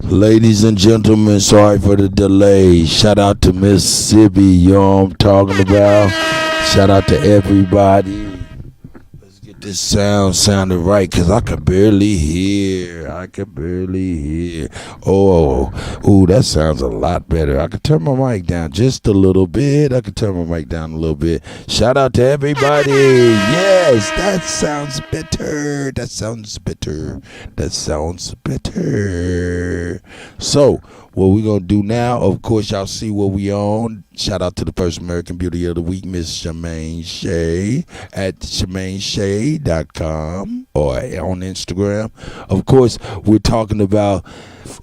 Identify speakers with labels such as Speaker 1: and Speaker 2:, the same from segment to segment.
Speaker 1: Ladies and gentlemen, sorry for the delay. Shout out to Mississippi, you know what I'm talking about. Shout out to everybody. Let's get this sounding right, cause I can barely hear. Oh, that sounds a lot better. I could turn my mic down just a little bit. Shout out to everybody. Yes, that sounds better. So, what we gonna do now, of course, y'all see what we on. Shout out to the first American Beauty of the Week, Miss Shemaine Shea at ShemaineShea.com or on Instagram. Of course, we're talking about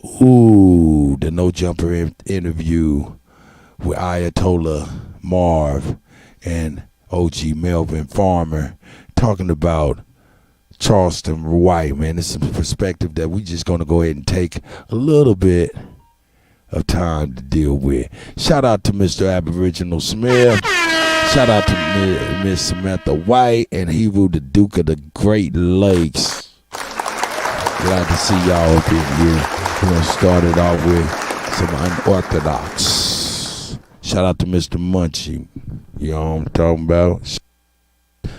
Speaker 1: the No Jumper interview with Ayatollah Marv and OG Melvin Farmer, talking about Charleston white, man. This is a perspective that we just gonna go ahead and take a little bit of time to deal with. Shout out to Mr. Aboriginal Smith. Shout out to Miss Samantha White and Hebrew, the Duke of the Great Lakes. Glad to see y'all up in here. We're gonna start it off with some unorthodox. Shout out to Mr. Munchie. You know what I'm talking about?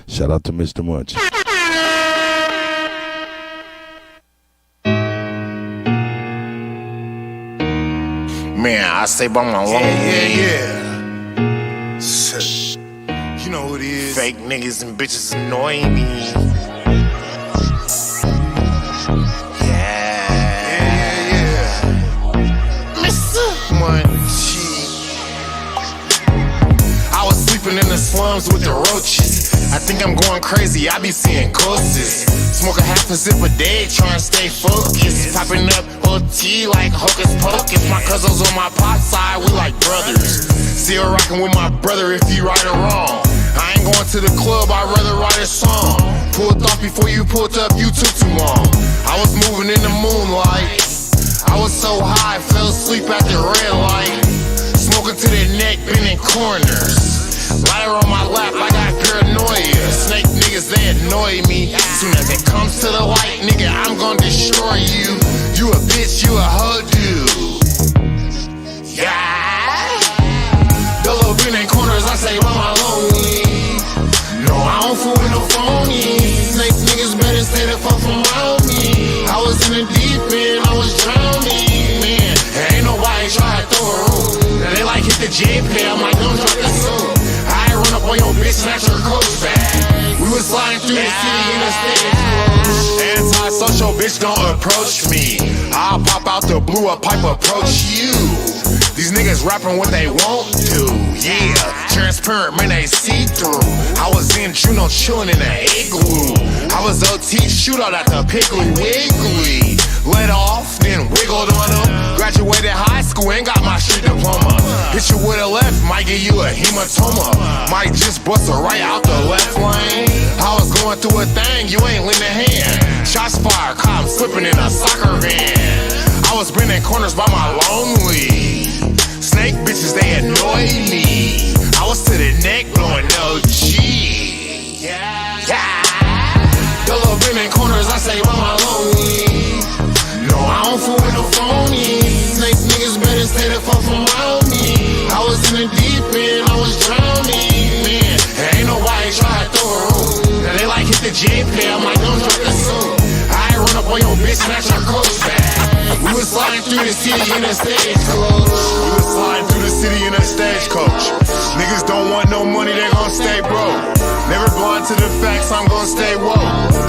Speaker 1: Shout out to Mr. Munchie.
Speaker 2: Man, I stay by my long way.
Speaker 3: Yeah. You know who it is.
Speaker 2: Fake niggas and bitches annoy me.
Speaker 3: Yeah.
Speaker 2: Mr. Munchie. I was sleeping in the slums with the roaches. I think I'm going crazy, I be seeing ghosts. Smoke a half a zip a day, trying to stay focused. Popping up OT like hocus pocus. My cousins on my pot side, we like brothers. Still rocking with my brother if he right or wrong. I ain't going to the club, I'd rather write a song. Pulled off before you pulled up, you took too long. I was moving in the moonlight. I was so high, fell asleep at the red light. Smoking to the neck, bending corners. Lighter on my lap, I got paranoia. Snake niggas, they annoy me. Soon as it comes to the light, nigga, I'm gonna destroy you. You a bitch, you a hoe dude. Yeah. Double bending corners, I say, mama lonely. No, I don't fool with no phonies. Snake niggas better stay the fuck from around me. I was in the deep end, I was drowning, man. Ain't nobody try to throw a room. Now they like hit the J-Pay, I'm like, don't drop the soon. I run up on your bitch, snatch her coat back. We was sliding through the city in a state. Anti-social bitch, don't approach me. I'll pop out the blue, a pipe approach you. These niggas rapping what they won't do. Yeah, transparent, man, they see through. I was in Juno chillin' in the igloo. I was OT shootout at the Piggly Wiggly. Let off, then wiggled on them. Graduated high school, ain't got my street diploma. Hit you with a left, might give you a hematoma. Might just bust her right out the left lane. I was going through a thing, you ain't lend a hand. Shots fired, cops slipping in a soccer van. I was bending corners by my lonely. Snake bitches, they annoy me. I was to the neck blowing OG. Yeah. Double bending corners, I say, mama lonely. No, I don't fool with no phonies. Snake niggas better stay the fuck from around me. I was in the deep end, I was drowning, man. Ain't nobody try to throw a room. Now they like hit the J-Pay, I'm like, don't drop the soon. I run up on your bitch, snatch her coat back. We was sliding through the city in a stagecoach. Niggas don't want no money, they gon' stay broke. Never blind to the facts, I'm gon' stay woke.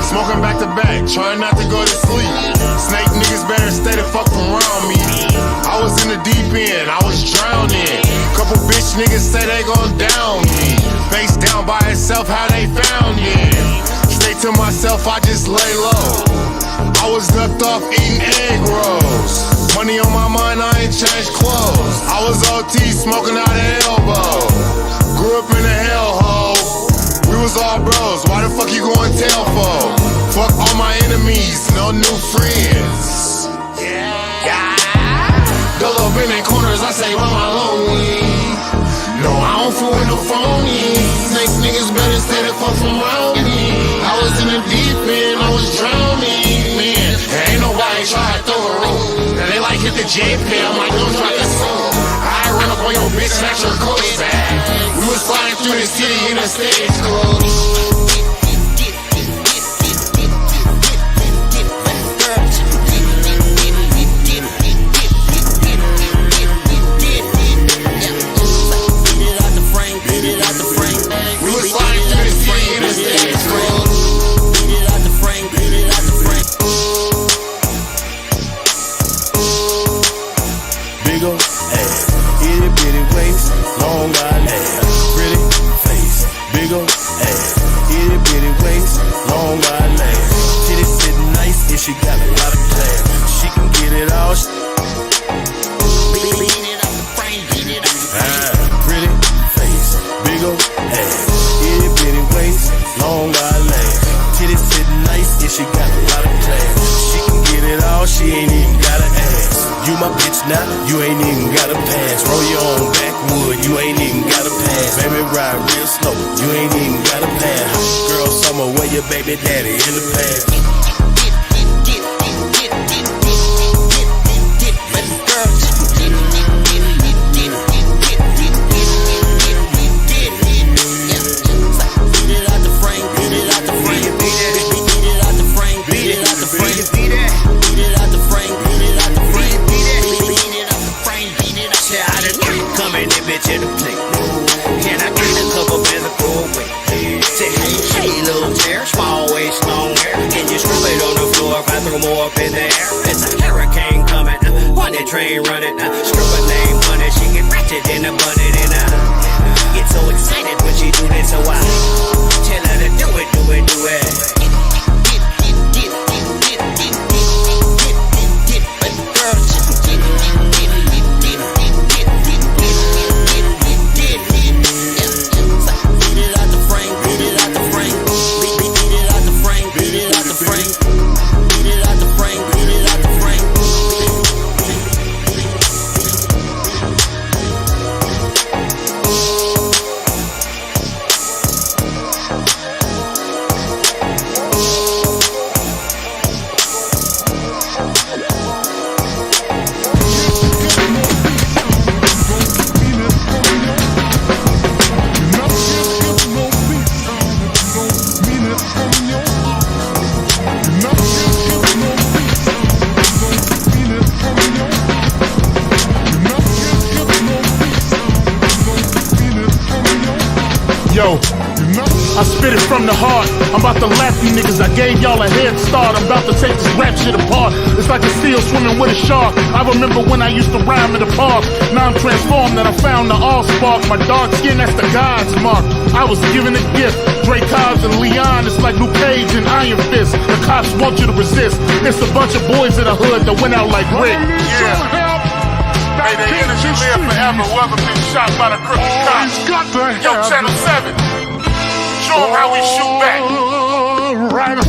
Speaker 2: Smoking back to back, trying not to go to sleep. Snake niggas better stay the fuck around me. I was in the deep end, I was drowning. Couple bitch niggas say they gon' down me. Face down by itself, how they found me. Stay to myself, I just lay low. I was ducked off eating egg rolls. Money on my mind, I ain't changed clothes. I was OT smoking out of elbow. Grew up in a hellhole. We was all bros, why the fuck you going tell for? Fuck all my enemies, no new friends. Yeah. Double bending corners, I say, mama lonely. No, I don't fool with no phonies. Snake niggas better stay the fuck from around me. I was in the deep end, I was drowning, man. Ain't nobody try to throw a room. Now they like hit jet pay, my nose like a soul. I run up on your bitch, snatch your clothes back. We was flying through the city in a stagecoach.
Speaker 4: She got a lot of class. She can get it all. Pretty face, big ol' ass, itty bitty waist, long eyelash. Titties sitting nice, yeah, she got a lot of class. She can get it all, she ain't even gotta ask. You my bitch now, you ain't even gotta pass. Roll your own backwood, you ain't even gotta pass. Baby ride real slow, you ain't even gotta pass. Girl summer, where your baby daddy in the past? In the plate. Can I get a couple bands of cool weight? Say, hey, little chair, small waist, long hair. Can you screw it on the floor if I throw more up in the air? It's a hurricane coming, one that train running. Screw her name on it, she get ratchet in the bunny. And I get so excited when she do this, so I tell her to do it, do it, do it.
Speaker 5: Yo, I spit it from the heart. I'm about to lap you niggas. I gave y'all a head start. I'm about to take this rap shit apart. It's like a seal swimming with a shark. I remember when I used to rhyme in the park. Now I'm transformed and I found the all spark. My dark skin, that's the God's mark. I was given a gift. Drake Cobbs and Leon, it's like Luke Cage and Iron Fist. The cops want you to resist. It's a bunch of boys in the hood that went out like Rick. Yeah. May the energy live forever, whoever been shot by the crooked cops. Yo, Channel 7, show them how we shoot back.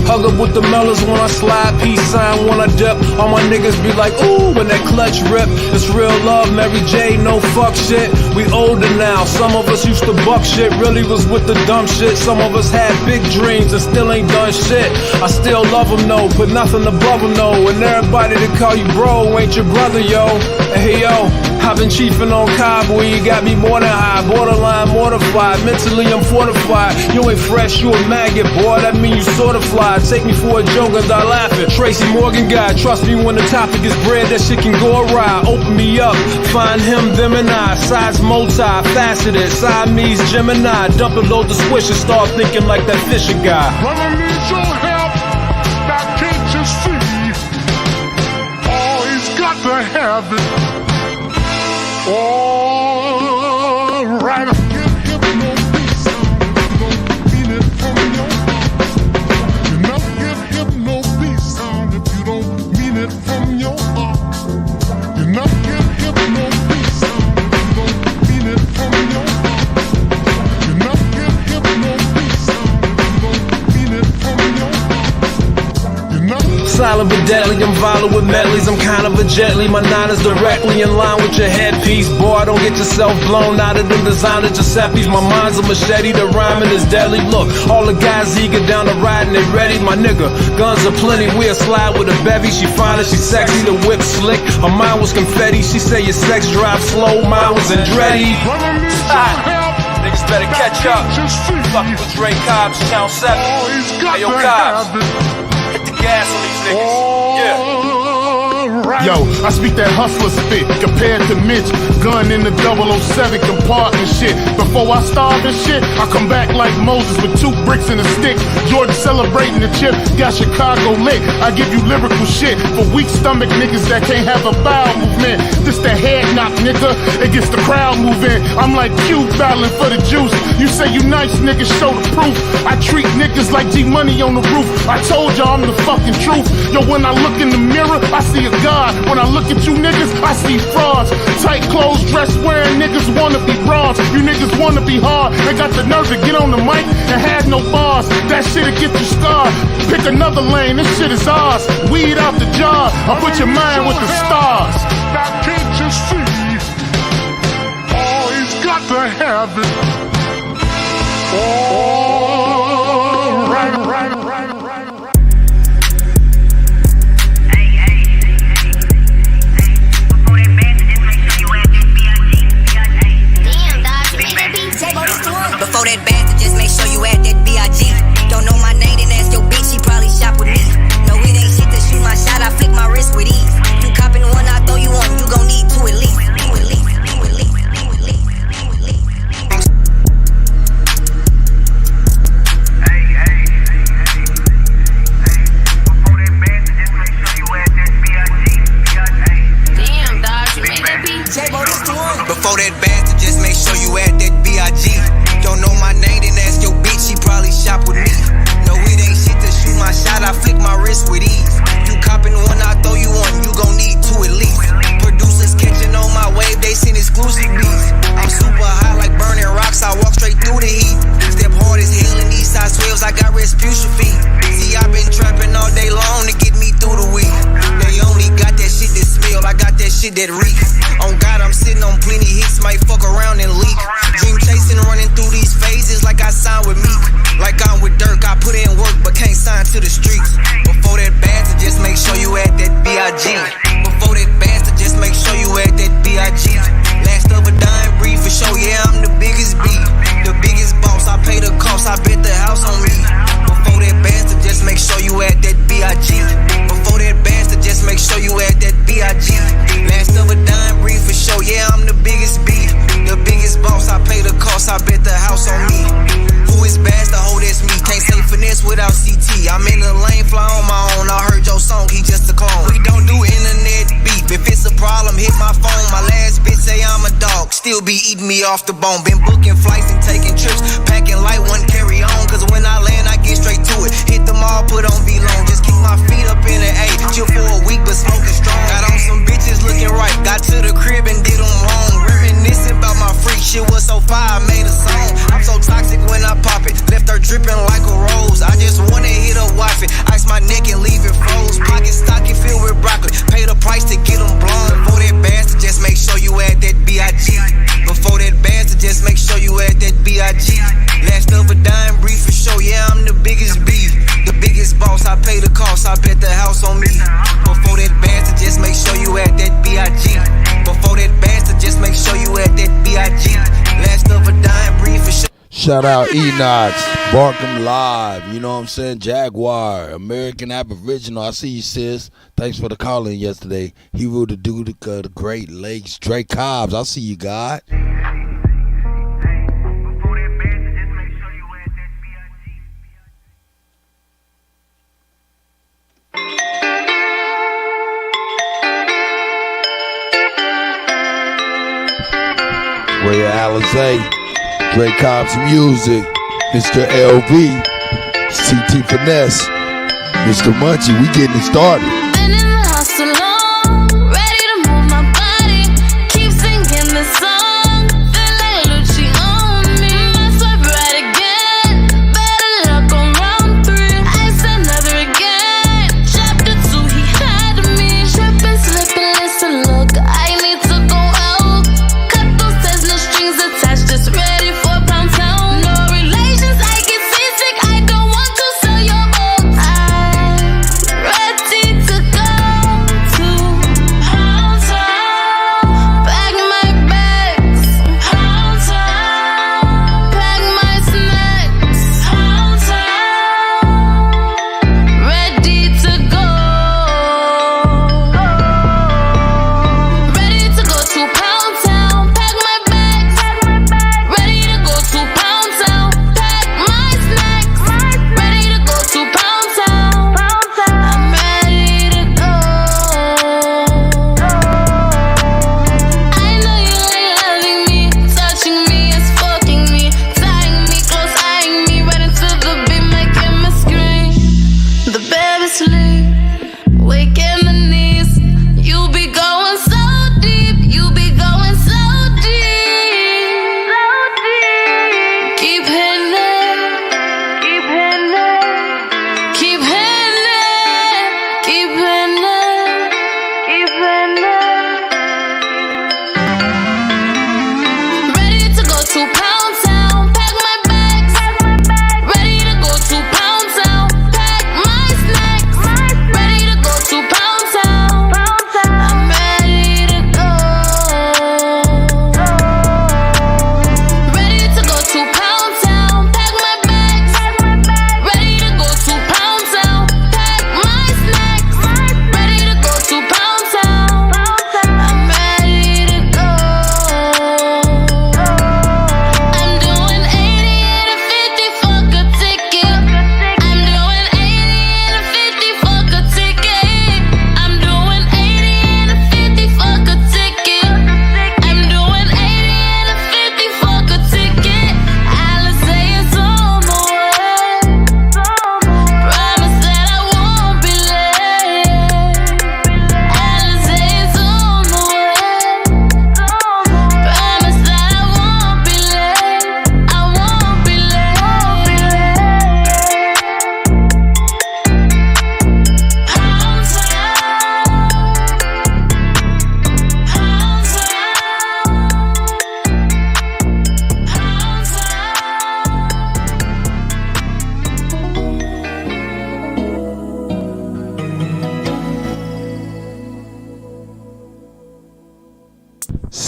Speaker 6: Hug up with the mellows when I slide, peace sign when I dip. All my niggas be like, ooh, when that clutch rip. It's real love, Mary J, no fuck shit. We older now, some of us used to buck shit. Really was with the dumb shit. Some of us had big dreams and still ain't done shit. I still love them, no, put nothing above them, no. And everybody that call you bro ain't your brother, yo. And hey, yo, I've been chiefing on Cowboy, you got me more than high. Borderline mortified, mentally I'm fortified. You ain't fresh, you a maggot, boy, that mean you sorta fly. Take me for a joke and die laughing. Tracy Morgan guy, trust me when the topic is bread, that shit can go awry. Open me up, find him, them and I. Sides multi-faceted, Siamese Gemini. Dump a load of swish and start thinking like that Fisher guy.
Speaker 5: Well, I need your help, now can't you see? Oh, he's got to have it. All right.
Speaker 6: Silent but deadly. I'm violent with medleys, I'm kind of a jetly. My nine is directly in line with your headpiece. Boy, don't get yourself blown out of them designer Giuseppe's. My mind's a machete, the rhyming is deadly. Look, all the guys eager down the ride and they ready. My nigga, guns are plenty, we'll slide with a bevy. She fine and she sexy, the whip slick. Her mind was confetti, she say your sex drive slow, mine was Andretti. Niggas better catch up. Fucking with Dre Cobbs, Channel 7. Hey yo, Cobbs, hit the gas on these niggas. Yeah.
Speaker 5: Yo, I speak that hustler spit compared to Mitch. Gun in the 007 compartment shit. Before I starve and shit, I come back like Moses with 2 bricks and a stick. Jordan celebrating the chip, got Chicago lit. I give you lyrical shit for weak stomach niggas that can't have a bowel movement. This the head knock, nigga. It gets the crowd moving. I'm like Q battling for the juice. You say you nice, niggas, show the proof. I treat niggas like G Money on the roof. I told y'all I'm the fucking truth. Yo, when I look in the mirror, I see a God. When I look at you niggas, I see frauds. Tight clothes, dress wearing niggas wanna be bronze. You niggas wanna be hard. They got the nerve to get on the mic and have no bars. That shit'll get you scarred. Pick another lane, this shit is ours. Weed out the jar, I'll put your mind with the stars. Now can't you see? Always got to have it. Oh, right.
Speaker 7: Before that bad, just make sure you at that B.I.G. Don't know my name, then ask your bitch, she probably shop with me. No, it ain't shit to shoot my shot, I flick my wrist with ease. You copping one, I throw you one, you gon' need 2 at least. Before that bastard, just make sure you at that B.I.G. Don't know my name, then ask your bitch, she probably shop with me. No, it ain't shit to shoot my shot, I flick my wrist with ease. You copping one, I throw you one, you gon' need 2 at least. Producers catching on my wave, they send exclusive beats. I'm super high like burning rocks, I walk straight through the heat. Step hard as hell in these side swells, I got Respucia feet. See, I been trapping all day long to get me through the week. They only got that shit that smell, I got that shit that reek. On God, I'm sitting on plenty hits, might fuck around and leak. Dream chasing, running through these phases like I signed with Meek. Like I'm with Dirk, I put in work but can't sign to the streets. Before that bastard, just make sure you at that B.I.G. Before that bastard, just make sure you at that B.I.G. Last of a dying breed for sure, yeah, I'm the biggest beat. The biggest boss, I pay the cost, I bet the house on me. Before that bastard, just make sure you at that B.I.G. Before that bastard, just make sure you at that B.I.G. Last of a dying breed for sure, yeah, I'm the biggest beat. The biggest boss, I pay the cost, I bet the house on me. Who is best? The hoe that's me. Can't say finesse without CT. I'm in the lane, fly on my own. I heard your song, he just a clone. We don't do internet beef. If it's a problem, hit my phone. My last bitch say I'm a dog, still be eating me off the bone. Been booking flights and taking trips, packing light, one carry on. Cause when I land, I get straight to it. Hit them all, put on V-Long. Just keep my feet up in the A. Chill for a week, but smoking strong. Got on some bitches looking right. Got to the crib and did them wrong. Reminiscing about my freak shit was so fire, I made a song. I'm so toxic when I pop it. Left her dripping like a rose. I just wanna hit her wife it. Ice my neck and leave it froze. Pocket stocky filled with broccoli. Pay the price to get them blown. Before that bastard, just make sure you at that B.I.G. Before that bastard, just make sure you at that B.I.G. Last of a dying breed for sure, yeah, I'm the biggest beat. The biggest boss, I pay the cost, I bet the house on me. Before that bastard, just make sure you at that B.I.G. Before that bastard, just make sure you at that B.I.G. Last of a dying breed for sure.
Speaker 1: Shout out Enox, Barkham Live, you know what I'm saying? Jaguar, American Aboriginal. I see you, sis. Thanks for the call-in yesterday. Hero the Dude, the Great Lakes, Dre Cobbs. I see you, God. Ray Alizé, Dre Cobbs Music, Mr. LV, CT Finesse, Mr. Munchie, we getting it started.
Speaker 8: Been in the house so long, ready to move my body. Keep singing this song, feel like Lucci on me. Might swipe right again, better luck on round 3. I said never again. Chapter 2, he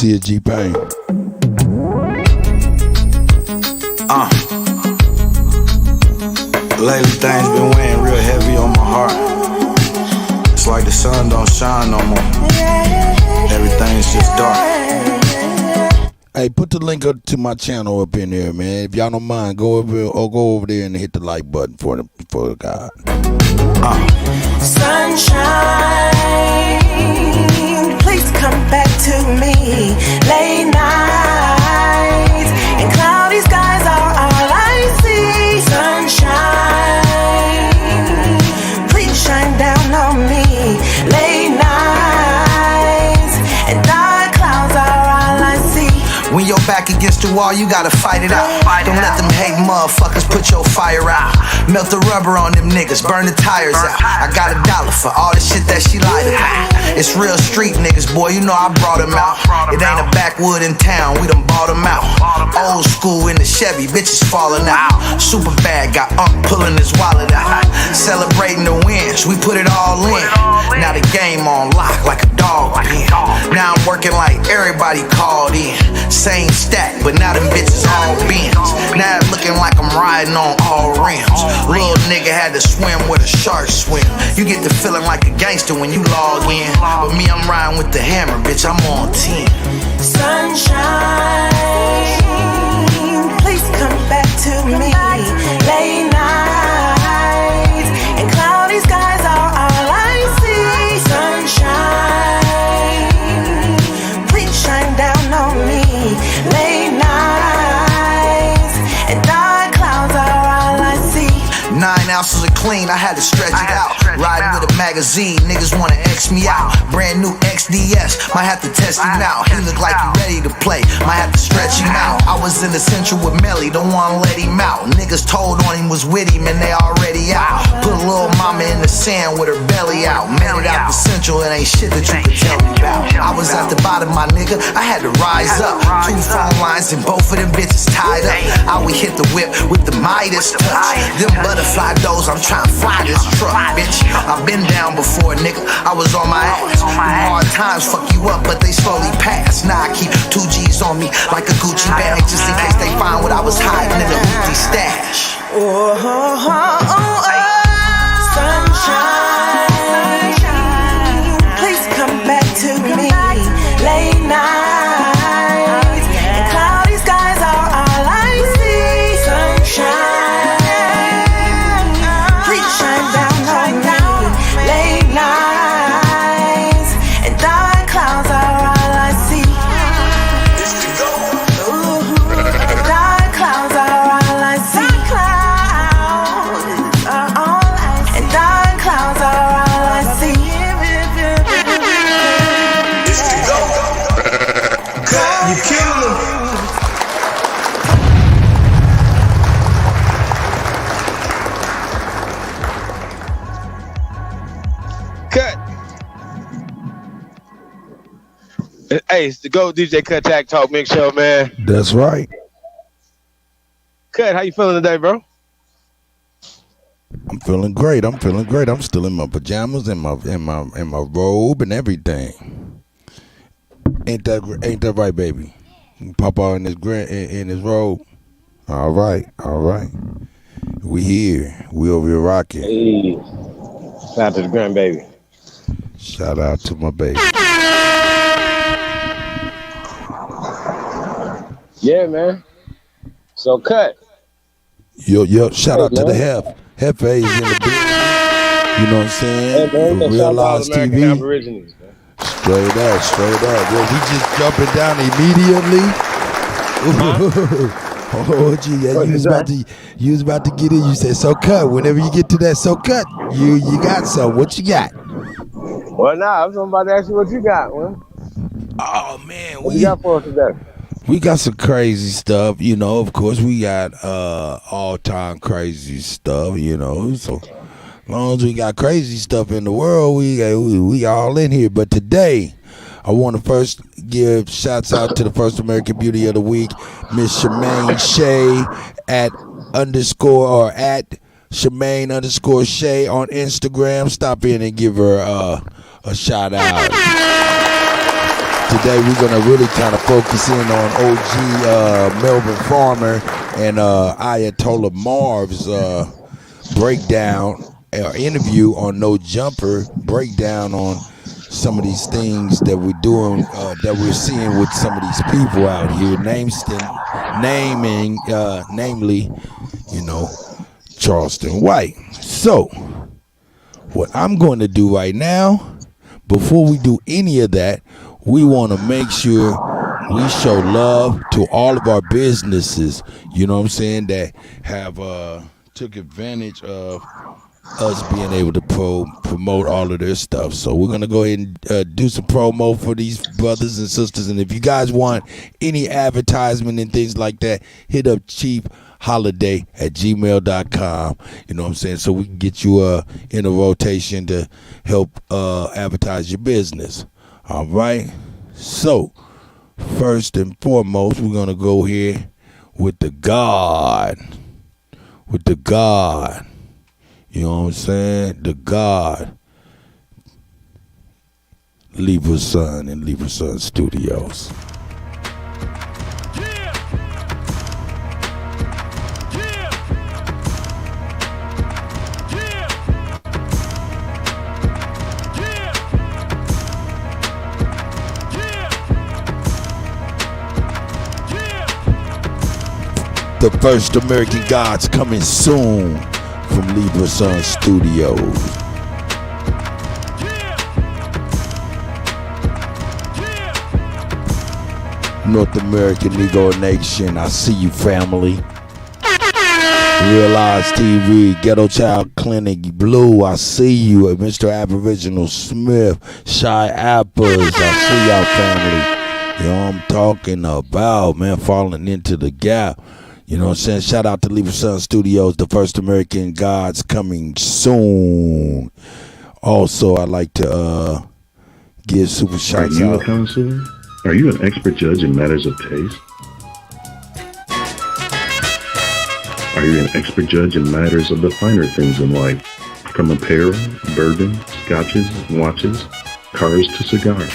Speaker 1: see a G-Pain.
Speaker 9: Lately things been weighing real heavy on my heart. It's like the sun don't shine no more. Everything's just dark.
Speaker 1: Hey, put the link up to my channel up in there, man. If y'all don't mind, go over there and hit the like button for God.
Speaker 10: Sunshine, please come back to me. Late nights and cloudy skies are all I see. Sunshine, please shine down on me. Late nights and dark clouds are all I see.
Speaker 7: When you're back against the wall, you gotta fight it out. Don't let them hate motherfuckers put your fire out. Melt the rubber on them niggas, burn the tires out. I got $1 for all the shit that she lied about. It's real street niggas, boy, you know I brought them out. It ain't a backwood in town, we done bought them out. Old school in the Chevy, bitches falling out. Super bad, got pulling his wallet out. Celebrating the wins, we put it all in. Now the game on lock like a dog pen. Now I'm working like everybody called in. Same stack, but now them bitches all bends. Now it's looking like I'm riding on all rims. Little nigga had to swim where the sharks swim. You get the feeling like a gangster when you log in. But me, I'm riding with the hammer, bitch, I'm on 10.
Speaker 10: Sunshine, please come back to me. Late nights and cloudy skies are all I see. Sunshine, please shine down on me. Late nights and dark clouds are all I see.
Speaker 7: 9 ounces of clean, I had to stretch it out. Riding with a magazine, niggas wanna X me out. Brand new XDS, might have to test him out. He look like he ready to play, might have to stretch him out. I was in the central with Melly, don't wanna let him out. Niggas told on him was with him and they already out. Put a little mama in the sand with her belly out. Made it out the central, it ain't shit that you could tell me about. I was at the bottom, my nigga, I had to rise up. 2 phone lines and both of them bitches tied up. I would hit the whip with the Midas touch. Them butterfly doors, I'm trying to fly this truck, bitch. I've been down before, nigga, I was on my ass. Hard times fuck you up, but they slowly pass. Now I keep 2 G's on me like a Gucci bag, just in case they find what I was hiding in the Gucci stash.
Speaker 10: Sunshine, please come back to me. Late nights and cloudy skies are all I see. Sunshine, please shine down on me. Late nights and dark clouds are all I see. And dark clouds are all I see. Clouds are all I see. And dark clouds are all I see.
Speaker 4: You killing them.
Speaker 11: Cut. Hey, it's the GOAT DJ Kuttack Talk Mix Show, man.
Speaker 1: That's right.
Speaker 11: Cut, how you feeling today, bro?
Speaker 1: I'm feeling great. I'm still in my pajamas and my robe and everything. Ain't that right, baby? Papa in his robe. All right. We here. We over here rocking.
Speaker 11: Hey, shout out to the grandbaby.
Speaker 1: Shout out to my baby.
Speaker 11: Yeah, man. So Cut.
Speaker 1: Yo, shout out to the Hefe is in the building. You know what I'm saying?
Speaker 11: Hey, man,
Speaker 1: Realize TV.
Speaker 11: Aborigines, man.
Speaker 1: Straight up. Well, we just jumping down immediately. Oh, gee, yeah, you was about to get in. You said, so Cut. Whenever you get to that, so Cut, you got some. What you got?
Speaker 11: Well, nah, I was about to ask you what you got, man.
Speaker 1: Oh, man.
Speaker 11: What you got for us today?
Speaker 1: We got some crazy stuff, you know. Of course, we got all-time crazy stuff, you know. So, as long as we got crazy stuff in the world, we all in here. But today, I want to first give shouts out to the first American Beauty of the Week, Miss Shemaine Shea at Shemaine_Shea on Instagram. Stop in and give her a shout out. today we're gonna really kind of focus in on OG Melvin Farmer and Ayatollah Marv's breakdown or interview on No Jumper, breakdown on some of these things that we're doing, that we're seeing with some of these people out here, namely, Charleston White. So, what I'm going to do right now, before we do any of that, we want to make sure we show love to all of our businesses, you know what I'm saying, that have took advantage of us being able to promote all of their stuff. So we're going to go ahead and do some promo for these brothers and sisters. And if you guys want any advertisement and things like that, hit up chiefholiday@gmail.com. You know what I'm saying? So we can get you in a rotation to help advertise your business. All right? So first and foremost, we're going to go here with the God. You know what I'm saying? The God. Libra Sun and Libra Sun Studios. The first American Gods coming soon from Libra Sun Studios. North American Negro Nation, I see you, family. Realize TV, Ghetto Child Clinic, Blue, I see you. Mr. Aboriginal Smith, Shy Apples, I see y'all, family. You know what I'm talking about, man, falling into the gap. You know what I'm saying? Shout out to Libra Sun Studios, the first American Gods coming soon. Also, I'd like to give super shouts out.
Speaker 12: Are you a connoisseur? Are you an expert judge in matters of taste? Are you an expert judge in matters of the finer things in life? From apparel, bourbon, scotches, watches, cars to cigars.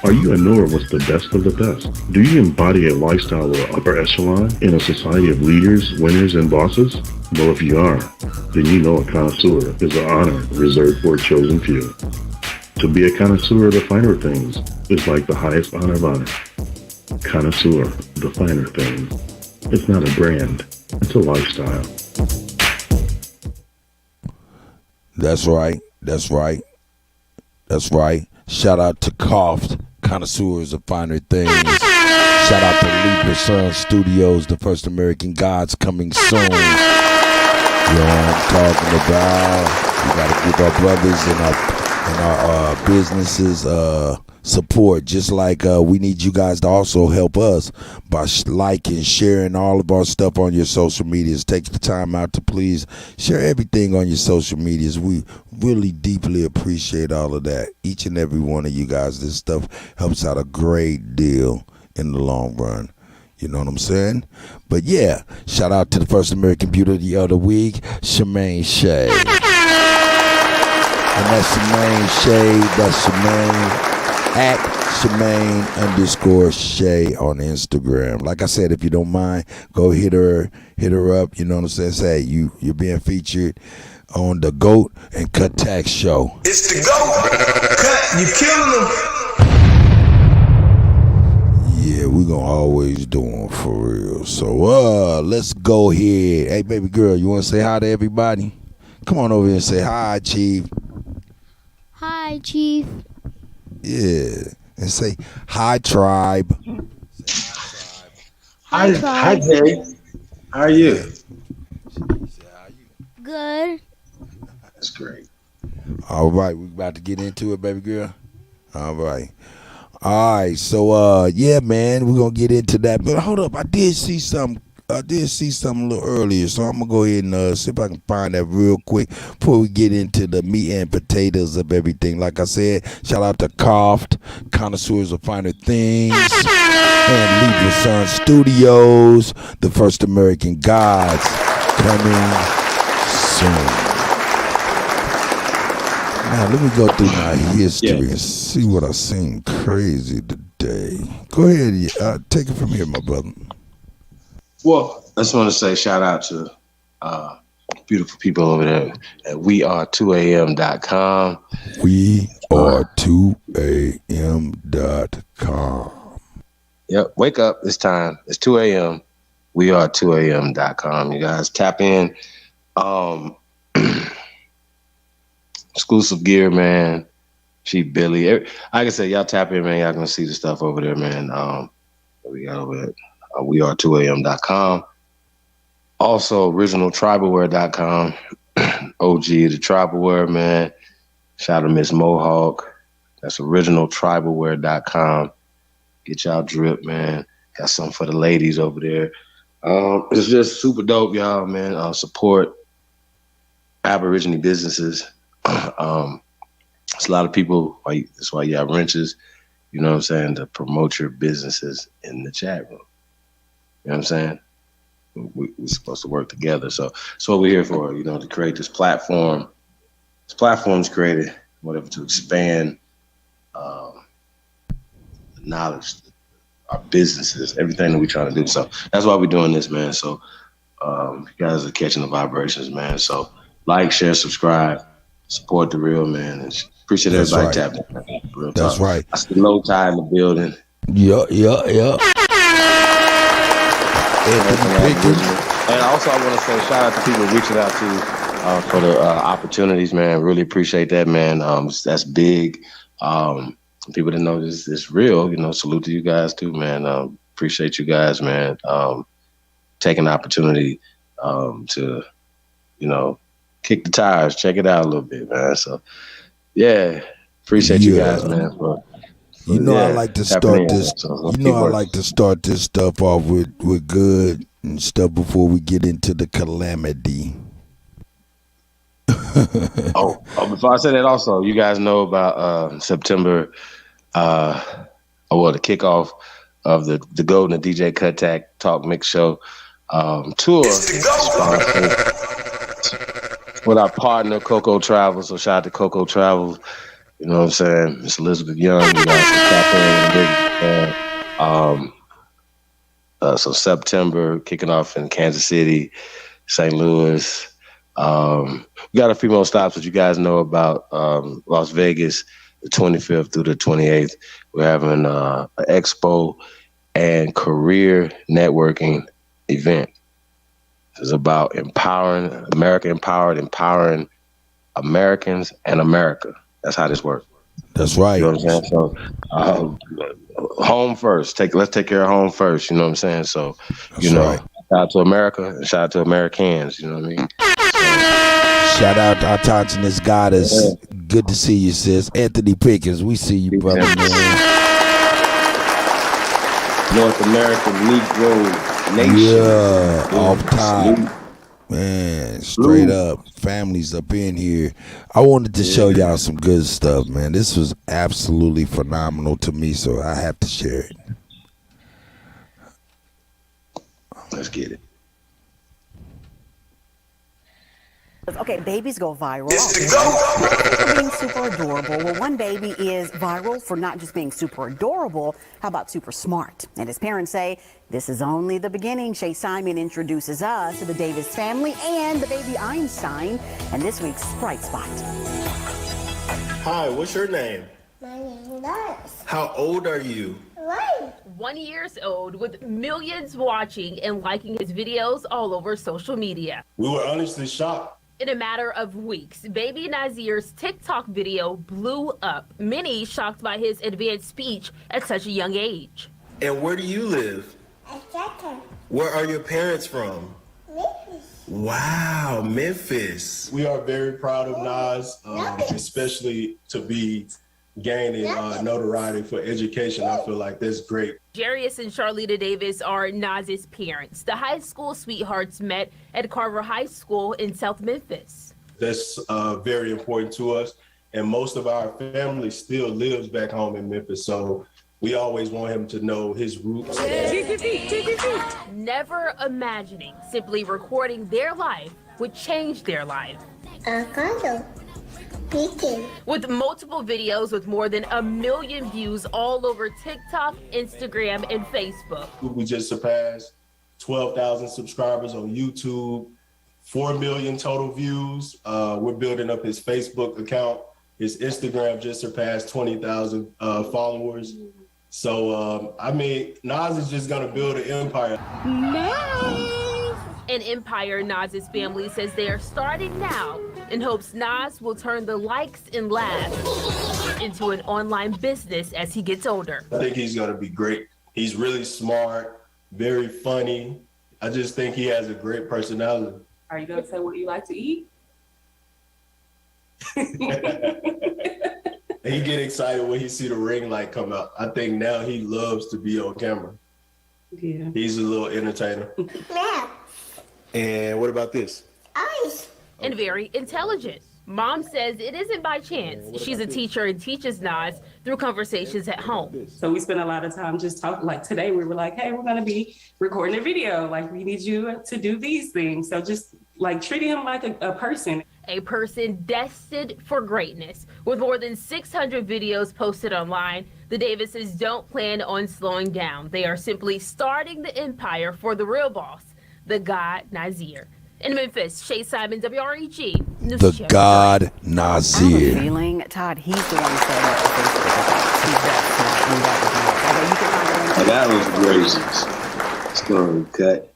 Speaker 12: Are you a knower what's the best of the best? Do you embody a lifestyle of upper echelon in a society of leaders, winners, and bosses? Well, if you are, then you know a connoisseur is an honor reserved for a chosen few. To be a connoisseur of the finer things is like the highest honor of honor. Connoisseur, the finer things. It's not a brand, it's a lifestyle.
Speaker 1: That's right. Shout out to Coughed, connoisseurs of finer things. Shout out to Libra Sun Studios, the first American Gods coming soon. You know what I'm talking about. We gotta give our brothers and our businesses support, just like we need you guys to also help us by liking, sharing all of our stuff on your social medias. Take the time out to please share everything on your social medias. We really deeply appreciate all of that. Each and every one of you guys. This stuff helps out a great deal in the long run. You know what I'm saying? But yeah, shout out to the first American Beauty of the Week, Shemaine Shea. And that's Shemaine Shea, that's Shemaine at Shemaine_Shea on Instagram. Like I said, if you don't mind, go hit her up. You know what I'm saying? Say you're being featured on the GOAT and Kuttack show.
Speaker 4: It's the GOAT. Cut, you killing them.
Speaker 1: Yeah, we gonna always do them for real. So let's go ahead. Hey, baby girl, you wanna say hi to everybody? Come on over here and say hi, Chief.
Speaker 13: Hi, Chief.
Speaker 1: Yeah, and say hi, tribe.
Speaker 13: Hi,
Speaker 14: Jay. How are you?
Speaker 13: Good.
Speaker 14: That's great.
Speaker 1: All right, we about to get into it, baby girl. All right. So yeah, man, we're gonna get into that. But hold up, I did see something a little earlier, so I'm gonna go ahead and see if I can find that real quick before we get into the meat and potatoes of everything. Like I said, shout out to Coughed, connoisseurs of finer things, and Libra Sun Studios, the first American Gods coming soon. Man, let me go through my history and see what I seen crazy today. Go ahead, take it from here, my brother.
Speaker 14: Well, I just want to say shout out to beautiful people over there at weare2am.com.
Speaker 1: weare2am.com.
Speaker 14: Yep, wake up. It's time. It's 2 a.m. weare2am.com. You guys tap in. Exclusive gear, man. Chief Billy. Like I said, y'all tap in, man. Y'all gonna see the stuff over there, man. We got over at weare2am.com. Also, originaltribalwear.com. OG, the Tribalwear, man. Shout out to Miss Mohawk. That's originaltribalwear.com. Get y'all drip, man. Got something for the ladies over there. It's just super dope, y'all, man. Support Aborigine businesses. It's a lot of people. That's why you have wrenches, you know what I'm saying, to promote your businesses in the chat room. You know what I'm saying? We're supposed to work together. So that's what we're here for, you know, to create this platform. This platform is created, whatever, to expand knowledge, our businesses, everything that we're trying to do. So that's why we're doing this, man. So you guys are catching the vibrations, man. So like, share, subscribe, support the real, man. And appreciate everybody tapping. Real
Speaker 1: That's
Speaker 14: talk.
Speaker 1: right.
Speaker 14: I see low tide in the building.
Speaker 1: Yeah.
Speaker 14: And also I want to say shout out to people reaching out to for the opportunities, man. Really appreciate that, man. That's big. People that know this is real, you know, salute to you guys too, man. Appreciate you guys, man. Taking the opportunity to, you know, kick the tires, check it out a little bit, man. So yeah, appreciate you guys, man.
Speaker 1: I like to start this. I like to start this stuff off with good and stuff before we get into the calamity.
Speaker 14: Before I say that, also, you guys know about September, the kickoff of the Golden DJ Kuttack Talk Mix Show tour with our partner Coco Travel. So shout out to Coco Travel. You know what I'm saying? Miss Elizabeth Young. You guys can tap in. So September, kicking off in Kansas City, St. Louis. We got a few more stops that you guys know about. Las Vegas, the 25th through the 28th. We're having an expo and career networking event. It's about empowering empowering Americans and America. That's how this works.
Speaker 1: That's right.
Speaker 14: You know what I'm saying? So, home first. Let's take care of home first. You know what I'm saying? So, shout out to America and shout out to Americans. You know what I mean?
Speaker 1: Shout out to our Thompson's goddess. Yeah. Good to see you, sis. Anthony Pickens, we see you, brother, man.
Speaker 14: North American Negro Nation.
Speaker 1: Yeah, off top. Man, straight up. Families up in here. I wanted to show y'all some good stuff, man. This was absolutely phenomenal to me, so I have to share it.
Speaker 14: Let's get it.
Speaker 15: Okay, babies go viral. For being super adorable. Well, one baby is viral for not just being super adorable, how about super smart? And his parents say this is only the beginning. Shay Simon introduces us to the Davis family and the baby Einstein and this week's Bright Spot.
Speaker 4: Hi, what's your name?
Speaker 16: My name is Doris.
Speaker 4: How old are you?
Speaker 16: 1 year old, with millions watching and liking his videos all over social media.
Speaker 4: We were honestly shocked.
Speaker 16: In a matter of weeks, baby Nazir's TikTok video blew up. Many shocked by his advanced speech at such a young age.
Speaker 4: And where do you live?
Speaker 16: Atlanta.
Speaker 4: Where are your parents from?
Speaker 16: Memphis.
Speaker 4: Wow, Memphis. We are very proud of Nas, especially to be gaining notoriety for education. I feel like that's great.
Speaker 16: Jarius and Charlita Davis are Nas's parents. The high school sweethearts met at Carver High School in South Memphis.
Speaker 4: That's very important to us. And most of our family still lives back home in Memphis. So we always want him to know his roots.
Speaker 16: Never imagining simply recording their life would change their life. With multiple videos with more than 1 million views all over TikTok, Instagram, and Facebook.
Speaker 17: We just surpassed 12,000 subscribers on YouTube, 4 million total views. We're building up his Facebook account. His Instagram just surpassed 20,000 followers. So, I mean, Nas is just gonna build an empire.
Speaker 16: An empire Nas's family says they are starting now in hopes Nas will turn the likes and laughs into an online business as he gets older.
Speaker 17: I think he's gonna be great. He's really smart, very funny. I just think he has a great personality.
Speaker 18: Are you gonna say what you like to eat?
Speaker 17: He get excited when he see the ring light come out. I think now he loves to be on camera.
Speaker 18: Yeah.
Speaker 17: He's a little entertainer. And what about this?
Speaker 16: Ice. And very intelligent. Mom says it isn't by chance. She's a teacher and teaches Nas through conversations at home.
Speaker 18: So we spend a lot of time just talking. Like today we were like, hey, we're gonna be recording a video. Like we need you to do these things. So just like treating him like a person.
Speaker 16: A person destined for greatness. With more than 600 videos posted online, the Davises don't plan on slowing down. They are simply starting the empire for the real boss, the God Nasir. In Memphis, Shay Simon, WREG. News
Speaker 1: The
Speaker 16: Channel.
Speaker 1: God
Speaker 15: I
Speaker 1: Nasir.
Speaker 15: have a feeling, Todd, he's the one saying that to Facebook. He's that smart.
Speaker 14: That was gracious. Story cut.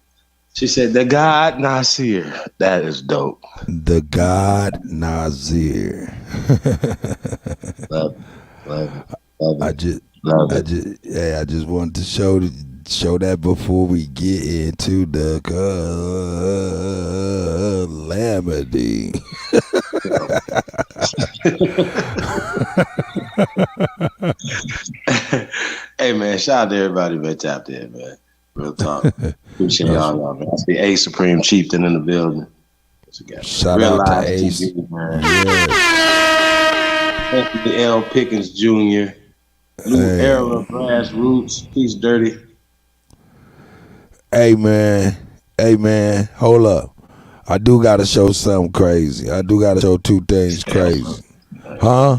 Speaker 14: She said, the God Nasir. That is dope.
Speaker 1: The God Nasir.
Speaker 14: Love it. Love it. Love it.
Speaker 1: I just wanted to show that before we get into the calamity.
Speaker 14: Hey man, shout out to everybody man tapped in, man. Real talk. Appreciate y'all, man. I see A Supreme Chieftain in the building.
Speaker 1: Shout out to Ace.
Speaker 14: Man. Anthony L. Pickens Jr. New Era Grassroots. He's dirty.
Speaker 1: Hey man, hold up. I do gotta show something crazy. I do gotta show two things crazy. Huh?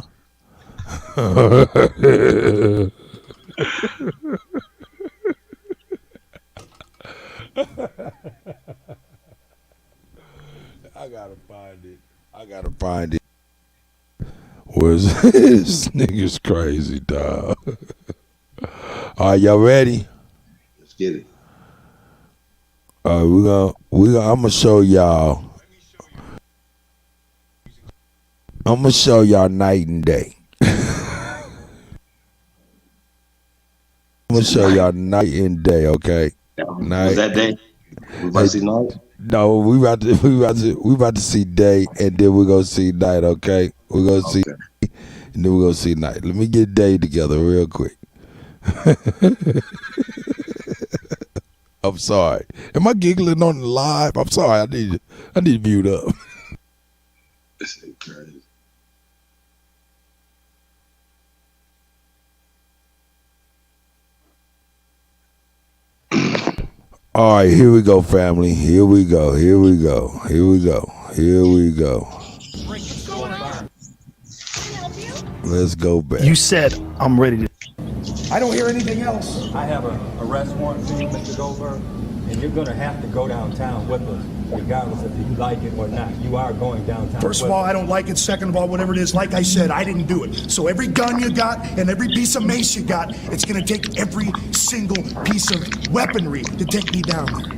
Speaker 1: I gotta find it. Where's this nigga's crazy, dog? Are y'all ready?
Speaker 14: Let's get it.
Speaker 1: All right, I'm gonna show y'all. I'm gonna show y'all night and day. I'm gonna show y'all night and day, okay? Night.
Speaker 14: Was that day? We about to see night?
Speaker 1: No, we about to see day, and then we're gonna see night, okay? We're gonna see, and then we're gonna see night. Let me get day together real quick. I'm sorry. Am I giggling on the live? I'm sorry. I need to mute up.
Speaker 14: This is crazy.
Speaker 1: All right, here we go, family. Here we go. Let's go back.
Speaker 19: You said I'm ready to.
Speaker 20: I don't hear anything else.
Speaker 21: I have an arrest warrant for you, Mr. Goldberg, and you're going to have to go downtown with us, regardless if you like it or not. You are going downtown.
Speaker 20: First of all, I don't like it. Second of all, whatever it is, like I said, I didn't do it. So every gun you got and every piece of mace you got, it's going to take every single piece of weaponry to take me down there.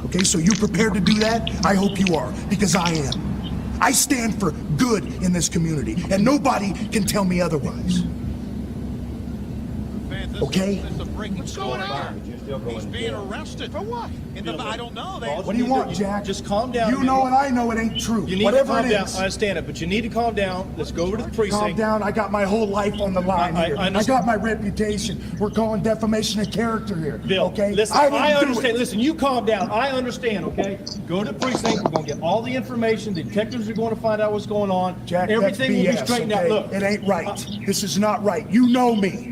Speaker 20: Okay, so you prepared to do that? I hope you are, because I am. I stand for good in this community, and nobody can tell me otherwise. Okay?
Speaker 22: What's going on? He's being arrested. For what? I don't know.
Speaker 20: What do you want, Jack?
Speaker 19: Just calm down.
Speaker 20: You know and I know it ain't true.
Speaker 19: You need
Speaker 20: Whatever
Speaker 19: to calm
Speaker 20: it
Speaker 19: down.
Speaker 20: is.
Speaker 19: I understand it, but you need to calm down. Let's go over to the precinct.
Speaker 20: Calm down. I got my whole life on the line here. I got my reputation. We're going defamation of character here.
Speaker 19: Bill,
Speaker 20: okay?
Speaker 19: listen,
Speaker 20: didn't
Speaker 19: I
Speaker 20: do
Speaker 19: understand.
Speaker 20: it.
Speaker 19: Listen, you calm down. I understand, okay? Go to the precinct. We're going to get all the information. The detectives are going to find out what's going on.
Speaker 20: Jack,
Speaker 19: everything will
Speaker 20: that's
Speaker 19: be
Speaker 20: BS,
Speaker 19: straightened
Speaker 20: okay?
Speaker 19: out. Look.
Speaker 20: It ain't right. This is not right. You know me.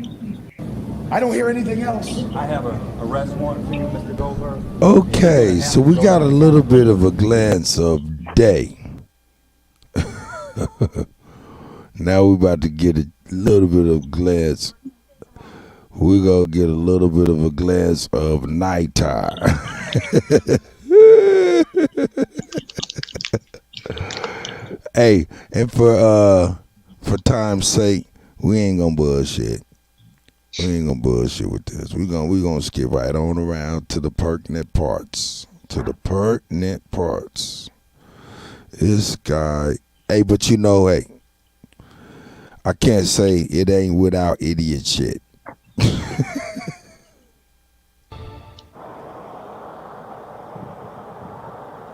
Speaker 20: I don't hear anything else.
Speaker 21: I have an arrest warrant for you, Mr. Goldberg.
Speaker 1: Okay, so we got a little bit of a glance of day. Now we about to get a little bit of glass. We're going to get a little bit of a glass of nighttime. Hey, and for time's sake, we ain't gonna bullshit. We ain't gonna bullshit with this. We gonna skip right on around to the pertinent parts. This guy, hey, but you know, hey, I can't say it ain't without idiot shit.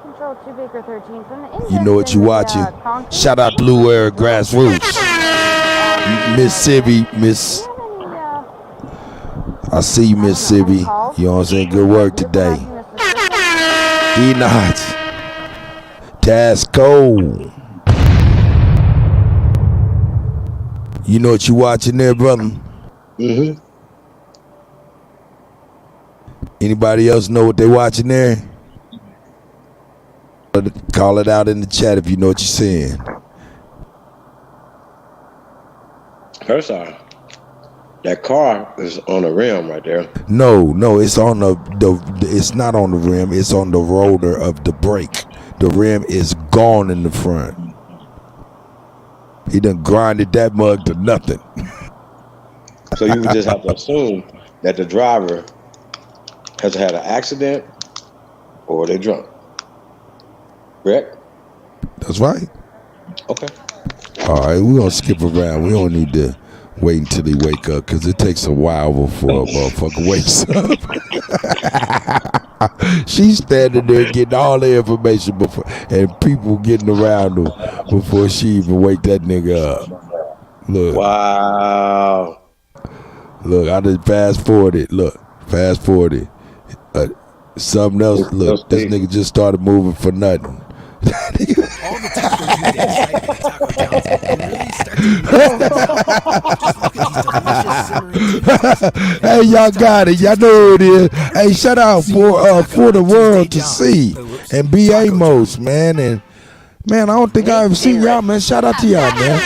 Speaker 2: Control 2 Baker 13 from the
Speaker 1: You know what you watching? Shout out to Blue Air Grassroots. Mississippi, Miss. I see you, Mississippi. You know what I'm saying? Good work today. E-Not. Tasco. You know what you watching there, brother?
Speaker 14: Mm-hmm.
Speaker 1: Anybody else know what they watching there? Call it out in the chat if you know what you're saying.
Speaker 14: First off, that car is on the rim right there.
Speaker 1: No, it's on the it's not on the rim, it's on the rotor of the brake. The rim is gone in the front. He done grinded that mug to nothing.
Speaker 14: So you would just have to assume that the driver has had an accident or they're drunk. Correct?
Speaker 1: That's right.
Speaker 14: Okay.
Speaker 1: All right, we're going to skip around. We don't need to wait until he wake up because it takes a while before a motherfucker wakes up. She's standing there getting all the information before, and people getting around her before she even wake that nigga up. Look.
Speaker 14: Wow.
Speaker 1: Look, I just fast forwarded. Something else. Look, this nigga just started moving for nothing.
Speaker 3: All the tacos you get inside my taco towns and really start to just look at these delicious
Speaker 1: Hey, y'all got it. Y'all know who it is. Hey, shout out for the world to see and be Amos, man. And man, I don't think I ever seen y'all, man. Shout out to y'all, man.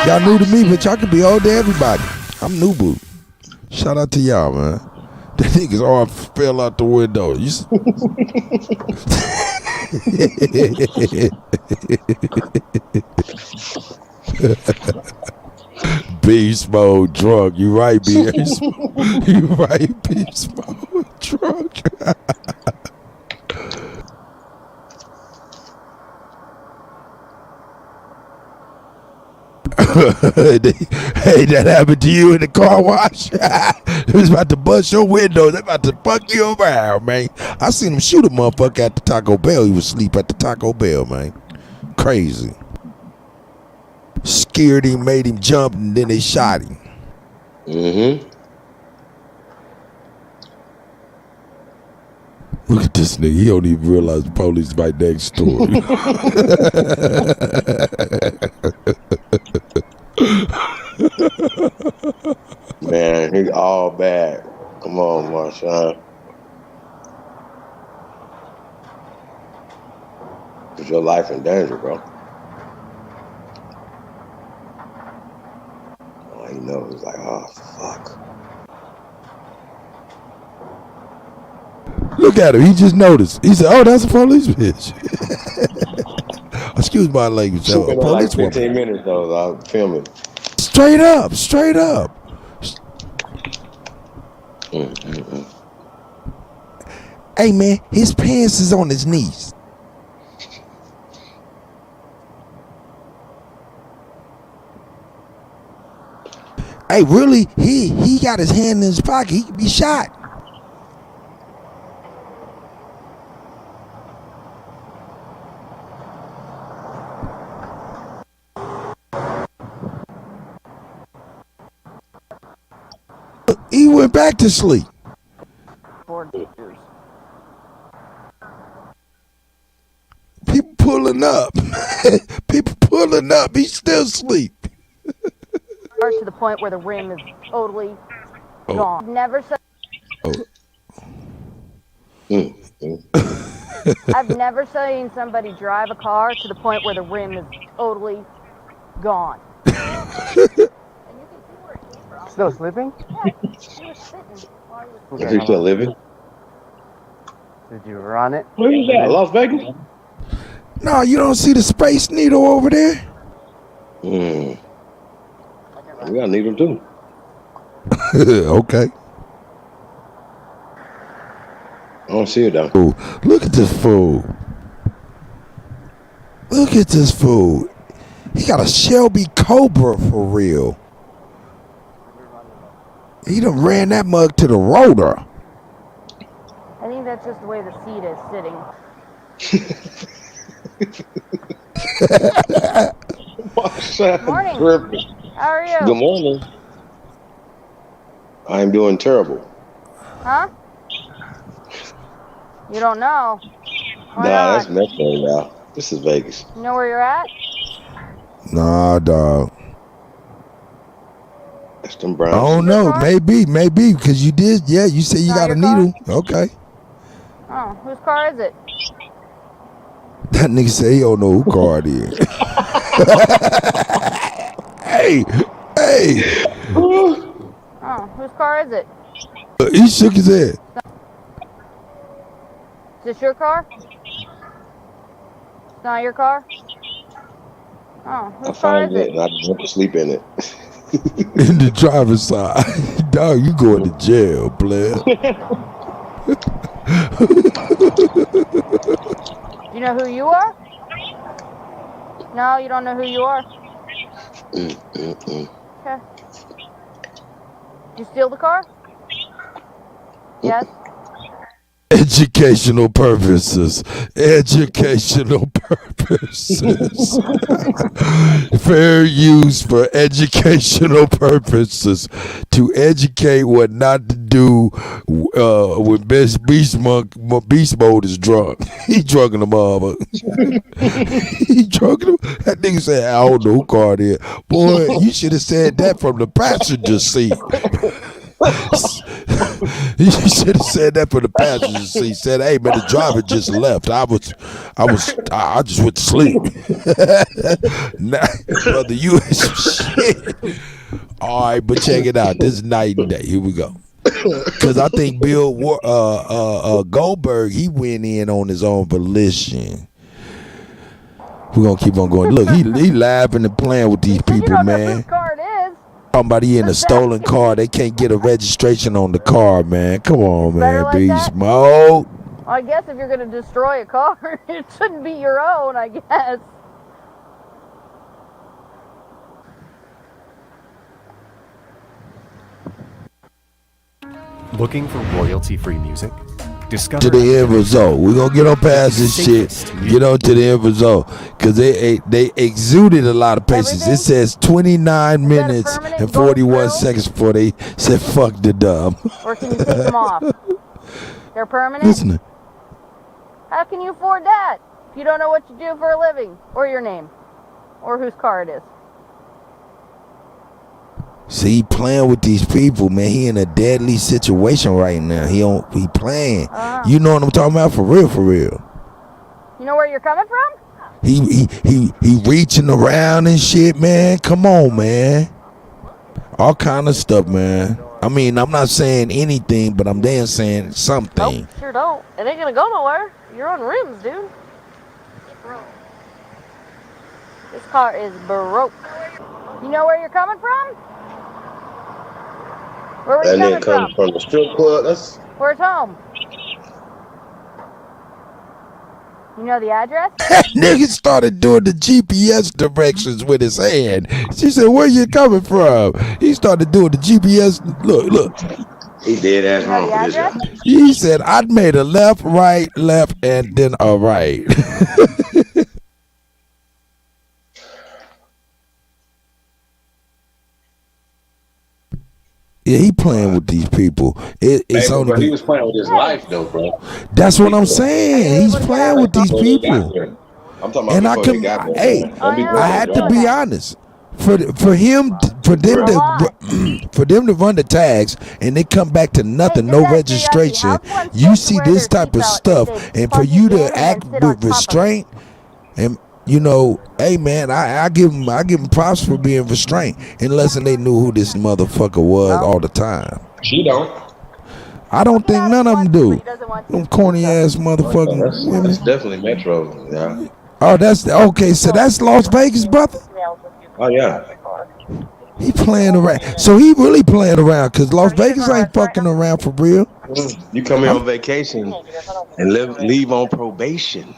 Speaker 1: Y'all new to me, but y'all could be old to everybody. I'm new boo. Shout out to y'all, man. That nigga's arm fell out the window. Beast mode drunk. You right, Beast. You right, beast mode drunk. Hey, that happened to you in the car wash? It was about to bust your windows. They about to fuck you around, man. I seen him shoot a motherfucker at the Taco Bell. He was asleep at the Taco Bell, man. Crazy. Scared him, made him jump, and then they shot him.
Speaker 14: Mm-hmm.
Speaker 1: Look at this nigga. He don't even realize the police right next door.
Speaker 14: Man, he all bad. Come on, my son. Put your life in danger, bro. All he knows is like, oh, fuck.
Speaker 1: Look at him. He just noticed. He said, oh, that's a police bitch. Excuse my language.
Speaker 14: It's been
Speaker 1: Police
Speaker 14: like 15
Speaker 1: woman.
Speaker 14: minutes, though. I'll film it.
Speaker 1: Straight up. Straight up. Hey, man, his pants is on his knees. Hey, really? He got his hand in his pocket. He could be shot. He went back to sleep. People pulling up. People pulling up. He's still asleep.
Speaker 2: to the point where the rim is totally gone. Never said. I've never seen somebody drive a car to the point where the rim is totally gone.
Speaker 5: Still sleeping?
Speaker 14: Is he still living?
Speaker 5: Did you run it?
Speaker 14: Where is that? Las Vegas?
Speaker 1: No, you don't see the Space Needle over there?
Speaker 14: We got a needle too.
Speaker 1: Okay.
Speaker 14: I don't see it though.
Speaker 1: Ooh, look at this fool. Look at this fool. He got a Shelby Cobra for real. He done ran that mug to the rotor.
Speaker 2: I think that's just the way the seat is sitting.
Speaker 14: Good
Speaker 2: morning. How are you?
Speaker 14: Good morning. I am doing terrible.
Speaker 2: Huh? You don't know? Why
Speaker 14: Nah, that's
Speaker 2: not?
Speaker 14: Metro, y'all. This is Vegas.
Speaker 2: You know where you're at?
Speaker 1: Nah, dog.
Speaker 14: That's them Browns.
Speaker 1: I don't know. Maybe, because you did. Yeah, you said you got a needle. Okay.
Speaker 2: Oh, whose car is it?
Speaker 1: That nigga say he don't know who car it is. Hey.
Speaker 2: Oh, whose car is it?
Speaker 1: He shook his head.
Speaker 2: Is this your car? It's not your car? Oh,
Speaker 14: I
Speaker 2: whose car is
Speaker 14: found it
Speaker 2: it?
Speaker 14: and I just went to sleep in it.
Speaker 1: In the driver's side. Dog, you going to jail, player.
Speaker 2: Do you know who you are? No, you don't know who you are? Okay. Did you steal the car? Yes?
Speaker 1: Educational purposes. Fair use for educational purposes. To educate what not to do when Beast Mode is drunk. He drunk in the motherfucker. He drunk in the... That nigga said, I don't know who car it is. Boy, you should have said that from the passenger seat. You should have said that from the passenger seat. Said, "Hey man, the driver just left. I just went to sleep." Nah, brother, you ain't some shit. All right, but check it out. This is night and day. Here we go. Because I think Bill Goldberg, he went in on his own volition. We're gonna keep on going. Look, he laughing and playing with these people, man. Talking about he in a stolen car. They can't get a registration on the car, man. Come on, man.
Speaker 2: Like
Speaker 1: Beast Mode.
Speaker 2: Well, I guess if you're going to destroy a car, it shouldn't be your own, I guess.
Speaker 6: Looking for royalty-free music? Discover
Speaker 1: To the end result. We're going to get on past this shit. Get on to the end result. Because they exuded a lot of patience. It says 29 minutes and 41 seconds before they said, fuck the dub.
Speaker 2: Or can you take them off? They're permanent?
Speaker 1: Listen.
Speaker 2: How can you afford that if you don't know what you do for a living? Or your name? Or whose car it is?
Speaker 1: See, he playing with these people, man. He in a deadly situation right now. He playing. You know what I'm talking about? For real, for real.
Speaker 2: You know where you're coming from?
Speaker 1: He reaching around and shit, man. Come on, man. All kind of stuff, man. I mean, I'm not saying anything, but I'm then saying something.
Speaker 2: Nope, sure don't. It ain't gonna go nowhere. You're on rims, dude. This car is broke. You know where you're coming from? Where were you
Speaker 14: That nigga
Speaker 2: coming
Speaker 14: comes from the strip club. That's
Speaker 2: Where's home? You know the address?
Speaker 1: Nigga started doing the GPS directions with his hand. She said, where you coming from? He started doing the GPS. Look.
Speaker 14: He dead ass wrong for this guy.
Speaker 1: He said, I'd made a left, and then a right. Yeah, he playing with these people. It's
Speaker 14: Hey,
Speaker 1: only.
Speaker 14: bro, he was playing with his life though, bro.
Speaker 1: That's what I'm saying. He's playing with these people.
Speaker 14: I'm talking about
Speaker 1: And I
Speaker 14: before
Speaker 1: can,
Speaker 14: they got there.
Speaker 1: hey,
Speaker 14: Don't be
Speaker 1: I had to be honest. For them to run the tags and they come back to nothing, no registration. You see this type of stuff, and for you to act with restraint, and you know, hey man, I give him props for being restrained, unless they knew who this motherfucker was all the time.
Speaker 14: She don't.
Speaker 1: I don't think none of them do. Them corny ass motherfucking women.
Speaker 14: That's definitely Metro. Yeah.
Speaker 1: Oh, that's okay. So that's Las Vegas, brother.
Speaker 14: Oh yeah.
Speaker 1: He playing around. So he really playing around because Las Vegas ain't fucking around for real.
Speaker 14: You come here on vacation and leave on probation.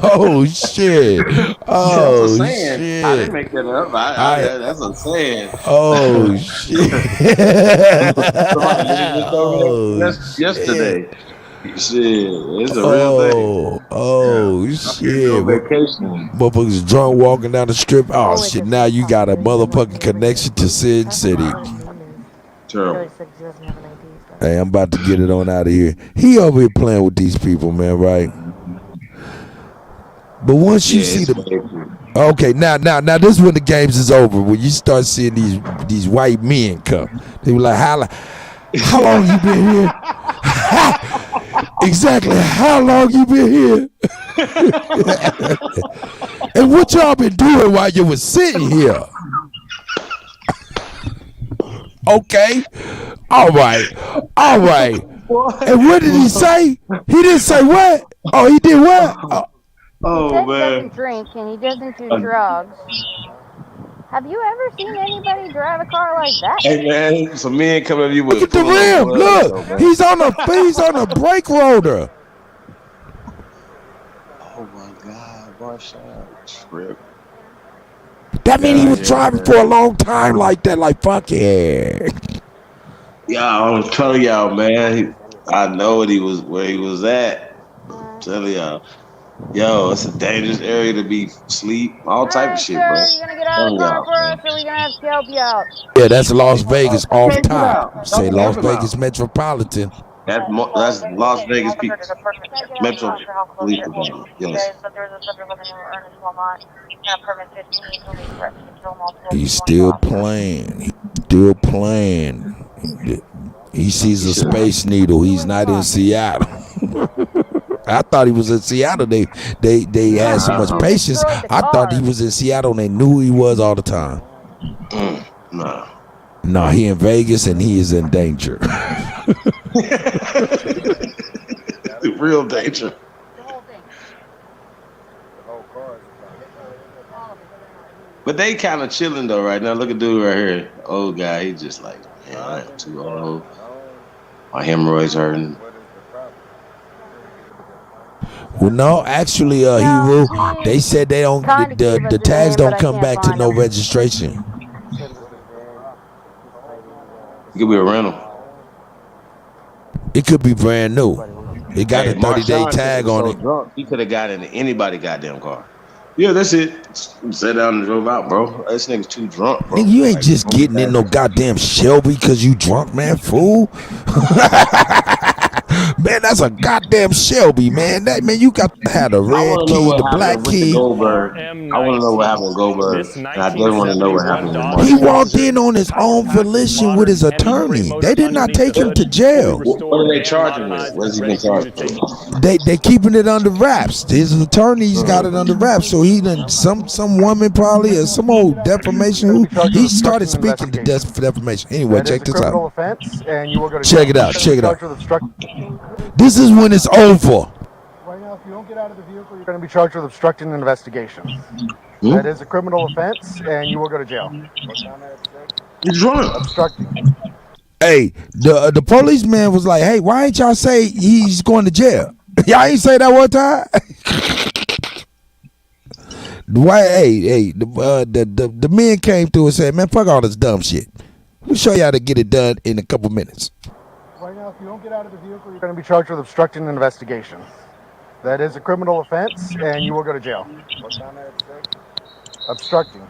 Speaker 1: Oh shit! Oh
Speaker 14: that's a saying.
Speaker 1: shit!
Speaker 14: I didn't make that up. That's a saying.
Speaker 1: Oh shit!
Speaker 14: Yesterday. Shit, it's a real thing.
Speaker 1: Oh shit!
Speaker 14: Vacation.
Speaker 1: Motherfuckers drunk walking down the strip. Oh shit! Now you got a motherfucking connection to Sin City.
Speaker 14: Terrible.
Speaker 1: Hey, I'm about to get it on out of here. He over here playing with these people, man, right? But once you see the, okay, now this is when the games is over. When you start seeing these white men come, they be like, how long you been here? Exactly, how long you been here? And what y'all been doing while you was sitting here? Okay, all right. And what did he say? He didn't say what? Oh, he did what?
Speaker 2: He doesn't drink and he doesn't do drugs. Have you ever seen anybody drive a car like that?
Speaker 14: Hey man, some men come at you with.
Speaker 1: Look at the rim. Look, he's on a brake rotor.
Speaker 14: Oh my God, Marshawn trip.
Speaker 1: That means he was driving for a long time like that. Like fuck yeah.
Speaker 14: Yeah, I was telling y'all, man. I know where he was at. I'm telling y'all. Yo, it's a dangerous area to be asleep. All type of shit, bro.
Speaker 2: Are you gonna get out of the car for us, or are we gonna have to help you out?
Speaker 1: Yeah, that's Las Vegas off top. Say Las Vegas Metropolitan.
Speaker 14: That's Las Vegas Metro Police Department. Yes.
Speaker 1: He's still playing. He sees a space needle. He's not in Seattle. I thought he was in Seattle. They had so much patience. I thought he was in Seattle and they knew who he was all the time. No, he in Vegas and he is in danger.
Speaker 14: Real danger. But they kind of chilling though right now. Look at dude right here, old guy. He just like, man, I am too old. My hemorrhoids hurting.
Speaker 1: Well, no, actually, Hero, they said they don't. The tags don't come back to no registration.
Speaker 14: It could be a rental.
Speaker 1: It could be brand new. It got a 30-day tag on it.
Speaker 14: Drunk, he could have got into anybody goddamn car. Yeah, that's it. Sat down and drove out, bro. This nigga's too drunk, bro.
Speaker 1: Nigga, you ain't just getting in no goddamn Shelby because you drunk, man, fool. Man, that's a goddamn Shelby, man. That man, you got to have the red key, the black key.
Speaker 14: I want to know what happened with Goldberg. And I don't want to know what happened with Mark.
Speaker 1: He walked in on his own volition with his attorney. They did not take him to jail.
Speaker 14: What are they charging with? What has he been charged with?
Speaker 1: They keeping it under wraps. His attorney's got it under wraps. So he done some woman probably or some old defamation. He started speaking to defamation. Anyway, check this out. Check it out. Check it out. This is when it's over.
Speaker 8: Right now, if you don't get out of the vehicle, you're going to be charged with obstructing an investigation. That is a criminal offense, and you will go to jail.
Speaker 14: You're drunk.
Speaker 8: Obstructing.
Speaker 1: Hey, the policeman was like, "Hey, why ain't y'all say he's going to jail? Y'all ain't say that one time." Why? Hey, the men came through and said, "Man, fuck all this dumb shit. We'll show y'all to get it done in a couple minutes."
Speaker 8: Right now, if you don't get out of the vehicle, you're going to be charged with obstructing an investigation. That is a criminal offense, and you will go to jail. What kind of obstructing?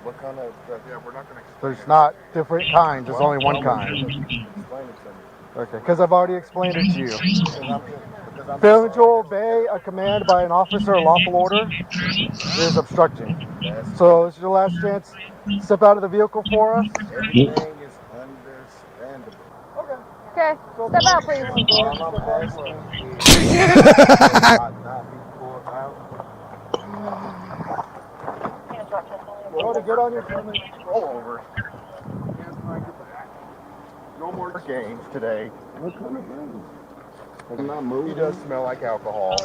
Speaker 8: What kind of obstructing? Yeah, we're not going to. There's not different kinds. There's only one kind. Explain it to me. Okay, because I've already explained it to you. Failing to obey a command by an officer or lawful order is obstructing. So this is your last chance. Step out of the vehicle for us.
Speaker 2: Okay, step out, please.
Speaker 8: Go to get on your feet. Roll over. No more games today. He does smell like alcohol.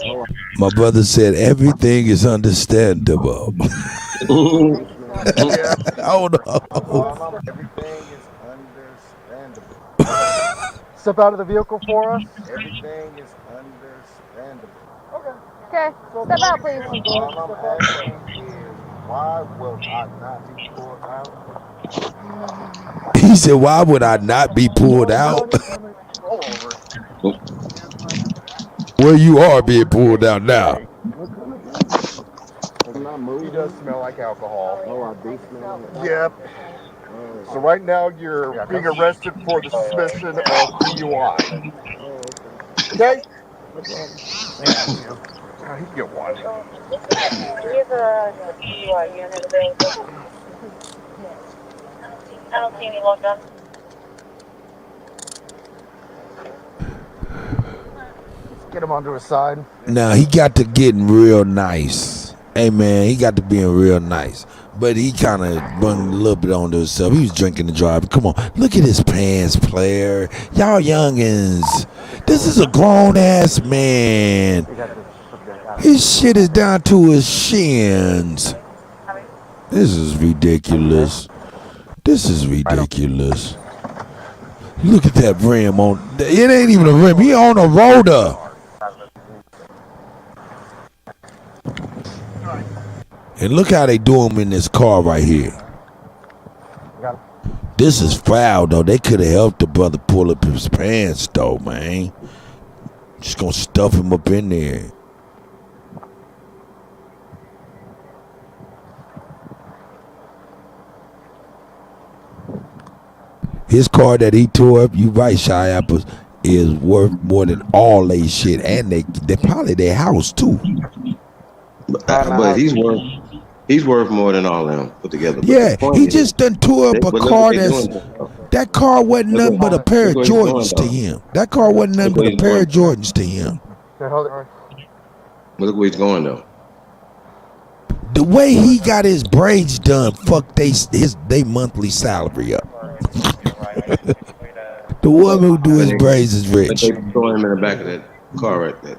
Speaker 1: My brother said everything is understandable. Oh no.
Speaker 8: Everything is understandable. Step out of the vehicle for us. Everything is understandable.
Speaker 2: Okay, step out, please.
Speaker 8: All I'm asking is, why will I not be pulled out?
Speaker 1: He said, why would I not be pulled out?
Speaker 8: Roll over.
Speaker 1: Well, you are being pulled out now.
Speaker 8: He does smell like alcohol. Oh, I do smell like Yep. So right now you're being arrested for the suspicion of DUI. Okay? He can get one.
Speaker 2: I don't see any locked up.
Speaker 8: Get him onto his side.
Speaker 1: Now, he got to getting real nice. Hey, man, he got to being real nice. But he kind of brought a little bit onto himself. He was drinking and driving. Come on, look at his pants, player. Y'all youngins. This is a grown-ass man. His shit is down to his shins. This is ridiculous. This is ridiculous. Look at that rim on. It ain't even a rim. He on a rotor. And look how they do him in this car right here. This is foul, though. They could have helped the brother pull up his pants, though, man. Just gonna stuff him up in there. His car that he tore up, you right, Shy Apples, is worth more than all they shit, and they probably their house too.
Speaker 14: But he's worth more than all of them put together. But
Speaker 1: yeah, he just done tore up a car that car wasn't nothing but a pair of Jordans to him. That car wasn't nothing but a pair of Jordans to him.
Speaker 14: But look where he's going though.
Speaker 1: The way he got his braids done, fuck they monthly salary up. The woman who do his braids is rich.
Speaker 14: They throw him in the back of that car right there.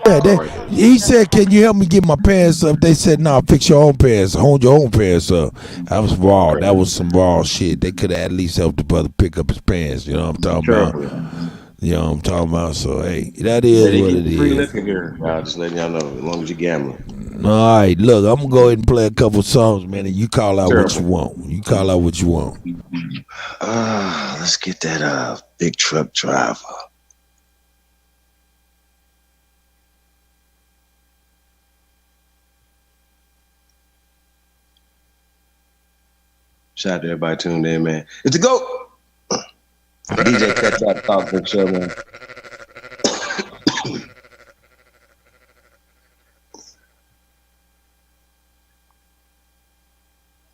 Speaker 1: Yeah, he said, "Can you help me get my pants up?" They said, "No, fix your own pants. Hold your own pants up." That was raw. That was some raw shit. They could have at least helped the brother pick up his pants. You know what I'm talking about? You know what I'm talking about? So hey, that is what it
Speaker 14: Free
Speaker 1: is.
Speaker 14: liquor here. Just letting y'all know, as long as you're gambling.
Speaker 1: All right, look, I'm gonna go ahead and play a couple songs, man, and you call out what you want. You call out what you want.
Speaker 14: Let's get that big truck driver. Shout out to everybody tuned in, man. It's the GOAT. DJ Kuttack Talk Big Show, man.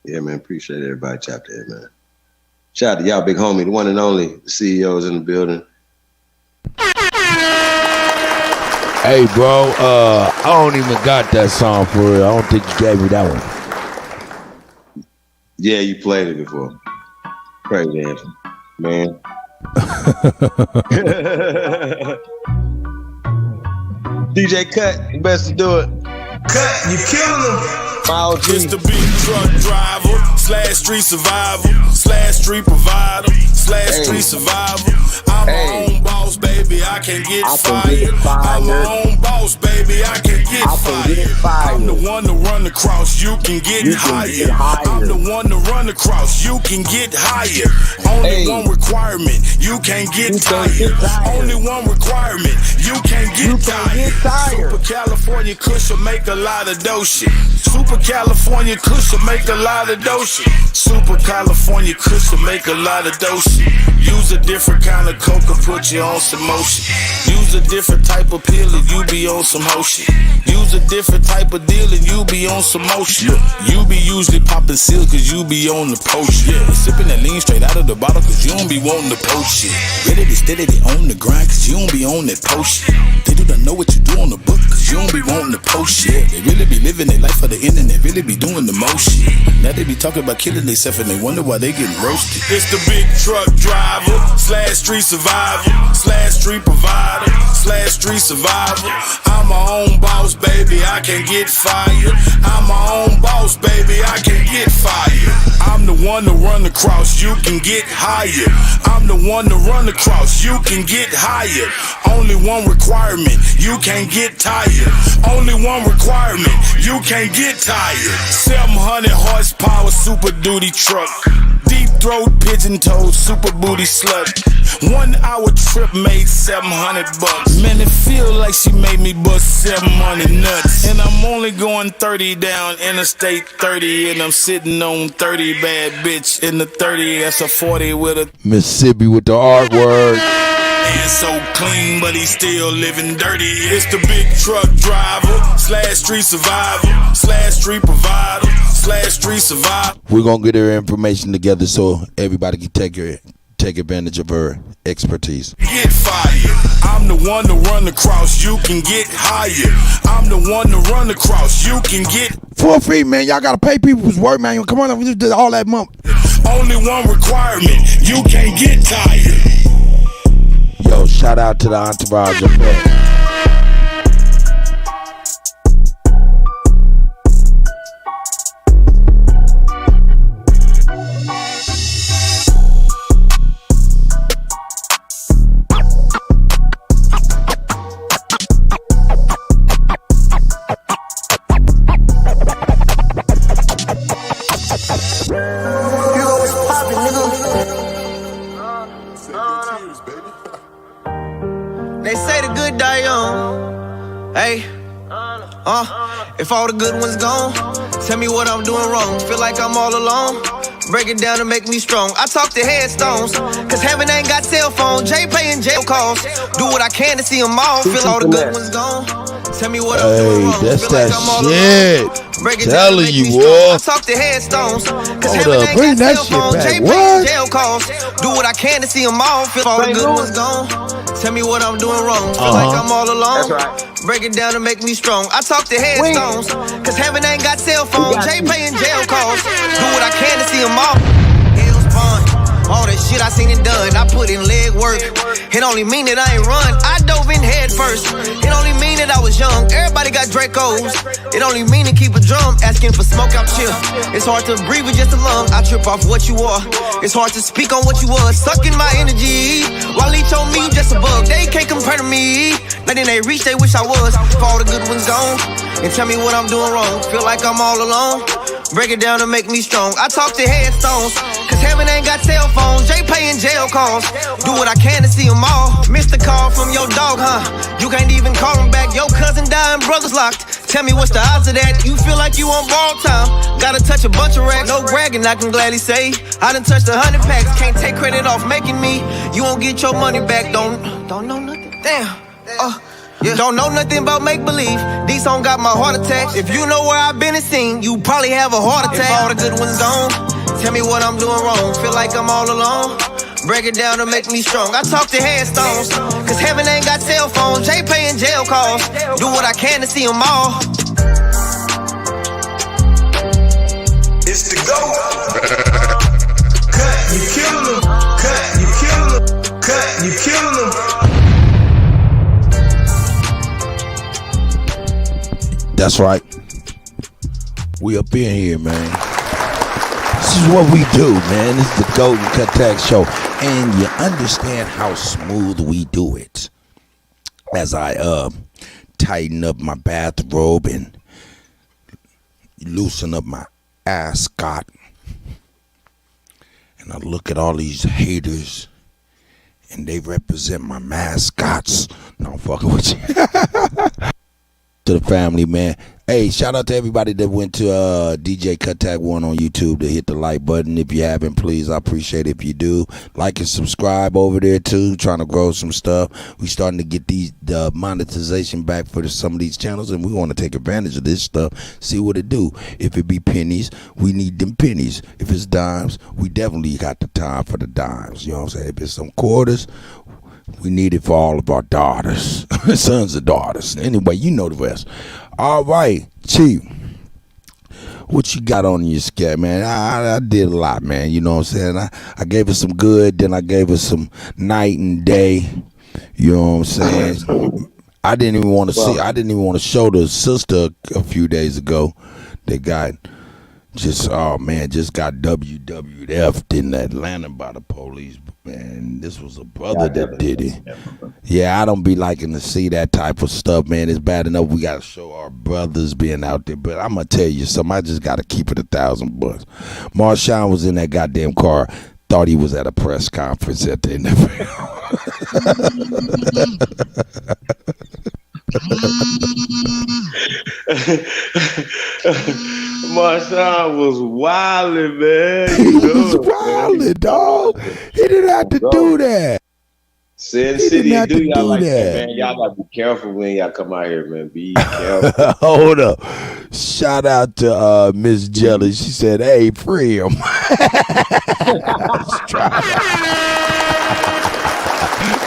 Speaker 14: Yeah, man. Appreciate everybody tapped in, man. Shout out to y'all, big homie, the one and only, the CEOs in the building.
Speaker 1: Hey, bro, I don't even got that song for real. I don't think you gave me that one.
Speaker 14: Yeah, you played it before. Crazy answer, man. DJ Cut, you best to do it.
Speaker 4: Cut, you killing him.
Speaker 14: It's
Speaker 4: the big truck driver, / street survivor, / street provider, / street survivor. I'm my own boss, baby, I can get fired. I'm my own boss, baby, I can get fired. I'm the one to run across, you can get higher. I'm the one to run across, you can get higher. Only one requirement, you can't get tired. Only one requirement, you can't get tired. Super California Kush will make a lot of dough shit. Super Super California Kush will make a lot of doshi. Super California Kush will make a lot of doshi. Use a different kind of coke and put you on some motion. Use a different type of pill and you be on some hoe shit. Use a different type of deal and you be on some motion. You be usually popping seals cause you be on the post. Yeah, sipping that lean straight out of the bottle cause you don't be wanting the post shit. Really be steady on the grind cause you don't be on that post shit. They do not know what you do on the book cause you don't be wanting the post shit. They really be living their life for the internet, really be doing the most shit. Now they be talking about killing themselves and they wonder why they getting roasted. It's the big truck driver, slash street survivor, slash street provider, slash street survivor. I'm my own boss, baby, I can get fired. I'm my own boss, baby, I can get fired. I'm the one to run across, you can get hired. I'm the one to run across, you can get hired. Only one requirement, you can't get tired. Only one requirement, you can't get tired. 700 horsepower super duty truck. Deep throat, pigeon toed, super booty slut. 1 hour trip made $700. Man, it feel like she made me bust 700 nuts. And I'm only going 30 down Interstate 30. And I'm sitting on 30 bad bitch in the 30. That's a 40 with a
Speaker 1: Mississippi with the art word.
Speaker 4: Man so clean, but he still living dirty. It's the big truck driver, slash street survivor, slash street provider, slash street survivor.
Speaker 1: We're gonna get her information together so everybody can take advantage of her expertise.
Speaker 4: Get fired. I'm the one to run across, you can get hired. I'm the one to run across, you can get
Speaker 1: full fee, man. Y'all gotta pay people's work, man. Come on, we just did all that month.
Speaker 4: Only one requirement, you can't get tired.
Speaker 1: Yo, shout out to the Entourage Effect.
Speaker 7: They say the good die young. Hey, if all the good ones gone, tell me what I'm doing wrong. Feel like I'm all alone. Break it down and make me strong. I talk to headstones, cause heaven ain't got cell phone. Jay paying jail calls. Do what I can to see them all. Feel all the good ones gone. Tell me what I'm doing wrong.
Speaker 1: That's
Speaker 7: Feel
Speaker 1: that
Speaker 7: like I'm all
Speaker 1: shit.
Speaker 7: alone. Break it down and
Speaker 1: Telling
Speaker 7: make
Speaker 1: you,
Speaker 7: me strong.
Speaker 1: boy.
Speaker 7: I talk to headstones, cause
Speaker 1: Hold
Speaker 7: heaven
Speaker 1: up,
Speaker 7: ain't
Speaker 1: bring
Speaker 7: got
Speaker 1: that
Speaker 7: cell
Speaker 1: shit
Speaker 7: phone.
Speaker 1: back.
Speaker 7: Jay
Speaker 1: What?
Speaker 7: paying jail calls. Do what I can to see them all. Feel all the good ones gone. Tell me what I'm doing wrong. Feel like I'm all alone.
Speaker 11: That's right.
Speaker 7: Break it down and make me strong. I talk to headstones, cause heaven ain't got cell phone. Jay paying jail calls. Do what I can to see them all. Hell's fun. All that shit I seen it done. I put in leg work. It only mean that I ain't run. I dove in head first. It only mean that I was young. Everybody got Dracos. It only mean to keep a drum. Asking for smoke out chill. It's hard to breathe with just a lung. I trip off what you are. It's hard to speak on what you was. Sucking my energy. While leech on me, just a bug. They can't compare to me. But then they reach, they wish I was. All the good ones gone. And tell me what I'm doing wrong. Feel like I'm all alone. Break it down and make me strong. I talk to headstones, cause heaven ain't got cell phones. Jay paying jail calls. Do what I can to see them all. Missed a call from your dog, huh? You can't even call him back. Your cousin dying, brothers locked. Tell me what's the odds of that? You feel like you on ball time. Gotta touch a bunch of racks. No bragging, I can gladly say I done touched 100 packs. Can't take credit off making me. You won't get your money back. Don't know nothing. Damn. Yeah. Don't know nothing about make-believe. These songs got my heart attack. If you know where I've been and seen, you probably have a heart attack. If all the good ones gone, tell me what I'm doing wrong. Feel like I'm all alone. Break it down to make me strong. I talk to headstones, cause heaven ain't got cell phones. Jay paying jail calls. Do what I can to see them all.
Speaker 4: It's the GOAT. Cut, you killing them. Cut, you killing them. Cut, you killing them.
Speaker 1: That's right. We up in here, man. This is what we do, man. This is the Golden Kuttack Show. And you understand how smooth we do it. As I tighten up my bathrobe and loosen up my ascot. And I look at all these haters. And they represent my mascots. No, I'm fucking with you. To the family, man. Hey, shout out to everybody that went to DJ Kuttack 1 on YouTube to hit the like button. If you haven't, please, I appreciate it if you do. Like and subscribe over there too. Trying to grow some stuff. We starting to get the monetization back for some of these channels, and we want to take advantage of this stuff. See what it do. If it be pennies, we need them pennies. If it's dimes, we definitely got the time for the dimes. You know what I'm saying? If it's some quarters, we need it for all of our daughters, sons and daughters. Anyway, you know the rest. All right, Chief. What you got on your scat, man? I did a lot, man. You know what I'm saying? I gave her some good, then I gave her some night and day. You know what I'm saying? I didn't even want to show the sister a few days ago. They got just got WWF'd in Atlanta by the police. Man, this was a brother that did it. Yeah, I don't be liking to see that type of stuff, man. It's bad enough we got to show our brothers being out there. But I'm going to tell you something. I just got to keep it $1,000. Marshawn was in that goddamn car. Thought he was at a press conference at the NFL.
Speaker 14: Marshawn was wildin', man.
Speaker 1: He was wildin', dog. He didn't have to do that.
Speaker 14: Sin City do y'all like that, man. Y'all gotta be careful when y'all come out here, man. Be careful.
Speaker 1: Hold up. Shout out to Miss Jelly. She said, hey, free him.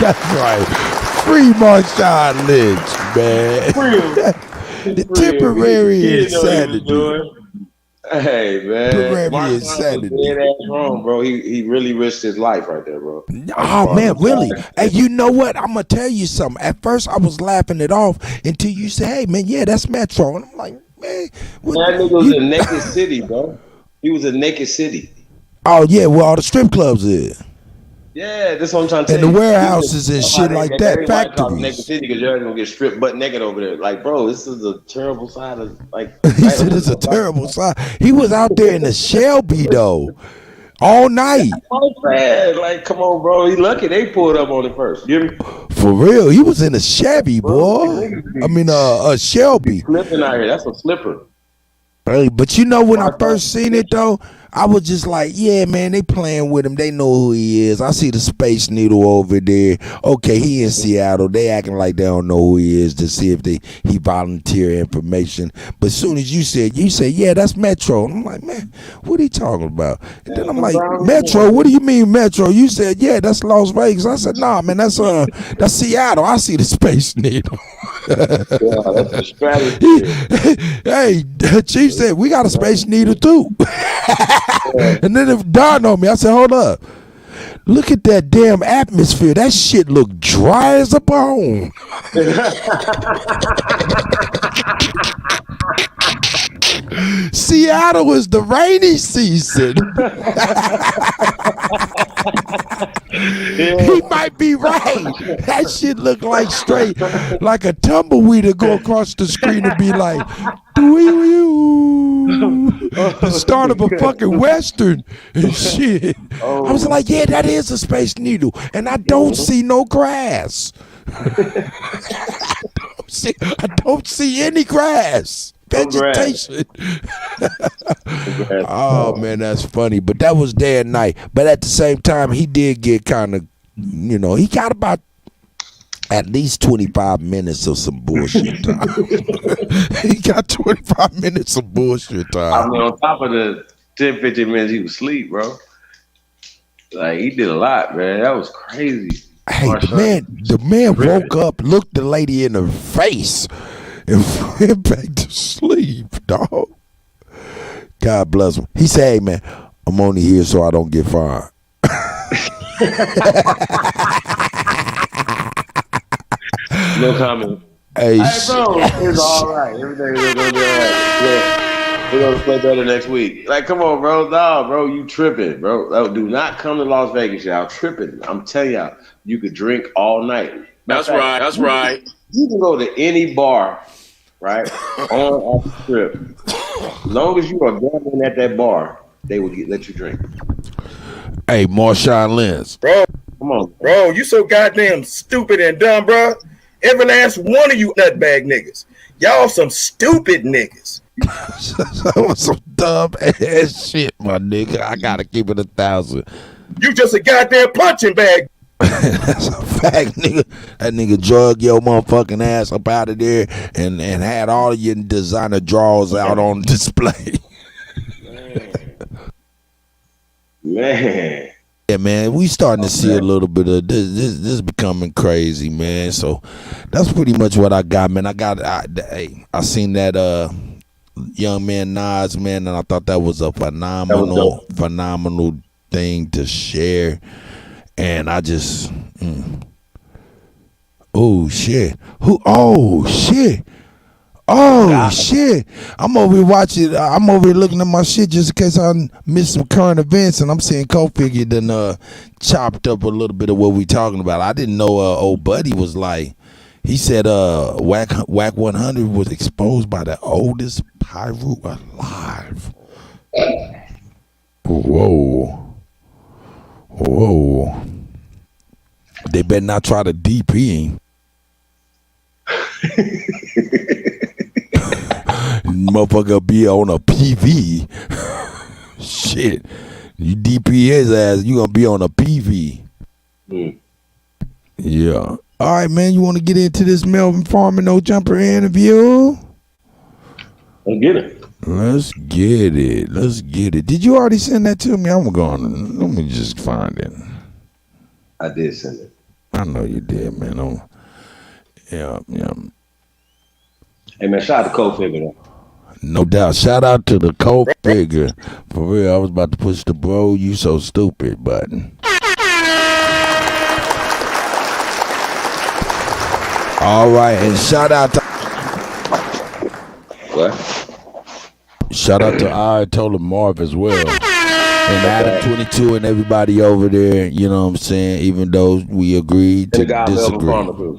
Speaker 1: That's right. Free Marshawn Lynch, man. The temporary insanity.
Speaker 14: Hey, man.
Speaker 1: Temporary insanity.
Speaker 14: Wrong, bro. He really risked his life right there, bro.
Speaker 1: Oh, man, really? Hey, you know what? I'm going to tell you something. At first, I was laughing it off until you say, hey, man, yeah, that's Metro. And I'm like, man.
Speaker 14: That nigga was in Naked City, bro. He was in Naked City.
Speaker 1: Oh, yeah, where all the strip clubs is.
Speaker 14: Yeah, that's what I'm trying to tell you.
Speaker 1: And the warehouses and shit like that, factories.
Speaker 14: Naked City because you're gonna get stripped butt naked over there. Like, bro, this is a terrible side of like.
Speaker 1: He said it's a terrible side. He was out there in the Shelby though, all night.
Speaker 14: Oh man, like, come on, bro. He lucky they pulled up on it first. You hear me?
Speaker 1: For real, he was in a Chevy, boy. I mean, a Shelby.
Speaker 14: Slipping out here, that's a slipper.
Speaker 1: Hey, but you know when I first seen it though, I was just like, yeah, man, they playing with him. They know who he is. I see the Space Needle over there. Okay, he in Seattle. They acting like they don't know who he is to see if he volunteer information. But as soon as you said, yeah, that's Metro. And I'm like, man, what are you talking about? And then I'm like, Metro, what do you mean Metro? You said, yeah, that's Las Vegas. I said, nah, man, that's Seattle. I see the Space Needle.
Speaker 14: That's a strategy.
Speaker 1: Hey, Chief said, we got a Space Needle too. And then it dawned on me. I said, hold up. Look at that damn atmosphere. That shit look dry as a bone. Seattle is the rainy season. He might be right. That shit look like straight, like a tumbleweed to go across the screen and be like, the start of a fucking Western and shit. I was like, yeah, that is a Space Needle. And I don't see no grass. I don't see any grass. Vegetation. Oh man, that's funny. But that was day and night. But at the same time, he did get kind of, he got about at least 25 minutes of some bullshit time. He got 25 minutes of bullshit time.
Speaker 14: I mean, on top of the 10, 15 minutes he was asleep, bro. Like, he did a lot, man. That was crazy.
Speaker 1: Hey, the man woke up, looked the lady in the face, and went back to sleep, dog. God bless him. He said, hey, man, I'm only here so I don't get fired.
Speaker 14: No comment.
Speaker 1: Hey,
Speaker 14: bro, it's all right. Everything's gonna be all right. Yeah. We're gonna play better next week. Like, come on, bro. Nah, bro, you tripping, bro. Do not come to Las Vegas, y'all. Tripping. I'm telling y'all, you could drink all night.
Speaker 11: That's right. That's right.
Speaker 14: You can go to any bar, right, on off the strip. As long as you are gambling at that bar, they will let you drink.
Speaker 1: Hey, Marshawn Lynch.
Speaker 9: Bro,
Speaker 14: come on,
Speaker 9: bro. You so goddamn stupid and dumb, bro. Every last one of you nutbag niggas. Y'all some stupid niggas.
Speaker 1: That was some dumb ass shit, my nigga. I gotta keep it 1,000.
Speaker 9: You just a goddamn punching bag.
Speaker 1: That's a fact, nigga. That nigga drug your motherfucking ass up out of there and had all of your designer drawers out on display.
Speaker 14: Man.
Speaker 1: Yeah, man, we starting to see a little bit of this becoming crazy, man. So that's pretty much what I got, man. I seen that young man Nas, man, and I thought that was a phenomenal thing to share. And I just oh shit. I'm over here watching. I'm over here looking at my shit just in case I missed some current events, and I'm seeing Kofi done chopped up a little bit of what we talking about. I didn't know old buddy was like. He said Whack 100 was exposed by the oldest pyro alive. Whoa. They better not try to DP him. Motherfucker be on a PV. Shit. You DP his ass, you gonna be on a PV. Yeah. All right, man, you want to get into this Melvin Farmer No Jumper interview?
Speaker 14: Let's get it.
Speaker 1: Let's get it. Did you already send that to me? I'm going. Let me just find it.
Speaker 14: I did send it.
Speaker 1: I know you did, man. Yeah.
Speaker 14: Hey, man, shout out to Cole Figure, though.
Speaker 1: No doubt. Shout out to the Cole Figure. For real, I was about to push the bro, you so stupid button. All right, and shout out to Ayatollah Marv as well. And Adam 22 and everybody over there, you know what I'm saying, even though we agreed to disagree.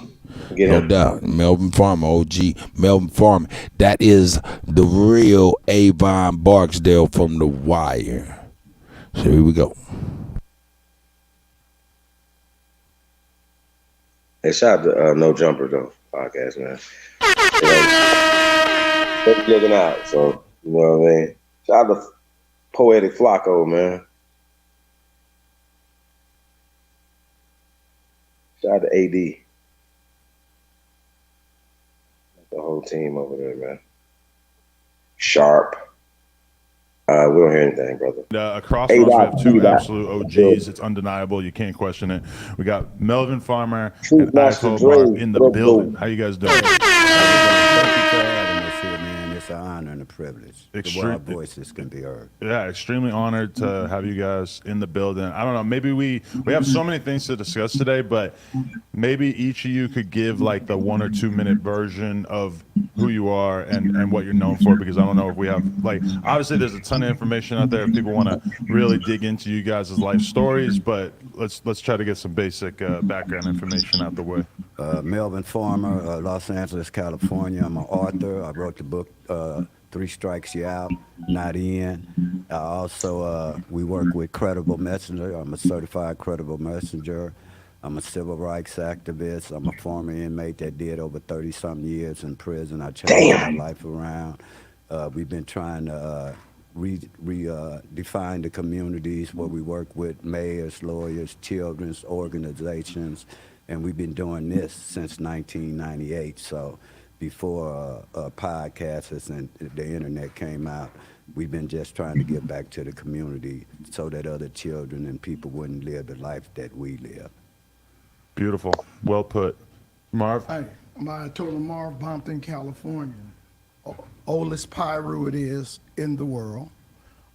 Speaker 1: No doubt. Melvin Farmer, OG Melvin Farmer. That is the real Avon Barksdale from The Wire. So here we go.
Speaker 14: Hey, shout out to No Jumper, though, podcast, man. They're looking out, so, you know what I mean? Shout out to Poetic Flacco, man. Shout out to AD. The whole team over there, man. Sharp. We don't hear anything, brother.
Speaker 10: Across from us, we have two absolute OGs. It's undeniable. You can't question it. We got Melvin Farmer and Ayatollah Marv in the building. How you guys doing?
Speaker 23: Thank you for having us here, man. It's an honor and a privilege. Our voices can be heard.
Speaker 10: Yeah, extremely honored to have you guys in the building. I don't know, maybe we have so many things to discuss today, but maybe each of you could give like the 1 or 2 minute version of who you are and what you're known for, because I don't know if we have, like, obviously there's a ton of information out there if people want to really dig into you guys' life stories, but let's try to get some basic background information out the way.
Speaker 23: Melvin Farmer, Los Angeles, California. I'm an author. I wrote the book 3 Strikes You Out, Not In. I also, we work with Credible Messenger. I'm a certified Credible Messenger. I'm a civil rights activist. I'm a former inmate that did over 30-something years in prison. I changed my life around. We've been trying to redefine the communities where we work with mayors, lawyers, children's organizations, and we've been doing this since 1998. So before podcasts and the internet came out, we've been just trying to get back to the community so that other children and people wouldn't live the life that we live.
Speaker 10: Beautiful. Well put. Marv?
Speaker 20: Hi, I'm Ayatollah Marv, Bompton, California. Oldest pyro it is in the world.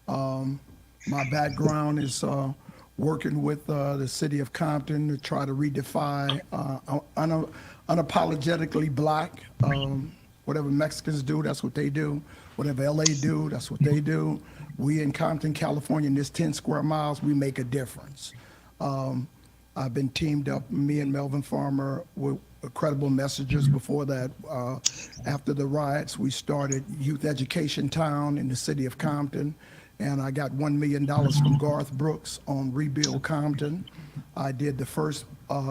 Speaker 20: My background is working with the city of Compton to try to redefine unapologetically black. Whatever Mexicans do, that's what they do. Whatever LA do, that's what they do. We in Compton, California, in this 10 square miles, we make a difference. I've been teamed up, me and Melvin Farmer, with Credible Messengers. Before that, after the riots, we started Youth Education Town in the city of Compton, and I got $1 million from Garth Brooks on Rebuild Compton. I did the first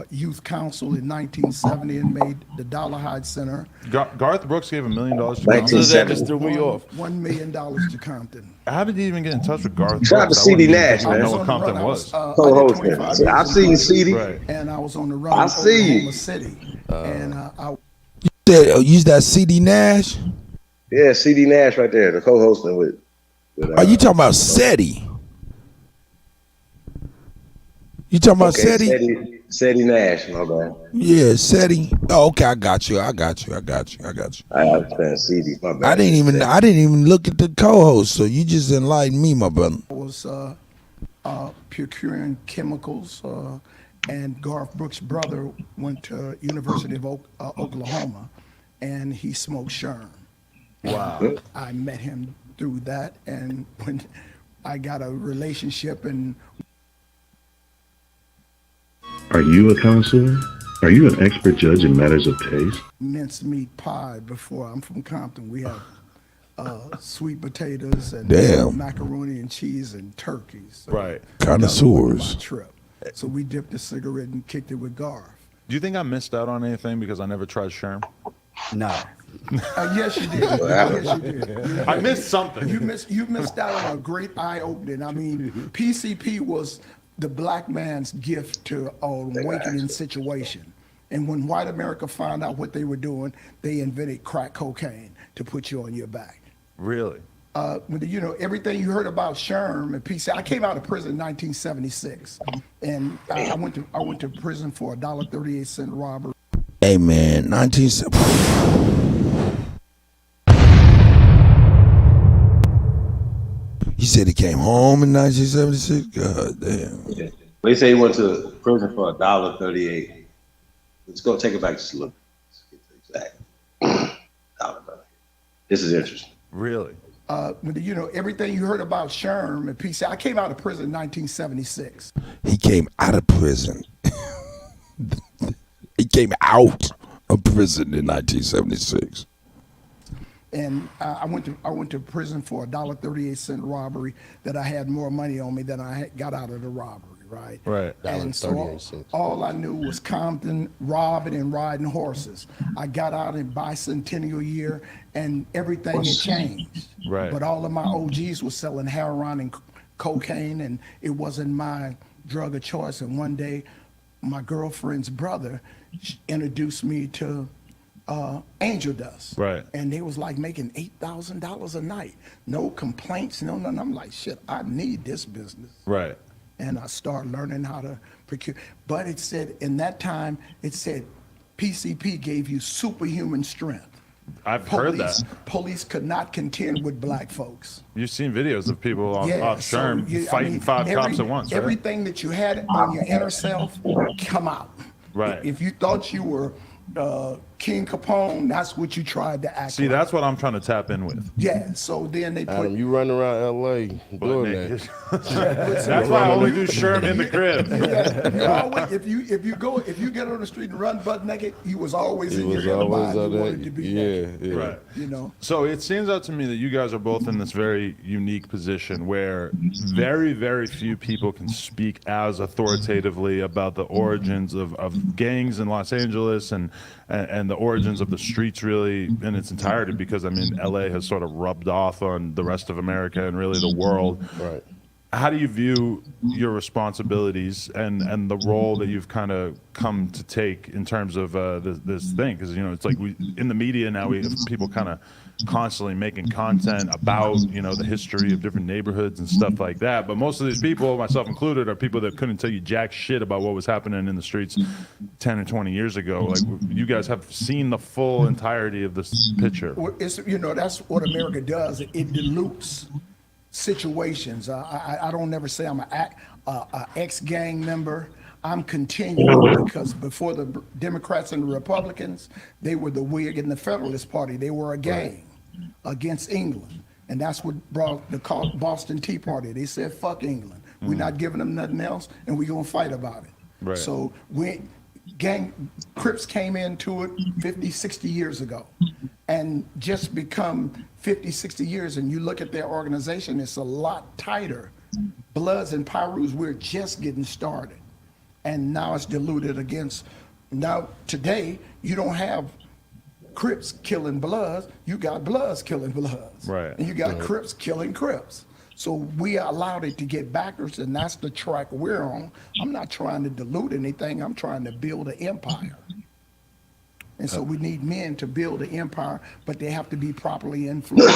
Speaker 20: youth council in 1970 and made the Dollarhide Center.
Speaker 10: Garth Brooks gave $1 million to Compton.
Speaker 9: 1970.
Speaker 20: $1 million to Compton.
Speaker 10: How did you even get in touch with Garth
Speaker 9: Shout out
Speaker 10: Brooks?
Speaker 9: to CD Nash,
Speaker 10: I
Speaker 9: man.
Speaker 10: know what Compton was.
Speaker 9: Co-hosting. I've seen CD.
Speaker 10: Right.
Speaker 20: And I was on the run
Speaker 9: I
Speaker 20: in
Speaker 9: see you.
Speaker 20: Oklahoma City. And I
Speaker 1: Use that CD Nash?
Speaker 9: Yeah, CD Nash right there, the co-hosting with
Speaker 1: Are you talking about SETI? You talking about SETI?
Speaker 9: SETI Nash, my bad.
Speaker 1: Yeah, SETI. Oh, okay, I got you.
Speaker 9: I understand CD, my bad.
Speaker 1: I didn't even look at the co-host, so you just enlightened me, my brother.
Speaker 20: was procuring chemicals, and Garth Brooks' brother went to University of Oklahoma, and he smoked Sherm.
Speaker 10: Wow.
Speaker 20: And I met him through that, and when I got a relationship and.
Speaker 12: Are you a connoisseur? Are you an expert judge in matters of taste?
Speaker 20: Mincemeat pie before. I'm from Compton. We have sweet potatoes and macaroni and cheese and turkeys. So
Speaker 10: right.
Speaker 1: Connoisseurs.
Speaker 20: Trip. So we dipped a cigarette and kicked it with Garth.
Speaker 10: Do you think I missed out on anything because I never tried Sherm?
Speaker 23: No.
Speaker 20: Yes, you did. Yes, you did.
Speaker 10: I missed something.
Speaker 20: You missed out on a great eye opening. I mean, PCP was the black man's gift to an awakening situation. And when white America found out what they were doing, they invented crack cocaine to put you on your back.
Speaker 10: Really?
Speaker 20: You know, everything you heard about Sherm and PC. I came out of prison in 1976, and I went to prison for a $1.38 robbery.
Speaker 1: Hey man, 1970. You said he came home in 1976. God damn.
Speaker 14: Yeah. They say he went to prison for $1.38. Let's go take it back just a little. Let's get the exact $1.38. This is interesting.
Speaker 10: Really?
Speaker 20: You know, everything you heard about Sherm and PC. I came out of prison in 1976.
Speaker 1: He came out of prison. He came out of prison in 1976.
Speaker 20: And I went to prison for a $1.38 robbery that I had more money on me than I got out of the robbery, right?
Speaker 10: Right.
Speaker 20: And so all I knew was Compton, robbing and riding horses. I got out in bicentennial year and everything had changed.
Speaker 10: Right.
Speaker 20: But all of my OGs were selling heroin and cocaine, and it wasn't my drug of choice. And one day, my girlfriend's brother introduced me to Angel Dust.
Speaker 10: Right.
Speaker 20: And they was like making $8,000 a night. No complaints, no nothing. I'm like, shit, I need this business.
Speaker 10: Right.
Speaker 20: And I started learning how to procure. But it said, in that time, it said PCP gave you superhuman strength.
Speaker 10: I've heard that.
Speaker 20: Police could not contend with black folks.
Speaker 10: You've seen videos of people off Sherm fighting five cops at once, right?
Speaker 20: Everything that you had on your inner self come out.
Speaker 10: Right.
Speaker 20: If you thought you were King Capone, that's what you tried to act.
Speaker 10: See,
Speaker 20: like.
Speaker 10: That's what I'm trying to tap in with.
Speaker 20: Yeah. So then they put.
Speaker 13: Adam, you running around LA doing that.
Speaker 10: That's why I only do Sherm in the crib.
Speaker 20: You always, if you get on the street and run butt naked, he was always in your head about you wanted to be naked.
Speaker 13: Yeah.
Speaker 10: Right.
Speaker 20: You know.
Speaker 10: So it seems out to me that you guys are both in this very unique position where very, very few people can speak as authoritatively about the origins of gangs in Los Angeles and the origins of the streets really in its entirety, because I mean LA has sort of rubbed off on the rest of America and really the world.
Speaker 13: Right.
Speaker 10: How do you view your responsibilities and the role that you've kind of come to take in terms of this thing? Because, you know, it's like in the media now, we have people kind of constantly making content about, you know, the history of different neighborhoods and stuff like that. But most of these people, myself included, are people that couldn't tell you jack shit about what was happening in the streets 10 or 20 years ago. Like, you guys have seen the full entirety of this picture.
Speaker 20: It's, you know, that's what America does. It dilutes situations. I don't never say I'm an ex-gang member. I'm continuing because before the Democrats and the Republicans, they were the Whig and the Federalist Party. They were a gang against England. And that's what brought the Boston Tea Party. They said, fuck England. We're not giving them nothing else, and we're going to fight about it.
Speaker 10: Right.
Speaker 20: So Crips came into it 50, 60 years ago and just become 50, 60 years, and you look at their organization, it's a lot tighter. Bloods and Pyrus, we're just getting started. and now it's diluted against. Now today you don't have Crips killing Bloods, you got Bloods killing Bloods,
Speaker 10: Right.
Speaker 20: and you got Crips killing Crips. So we allowed it to get backwards, and that's the track we're on. I'm not trying to dilute anything. I'm trying to build an empire. And so we need men to build an empire, but they have to be properly influenced.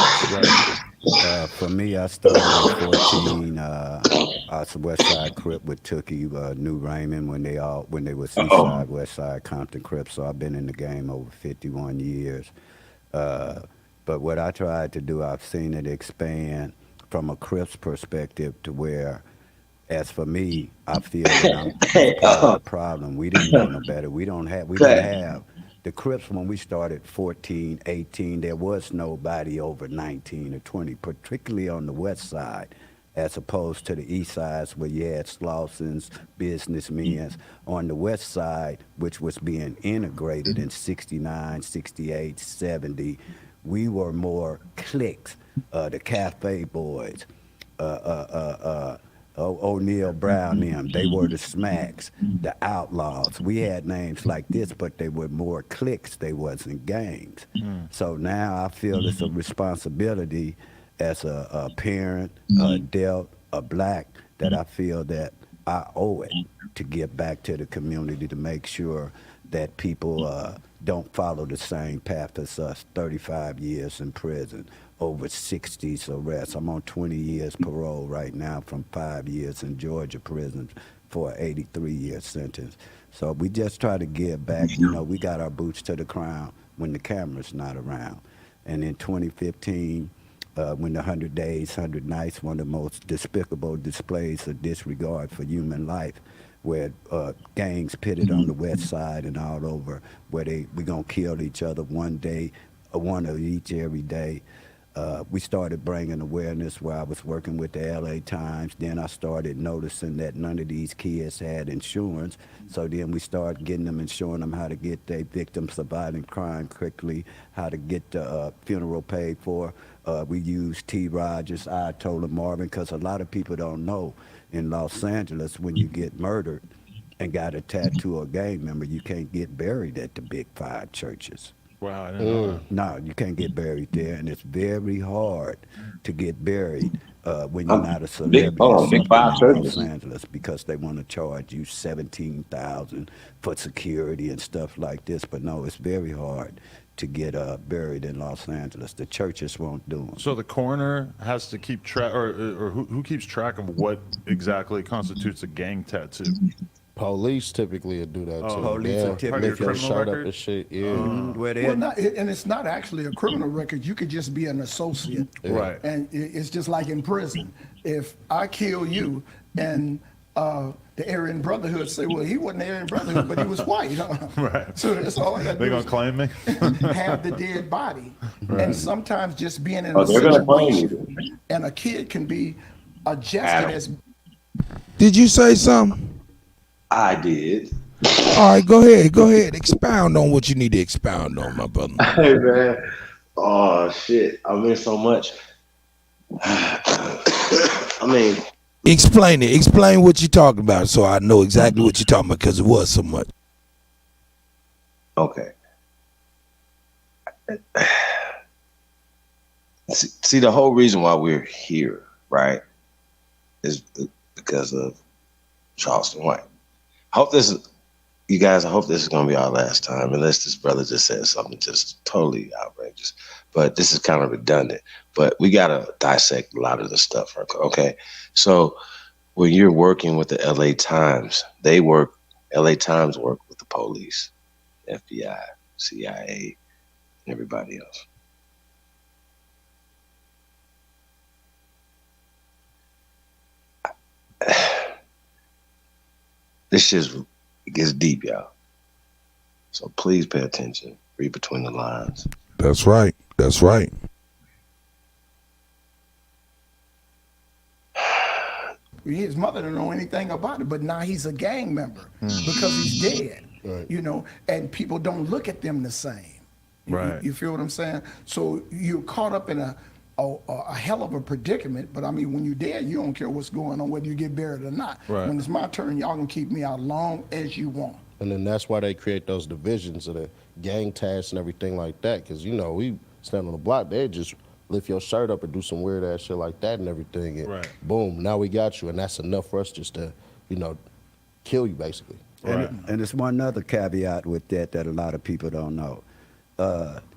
Speaker 23: For me, I started at 14. I was a West Side Crip with Tookie, New Raymond, when they were East Side, West Side, Compton Crips. So I've been in the game over 51 years. But what I tried to do, I've seen it expand from a Crips perspective to where, as for me, I feel that I'm part of the problem. We didn't know no better. We didn't have. The Crips, when we started 14, 18, there was nobody over 19 or 20, particularly on the west side, as opposed to the east sides where you had Slausons, businessmen. On the west side, which was being integrated in 69, 68, 70, we were more cliques, the Cafe Boys, O'Neal Brown, them, they were the Smacks, the Outlaws. We had names like this, but they were more cliques, they wasn't gangs. So now I feel it's a responsibility as a parent, a adult, a black, that I feel that I owe it to give back to the community to make sure that people don't follow the same path as us. 35 years in prison, over 60s arrests. I'm on 20 years parole right now from 5 years in Georgia prison for an 83-year sentence. So we just try to give back. You know, we got our boots to the ground when the camera's not around. And in 2015, when the 100 Days, 100 Nights, one of the most despicable displays of disregard for human life, where gangs pitted on the west side and all over, where we gonna kill each other one day, one of each every day. We started bringing awareness where I was working with the LA Times. Then I started noticing that none of these kids had insurance. So then we started getting them and showing them how to get their victims of violent crime quickly, how to get the funeral paid for. We used T. Rogers, Ayatollah Marvin, because a lot of people don't know in Los Angeles, when you get murdered and got a tattoo or gang member, you can't get buried at the big 5 churches.
Speaker 10: Wow, I didn't know that.
Speaker 23: No, you can't get buried there, and it's very hard to get buried when you're not a celebrity in Los Angeles, because they want to charge you $17,000 for security and stuff like this. But no, it's very hard to get buried in Los Angeles. The churches won't do them.
Speaker 10: So the coroner has to keep track, or who keeps track of what exactly constitutes a gang tattoo?
Speaker 13: Police typically do that too.
Speaker 23: Police are typically
Speaker 13: shut up and shit. Yeah.
Speaker 20: Well, and it's not actually a criminal record. You could just be an associate.
Speaker 10: Right.
Speaker 20: And it's just like in prison. If I kill you and the Aryan Brotherhood say, well, he wasn't the Aryan Brotherhood, but he was white.
Speaker 10: Right.
Speaker 20: So that's all I got to do.
Speaker 10: They gonna claim me?
Speaker 20: Have the dead body.
Speaker 10: Right.
Speaker 20: And sometimes just being in a situation, and a kid can be adjusted as.
Speaker 1: Did you say something?
Speaker 9: I did.
Speaker 1: All right, go ahead. Expound on what you need to expound on, my brother.
Speaker 9: Hey, man. Oh, shit. I mean, so much. I mean.
Speaker 1: Explain it. Explain what you're talking about so I know exactly what you're talking about, because it was so much.
Speaker 9: Okay. See, the whole reason why we're here, right, is because of Charleston White. I hope this is going to be our last time, unless this brother just said something just totally outrageous. But this is kind of redundant. But we got to dissect a lot of the stuff, okay? So when you're working with the LA Times, LA Times work with the police, FBI, CIA, and everybody else. This shit gets deep, y'all. So please pay attention. Read between the lines.
Speaker 1: That's right. That's right.
Speaker 20: His mother didn't know anything about it, but now he's a gang member because he's dead. Right. You know, and people don't look at them the same.
Speaker 10: Right.
Speaker 20: You feel what I'm saying? So you're caught up in a hell of a predicament. But I mean, when you're dead, you don't care what's going on, whether you get buried or not.
Speaker 13: Right.
Speaker 20: When it's my turn, y'all can keep me out long as you want.
Speaker 13: And then that's why they create those divisions of the gang tasks and everything like that. Because, you know, we stand on the block, they just lift your shirt up and do some weird ass shit like that and everything. And boom, now we got you. And that's enough for us just to, you know, kill you basically.
Speaker 23: And there's one other caveat with that a lot of people don't know.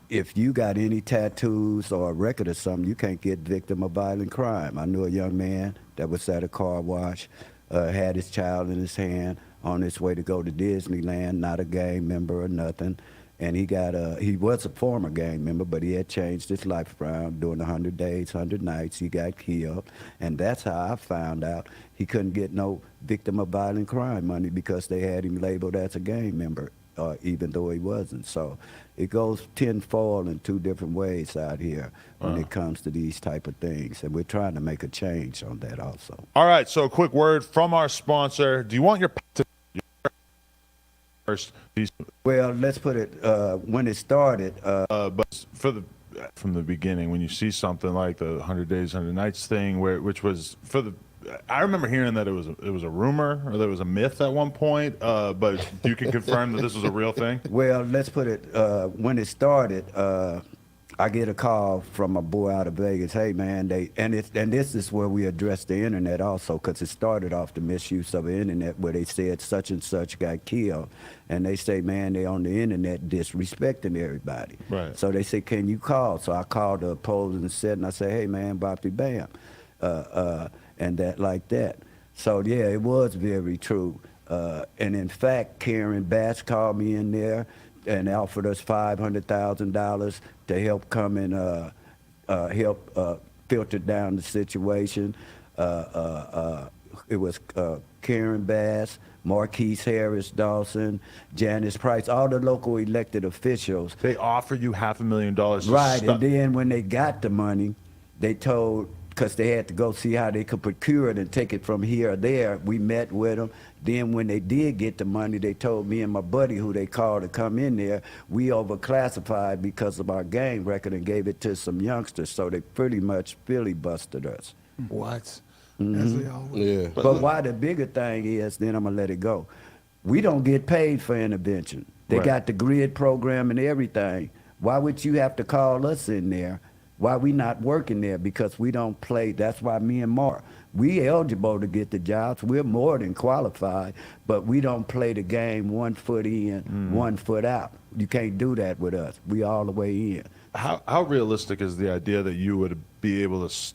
Speaker 23: If you got any tattoos or a record or something, you can't get victim of violent crime. I knew a young man that was at a car wash, had his child in his hand on his way to go to Disneyland, not a gang member or nothing. And he was a former gang member, but he had changed his life around doing 100 days, 100 nights. He got killed. And that's how I found out he couldn't get no victim of violent crime money because they had him labeled as a gang member, even though he wasn't. So it goes tenfold in two different ways out here when it comes to these type of things. And we're trying to make a change on that also.
Speaker 10: All right, so a quick word from our sponsor. Do you want your first piece?
Speaker 23: Well, let's put it, when it started.
Speaker 10: But from the beginning, when you see something like the 100 Days, 100 Nights thing, which was I remember hearing that it was a rumor or there was a myth at one point, but you can confirm that this was a real thing?
Speaker 23: Well, let's put it, when it started, I get a call from a boy out of Vegas. Hey, man, and this is where we address the internet also, because it started off the misuse of the internet where they said such and such got killed. And they say, man, they on the internet disrespecting everybody.
Speaker 10: Right.
Speaker 23: So they say, can you call? So I called the opposing set and I say, hey, man, Bobby Bam. And that like that. So, yeah, it was very true. And in fact, Karen Bass called me in there and offered us $500,000 to help come and help filter down the situation. It was Karen Bass, Marquise Harris Dawson, Janice Price, all the local elected officials.
Speaker 10: They offered you $500,000.
Speaker 23: Right, and then when they got the money, they told, because they had to go see how they could procure it and take it from here or there. We met with them. Then when they did get the money, they told me and my buddy who they called to come in there, we overclassified because of our gang record and gave it to some youngsters. So they pretty much filibustered us.
Speaker 20: What?
Speaker 23: Mhm.
Speaker 20: As they always.
Speaker 13: Yeah.
Speaker 23: But why the bigger thing is, then I'm going to let it go. We don't get paid for intervention. They got the grid program and everything. Why would you have to call us in there? Why we not working there? Because we don't play. That's why me and Mark, we eligible to get the jobs. We're more than qualified, but we don't play the game 1 foot in, 1 foot out. You can't do that with us. We all the way in.
Speaker 10: How realistic is the idea that you would be able to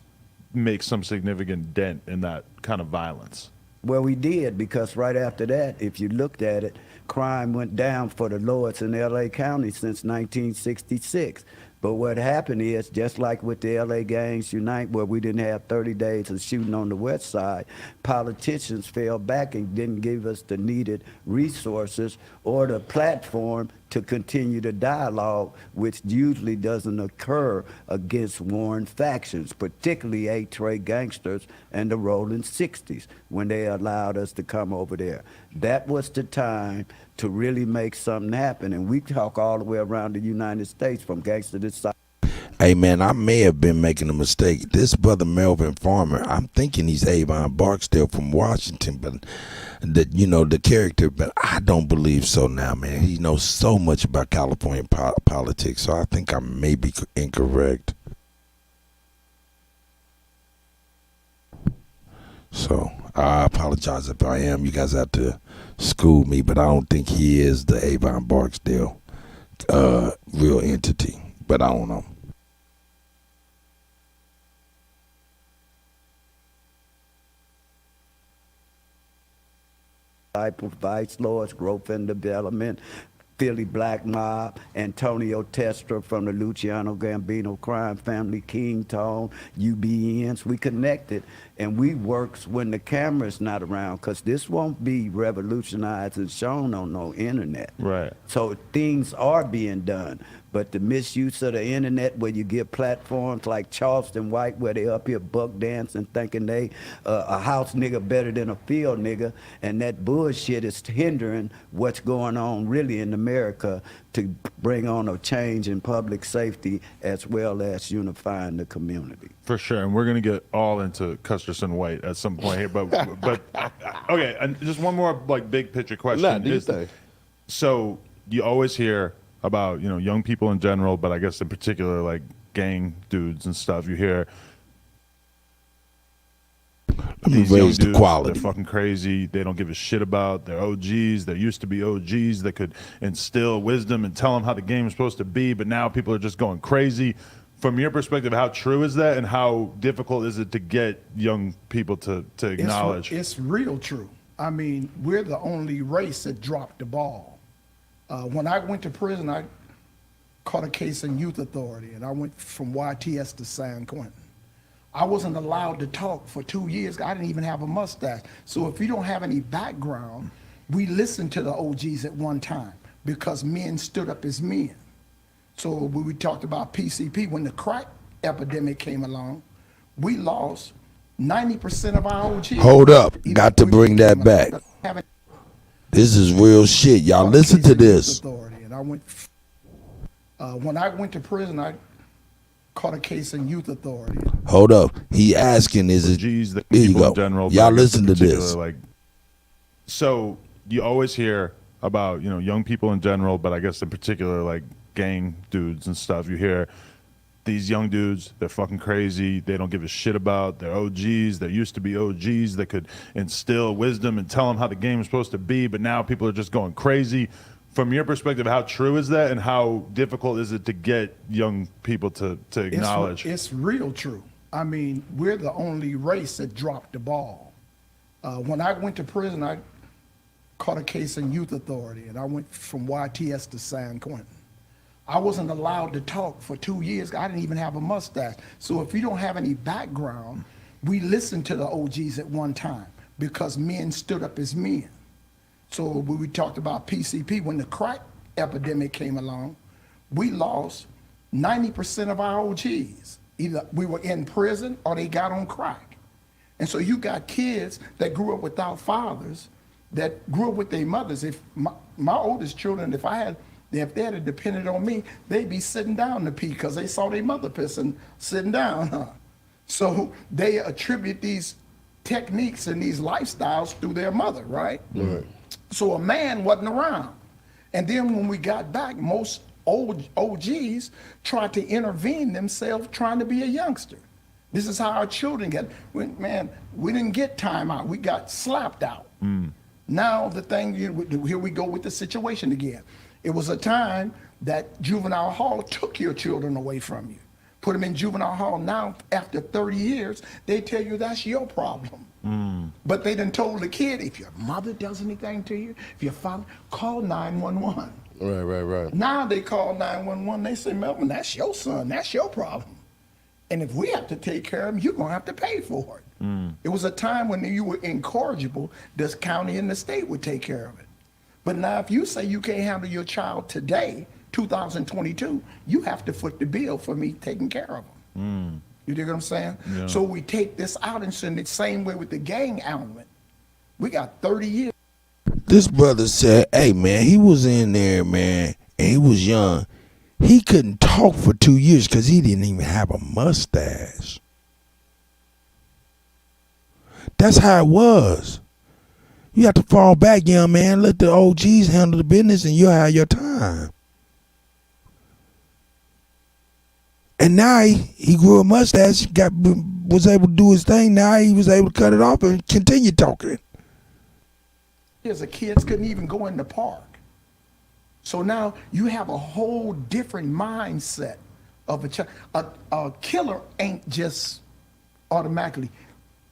Speaker 10: make some significant dent in that kind of violence?
Speaker 23: Well, we did, because right after that, if you looked at it, crime went down for the lowest in L.A. County since 1966. But what happened is, just like with the LA Gangs Unite, where we didn't have 30 days of shooting on the west side, politicians fell back and didn't give us the needed resources or the platform to continue the dialogue, which usually doesn't occur against warring factions, particularly A-Tray gangsters and the Rolling 60s, when they allowed us to come over there. That was the time to really make something happen. And we talk all the way around the United States, from gangster to side.
Speaker 1: Hey, man, I may have been making a mistake. This brother Melvin Farmer, I'm thinking he's Avon Barksdale from Washington, but the character, but I don't believe so now, man. He knows so much about California politics, so I think I may be incorrect. So I apologize if I am. You guys have to school me, but I don't think he is the Avon Barksdale real entity, but I don't know.
Speaker 23: Type of vice lords, growth and development, Philly Black Mob, Antonio Testra from the Luciano Gambino crime family, King Tone, UBNs. We connected, and we works when the camera's not around, because this won't be revolutionized and shown on no internet.
Speaker 10: Right.
Speaker 23: So things are being done. But the misuse of the internet, where you get platforms like Charleston White, where they up here buck dancing, thinking they a house nigga better than a field nigga, and that bullshit is hindering what's going on really in America to bring on a change in public safety as well as unifying the community.
Speaker 10: For sure, and we're gonna get all into Custerson White at some point here, but okay, and just one more like big picture question.
Speaker 13: Nah, do you think?
Speaker 10: So you always hear about young people in general, but I guess in particular like gang dudes and stuff. You hear these young
Speaker 1: raise the
Speaker 10: dudes,
Speaker 1: quality.
Speaker 10: they're fucking crazy. They don't give a shit about their OGs. There used to be OGs that could instill wisdom and tell them how the game is supposed to be, but now people are just going crazy. From your perspective, how true is that, and how difficult is it to get young people to acknowledge?
Speaker 20: It's real true. I mean, we're the only race that dropped the ball. When I went to prison, I caught a case in youth authority, and I went from YTS to San Quentin. I wasn't allowed to talk for 2 years. I didn't even have a mustache. So if you don't have any background, we listened to the OGs at one time because men stood up as men. So when we talked about PCP, when the crack epidemic came along, we lost 90% of our OGs.
Speaker 1: Hold up, got to bring that back. This is real shit. Y'all listen to this.
Speaker 20: And I went, when I went to prison, I caught a case in youth authority.
Speaker 1: Hold up. He asking, is it?
Speaker 10: G's, the
Speaker 1: Here you
Speaker 10: people
Speaker 1: go.
Speaker 10: in general.
Speaker 1: Y'all
Speaker 10: but I guess
Speaker 1: listen
Speaker 10: in
Speaker 1: to
Speaker 10: particular,
Speaker 1: this.
Speaker 10: Like, so you always hear about young people in general, but I guess in particular like gang dudes and stuff. You hear these young dudes, they're fucking crazy. They don't give a shit about their OGs. There used to be OGs that could instill wisdom and tell them how the game is supposed to be, but now people are just going crazy. From your perspective, how true is that, and how difficult is it to get young people to acknowledge?
Speaker 20: It's real true. I mean, we're the only race that dropped the ball. When I went to prison, I caught a case in youth authority, and I went from YTS to San Quentin. I wasn't allowed to talk for 2 years. I didn't even have a mustache. So if you don't have any background, we listened to the OGs at one time because men stood up as men. So when we talked about PCP, when the crack epidemic came along, we lost 90% of our OGs. Either we were in prison or they got on crack. And so you got kids that grew up without fathers, that grew up with their mothers. If my oldest children, if they had depended on me, they'd be sitting down to pee because they saw their mother pissing, sitting down. Huh? So they attribute these techniques and these lifestyles through their mother, right?
Speaker 13: Right.
Speaker 20: So a man wasn't around. And then when we got back, most old OGs tried to intervene themselves trying to be a youngster. This is how our children get. Man, we didn't get time out. We got slapped out. Now the thing, here we go with the situation again. It was a time that juvenile hall took your children away from you. Put them in juvenile hall. Now, after 30 years, they tell you that's your problem. But they done told the kid, if your mother does anything to you, if your father, call 911.
Speaker 13: Right.
Speaker 20: Now they call 911. They say, Melvin, that's your son. That's your problem. And if we have to take care of him, you're going to have to pay for it. It was a time when you were incorrigible, this county and the state would take care of it. But now if you say you can't handle your child today, 2022, you have to foot the bill for me taking care of them. You dig what I'm saying?
Speaker 10: Yeah.
Speaker 20: So we take this out and send it the same way with the gang element. We got 30 years.
Speaker 1: This brother said, hey, man, he was in there, man, and he was young. He couldn't talk for 2 years because he didn't even have a mustache. That's how it was. You have to fall back, young man. Let the OGs handle the business and you'll have your time. And now he grew a mustache, was able to do his thing. Now he was able to cut it off and continue talking.
Speaker 20: As a kids couldn't even go in the park. So now you have a whole different mindset of a child. A killer ain't just automatically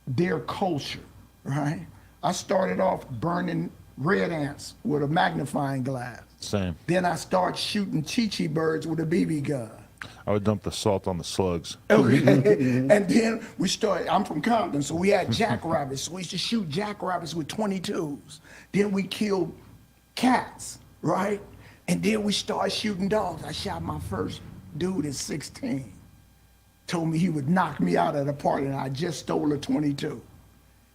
Speaker 20: their culture, right? I started off burning red ants with a magnifying glass.
Speaker 10: Same.
Speaker 20: Then I start shooting chi-chi birds with a BB gun.
Speaker 10: I would dump the salt on the slugs.
Speaker 20: Okay. And then we started, I'm from Compton, so we had jackrabbits. So we used to shoot jackrabbits with 22s. Then we killed cats, right? And then we started shooting dogs. I shot my first dude at 16. Told me he would knock me out at a party, and I just stole a 22.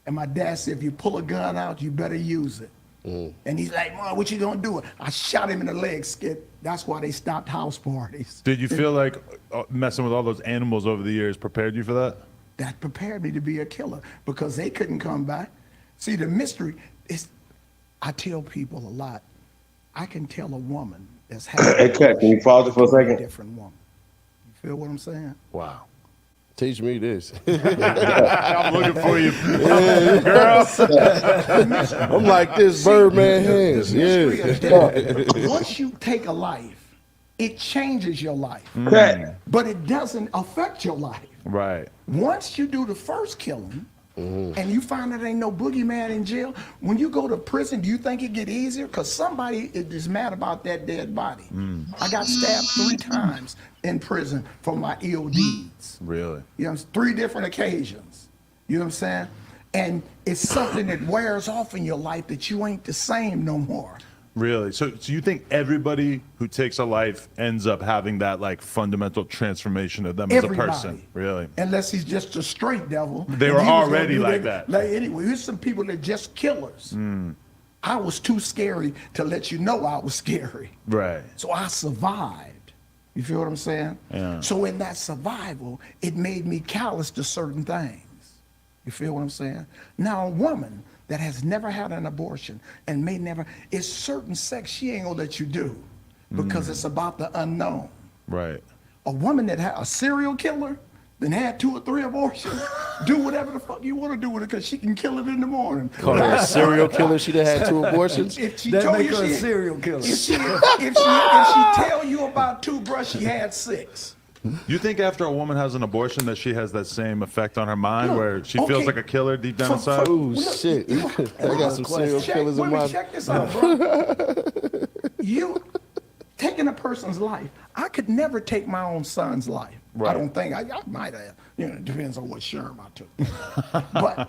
Speaker 20: And my dad said, if you pull a gun out, you better use it. And he's like, Mom, what you gonna do? I shot him in the leg, Skip. That's why they stopped house parties.
Speaker 10: Did you feel like messing with all those animals over the years prepared you for that?
Speaker 20: That prepared me to be a killer because they couldn't come back. See, the mystery is, I tell people a lot, I can tell a woman that's having
Speaker 14: Hey, Kat, can you pause it for a second?
Speaker 20: different woman. You feel what I'm saying?
Speaker 13: Wow. Teach me this.
Speaker 10: I'm looking for you,
Speaker 13: girl. I'm like this Birdman hands. Yeah.
Speaker 20: Once you take a life, it changes your life. But it doesn't affect your life.
Speaker 10: Right.
Speaker 20: Once you do the first killing, and you find that ain't no boogeyman in jail, when you go to prison, do you think it get easier? Because somebody is mad about that dead body. I got stabbed 3 times in prison for my ill deeds.
Speaker 10: Really?
Speaker 20: You know, 3 different occasions. You know what I'm saying? And it's something that wears off in your life that you ain't the same no more.
Speaker 10: Really? So you think everybody who takes a life ends up having that like fundamental transformation of them
Speaker 20: Everybody.
Speaker 10: as a person? Really?
Speaker 20: Unless he's just a straight devil.
Speaker 10: They
Speaker 20: and
Speaker 10: were
Speaker 20: he was
Speaker 10: already
Speaker 20: gonna do
Speaker 10: like that.
Speaker 20: Like, anyway, here's some people that just killers. I was too scary to let you know I was scary.
Speaker 10: Right.
Speaker 20: So I survived. You feel what I'm saying?
Speaker 10: Yeah.
Speaker 20: So in that survival, it made me callous to certain things. You feel what I'm saying? Now a woman that has never had an abortion and may never, it's certain sex she ain't gonna let you do because it's about the unknown.
Speaker 10: Right.
Speaker 20: A woman that had a serial killer, then had 2 or 3 abortions, do whatever the fuck you want to do with it because she can kill it in the morning.
Speaker 13: Call her a serial killer? She done had 2 abortions?
Speaker 20: If she
Speaker 23: That
Speaker 20: told
Speaker 23: make
Speaker 20: you
Speaker 23: her a
Speaker 20: she,
Speaker 23: serial killer.
Speaker 20: if she tell you about 2, bruh, she had 6.
Speaker 10: You think after a woman has an abortion that she has that same effect on her mind
Speaker 20: Look,
Speaker 10: where she
Speaker 20: okay.
Speaker 10: feels like a killer deep down inside?
Speaker 13: Oh, shit. I got some serial killers in my...
Speaker 20: Check this out, bro. You taking a person's life. I could never take my own son's life.
Speaker 10: Right.
Speaker 20: I don't think. I might have. You know, it depends on what sherm I took. But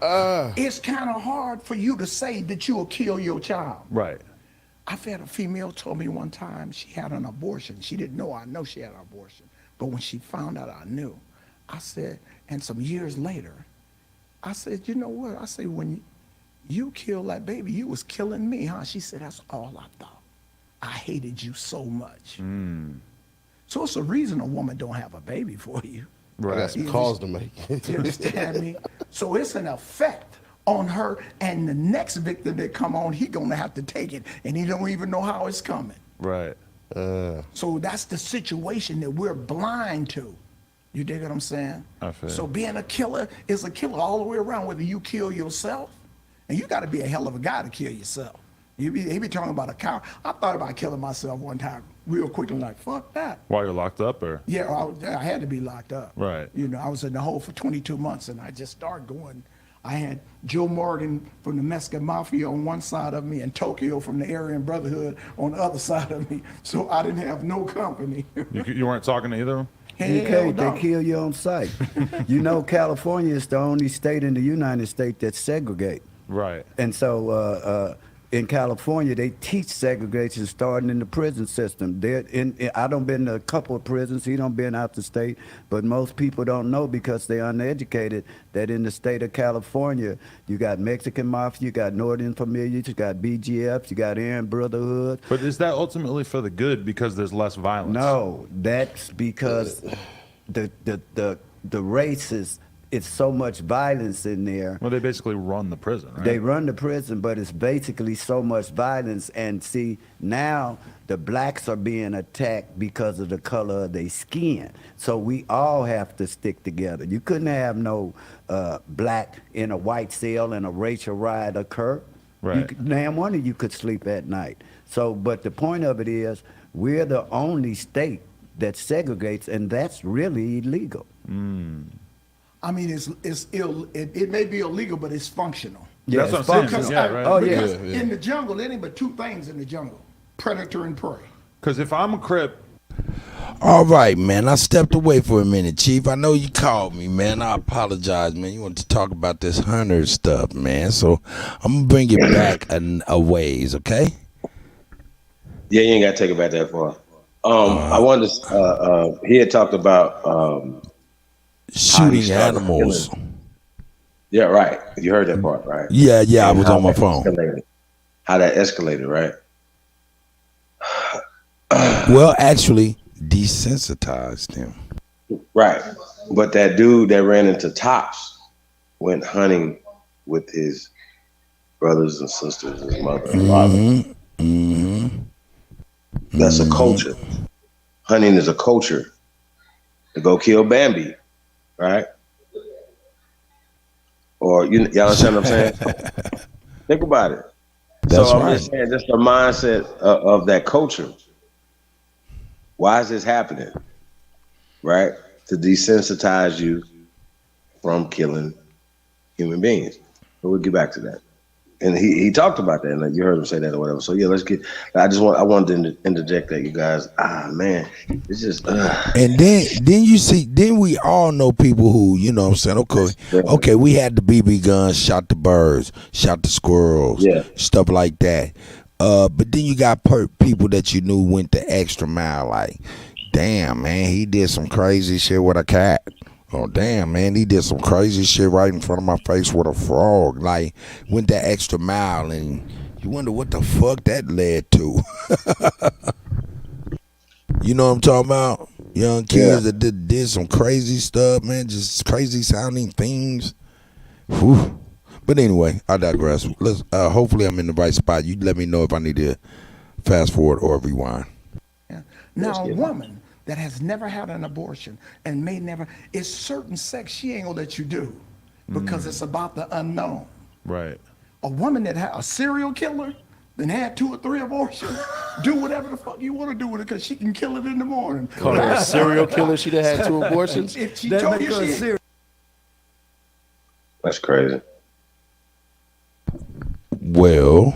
Speaker 20: it's kind of hard for you to say that you will kill your child.
Speaker 10: Right.
Speaker 20: I've had a female told me one time she had an abortion. She didn't know I know she had an abortion. But when she found out I knew, I said, and some years later, I said, you know what? I said, when you killed that baby, you was killing me, huh? She said, that's all I thought. I hated you so much. So it's a reason a woman don't have a baby for you.
Speaker 13: Right. That's
Speaker 20: You
Speaker 13: calls to make.
Speaker 20: You understand me? So it's an effect on her, and the next victim that come on, he gonna have to take it, and he don't even know how it's coming.
Speaker 10: Right.
Speaker 20: So that's the situation that we're blind to. You dig what I'm saying?
Speaker 10: I feel.
Speaker 20: So being a killer is a killer all the way around, whether you kill yourself, and you got to be a hell of a guy to kill yourself. He be talking about a cow. I thought about killing myself one time real quickly, like, fuck that.
Speaker 10: While you're locked up, or?
Speaker 20: Yeah, I had to be locked up.
Speaker 10: Right.
Speaker 20: You know, I was in the hole for 22 months, and I just started going. I had Joe Morgan from the Mexican Mafia on one side of me and Tokyo from the Aryan Brotherhood on the other side of me. So I didn't have no company.
Speaker 10: You weren't talking to either of them?
Speaker 23: You can't. They kill you on sight. You know, California is the only state in the United States that segregate.
Speaker 10: Right.
Speaker 23: And so in California, they teach segregation starting in the prison system. I done been to a couple of prisons. He done been out the state, but most people don't know because they're uneducated that in the state of California, you got Mexican Mafia, you got Northern Familiars, you got BGFs, you got Aryan Brotherhood.
Speaker 10: But is that ultimately for the good because there's less violence?
Speaker 23: No, that's because the races. It's so much violence in there.
Speaker 10: Well, they basically run the prison, right?
Speaker 23: They run the prison, but it's basically so much violence. And see, now the blacks are being attacked because of the color of their skin. So we all have to stick together. You couldn't have no black in a white cell and a racial riot occur.
Speaker 10: Right.
Speaker 23: Damn one of you could sleep at night. So, but the point of it is, we're the only state that segregates, and that's really illegal.
Speaker 20: I mean, it may be illegal, but it's functional.
Speaker 23: Yeah,
Speaker 10: that's what I'm saying.
Speaker 20: Because,
Speaker 10: Yeah, right.
Speaker 23: Oh, yeah.
Speaker 20: because in the jungle, there ain't but 2 things in the jungle: predator and prey.
Speaker 10: Because if I'm a Crip,
Speaker 1: All right, man. I stepped away for a minute, Chief. I know you called me, man. I apologize, man. You wanted to talk about this hunter stuff, man. So I'm gonna bring it back a ways, okay?
Speaker 14: Yeah, you ain't got to take it back that far. I wanted to. He had talked about
Speaker 1: shooting animals.
Speaker 14: Yeah, right. You heard that part, right?
Speaker 1: Yeah, I
Speaker 14: And
Speaker 1: was
Speaker 14: how
Speaker 1: on my
Speaker 14: that
Speaker 1: phone.
Speaker 14: How that escalated, right?
Speaker 1: Well, actually, desensitized him.
Speaker 14: Right. But that dude that ran into Tops went hunting with his brothers and sisters, his mother and father. That's a culture. Hunting is a culture. To go kill Bambi, right? Or y'all understand what I'm saying? Think about it.
Speaker 1: That's
Speaker 14: so I'm
Speaker 1: right.
Speaker 14: just saying, just the mindset of that culture. Why is this happening? Right? To desensitize you from killing human beings. But we'll get back to that. And he talked about that, and you heard him say that or whatever. So yeah, let's get. I wanted to interject that, you guys. Man, it's just.
Speaker 1: And then we all know people who, you know what I'm saying, okay, we had the BB guns, shot the birds, shot the squirrels, stuff like that. But then you got people that you knew went the extra mile, like, damn, man, he did some crazy shit with a cat. Oh, damn, man, he did some crazy shit right in front of my face with a frog. Like, went that extra mile, and you wonder what the fuck that led to. You know what I'm talking about? Young kids that did some crazy stuff, man, just crazy sounding things. Whew. But anyway, I digress. Let's. Hopefully I'm in the right spot. You let me know if I need to fast forward or rewind.
Speaker 16: Now, a woman that has never had an abortion and may never, it's certain sex she ain't gonna let you do because it's about the unknown.
Speaker 10: Right.
Speaker 16: A woman that had a serial killer, then had 2 or 3 abortions, do whatever the fuck you want to do with it because she can kill it in the morning.
Speaker 13: Call her a serial killer? She done had 2 abortions?
Speaker 16: If she told you she
Speaker 14: That's crazy.
Speaker 1: Well,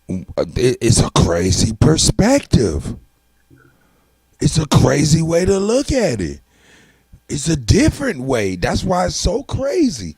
Speaker 1: it's a crazy perspective. It's a crazy way to look at it. It's a different way. That's why it's so crazy.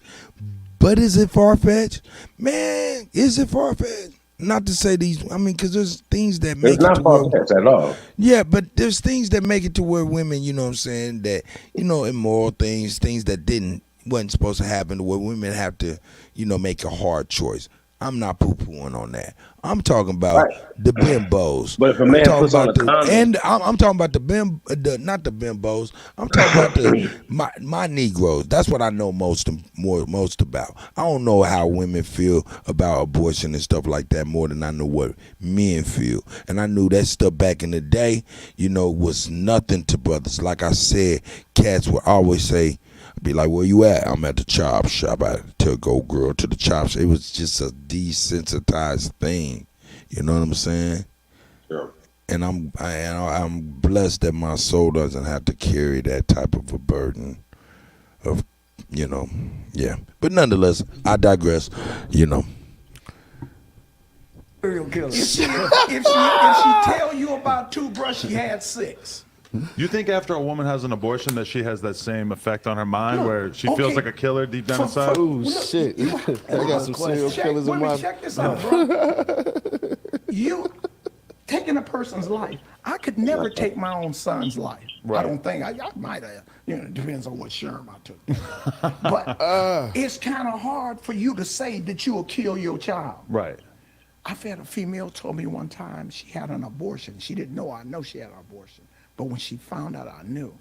Speaker 1: But is it far-fetched? Man, is it far-fetched? Not to say these, I mean, because there's things that make
Speaker 14: It's not far-fetched at all.
Speaker 1: Yeah, but there's things that make it to where women, you know what I'm saying, that, you know, immoral things that wasn't supposed to happen, to where women have to, you know, make a hard choice. I'm not poo-pooing on that. I'm talking about the bimbos.
Speaker 14: But if a man puts on a condom,
Speaker 1: and I'm talking about not the bimbos. I'm talking about my Negroes. That's what I know most about. I don't know how women feel about abortion and stuff like that more than I know what men feel. And I knew that stuff back in the day, you know, was nothing to brothers. Like I said, cats would always say, be like, where you at? I'm at the chop shop. I tell go girl to the chop shop. It was just a desensitized thing. You know what I'm saying?
Speaker 14: Sure.
Speaker 1: And I'm blessed that my soul doesn't have to carry that type of a burden of, you know, yeah. But nonetheless, I digress, you know.
Speaker 16: serial killer. If she tell you about 2 brush, she had 6.
Speaker 10: You think after a woman has an abortion that she has that same effect on her mind where she feels like a killer deep down inside?
Speaker 13: Oh, shit. I got some serial killers in my...
Speaker 16: Check this out, bro. You taking a person's life. I could never take my own son's life. Right. I don't think. I might have. You know, it depends on what sherm I took. But it's kind of hard for you to say that you will kill your child.
Speaker 10: Right.
Speaker 16: I've had a female told me one time she had an abortion. She didn't know I know she had an abortion. But when she found out I knew,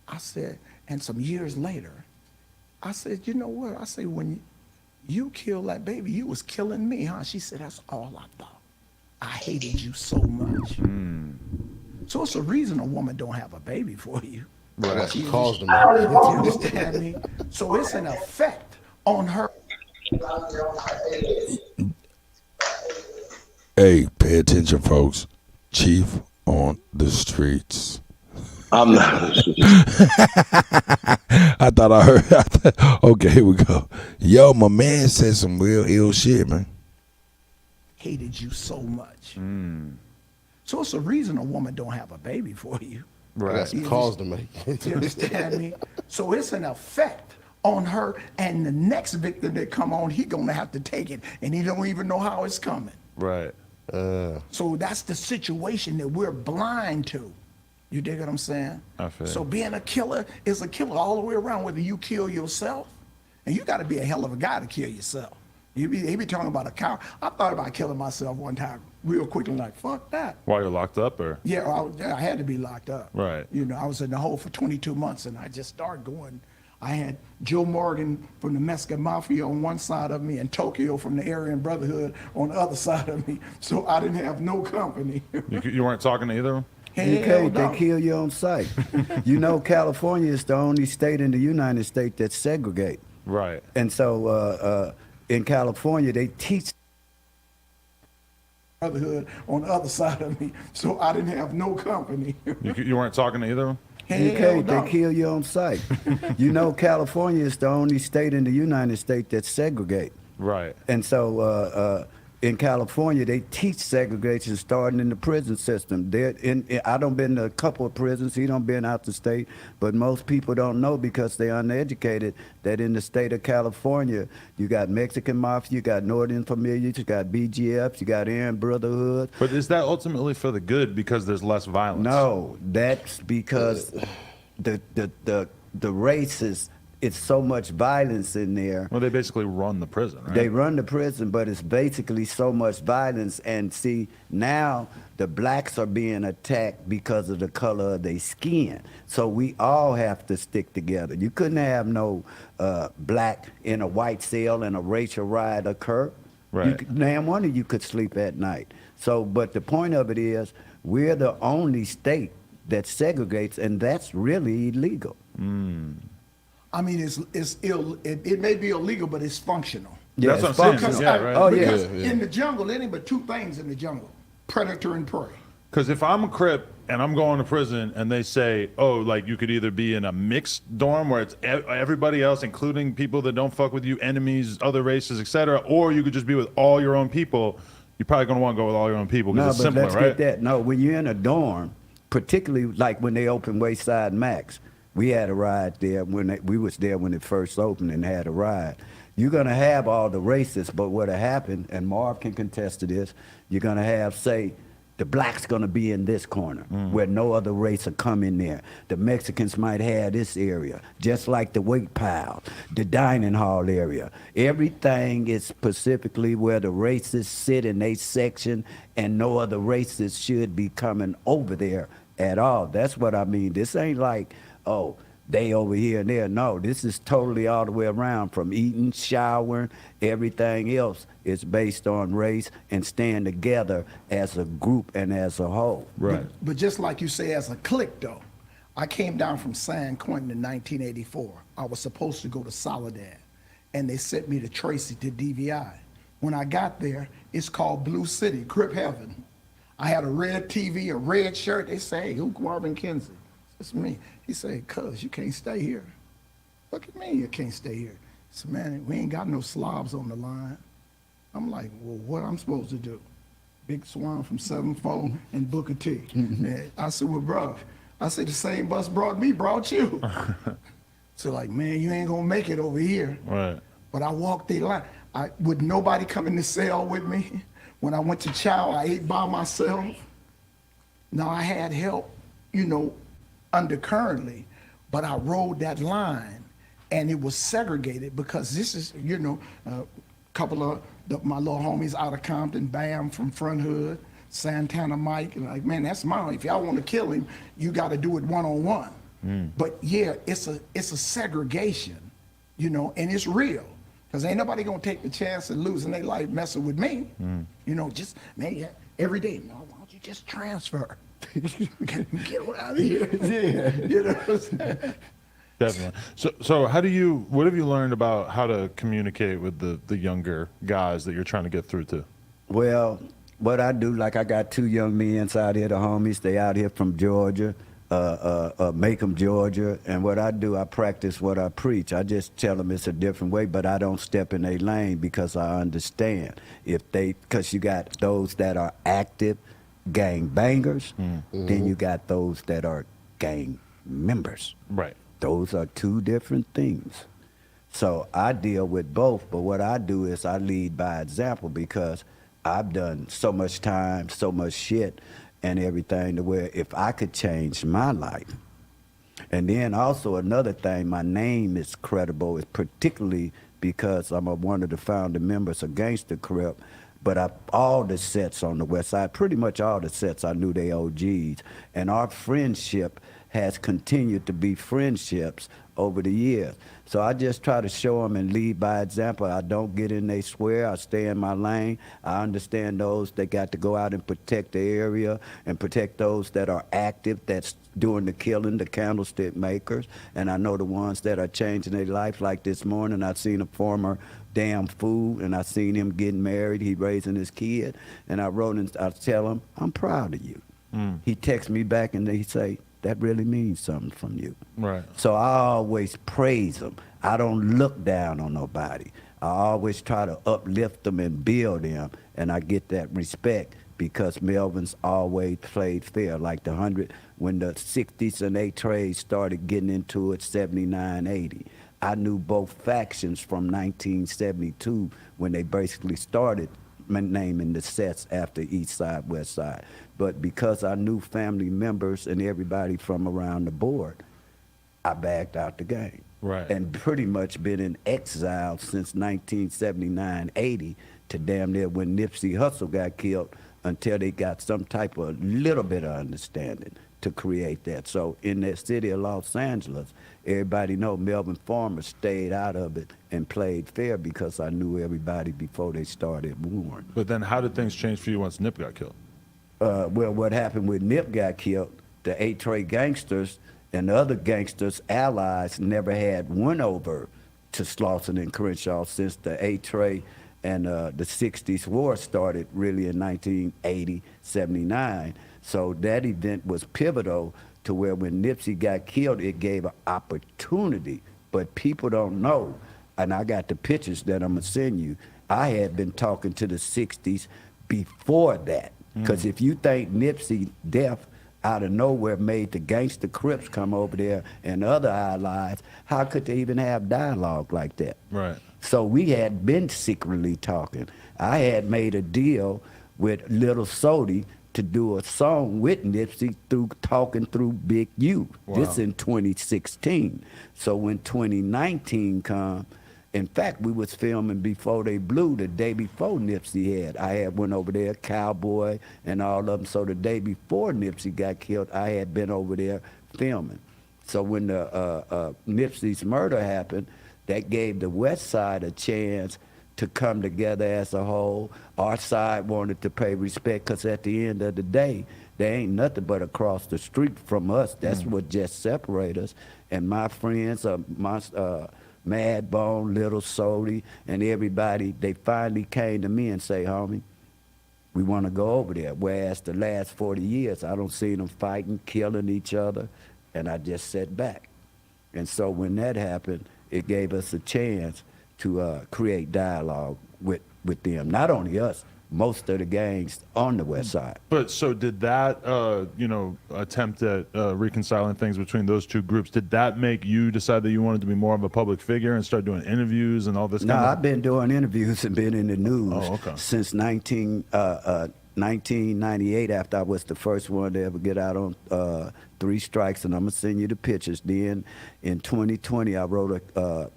Speaker 16: I said, and some years later, I said, you know what? I said, when you killed that baby, you was killing me, huh? She said, that's all I thought. I hated you so much. So it's a reason a woman don't have a baby for you.
Speaker 13: Right, that's caused them.
Speaker 16: You understand me? So it's an effect on her.
Speaker 1: Hey, pay attention, folks. Chief on the streets.
Speaker 14: I'm not.
Speaker 1: I thought I heard. Okay, here we go. Yo, my man said some real ill shit, man.
Speaker 16: Hated you so much. So it's a reason a woman don't have a baby for you.
Speaker 13: Right. That's caused them.
Speaker 16: You understand me? So it's an effect on her, and the next victim that come on, he gonna have to take it, and he don't even know how it's coming.
Speaker 10: Right.
Speaker 16: So that's the situation that we're blind to. You dig what I'm saying?
Speaker 10: I feel
Speaker 16: So
Speaker 10: you.
Speaker 16: being a killer is a killer all the way around, whether you kill yourself, and you got to be a hell of a guy to kill yourself. He be talking about a cow. I thought about killing myself one time real quickly, like, fuck that.
Speaker 10: While you're locked up, or?
Speaker 16: Yeah, I had to be locked up.
Speaker 10: Right.
Speaker 16: You know, I was in the hole for 22 months, and I just started going. I had Joe Morgan from the Mexican Mafia on one side of me and Tokyo from the Aryan Brotherhood on the other side of me, so I didn't have no company.
Speaker 10: You weren't talking to either of them?
Speaker 23: You can't.
Speaker 16: no.
Speaker 23: They kill you on sight. You know, California is the only state in the United States that segregate.
Speaker 10: Right.
Speaker 23: And so in California, they teach
Speaker 16: Brotherhood on the other side of me, so I didn't have no company.
Speaker 10: You weren't talking to either of them?
Speaker 23: You can't. They kill you on sight. You know, California is the only state in the United States that segregate.
Speaker 10: Right.
Speaker 23: And so in California, they teach segregation starting in the prison system. I done been to a couple of prisons. He done been out the state, but most people don't know because they're uneducated that in the state of California, you got Mexican Mafia, you got Northern Familiars, you got BGFs, you got Aryan Brotherhood.
Speaker 10: But is that ultimately for the good because there's less violence?
Speaker 23: No, that's because the races. It's so much violence in there.
Speaker 10: Well, they basically run the prison, right?
Speaker 23: They run the prison, but it's basically so much violence. And see, now the blacks are being attacked because of the color of their skin. So we all have to stick together. You couldn't have no black in a white cell and a racial riot occur.
Speaker 10: Right.
Speaker 23: Damn one of you could sleep at night. So, but the point of it is, we're the only state that segregates, and that's really illegal.
Speaker 16: I mean, it may be illegal, but it's functional.
Speaker 23: Yeah,
Speaker 10: that's what I'm saying.
Speaker 16: Because,
Speaker 10: Yeah, right.
Speaker 23: Oh, yeah.
Speaker 16: because in the jungle, there ain't but two things in the jungle: predator and prey.
Speaker 10: Because if I'm a Crip and I'm going to prison and they say, oh, like you could either be in a mixed dorm where it's everybody else, including people that don't fuck with you, enemies, other races, etc., or you could just be with all your own people, you're probably going to want to go with all your own people because it's simpler,
Speaker 23: let's
Speaker 10: right?
Speaker 23: get that. No, when you're in a dorm, particularly like when they opened Wayside Max, we had a ride there we was there when it first opened and had a ride. You're gonna have all the races, but what'll happen, and Marv can contest to this, you're gonna have, say, the black's gonna be in this corner where no other race will come in there. The Mexicans might have this area, just like the weight pile, the dining hall area. Everything is specifically where the races sit in a section, and no other races should be coming over there at all. That's what I mean. This ain't like, oh, they over here and there. No, this is totally all the way around, from eating, showering, everything else is based on race and staying together as a group and as a whole.
Speaker 10: Right.
Speaker 16: But just like you say, as a clique, though, I came down from San Quentin in 1984. I was supposed to go to Soledad, and they sent me to Tracy to DVI. When I got there, it's called Blue City, Crip Heaven. I had a red TV, a red shirt. They say, hey, who Marvin Kinsey? It's me. He said, cuz, you can't stay here. What do you mean you can't stay here? He said, man, we ain't got no slobs on the line. I'm like, well, what I'm supposed to do? Big Swan from 7-4 and Booker T. And I said, well, bro, I said, the same bus brought me, brought you. So like, man, you ain't gonna make it over here.
Speaker 10: Right.
Speaker 16: But I walked the line. Would nobody come in the cell with me? When I went to chow, I ate by myself. Now I had help, you know, undercurrently, but I rode that line, and it was segregated because this is, you know, a couple of my little homies out of Compton, Bam from Front Hood, Santana Mike, and like, man, that's mine. If y'all want to kill him, you got to do it one-on-one. But yeah, it's a segregation, you know, and it's real. Because ain't nobody gonna take the chance of losing their life messing with me. You know, just, man, yeah, every day, no, why don't you just transfer? Get out of here. Yeah. You know what I'm saying?
Speaker 10: Definitely. So what have you learned about how to communicate with the younger guys that you're trying to get through to?
Speaker 23: Well, what I do, like I got two young men out here, the homies, they out here from Georgia, Macomb, Georgia, and what I do, I practice what I preach. I just tell them it's a different way, but I don't step in their lane because I understand. Because you got those that are active gang bangers, then you got those that are gang members.
Speaker 10: Right.
Speaker 23: Those are two different things. So I deal with both, but what I do is I lead by example because I've done so much time, so much shit and everything to where if I could change my life. And then also another thing, my name is credible, is particularly because I'm one of the founding members of Gangsta Crip, but all the sets on the West Side, pretty much all the sets, I knew they OGs. And our friendship has continued to be friendships over the years. So I just try to show them and lead by example. I don't get in they swear. I stay in my lane. I understand those that got to go out and protect the area and protect those that are active, that's doing the killing, the candlestick makers. And I know the ones that are changing their life. Like this morning, I seen a former damn fool, and I seen him getting married. He raising his kid. And I wrote and I tell him, I'm proud of you. He texts me back and he say, that really means something from you.
Speaker 10: Right.
Speaker 23: So I always praise them. I don't look down on nobody. I always try to uplift them and build them, and I get that respect because Melvin's always played fair. Like the 100, when the 60s and 8 trades started getting into it, 79, 80. I knew both factions from 1972 when they basically started naming the sets after East Side, West Side. But because I knew family members and everybody from around the board, I backed out the game.
Speaker 10: Right.
Speaker 23: And pretty much been in exile since 1979, 80 to damn near when Nipsey Hussle got killed until they got some type of little bit of understanding to create that. So in that city of Los Angeles, everybody know Melvin Farmer stayed out of it and played fair because I knew everybody before they started warring.
Speaker 10: But then how did things change for you once Nip got killed?
Speaker 23: Well, what happened when Nip got killed, the 8 Trey gangsters and the other gangsters' allies never had went over to Slauson and Crenshaw since the 8 Trey and the 60s war started really in 1980, 79. So that event was pivotal to where when Nipsey got killed, it gave an opportunity. But people don't know, and I got the pictures that I'm gonna send you. I had been talking to the 60s before that. Because if you think Nipsey death out of nowhere made the Gangsta Crips come over there and other allies, how could they even have dialogue like that?
Speaker 10: Right.
Speaker 23: So we had been secretly talking. I had made a deal with Little Sody to do a song with Nipsey through talking through Big U.
Speaker 10: Wow.
Speaker 23: This in 2016. So when 2019 come, in fact, we was filming Before They Blew the day before Nipsey had. I had went over there, Cowboy and all of them. So the day before Nipsey got killed, I had been over there filming. So when the Nipsey's murder happened, that gave the West Side a chance to come together as a whole. Our side wanted to pay respect because at the end of the day, there ain't nothing but across the street from us. That's what just separates us. And my friends, Mad Bone, Little Sody, and everybody, they finally came to me and say, homie, we want to go over there. Whereas the last 40 years, I don't see them fighting, killing each other, and I just sat back. And so when that happened, it gave us a chance to create dialogue with them. Not only us, most of the gangs on the West Side.
Speaker 10: But so did that, attempt at reconciling things between those two groups, did that make you decide that you wanted to be more of a public figure and start doing interviews and all this kind of?
Speaker 23: No, I've been doing interviews and been in the news since 1998 after I was the first one to ever get out on 3 Strikes, and I'm going to send you the pictures. Then in 2020, I wrote the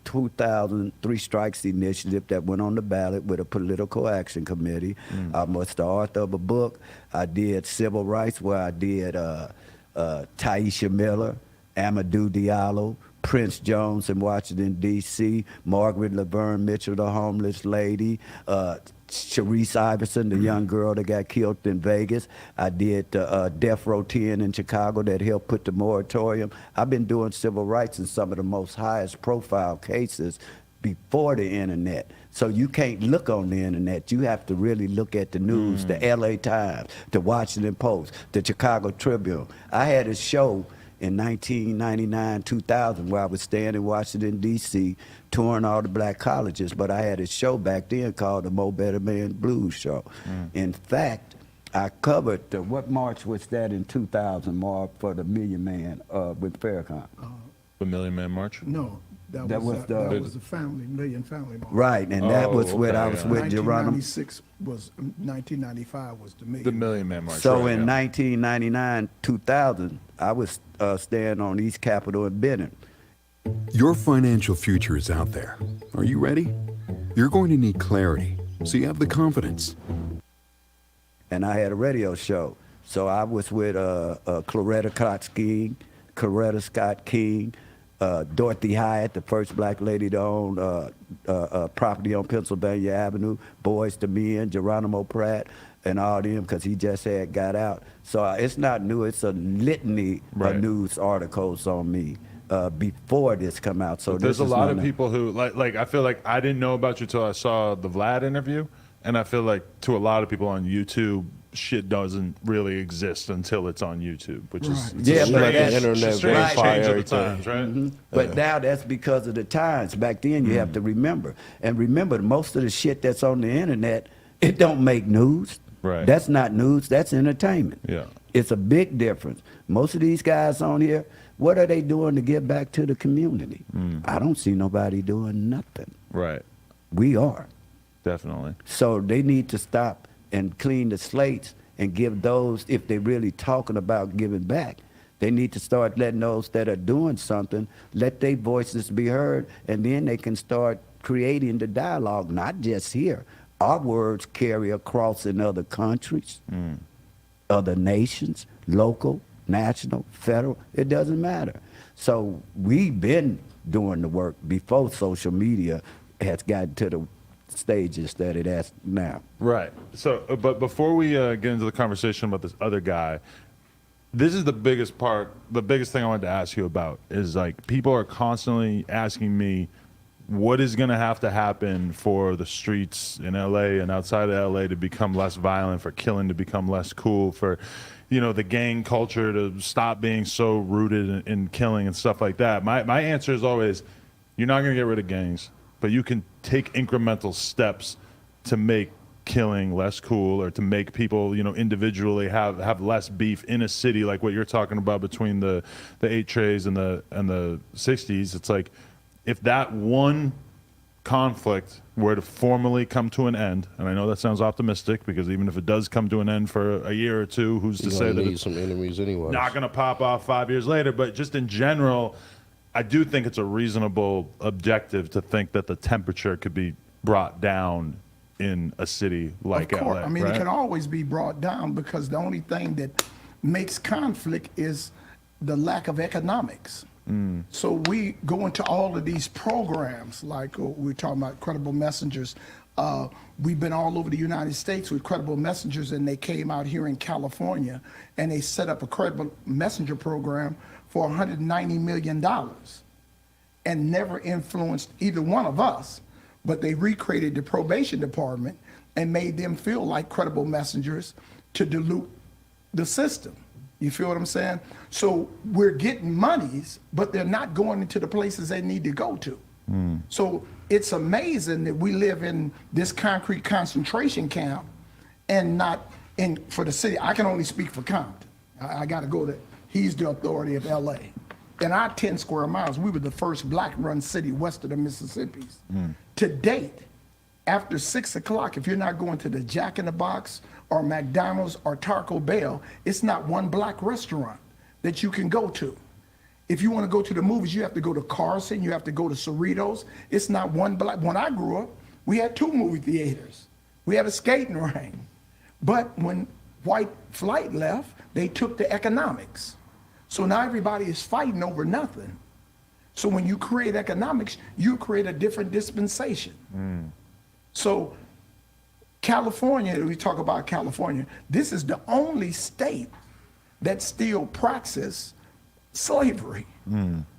Speaker 23: 2000 3 Strikes initiative that went on the ballot with a political action committee. I was the author of a book. I did civil rights where I did Taisha Miller, Amadou Diallo, Prince Jones in Washington, D.C., Margaret Laverne Mitchell, the homeless lady, Sharice Iverson, the young girl that got killed in Vegas. I did Death Row 10 in Chicago that helped put the moratorium. I've been doing civil rights in some of the most highest profile cases before the internet. So you can't look on the internet. You have to really look at the news, the LA Times, the Washington Post, the Chicago Tribune. I had a show in 1999, 2000, where I was staying in Washington, D.C., touring all the black colleges, but I had a show back then called the Mo Better Man Blues Show. In fact, I covered, what march was that in 2000, Mark, for the Million Man with Farrakhan?
Speaker 10: The Million Man March?
Speaker 20: No,
Speaker 16: That was the Million Family Mall.
Speaker 23: Right, and that was when I was with Geronimo.
Speaker 16: 1995 was the Million.
Speaker 10: The Million Man March.
Speaker 23: So in 1999, 2000, I was staying on East Capitol in Benton.
Speaker 15: Your financial future is out there. Are you ready? You're going to need clarity, so you have the confidence.
Speaker 23: And I had a radio show. So I was with Coretta Scott King, Dorothy Hyatt, the first black lady to own property on Pennsylvania Avenue, Boys to Men, Geronimo Pratt, and all them, because he just had got out. So it's not new. It's a litany of news articles on me before this come out. So
Speaker 10: there's a lot of people who, like I feel like I didn't know about you till I saw the Vlad interview, and I feel like to a lot of people on YouTube, shit doesn't really exist until it's on YouTube, which is
Speaker 23: but that's
Speaker 10: internet change of the times, right?
Speaker 23: Mm-hmm. But now that's because of the times. Back then, you have to remember, most of the shit that's on the internet, it don't make news.
Speaker 10: Right.
Speaker 23: That's not news. That's entertainment.
Speaker 10: Yeah.
Speaker 23: It's a big difference. Most of these guys on here, what are they doing to give back to the community? I don't see nobody doing nothing.
Speaker 10: Right.
Speaker 23: We are.
Speaker 10: Definitely.
Speaker 23: So they need to stop and clean the slates and give those, if they're really talking about giving back, they need to start letting those that are doing something, let their voices be heard, and then they can start creating the dialogue, not just here. Our words carry across in other countries, other nations, local, national, federal, it doesn't matter. So we've been doing the work before social media has gotten to the stages that it has now.
Speaker 10: Right. So, but before we get into the conversation about this other guy, this is the biggest part, the biggest thing I wanted to ask you about is, like, people are constantly asking me what is going to have to happen for the streets in LA and outside of LA to become less violent, for killing to become less cool, for, you know, the gang culture to stop being so rooted in killing and stuff like that. My answer is always, you're not going to get rid of gangs, but you can take incremental steps to make killing less cool, or to make people, you know, individually have less beef in a city, like what you're talking about between the 8 trays and the 60s. It's like, if that one conflict were to formally come to an end, and I know that sounds optimistic, because even if it does come to an end for a year or two, who's to say that it's
Speaker 13: some enemies anyway,
Speaker 10: not going to pop off 5 years later? But just in general, I do think it's a reasonable objective to think that the temperature could be brought down in a city like
Speaker 16: Of course.
Speaker 10: LA.
Speaker 16: I mean,
Speaker 10: right?
Speaker 16: it can always be brought down, because the only thing that makes conflict is the lack of economics. So we go into all of these programs, like we're talking about Credible Messengers. We've been all over the United States with Credible Messengers, and they came out here in California, and they set up a Credible Messenger program for $190 million, and never influenced either one of us. But they recreated the probation department and made them feel like credible messengers to dilute the system. You feel what I'm saying? So we're getting monies, but they're not going into the places they need to go to. So it's amazing that we live in this concrete concentration camp and not in for the city. I can only speak for Compton. I got to go there. He's the authority of LA. In our 10 square miles, we were the first black-run city west of the Mississippis. To date, after 6 o'clock, if you're not going to the Jack in the Box or McDonald's or Taco Bell, it's not one black restaurant that you can go to. If you want to go to the movies, you have to go to Carson, you have to go to Cerritos. It's not one black. When I grew up, we had 2 movie theaters. We had a skating rink. But when white flight left, they took the economics. So now everybody is fighting over nothing. So when you create economics, you create a different dispensation. So California, we talk about California, this is the only state that still practices slavery.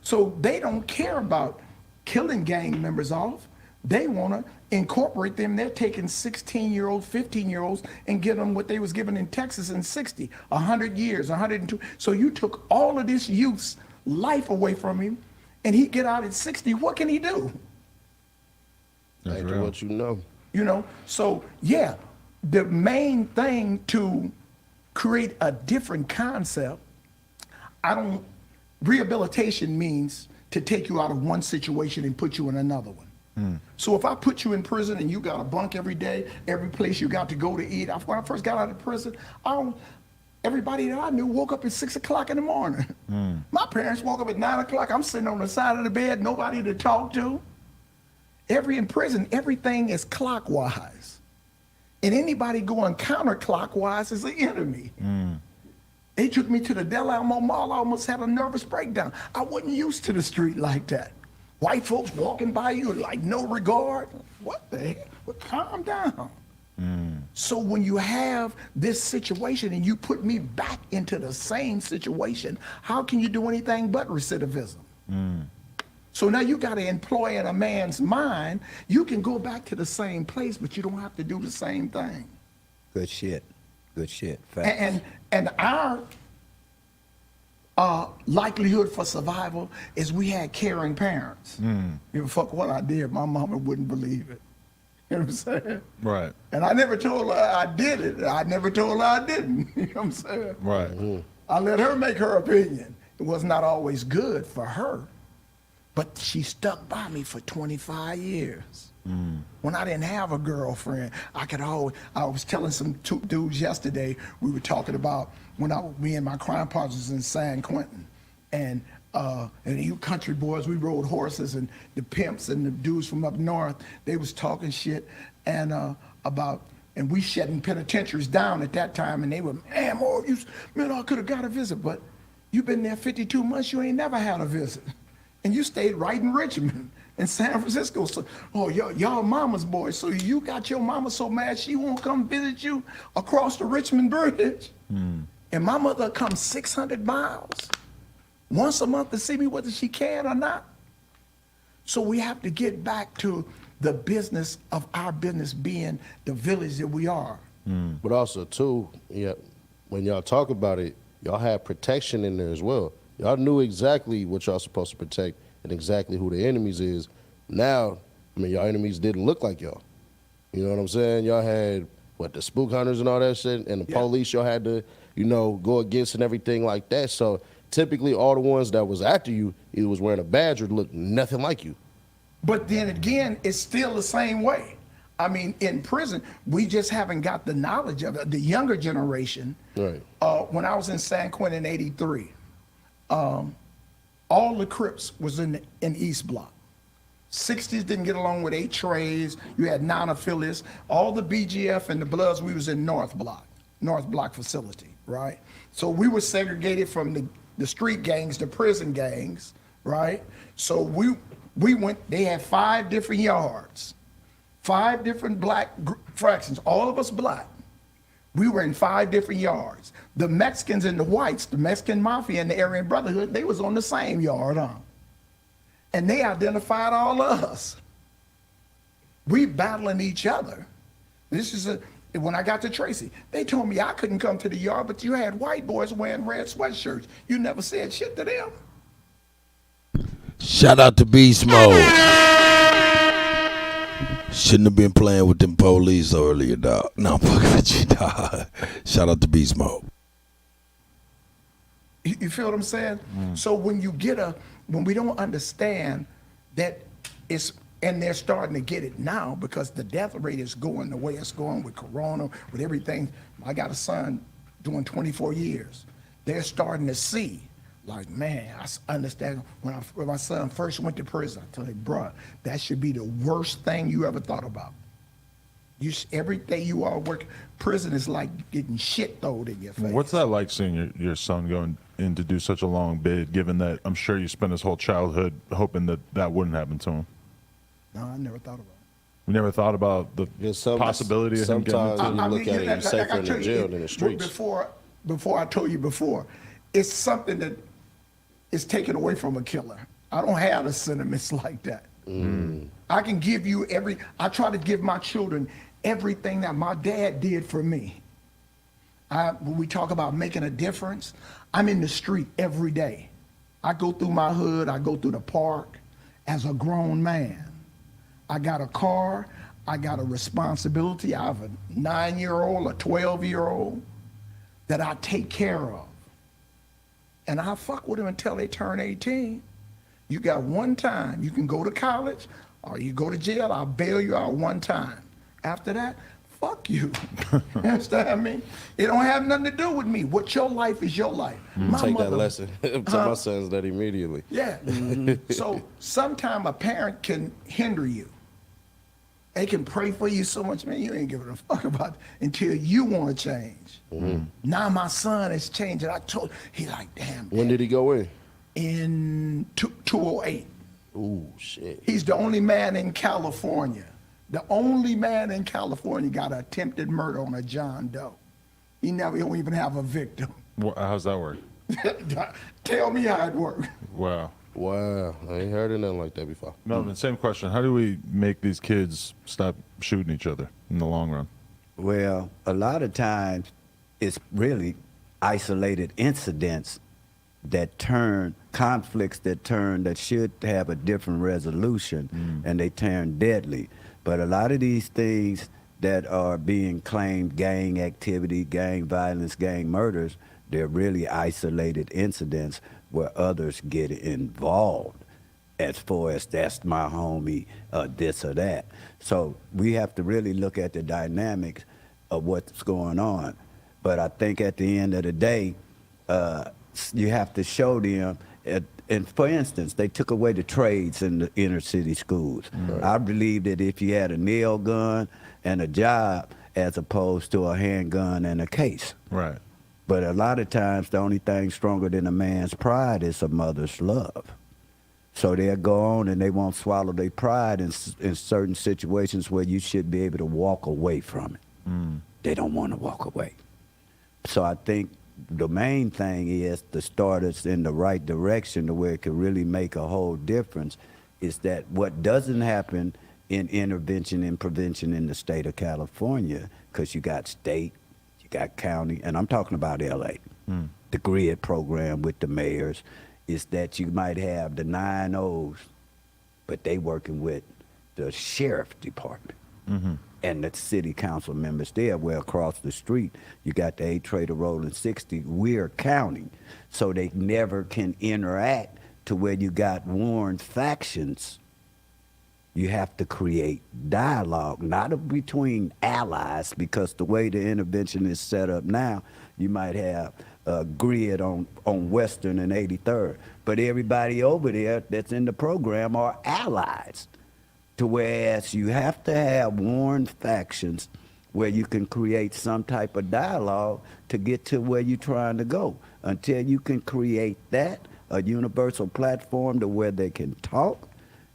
Speaker 16: So they don't care about killing gang members off. They want to incorporate them. They're taking 16-year-olds, 15-year-olds and give them what they was given in Texas in 60, 100 years, 102. So you took all of this youth's life away from him, and he get out at 60. What can he do?
Speaker 13: That's what you know.
Speaker 16: You know, so yeah, the main thing to create a different concept, rehabilitation means to take you out of one situation and put you in another one. So if I put you in prison and you got a bunk every day, every place you got to go to eat, when I first got out of prison, everybody that I knew woke up at 6 o'clock in the morning. My parents woke up at 9 o'clock. I'm sitting on the side of the bed, nobody to talk to. In prison, everything is clockwise. And anybody going counterclockwise is the enemy. They took me to the Del Alamo Mall. I almost had a nervous breakdown. I wasn't used to the street like that. White folks walking by you like no regard. What the heck? Well, calm down. So when you have this situation and you put me back into the same situation, how can you do anything but recidivism? So now you got to employ in a man's mind, you can go back to the same place, but you don't have to do the same thing.
Speaker 23: Good shit. Good shit. Facts.
Speaker 16: And our likelihood for survival is we had caring parents. You know, fuck what I did, my mama wouldn't believe it. You know what I'm saying?
Speaker 10: Right.
Speaker 16: And I never told her I did it. I never told her I didn't. You know what I'm saying?
Speaker 10: Right.
Speaker 16: I let her make her opinion. It was not always good for her, but she stuck by me for 25 years. When I didn't have a girlfriend, I was telling some two dudes yesterday, we were talking about when me and my crime partners in San Quentin, and you country boys, we rode horses, and the pimps and the dudes from up north, they was talking shit and and we shutting penitentiaries down at that time, and they were, man, I could have got a visit, but you've been there 52 months, you ain't never had a visit. And you stayed right in Richmond, in San Francisco. So, y'all mama's boy. So you got your mama so mad she won't come visit you across the Richmond Bridge. And my mother comes 600 miles once a month to see me whether she can or not. So we have to get back to the business of our business being the village that we are.
Speaker 13: But also too, when y'all talk about it, y'all have protection in there as well. Y'all knew exactly what y'all supposed to protect and exactly who the enemies is. Now, I mean, y'all enemies didn't look like y'all. You know what I'm saying? Y'all had, the spook hunters and all that shit, and the police y'all had to, go against and everything like that. So typically all the ones that was after you either was wearing a badge or looked nothing like you.
Speaker 16: But then again, it's still the same way. I mean, in prison, we just haven't got the knowledge of it. The younger generation,
Speaker 13: right.
Speaker 16: When I was in San Quentin in '83, all the Crips was in East Block. 60s didn't get along with 8 Trays. You had non-affiliates. All the BGF and the Bloods, we was in North Block facility, right? So we were segregated from the street gangs, the prison gangs, right? So we went, they had 5 different yards, 5 different black fractions, all of us black. We were in 5 different yards. The Mexicans and the whites, the Mexican Mafia and the Aryan Brotherhood, they was on the same yard, and they identified all of us. We battling each other. This is when I got to Tracy, they told me I couldn't come to the yard, but you had white boys wearing red sweatshirts. You never said shit to them.
Speaker 1: Shout out to Beast Mode. Shouldn't have been playing with them police earlier, dog. No, I'm fucking with you, dog. Shout out to Beast Mode.
Speaker 16: You feel what I'm saying? So when we don't understand that and they're starting to get it now because the death rate is going the way it's going with Corona, with everything. I got a son doing 24 years. They're starting to see, like, man, I understand when my son first went to prison, I told him, bruh, that should be the worst thing you ever thought about. Every day you are working, prison is like getting shit thrown in your face.
Speaker 10: What's that like seeing your son going in to do such a long bid, given that I'm sure you spent his whole childhood hoping that wouldn't happen to him?
Speaker 16: No, I never thought about it.
Speaker 10: You never thought about the possibility of him getting into
Speaker 13: Sometimes you look at it, you're safer in the jail than the streets.
Speaker 16: Before I told you before, it's something that is taken away from a killer. I don't have the sentiments like that. I can give you I try to give my children everything that my dad did for me. When we talk about making a difference, I'm in the street every day. I go through my hood, I go through the park as a grown man. I got a car, I got a responsibility. I have a 9-year-old, a 12-year-old that I take care of. And I fuck with them until they turn 18. You got one time. You can go to college or you go to jail. I'll bail you out one time. After that, fuck you. Understand me? It don't have nothing to do with me. What your life is your life. My
Speaker 13: Take
Speaker 16: mother,
Speaker 13: that lesson. Tell my sons that immediately.
Speaker 16: Yeah. So sometime a parent can hinder you. They can pray for you so much, man, you ain't giving a fuck about it until you want to change. Now my son is changing. I told, he like, damn.
Speaker 13: When did he go in?
Speaker 16: In 2008.
Speaker 13: Ooh, shit.
Speaker 16: He's the only man in California. The only man in California got an attempted murder on a John Doe. He don't even have a victim.
Speaker 10: How's that work?
Speaker 16: Tell me how it works.
Speaker 10: Wow.
Speaker 13: Wow. I ain't heard of nothing like that before.
Speaker 10: Melvin, same question. How do we make these kids stop shooting each other in the long run?
Speaker 23: Well, a lot of times it's really isolated incidents that turn, conflicts that should have a different resolution, and they turn deadly. But a lot of these things that are being claimed gang activity, gang violence, gang murders, they're really isolated incidents where others get involved as far as that's my homie, this or that. So we have to really look at the dynamics of what's going on. But I think at the end of the day, you have to show them, and for instance, they took away the trades in the inner city schools. Right. I believe that if you had a nail gun and a job as opposed to a handgun and a case.
Speaker 10: Right.
Speaker 23: But a lot of times, the only thing stronger than a man's pride is a mother's love. So they'll go on and they won't swallow their pride in certain situations where you should be able to walk away from it. They don't want to walk away. So I think the main thing is to start us in the right direction to where it can really make a whole difference is that what doesn't happen in intervention and prevention in the state of California, because you got state, you got county, and I'm talking about LA, the GRID program with the mayors, is that you might have the 9 O's, but they working with the sheriff department. And the city council members there, where across the street, you got the 8 Trader rolling 60, we're county. So they never can interact to where you got warring factions. You have to create dialogue, not between allies, because the way the intervention is set up now, you might have a GRID on Western and 83rd, but everybody over there that's in the program are allies. To whereas you have to have warring factions where you can create some type of dialogue to get to where you're trying to go. Until you can create that, a universal platform to where they can talk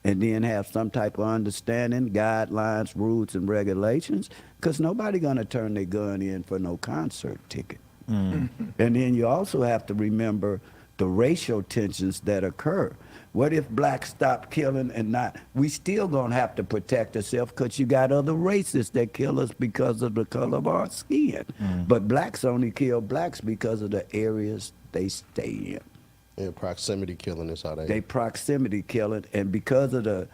Speaker 23: and then have some type of understanding, guidelines, rules, and regulations, because nobody gonna turn their gun in for no concert ticket. And then you also have to remember the racial tensions that occur. What if blacks stop killing and not? We still gonna have to protect ourselves because you got other races that kill us because of the color of our skin. But blacks only kill blacks because of the areas they stay in.
Speaker 13: Yeah, proximity killing is how
Speaker 23: They proximity killing, and because of the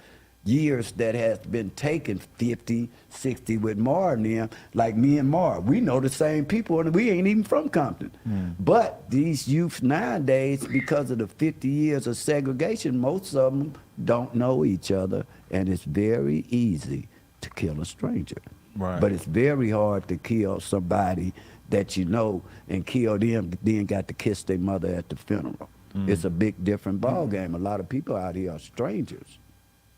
Speaker 23: years that has been taken, 50, 60 with Mar and them, like me and Mar, we know the same people and we ain't even from Compton. But these youth nowadays, because of the 50 years of segregation, most of them don't know each other, and it's very easy to kill a stranger.
Speaker 10: Right.
Speaker 23: But it's very hard to kill somebody that you know and kill them, then got to kiss their mother at the funeral. It's a big different ball game. A lot of people out here are strangers.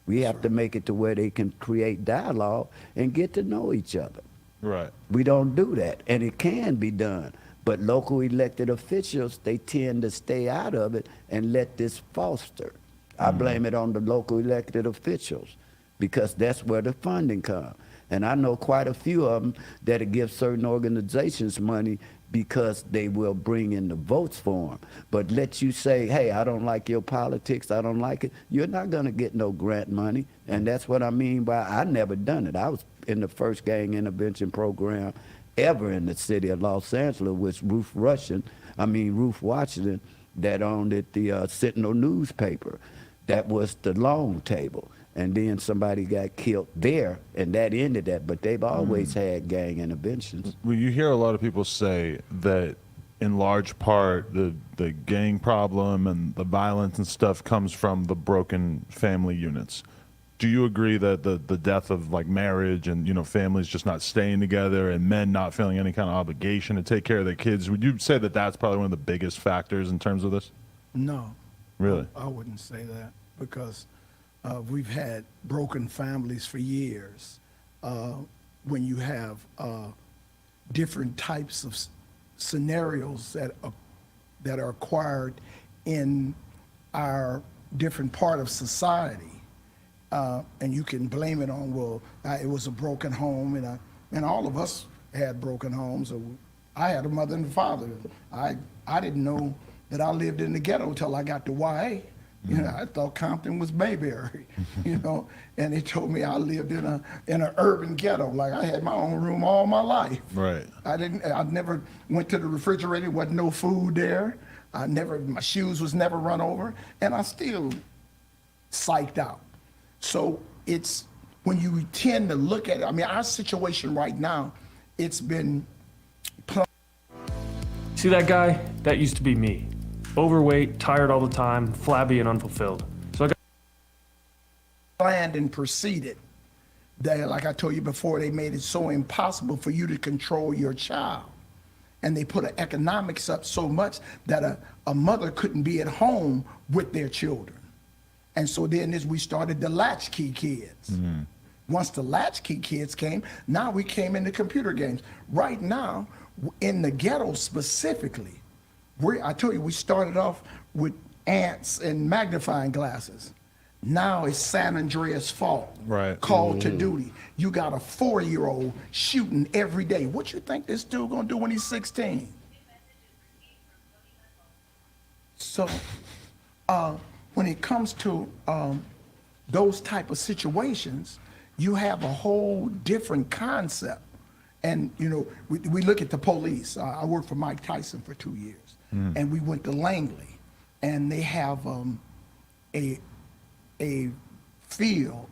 Speaker 23: We have to make it to where they can create dialogue and get to know each other.
Speaker 10: Right.
Speaker 23: We don't do that, and it can be done. But local elected officials, they tend to stay out of it and let this foster. I blame it on the local elected officials because that's where the funding comes. And I know quite a few of them that'll give certain organizations money because they will bring in the votes for them. But let you say, hey, I don't like your politics, I don't like it, you're not gonna get no grant money. And that's what I mean by, I never done it. I was in the first gang intervention program ever in the city of Los Angeles with Ruth Washington, that owned it, the Sentinel newspaper. That was the long table. And then somebody got killed there, and that ended that. But they've always had gang interventions.
Speaker 10: Well, you hear a lot of people say that in large part the gang problem and the violence and stuff comes from the broken family units. Do you agree that the death of like marriage and, you know, families just not staying together and men not feeling any kind of obligation to take care of their kids, would you say that that's probably one of the biggest factors in terms of this?
Speaker 16: No.
Speaker 10: Really?
Speaker 16: I wouldn't say that, because we've had broken families for years. When you have different types of scenarios that are acquired in our different part of society, and you can blame it on, well, it was a broken home, and all of us had broken homes. I had a mother and father. I didn't know that I lived in the ghetto until I got to YA. You know, I thought Compton was Bayberry, you know, and they told me I lived in an urban ghetto. Like, I had my own room all my life.
Speaker 10: Right.
Speaker 16: I never went to the refrigerator, wasn't no food there. My shoes was never run over, and I still psyched out. So it's when you tend to look at it, I mean, our situation right now, it's been.
Speaker 17: See that guy? That used to be me. Overweight, tired all the time, flabby and unfulfilled. So I got
Speaker 16: planned and proceeded. That, like I told you before, they made it so impossible for you to control your child. And they put economics up so much that a mother couldn't be at home with their children. And so then as we started the latchkey kids. Mm-hmm. Once the latchkey kids came, now we came into computer games. Right now, in the ghetto specifically, I told you, we started off with ants and magnifying glasses. Now it's San Andreas Fault,
Speaker 10: right?
Speaker 16: Call to duty. You got a 4-year-old shooting every day. What you think this dude gonna do when he's 16? So, when it comes to those type of situations, you have a whole different concept. And you know, we look at the police. I worked for Mike Tyson for 2 years. And we went to Langley, and they have a field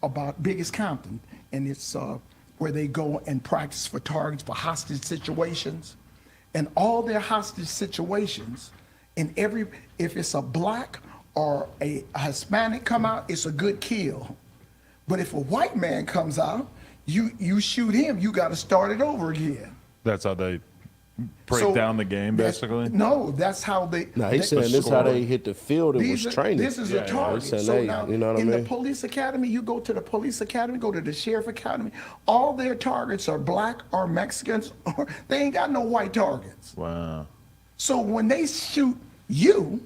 Speaker 16: about big as Compton, and it's where they go and practice for targets for hostage situations, and all their hostage situations, if it's a black or a Hispanic come out, it's a good kill. But if a white man comes out, you shoot him, you got to start it over again.
Speaker 10: That's how they break down the game, basically?
Speaker 16: No, that's how they.
Speaker 13: No, he's saying this is how they hit the field and was training.
Speaker 16: This is a target. So now,
Speaker 13: you know what I mean?
Speaker 16: The police academy, you go to the police academy, go to the sheriff academy, all their targets are black or Mexicans, or they ain't got no white targets.
Speaker 10: Wow.
Speaker 16: So when they shoot you,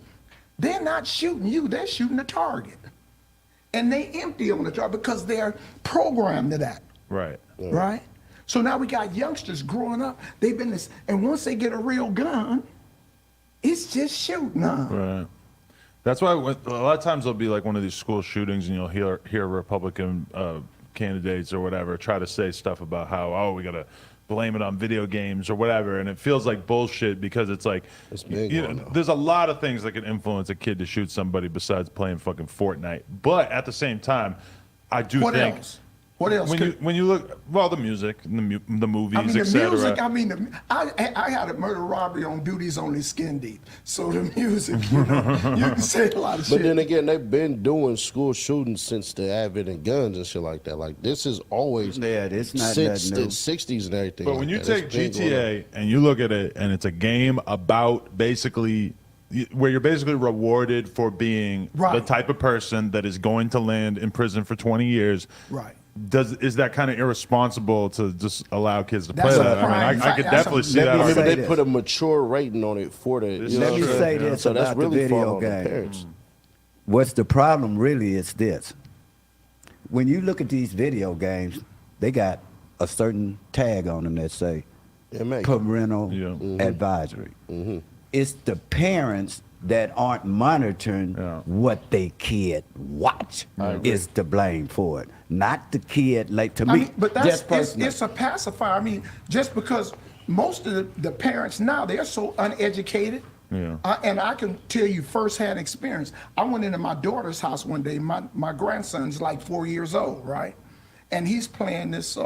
Speaker 16: they're not shooting you, they're shooting the target. And they empty on the target because they're programmed to that.
Speaker 10: Right.
Speaker 16: Right? So now we got youngsters growing up, they've been this, and once they get a real gun, it's just shooting on.
Speaker 10: Right. That's why a lot of times there'll be like one of these school shootings and you'll hear Republican candidates or whatever try to say stuff about how, oh, we got to blame it on video games or whatever. And it feels like bullshit because it's like, there's a lot of things that can influence a kid to shoot somebody besides playing fucking Fortnite. But at the same time, I do think.
Speaker 16: What else?
Speaker 10: When you look, well, the music, the movies, etc.
Speaker 16: I had a murder robbery on Duties Only Skin Deep. So the music, you can say a lot of shit.
Speaker 13: But then again, they've been doing school shootings since the advent of guns and shit like that. Like, this is always
Speaker 23: it's not
Speaker 13: since
Speaker 23: that
Speaker 13: the
Speaker 23: new.
Speaker 13: 60s and everything.
Speaker 10: But when you take GTA and you look at it, and it's a game about basically where you're basically rewarded for being the type of person that is going to land in prison for 20 years.
Speaker 16: Right.
Speaker 10: Is that kind of irresponsible to just allow kids to play that? I mean, I could definitely see that.
Speaker 13: Maybe they put a mature rating on it for the.
Speaker 23: Let me say this
Speaker 13: so
Speaker 23: about
Speaker 13: that's really
Speaker 23: the video game. What's the problem really is this. When you look at these video games, they got a certain tag on them that say parental advisory. It's the parents that aren't monitoring what they kid watch is to blame for it, not the kid. Like to me,
Speaker 16: but it's a pacifier. I mean, just because most of the parents now, they're so uneducated. Yeah. And I can tell you firsthand experience. I went into my daughter's house one day. My grandson's like 4 years old, right? And he's playing this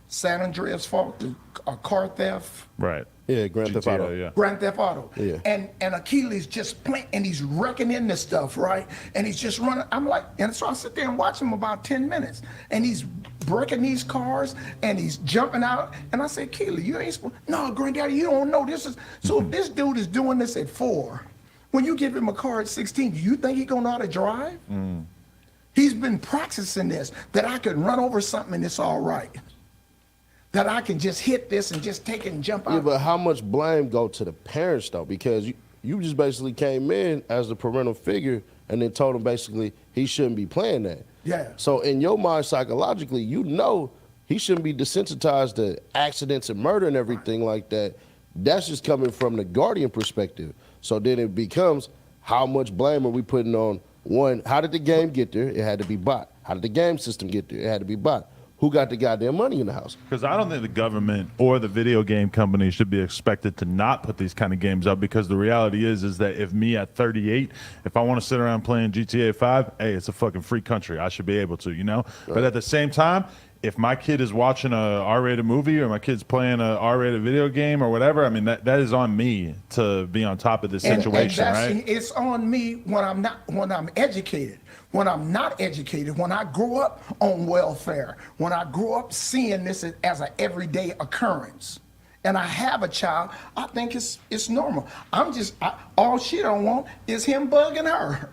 Speaker 16: San Andreas Fault, a car theft.
Speaker 10: Right.
Speaker 13: Yeah, Grand Theft Auto.
Speaker 10: Yeah.
Speaker 16: Grand Theft Auto.
Speaker 13: Yeah.
Speaker 16: And Achilles just playing, and he's wrecking in this stuff, right? And he's just running. I'm like, and so I sit there and watch him about 10 minutes, and he's breaking these cars, and he's jumping out. And I say, Achilles, you ain't supposed. No, Granddaddy, you don't know this is. So if this dude is doing this at 4, when you give him a car at 16, do you think he's gonna know how to drive? He's been practicing this, that I can run over something and it's all right. That I can just hit this and just take it and jump out.
Speaker 13: Yeah, but how much blame go to the parents though? Because you just basically came in as the parental figure and then told him basically he shouldn't be playing that.
Speaker 16: Yeah.
Speaker 13: So in your mind psychologically, you know he shouldn't be desensitized to accidents and murder and everything like that. That's just coming from the guardian perspective. So then it becomes, how much blame are we putting on, one, how did the game get there? It had to be bought. How did the game system get there? It had to be bought. Who got the goddamn money in the house?
Speaker 10: Because I don't think the government or the video game companies should be expected to not put these kind of games up, because the reality is that if me at 38, if I want to sit around playing GTA 5, hey, it's a fucking free country. I should be able to, you know? Right. But at the same time, if my kid is watching a R-rated movie or my kid's playing a R-rated video game or whatever, I mean, that is on me to be on top of this situation, right?
Speaker 16: It's on me when I'm educated. When I'm not educated, when I grew up on welfare, when I grew up seeing this as an everyday occurrence, and I have a child, I think it's normal. All she don't want is him bugging her.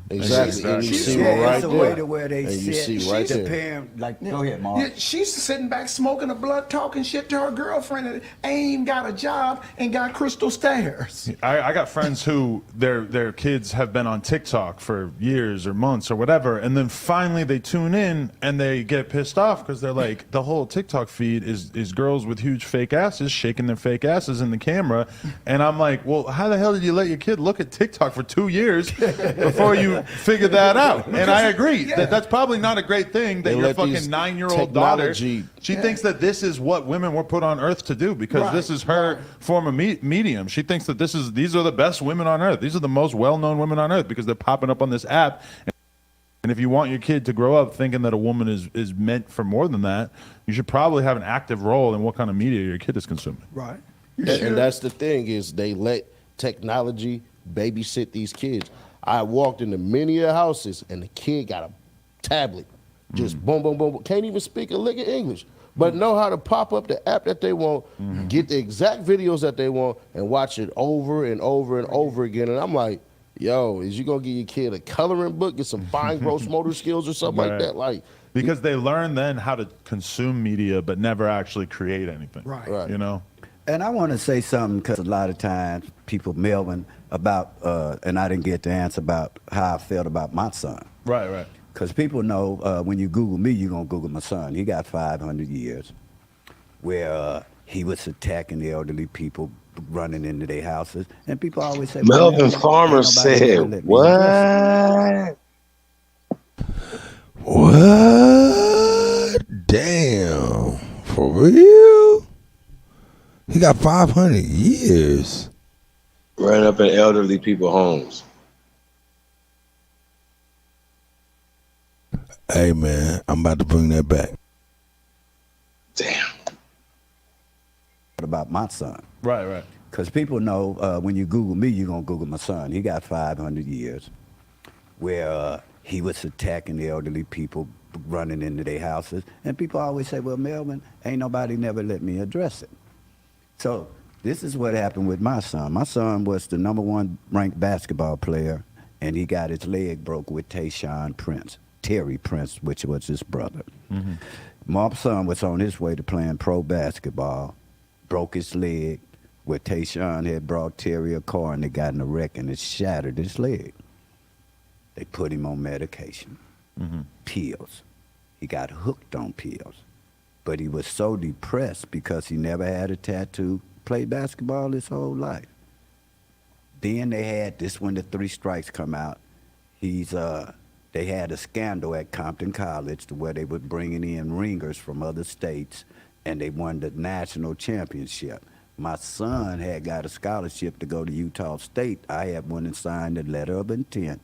Speaker 13: Exactly. And you see
Speaker 23: right
Speaker 13: there.
Speaker 23: the way to where they
Speaker 13: and
Speaker 23: sit.
Speaker 13: you see right
Speaker 23: the
Speaker 13: there.
Speaker 23: parent, like, go ahead, Mark.
Speaker 16: Yeah, she's sitting back smoking a blunt, talking shit to her girlfriend, and ain't even got a job and got crystal stairs.
Speaker 10: I got friends who their kids have been on TikTok for years or months or whatever, and then finally they tune in and they get pissed off because they're like, the whole TikTok feed is girls with huge fake asses shaking their fake asses in the camera, and I'm like, well, how the hell did you let your kid look at TikTok for 2 years before you figure that out? And I agree that's probably not a great thing that
Speaker 13: They
Speaker 10: your
Speaker 13: let
Speaker 10: fucking
Speaker 13: these
Speaker 10: 9-year-old daughter,
Speaker 13: technology-
Speaker 10: she thinks that this is what women were put on earth to do, because this is her form of medium. She thinks that these are the best women on earth. These are the most well-known women on earth because they're popping up on this app. And if you want your kid to grow up thinking that a woman is meant for more than that, you should probably have an active role in what kind of media your kid is consuming.
Speaker 16: Right.
Speaker 13: And that's the thing, is they let technology babysit these kids. I walked into many of the houses and the kid got a tablet. Just boom, boom, boom, boom. Can't even speak a lick of English, but know how to pop up the app that they want, get the exact videos that they want, and watch it over and over and over again. And I'm like, yo, is you gonna give your kid a coloring book, get some fine gross motor skills or something like that? Like,
Speaker 10: because they learn then how to consume media but never actually create anything.
Speaker 16: Right.
Speaker 10: You know?
Speaker 23: And I want to say something, because a lot of times people Melvin about, and I didn't get the answer about how I felt about my son.
Speaker 10: Right.
Speaker 23: Because people know when you Google me, you're going to Google my son. He got 500 years where he was attacking the elderly people, running into their houses. And people always say,
Speaker 9: Melvin Farmer said, what?
Speaker 1: What? Damn. For real? He got 500 years.
Speaker 9: Running up in elderly people's homes.
Speaker 1: Hey, man, I'm about to bring that back.
Speaker 9: Damn.
Speaker 23: About my son.
Speaker 10: Right.
Speaker 23: Because people know when you Google me, you're going to Google my son. He got 500 years where he was attacking the elderly people, running into their houses. And people always say, well, Melvin, ain't nobody never let me address it. So this is what happened with my son. My son was the #1 ranked basketball player, and he got his leg broke with Terry Prince, which was his brother. My son was on his way to playing pro basketball, broke his leg, where Tayshaun had brought Terry a car, and they got in a wreck, and it shattered his leg. They put him on medication, pills. He got hooked on pills. But he was so depressed because he never had a tattoo, played basketball his whole life. Then they had this, when the 3 strikes come out, they had a scandal at Compton College where they were bringing in ringers from other states, and they won the national championship. My son had got a scholarship to go to Utah State. I had went and signed a letter of intent.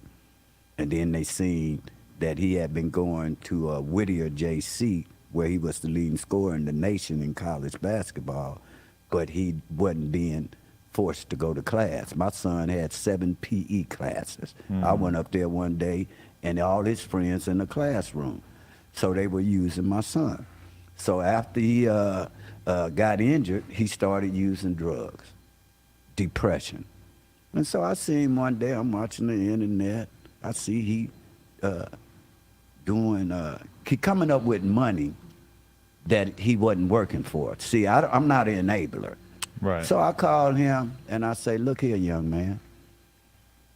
Speaker 23: And then they seen that he had been going to Whittier JC, where he was the leading scorer in the nation in college basketball. but he wasn't being forced to go to class. My son had 7 PE classes. I went up there one day, and all his friends in the classroom. So they were using my son. So after he got injured, he started using drugs, depression. And so I see him one day, I'm watching the internet. I see he coming up with money that he wasn't working for. See, I'm not an enabler.
Speaker 10: Right.
Speaker 23: So I called him and I say, look here, young man,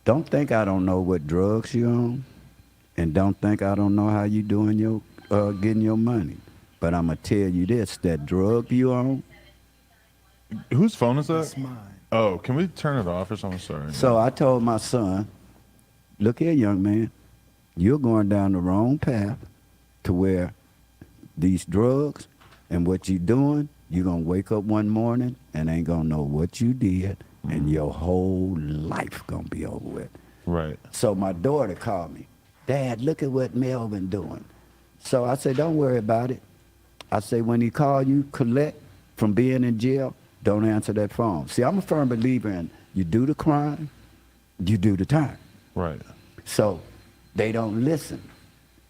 Speaker 23: don't think I don't know what drugs you on, and don't think I don't know how you doing your getting your money. But I'm gonna tell you this, that drug you on.
Speaker 10: Whose phone is that?
Speaker 16: That's mine.
Speaker 10: Oh, can we turn it off or something? Sorry.
Speaker 23: So I told my son, look here, young man, you're going down the wrong path to where these drugs and what you're doing, you're going to wake up one morning and ain't going to know what you did, and your whole life going to be over with.
Speaker 10: Right.
Speaker 23: So my daughter called me, Dad, look at what Melvin doing. So I said, don't worry about it. I say, when he call you, collect from being in jail, don't answer that phone. See, I'm a firm believer in you do the crime, you do the time.
Speaker 10: Right.
Speaker 23: So they don't listen.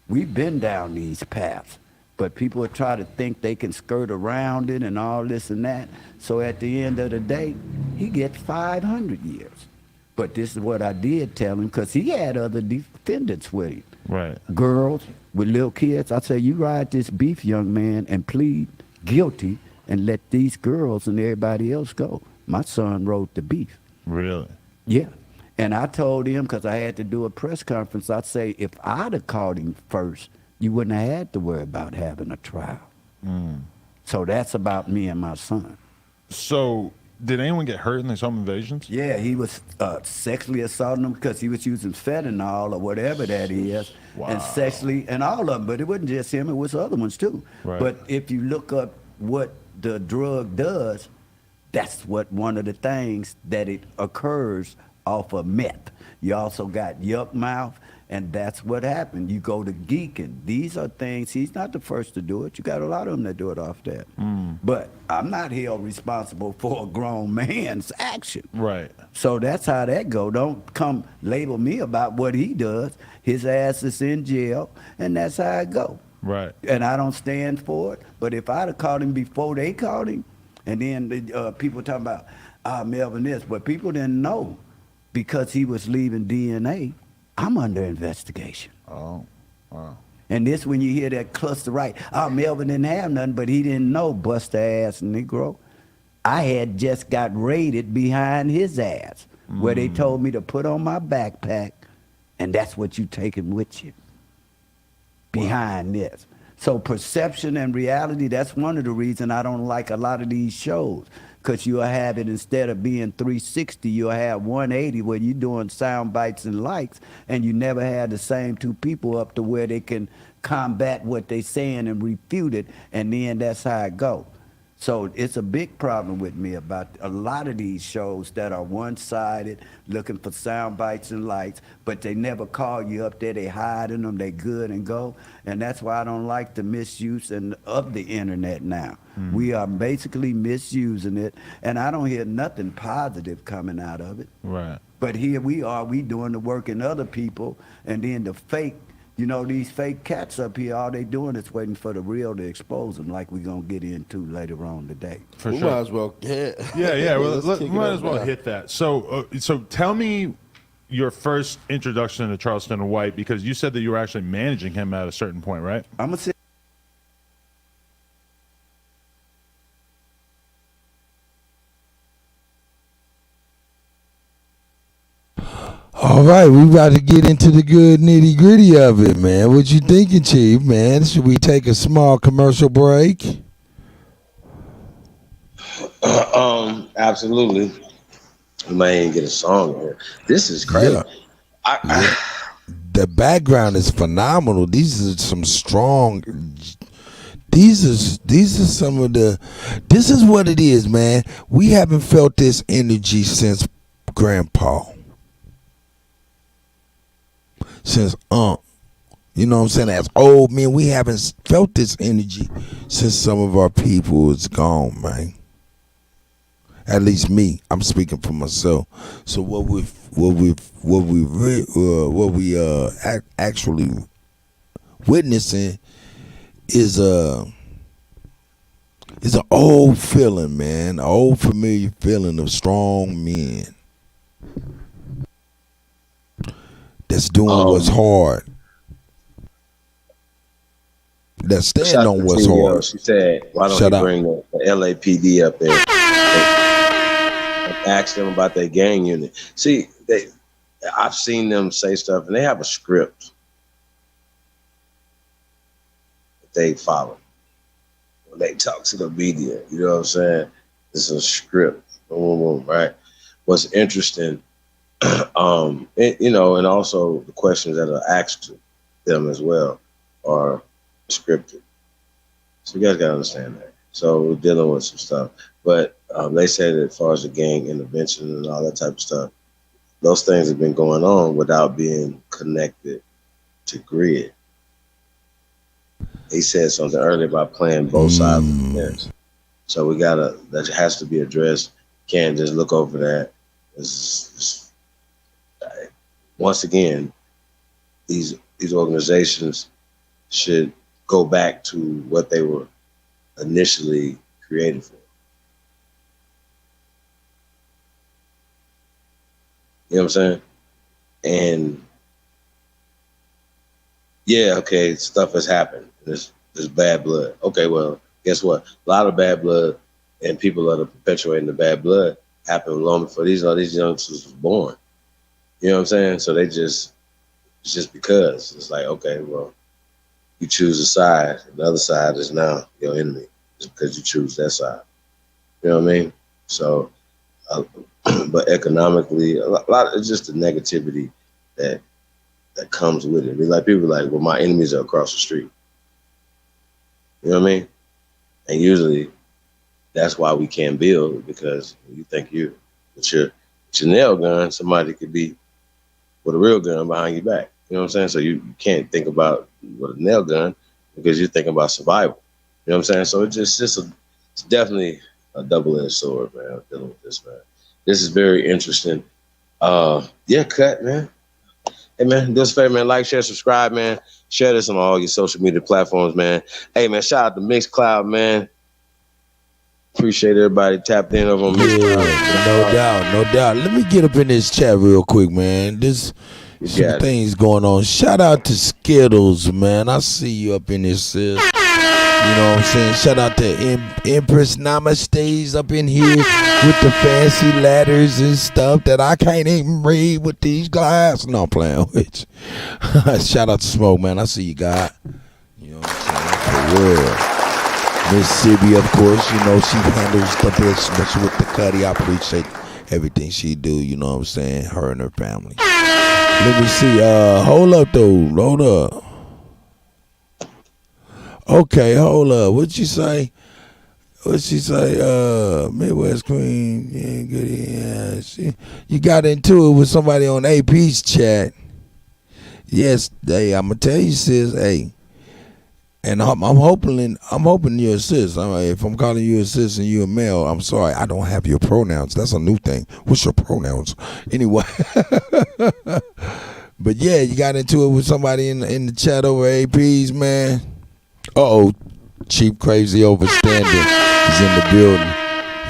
Speaker 23: We've been down these paths, but people try to think they can skirt around it and all this and that. So at the end of the day, he gets 500 years. But this is what I did tell him, because he had other defendants with him.
Speaker 10: Right.
Speaker 23: Girls with little kids. I say, you ride this beef, young man, and plead guilty and let these girls and everybody else go. My son wrote the beef.
Speaker 10: Really?
Speaker 23: Yeah. And I told him, because I had to do a press conference, I say, if I'd have called him first, you wouldn't have had to worry about having a trial. So that's about me and my son.
Speaker 10: So did anyone get hurt in these home invasions?
Speaker 23: Yeah, he was sexually assaulting them because he was using fentanyl or whatever that is.
Speaker 10: Wow.
Speaker 23: And sexually, and all of them, but it wasn't just him, it was other ones too.
Speaker 10: Right.
Speaker 23: But if you look up what the drug does, that's what one of the things that it occurs off of meth. You also got yuck mouth, and that's what happened. You go to geeking. These are things, he's not the first to do it. You got a lot of them that do it off that. But I'm not held responsible for a grown man's action.
Speaker 10: Right.
Speaker 23: So that's how that go. Don't come label me about what he does. His ass is in jail, and that's how it go.
Speaker 10: Right.
Speaker 23: And I don't stand for it. But if I'd have caught him before they caught him, and then the, people talking about, Melvin this, but people didn't know because he was leaving DNA, I'm under investigation.
Speaker 10: Oh, wow.
Speaker 23: And this when you hear that cluster right, Melvin didn't have nothing, but he didn't know, bust ass Negro. I had just got raided behind his ass, where they told me to put on my backpack, and that's what you taking with you. Behind this. So perception and reality, that's one of the reasons I don't like a lot of these shows. Because you'll have it, instead of being 360, you'll have 180 where you're doing sound bites and likes, and you never have the same two people up to where they can combat what they saying and refute it, and then that's how it go. So it's a big problem with me about a lot of these shows that are one-sided, looking for sound bites and likes, but they never call you up there. They hiding them. They good and go. And that's why I don't like the misuse of the internet now. We are basically misusing it, and I don't hear nothing positive coming out of it.
Speaker 10: Right.
Speaker 23: But here we are, we doing the work in other people, and then the fake, you know, these fake cats up here, all they doing is waiting for the real to expose them, like we're going to get into later on today.
Speaker 10: For
Speaker 13: We
Speaker 10: sure.
Speaker 13: might as well get.
Speaker 10: Yeah. Well,
Speaker 13: Let's kick
Speaker 10: we
Speaker 13: it
Speaker 10: might
Speaker 13: up
Speaker 10: as well
Speaker 13: now.
Speaker 10: hit that. So tell me your first introduction to Charleston White, because you said that you were actually managing him at a certain point, right?
Speaker 23: I'm going to say,
Speaker 1: All right, we about to get into the good nitty gritty of it, man. What you thinking, Chief, man? Should we take a small commercial break?
Speaker 9: Absolutely. We might even get a song here. This is crazy.
Speaker 1: Yeah. The background is phenomenal. These are some strong. These are some of the. This is what it is, man. We haven't felt this energy since Grandpa. Since you know what I'm saying, as old men, we haven't felt this energy since some of our people is gone, man. At least me. I'm speaking for myself. So what we actually witnessing is an old feeling, man, an old familiar feeling of strong men that's doing what's hard. That stand on what's hard.
Speaker 14: She said, "Why don't you bring the LAPD up there and ask them about their gang unit?" See, I've seen them say stuff, and they have a script that they follow when they talk to the media. You know what I'm saying? It's a script, right? What's interesting, and, you know, and also the questions that are asked to them as well are scripted. So you guys gotta understand that. So we're dealing with some stuff, but they say that as far as the gang intervention and all that type of stuff, those things have been going on without being connected to grid. He said something earlier about playing both sides of the fence. So that has to be addressed. Can't just look over that. Once again, these organizations should go back to what they were initially created for. You know what I'm saying? And yeah, okay, stuff has happened. There's bad blood. Okay, well, guess what? A lot of bad blood and people that are perpetuating the bad blood happened long before these youngsters was born. You know what I'm saying? So it's just because it's like, okay, well, you choose a side, and the other side is now your enemy just because you choose that side. You know what I mean? So, but economically, a lot it's just the negativity that comes with it. I mean, like people are like, well, my enemies are across the street. You know what I mean? And usually, that's why we can't build, because you think with your nail gun, somebody could be with a real gun behind your back. You know what I'm saying? So you can't think about with a nail gun because you're thinking about survival. You know what I'm saying? So it's definitely a double-edged sword, man. I'm dealing with this, man. This is very interesting. Cut, man. Hey, man, do us a favor, man. Like, share, subscribe, man. Share this on all your social media platforms, man. Hey, man, shout out to Mixcloud, man. Appreciate everybody tapped in over on Mixcloud.
Speaker 1: No doubt. Let me get up in this chat real quick, man. There's some things going on. Shout out to Skittles, man. I see you up in this, sis. You know what I'm saying? Shout out to Empress Namaste's up in here with the fancy ladders and stuff that I can't even read with these glasses. No, I'm playing with you. Shout out to Smoke, man. I see you, God. You know what I'm saying? For real. Miss Sibby, of course, you know, she handles the business with the Cuddy. I appreciate everything she do, you know what I'm saying? Her and her family. Let me see. Hold up, though. Hold up. Okay, hold up. What'd she say? Midwest Queen. Yeah, good. Yeah. You got into it with somebody on AP's chat. Yes, hey, I'm gonna tell you, sis. Hey, and I'm hoping you're a sis. If I'm calling you a sis and you're a male, I'm sorry. I don't have your pronouns. That's a new thing. What's your pronouns? Anyway. But yeah, you got into it with somebody in the chat over AP's, man. Cheap Crazy Overstanding is in the building.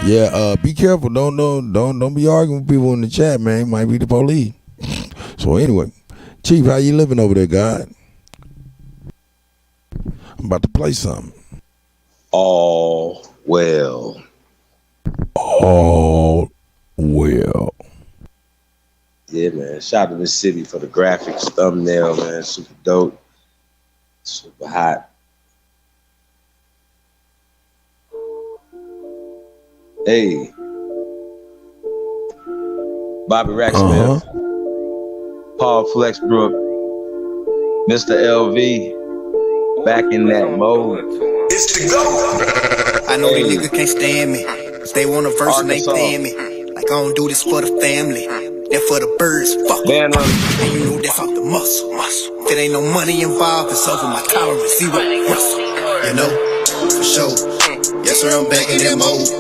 Speaker 1: Yeah, be careful. Don't be arguing with people in the chat, man. It might be the police. So anyway, Chief, how you living over there, God? I'm about to play something.
Speaker 14: All well.
Speaker 1: All well.
Speaker 14: Yeah, man. Shout out to Mississippi for the graphics, thumbnail, man. Super dope. Super hot. Hey. Bobby Racksmith. Paul Flexbrook. Mr. LV. Back in that mode.
Speaker 4: It's the go.
Speaker 7: I know these niggas can't stand me. They want a verse and they paying me. Like I don't do this for the family. They're for the birds. Fuck. And you know that's off the muscle. If it ain't no money involved, it's over my tolerance. Zero. Russell. You know, for sure. Yes, sir, I'm back in that mode.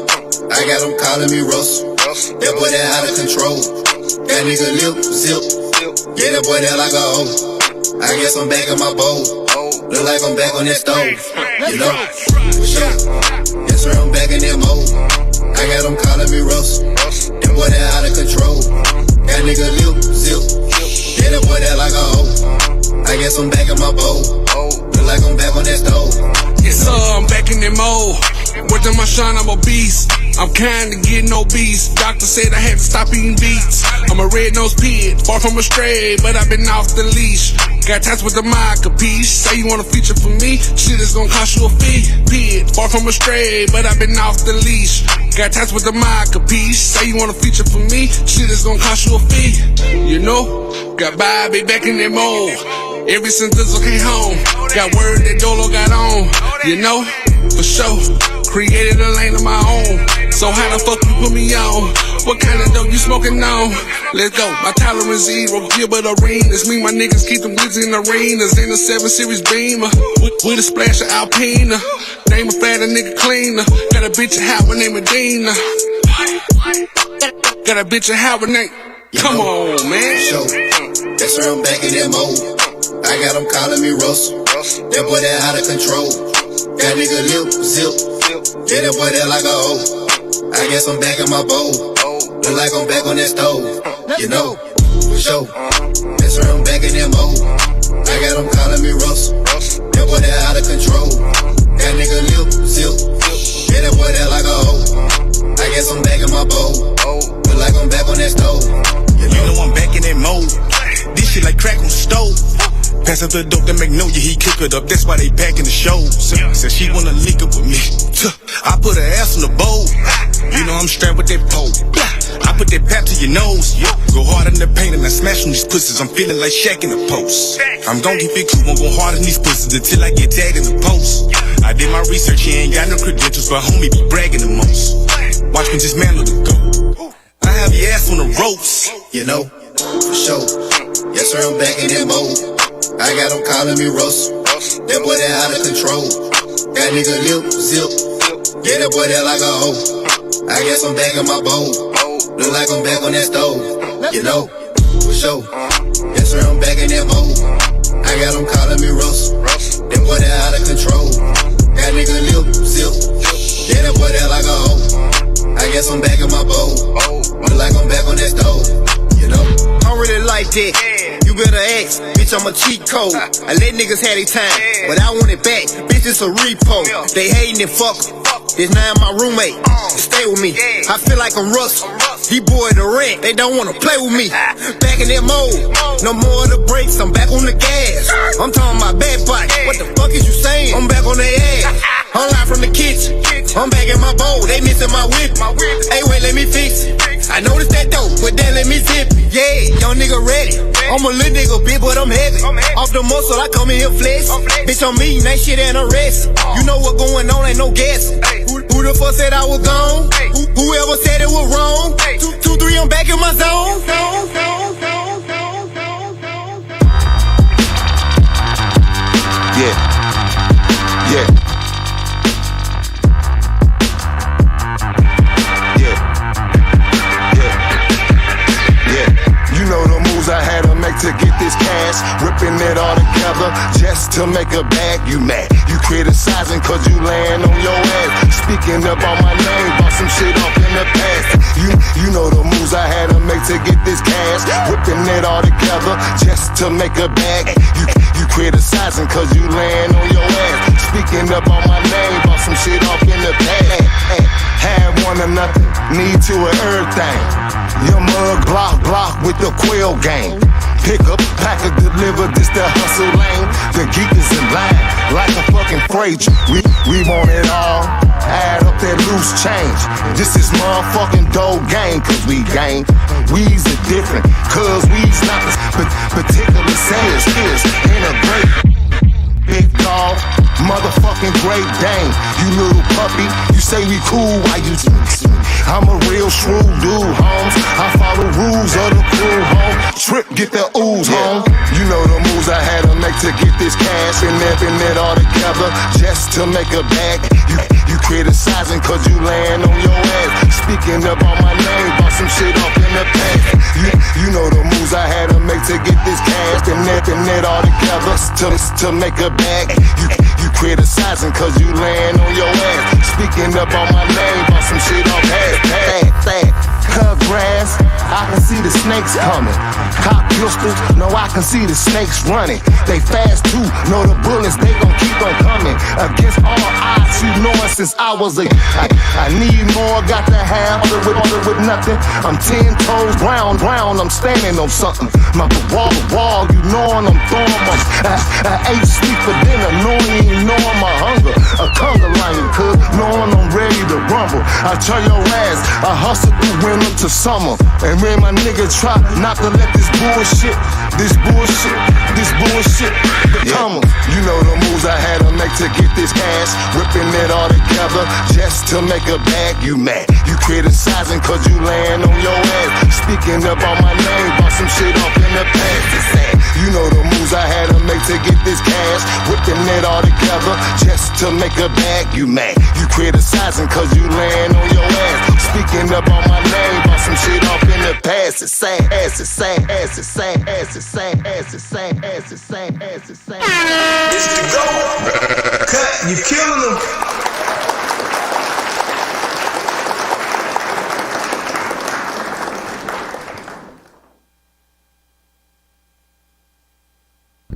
Speaker 4: I got them calling me Russell. That boy that out of control. That nigga lip zip. Yeah, that boy that like a hoe. I guess I'm back in my bowl. Look like I'm back on that stove. You know, for sure. Yes, sir, I'm back in that mode. I got them calling me Russell. That boy that out of control. That nigga lip zip. Yeah, that boy that like a hoe. I guess I'm back in my bowl. Look like I'm back on that stove.
Speaker 18: Yes, sir, I'm back in that mode. Working my shine, I'm a beast. I'm kinda getting obese. Doctor said I had to stop eating beets. I'm a red-nosed pig, far from a stray, but I've been off the leash. Got tats with the mic, capiche? Say you want a feature for me? Shit is gonna cost you a fee. Pig, far from a stray, but I've been off the leash. Got tats with the mic, capiche? Say you want a feature for me? Shit is gonna cost you a fee. You know, got Bobby back in that mode. Ever since Dizzle came home, got word that Dolo got on. You know, for sure. Created a lane of my own. So how the fuck you put me on? What kind of dope you smoking on? Let's go. My tolerance zero. Gilbert arenas. Me, my niggas keep them glitzy in arenas. In a 7 Series Beamer. With a splash of Alpina. Name a fatter nigga cleaner. Got a bitch of Howard named Medina. Got a bitch of Howard named. Come on, man.
Speaker 4: Show. That's where I'm back in that mode. I got them calling me Russell. That boy that out of control. That nigga lip zip. Yeah, that boy that like a hoe. I guess I'm back in my bowl. Look like I'm back on that stove. You know, for sure. That's where I'm back in that mode. I got them calling me Russell. That boy that out of control. That nigga lip zip. Yeah, that boy that like a hoe. I guess I'm back in my bowl. Look like I'm back on that stove.
Speaker 21: You know I'm back in that mode. This shit like crack on the stove. Pass up the dope that make no, he cook it up. That's why they packing the shows. Said she wanna link up with me. I put her ass on the bowl. You know I'm strapped with that pole. I put that pap to your nose. Go hard in the paint and I smash on these pussies. I'm feeling like Shaq in the post. I'm gon' keep it cool, won't go hard in these pussies until I get tagged in the post. I did my research, he ain't got no credentials, but homie be bragging the most. Watch me just mantle the goat. I have your ass on the ropes.
Speaker 4: You know, for sure. Yes, sir, I'm back in that mode. I got them calling me Russell. That boy that out of control. That nigga lip zip. Yeah, that boy that like a hoe. I guess I'm back in my bowl. Look like I'm back on that stove. You know, for sure. Yes, sir, I'm back in that mode. I got them calling me Russell. That boy that out of control. That nigga lip zip. Yeah, that boy that like a hoe. I guess I'm back in my bowl. Look like I'm back on that stove. You know,
Speaker 7: I don't really like that. You better ask, bitch, I'm a cheat code. I let niggas have their time, but I want it back. Bitch, it's a repo. They hating and fuck. This now my roommate. Stay with me. I feel like I'm Russell. He boy the rent. They don't wanna play with me. Back in that mode. No more of the brakes. I'm back on the gas. I'm talking about back bike. What the fuck is you saying? I'm back on their ass. I'm live from the kitchen. I'm back in my bowl. They missing my whip. Hey, wait, let me fix it. I noticed that dope, but then let me zip it. Yeah, young nigga ready. I'm a little nigga, bitch, but I'm heavy. Off the muscle, I come in here flex. Bitch, I'm eating that shit and arrest. You know what going on, ain't no guessing. Who the fuck said I was gone? Whoever said it was wrong? 2, 3, I'm back in my zone.
Speaker 4: yeah, yeah. You know the moves I had to make to get this cash. Ripping it all together just to make a bag. You mad, you criticizing cause you laying on your ass. Speaking up on my name, bought some shit off in the past. You know the moves I had to make to get this cash. Ripping it all together just to make a bag. You criticizing cause you laying on your ass. Speaking up on my name, bought some shit off in the past. Had one or nothing, need to or everything. Your mug block with the Quill gang. Pick up, pack a deliver, this the hustle lane. The geek is in line, like a fucking freight. We want it all, add up that loose change. This is motherfucking dough game, cause we gang. We's are different, cause we's not particular sales. Ain't a great big dog, motherfucking Great Dane. You little puppy, you say we cool, why you I'm a real shrewd dude, homes. I follow rules of the crew, home. Trip, get the ooze, home. You know the moves I had to make to get this cash. And it all together just to make a bag. You
Speaker 21: criticizing cause you laying on your ass. Speaking up on my name, bought some shit off in the past. You know the moves I had to make to get this cash. And net all together to make a bag. You criticizing cause you laying on your ass. Speaking up on my name, bought some shit off cut grass, I can see the snakes coming. Cop pistols, no, I can see the snakes running. They fast too, know the bullets, they gon' keep on coming. Against all odds, you knowin' since I was a I need more, got to have with nothing. I'm 10 toes ground, I'm standing on something. My wall, you knowin' I'm throwing my I ate sleep for dinner, knowing you knowin' my hunger. A conga line, cuz knowin' I'm ready to rumble. I tell your ass, I hustle through winter to summer. And when my nigga try not to let this bullshit become em. You know the moves I had to make to get this cash. Whipping it all together just to make a bag. You mad, you criticizing cause you laying on your ass. Speaking up on my name, bought some shit off in the past. It's sad. You know the moves I had to make to get this cash. Whipping it all together just to make a bag. You mad, you criticizing cause you laying on your ass. Speaking up on my name, bought some shit off in the past. It's sad, it's the same, it's the same, it's the same, it's the same, it's the same, it's the same.
Speaker 4: It's the go. Cut, you killing them.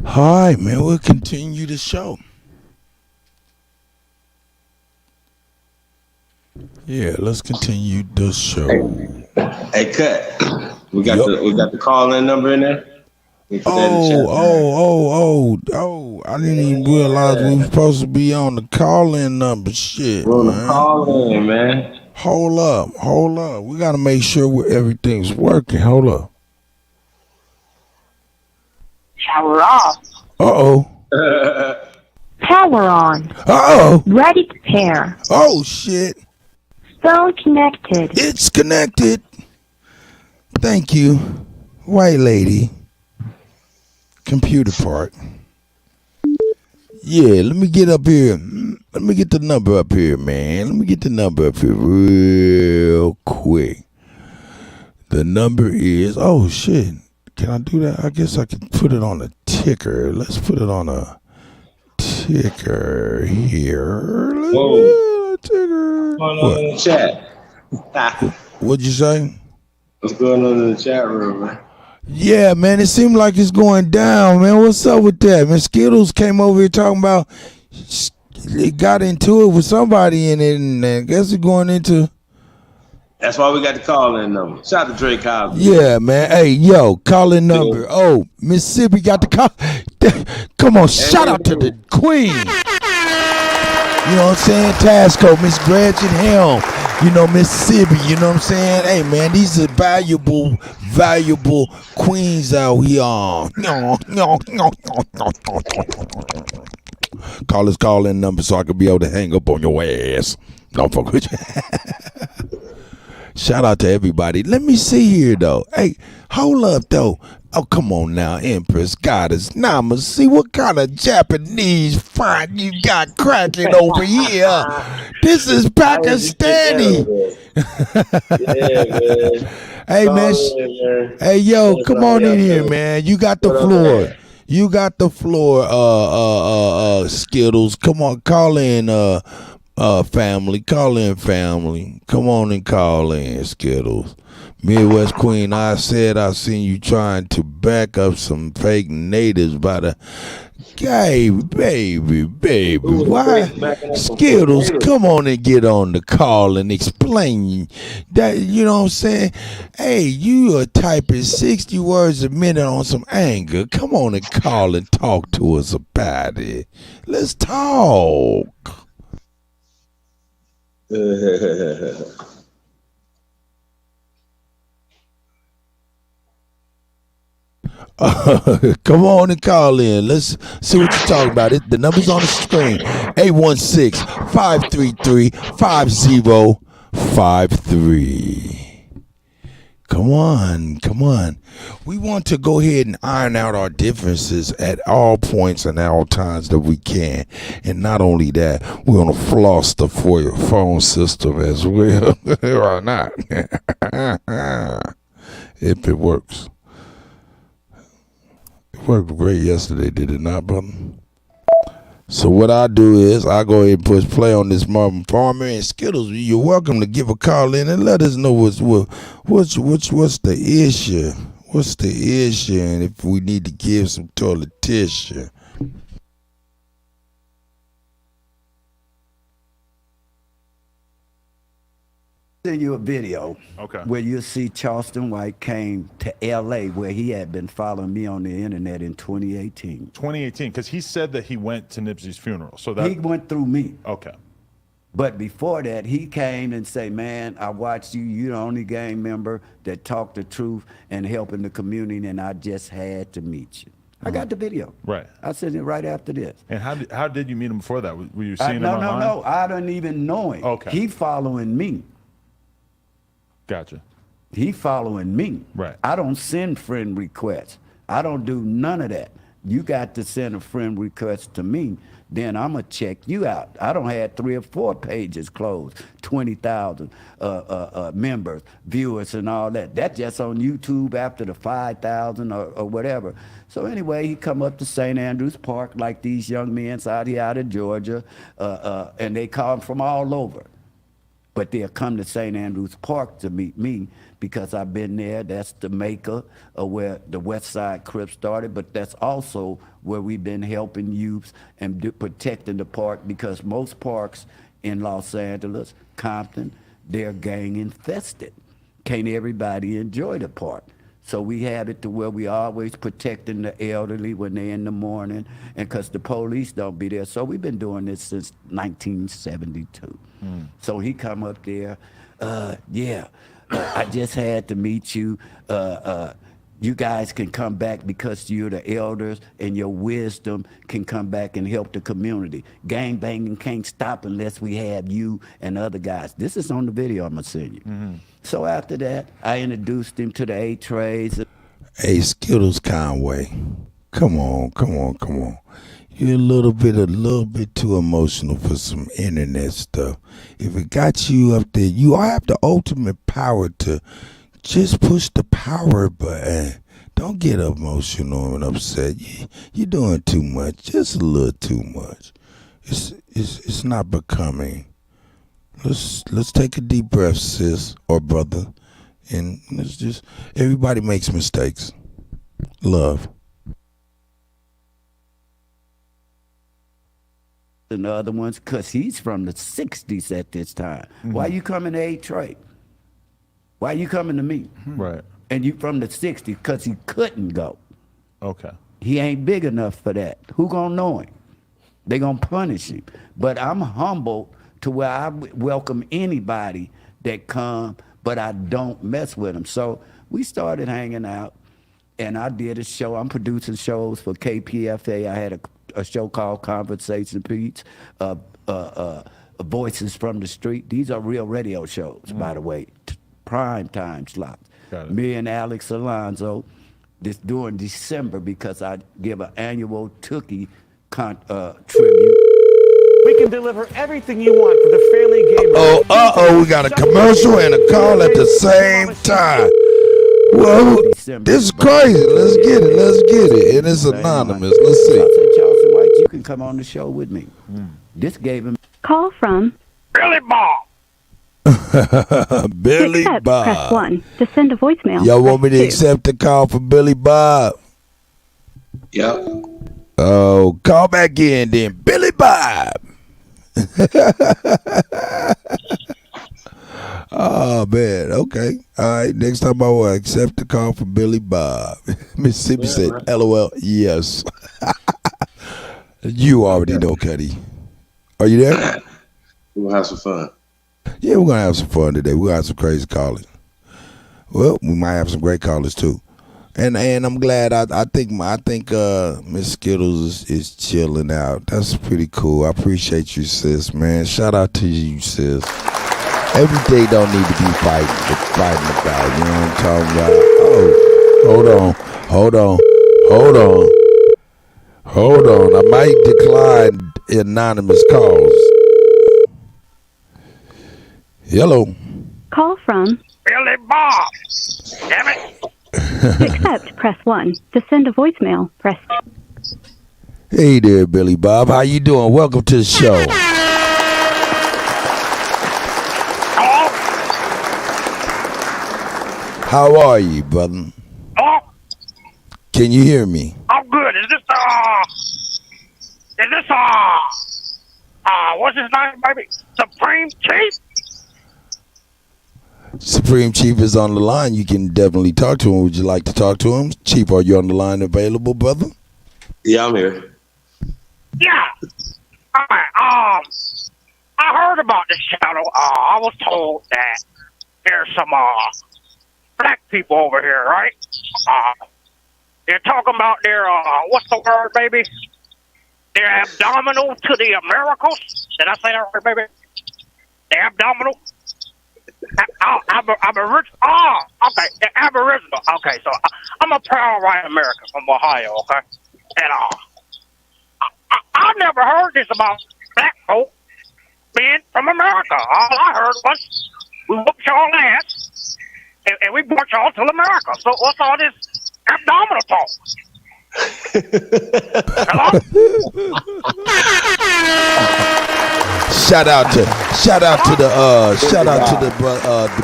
Speaker 1: All right, man, we'll continue the show. Yeah, let's continue the show.
Speaker 14: Hey, Cut. We got the call-in number in there.
Speaker 1: I didn't even realize we were supposed to be on the call-in number. Shit,
Speaker 14: we're on
Speaker 1: man.
Speaker 14: the call-in, man.
Speaker 1: Hold up. We got to make sure everything's working. Hold up.
Speaker 3: Power off.
Speaker 1: Uh-oh.
Speaker 3: Power on.
Speaker 1: Uh-oh.
Speaker 3: Ready to pair.
Speaker 1: Oh, shit.
Speaker 3: Phone connected.
Speaker 1: It's connected. Thank you. White lady. Computer part. Yeah, let me get up here. Let me get the number up here, man. Let me get the number up here real quick. The number is, oh, shit. Can I do that? I guess I can put it on a ticker. Let's put it on a ticker here.
Speaker 14: Whoa.
Speaker 1: Ticker.
Speaker 14: What's going on in the chat?
Speaker 1: What'd you say?
Speaker 14: What's going on in the chat room, man?
Speaker 1: Yeah, man, it seemed like it's going down, man. What's up with that? Man, Skittles came over here talking about it got into it with somebody in it, and I guess it's going into.
Speaker 14: That's why we got the call-in number. Shout out to Drake Cosby.
Speaker 1: Yeah, man. Hey, yo, call-in number. Oh, Mississippi got the call. Come on, shout out to the queen. You know what I'm saying? Tasco, Miss Gretchen Helm. You know, Mississippi, you know what I'm saying? Hey, man, these are valuable queens out here. Call us call-in number so I can be able to hang up on your ass. Don't fuck with you. Shout out to everybody. Let me see here, though. Hey, hold up, though. Oh, come on now, Empress, Goddess, Nama. See what kind of Japanese fine you got cracking over here. This is Pakistani.
Speaker 14: Yeah, man.
Speaker 1: Hey, man. Hey, yo, come on in here, man. You got the floor. You got the floor, Skittles. Come on, call in, family. Call in, family. Come on and call in, Skittles. Midwest Queen, I said I seen you trying to back up some fake natives by the... Hey, baby, why? Skittles, come on and get on the call and explain that, you know what I'm saying? Hey, you are typing 60 words a minute on some anger. Come on and call and talk to us about it. Let's talk. Come on and call in. Let's see what you're talking about. The number's on the screen. 816-533-5053. Come on. We want to go ahead and iron out our differences at all points and at all times that we can. And not only that, we're going to floss the phone system as well. Or not. If it works. It worked great yesterday, did it not, brother? So what I do is I go ahead and push play on this Marvin Farmer and Skittles. You're welcome to give a call in and let us know what's the issue. What's the issue, and if we need to give some toilet tissue.
Speaker 23: Send you a video
Speaker 10: Okay.
Speaker 23: where you'll see Charleston White came to L.A. where he had been following me on the internet in 2018.
Speaker 10: 2018, because he said that he went to Nipsey's funeral. So that
Speaker 23: He went through me.
Speaker 10: Okay.
Speaker 23: But before that, he came and say, man, I watched you. You're the only gang member that talked the truth and helping the community, and I just had to meet you. I got the video.
Speaker 10: Right.
Speaker 23: I sent it right after this.
Speaker 10: And how did you meet him before that? Were you seeing him online?
Speaker 23: No. I didn't even know him.
Speaker 10: Okay.
Speaker 23: He following me.
Speaker 10: Gotcha.
Speaker 23: He following me.
Speaker 10: Right.
Speaker 23: I don't send friend requests. I don't do none of that. You got to send a friend request to me, then I'm going to check you out. I don't have 3 or 4 pages closed, 20,000 members, viewers and all that. That's just on YouTube after the 5,000 or whatever. So anyway, he come up to St. Andrews Park like these young men out here out of Georgia, and they come from all over. But they'll come to St. Andrews Park to meet me because I've been there. That's the maker of where the West Side Crip started, but that's also where we've been helping youths and protecting the park, because most parks in Los Angeles, Compton, they're gang infested. Can't everybody enjoy the park? So we had it to where we always protecting the elderly when they're in the morning, and because the police don't be there. So we've been doing this since 1972. So he come up there, I just had to meet you. You guys can come back because you're the elders and your wisdom can come back and help the community. Gang banging can't stop unless we have you and other guys. This is on the video I'm gonna send you. So after that, I introduced him to the 8 trades.
Speaker 1: Hey, Skittles Conway, come on. You're a little bit too emotional for some internet stuff. If it got you up there, you have the ultimate power to just push the power button. Don't get emotional and upset. You're doing too much, just a little too much. It's not becoming. Let's take a deep breath, sis or brother, and let's just. Everybody makes mistakes. Love.
Speaker 23: And the other ones, because he's from the 60s at this time. Why you coming to 8 trade? Why you coming to me?
Speaker 10: Right.
Speaker 23: And you from the 60s, because he couldn't go.
Speaker 10: Okay.
Speaker 23: He ain't big enough for that. Who gonna know him? They gonna punish him. But I'm humble to where I welcome anybody that come, but I don't mess with them. So we started hanging out, and I did a show. I'm producing shows for KPFA. I had a show called Conversation Beats, Voices from the Street. These are real radio shows, by the way, prime time slots. Me and Alex Alonso, this during December, because I give an annual Tookie tribute.
Speaker 6: We can deliver everything you want for the Fairly Gay.
Speaker 1: We got a commercial and a call at the same time. Whoa, this is crazy. Let's get it. And it's anonymous. Let's see.
Speaker 23: I said, Charleston White, you can come on the show with me. This gave him.
Speaker 3: Call from
Speaker 21: Billy Bob.
Speaker 1: Billy
Speaker 3: accept,
Speaker 1: Bob.
Speaker 3: press 1. To send a voicemail.
Speaker 1: Y'all want me to
Speaker 3: press 2.
Speaker 1: accept the call from Billy Bob?
Speaker 9: Yep.
Speaker 1: Oh, call back in then. Billy Bob. Oh, man. Okay. All right. Next time I will accept the call from Billy Bob. Mississippi said, LOL, yes. You already know, Cuddy. Are you there?
Speaker 9: We'll have some fun.
Speaker 1: Yeah, we're going to have some fun today. We're going to have some crazy callers. Well, we might have some great callers, too. And I'm glad. I think Miss Skittles is chilling out. That's pretty cool. I appreciate you, sis, man. Shout out to you, sis. Everything don't need to be fighting about. You know what I'm talking about? Oh, hold on. I might decline anonymous calls. Hello.
Speaker 3: Call from
Speaker 5: Billy Bob. Damn it.
Speaker 3: to accept, press 1. To send a voicemail, press 2.
Speaker 1: Hey there, Billy Bob. How you doing? Welcome to the show. How are you, brother?
Speaker 5: Oh,
Speaker 1: Can you hear me?
Speaker 5: I'm good. Is this what's his name, baby? Supreme Chief?
Speaker 1: Supreme Chief is on the line. You can definitely talk to him. Would you like to talk to him? Chief, are you on the line available, brother?
Speaker 14: Yeah, I'm here.
Speaker 5: Yeah. All right. I heard about this shadow. I was told that there's some black people over here, right? They're talking about their what's the word, baby? Their abdominal to the Americas. Did I say that right, baby? The abdominal. Okay, the Aboriginal. Okay, so I'm a proud white American from Ohio. Okay, and I never heard this about black folk being from America. All I heard was we whooped y'all ass and we brought y'all to America. So what's all this abdominal talk? Hello?
Speaker 1: Shout out to the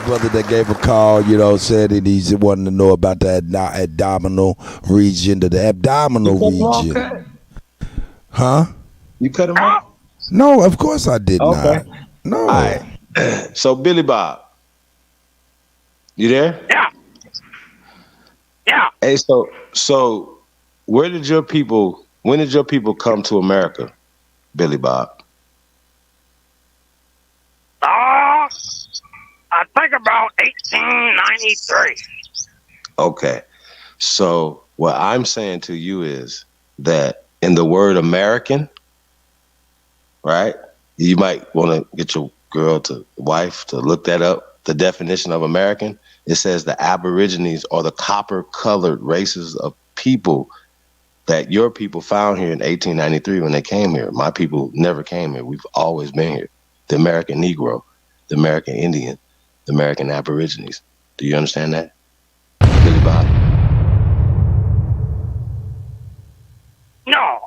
Speaker 1: brother that gave a call. You know, said that he's wanting to know about the abdominal region, the abdominal region. Huh?
Speaker 14: You cut him off?
Speaker 1: No, of course I did not. No.
Speaker 14: All right. So Billy Bob, you there?
Speaker 5: Yeah. Yeah.
Speaker 14: Hey, so when did your people come to America, Billy Bob?
Speaker 5: I think about 1893.
Speaker 14: Okay. So what I'm saying to you is that in the word American, right? You might want to get your wife to look that up. The definition of American, it says the Aborigines are the copper-colored races of people that your people found here in 1893 when they came here. My people never came here. We've always been here. The American Negro, the American Indian, the American Aborigines. Do you understand that, Billy Bob?
Speaker 5: No,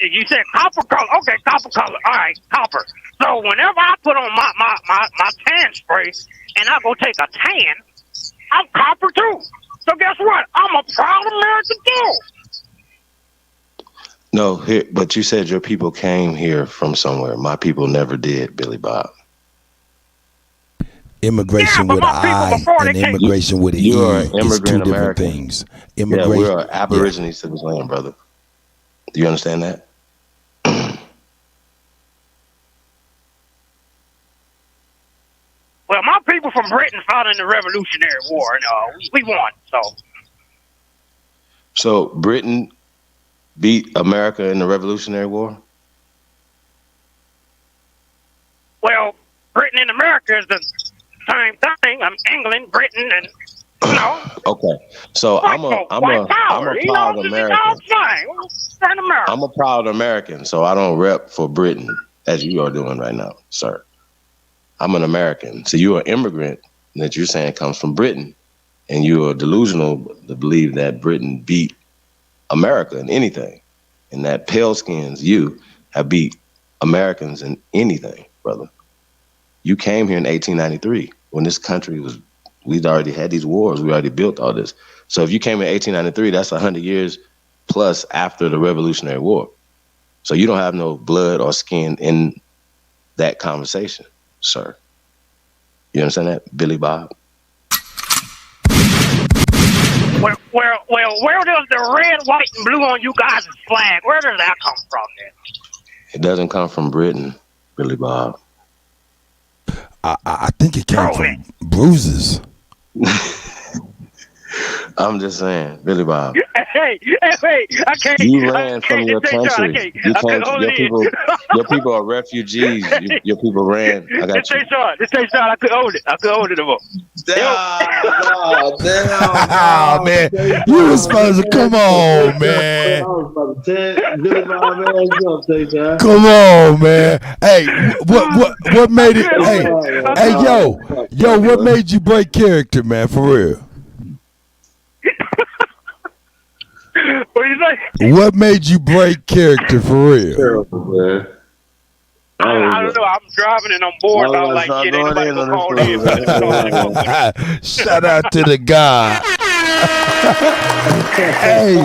Speaker 5: you said copper color. Okay, copper color. All right, copper. So whenever I put on my tan spray and I go take a tan, I'm copper too. So guess what? I'm a proud American too.
Speaker 14: No, but you said your people came here from somewhere. My people never did, Billy Bob.
Speaker 1: Immigration with an I and immigration with an E is two different things.
Speaker 14: Yeah, we are Aborigines to this land, brother. Do you understand that?
Speaker 5: Well, my people from Britain fought in the Revolutionary War, and we won.
Speaker 14: So Britain beat America in the Revolutionary War?
Speaker 5: Well, Britain and America is the same thing. I'm England, Britain, and
Speaker 14: Okay. So I'm a proud American. I'm a proud American, so I don't rep for Britain as you are doing right now, sir. I'm an American. So you're an immigrant that you're saying comes from Britain, and you are delusional to believe that Britain beat America in anything, and that pale skins you have beat Americans in anything, brother. You came here in 1893 when this country we'd already had these wars. We already built all this. So if you came in 1893, that's 100 years plus after the Revolutionary War. So you don't have no blood or skin in that conversation, sir. You understand that, Billy Bob?
Speaker 5: Well, where does the red, white, and blue on you guys' flag, where does that come from then?
Speaker 14: It doesn't come from Britain, Billy Bob.
Speaker 1: I think it came from bruises.
Speaker 14: I'm just saying, Billy Bob.
Speaker 5: Hey, I can't.
Speaker 14: You ran from your country.
Speaker 5: I can't.
Speaker 14: Your people are refugees. Your people ran. I got you.
Speaker 5: This takes shot. I could hold it. anymore.
Speaker 14: Damn,
Speaker 1: Oh, man. You were supposed to come on, man. Come on, man. Hey, what made it? Hey, yo, what made you break character, man? For real.
Speaker 5: What do you say?
Speaker 1: What made you break character for real?
Speaker 14: Terrible, man.
Speaker 5: I don't know. I'm driving and I'm bored. I was like, shit, ain't nobody gonna call in.
Speaker 1: Shout out to the guy. Hey.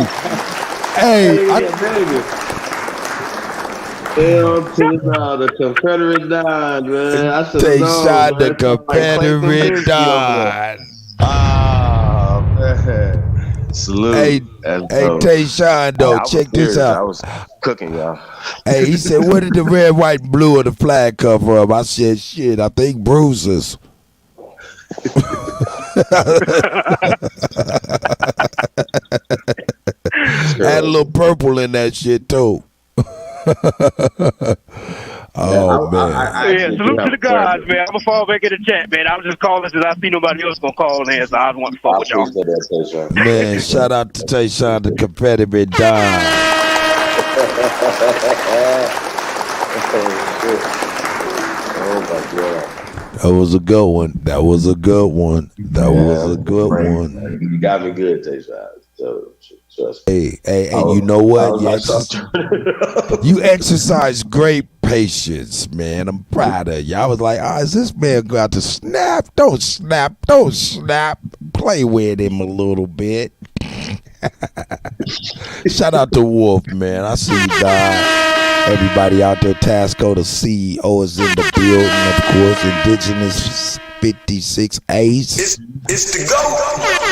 Speaker 14: The Confederate died, man. I said,
Speaker 1: they shot the Confederate died.
Speaker 14: Ah, man. Salute.
Speaker 1: Hey, Tayshawn, though, check this out.
Speaker 14: I was cooking, y'all.
Speaker 1: Hey, he said, where did the red, white, and blue of the flag come from? I said, shit, I think bruises. Had a little purple in that shit, too.
Speaker 5: Man. Salute to the gods, man. I'm gonna fall back in the chat, man. I was just calling since I see nobody else gonna call in, so I just want to fuck with y'all.
Speaker 1: Man, shout out to Tayshawn, the Confederate died.
Speaker 14: Oh my God.
Speaker 1: That was a good one.
Speaker 14: You got me good, Tayshawn. So,
Speaker 1: Hey, you know what? You exercise great patience, man. I'm proud of you. I was like, is this man got to snap? Don't snap. Play with him a little bit. Shout out to Wolf, man. I see you guys. Everybody out there, Tasco, the CEO is in the building, of course. Indigenous 56 Ace.
Speaker 21: It's the GOAT.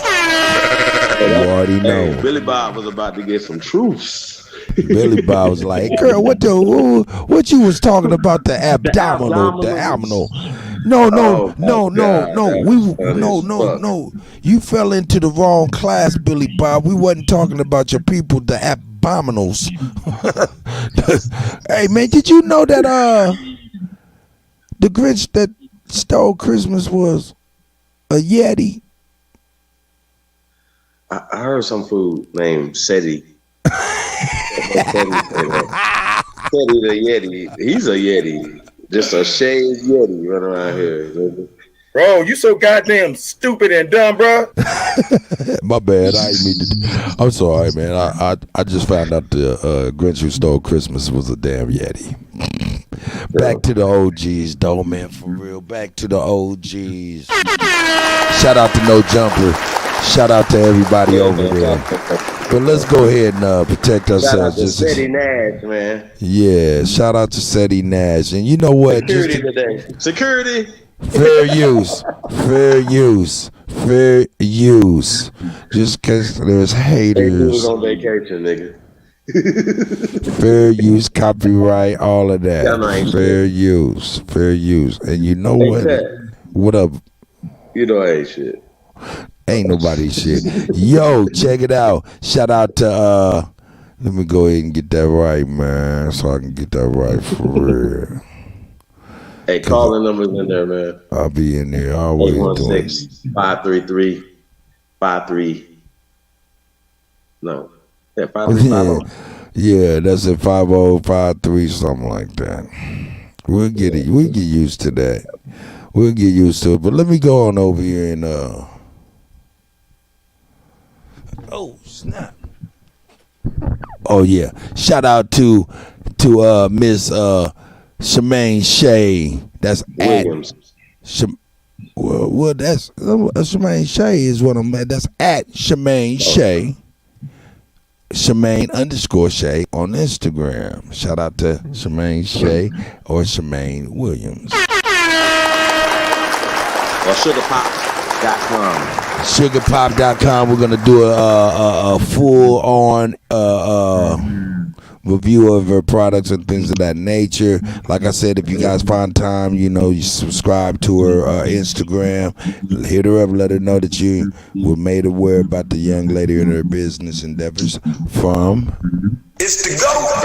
Speaker 1: You already know.
Speaker 14: Hey, Billy Bob was about to get some truths.
Speaker 1: Billy Bob was like, girl, what you was talking about the abdominal. No. You fell into the wrong class, Billy Bob. We wasn't talking about your people, the abdominals. Hey man, did you know that the Grinch that stole Christmas was a Yeti?
Speaker 14: I heard some food named Seti. Seti the Yeti. He's a Yeti. Just a shaved Yeti running around here.
Speaker 21: Bro, you so goddamn stupid and dumb, bro.
Speaker 1: My bad. I didn't mean to. I'm sorry, man. I just found out the Grinch who stole Christmas was a damn Yeti. Back to the OGs, though, man. For real. Back to the OGs. Shout out to No Jumper. Shout out to everybody over there. But let's go ahead and protect ourselves.
Speaker 14: Shout out to Seti Nash, man.
Speaker 1: Yeah, shout out to Seti Nash. And you know what?
Speaker 14: Security today. Security.
Speaker 1: Fair use. Just because there's haters.
Speaker 14: He was on vacation, nigga.
Speaker 1: Fair use, copyright, all of that. Fair use. And you know what? What up?
Speaker 14: You know I ain't shit.
Speaker 1: Ain't nobody shit. Yo, check it out. Shout out to let me go ahead and get that right, man, so I can get that right for real.
Speaker 14: Hey, call the numbers in there, man.
Speaker 1: I'll be in there always.
Speaker 14: 816-533-53. No. Yeah, 5350.
Speaker 1: Yeah, that's at 5053, something like that. We'll get it. We'll get used to that. We'll get used to it. But let me go on over here and oh snap. Oh yeah. Shout out to Miss Shemaine Shea. That's Williams. Well, that's Shemaine Shea is what I'm at. That's at Shemaine Shea. Shemaine _Shea on Instagram. Shout out to Shemaine Shea or Shemaine Williams.
Speaker 14: Or sugarpop.com. Sugarpop.com.
Speaker 1: We're gonna do a full on review of her products and things of that nature. Like I said, if you guys find time, you subscribe to her Instagram, hit her up, let her know that you were made aware about the young lady and her business endeavors from.
Speaker 21: It's the GOAT.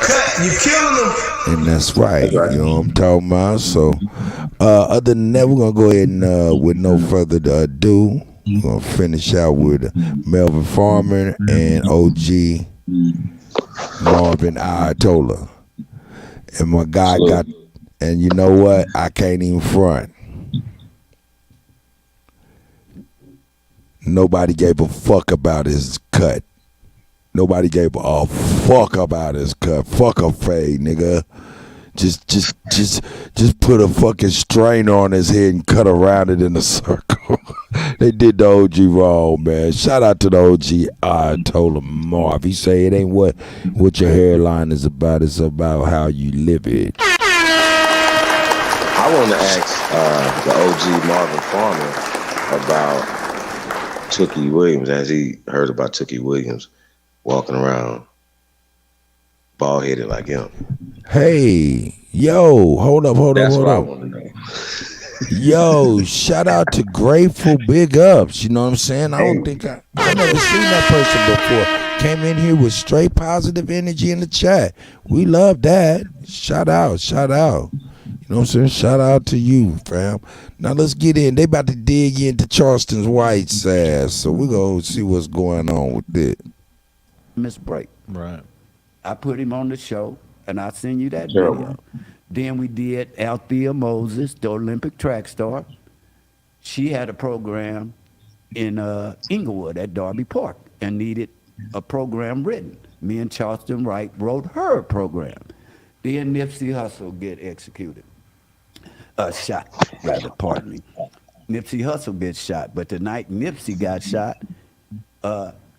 Speaker 21: Cut, you killing them.
Speaker 1: And that's right. You know what I'm talking about. So, other than that, we're gonna go ahead and, with no further ado, we're gonna finish out with Melvin Farmer and OG Marvin Ayatollah. And my guy got, and you know what? I can't even front. Nobody gave a fuck about his cut. Nobody gave a fuck about his cut. Fuck a fade, nigga. Just put a fucking strainer on his head and cut around it in a circle. They did the OG wrong, man. Shout out to the OG. I told him, Marv. He say it ain't what your hairline is about. It's about how you live it.
Speaker 9: I wanted to ask the OG Marvin Farmer about Tookie Williams, as he heard about Tookie Williams walking around bald-headed like him.
Speaker 1: Hey, yo, hold up.
Speaker 9: That's what I want to know.
Speaker 1: Yo, shout out to Grateful, big ups. You know what I'm saying? I don't think I never seen that person before. Came in here with straight positive energy in the chat. We love that. Shout out. You know what I'm saying? Shout out to you, fam. Now let's get in. They about to dig into Charleston's White's ass. So we're going to see what's going on with it.
Speaker 23: Miss Break.
Speaker 10: Right.
Speaker 23: I put him on the show, and I send you that video. Then we did Althea Moses, the Olympic track star. She had a program in Inglewood at Darby Park and needed a program written. Me and Charleston Wright wrote her program. Then Nipsey Hussle get executed. Shot, rather, pardon me. Nipsey Hussle gets shot, but the night Nipsey got shot,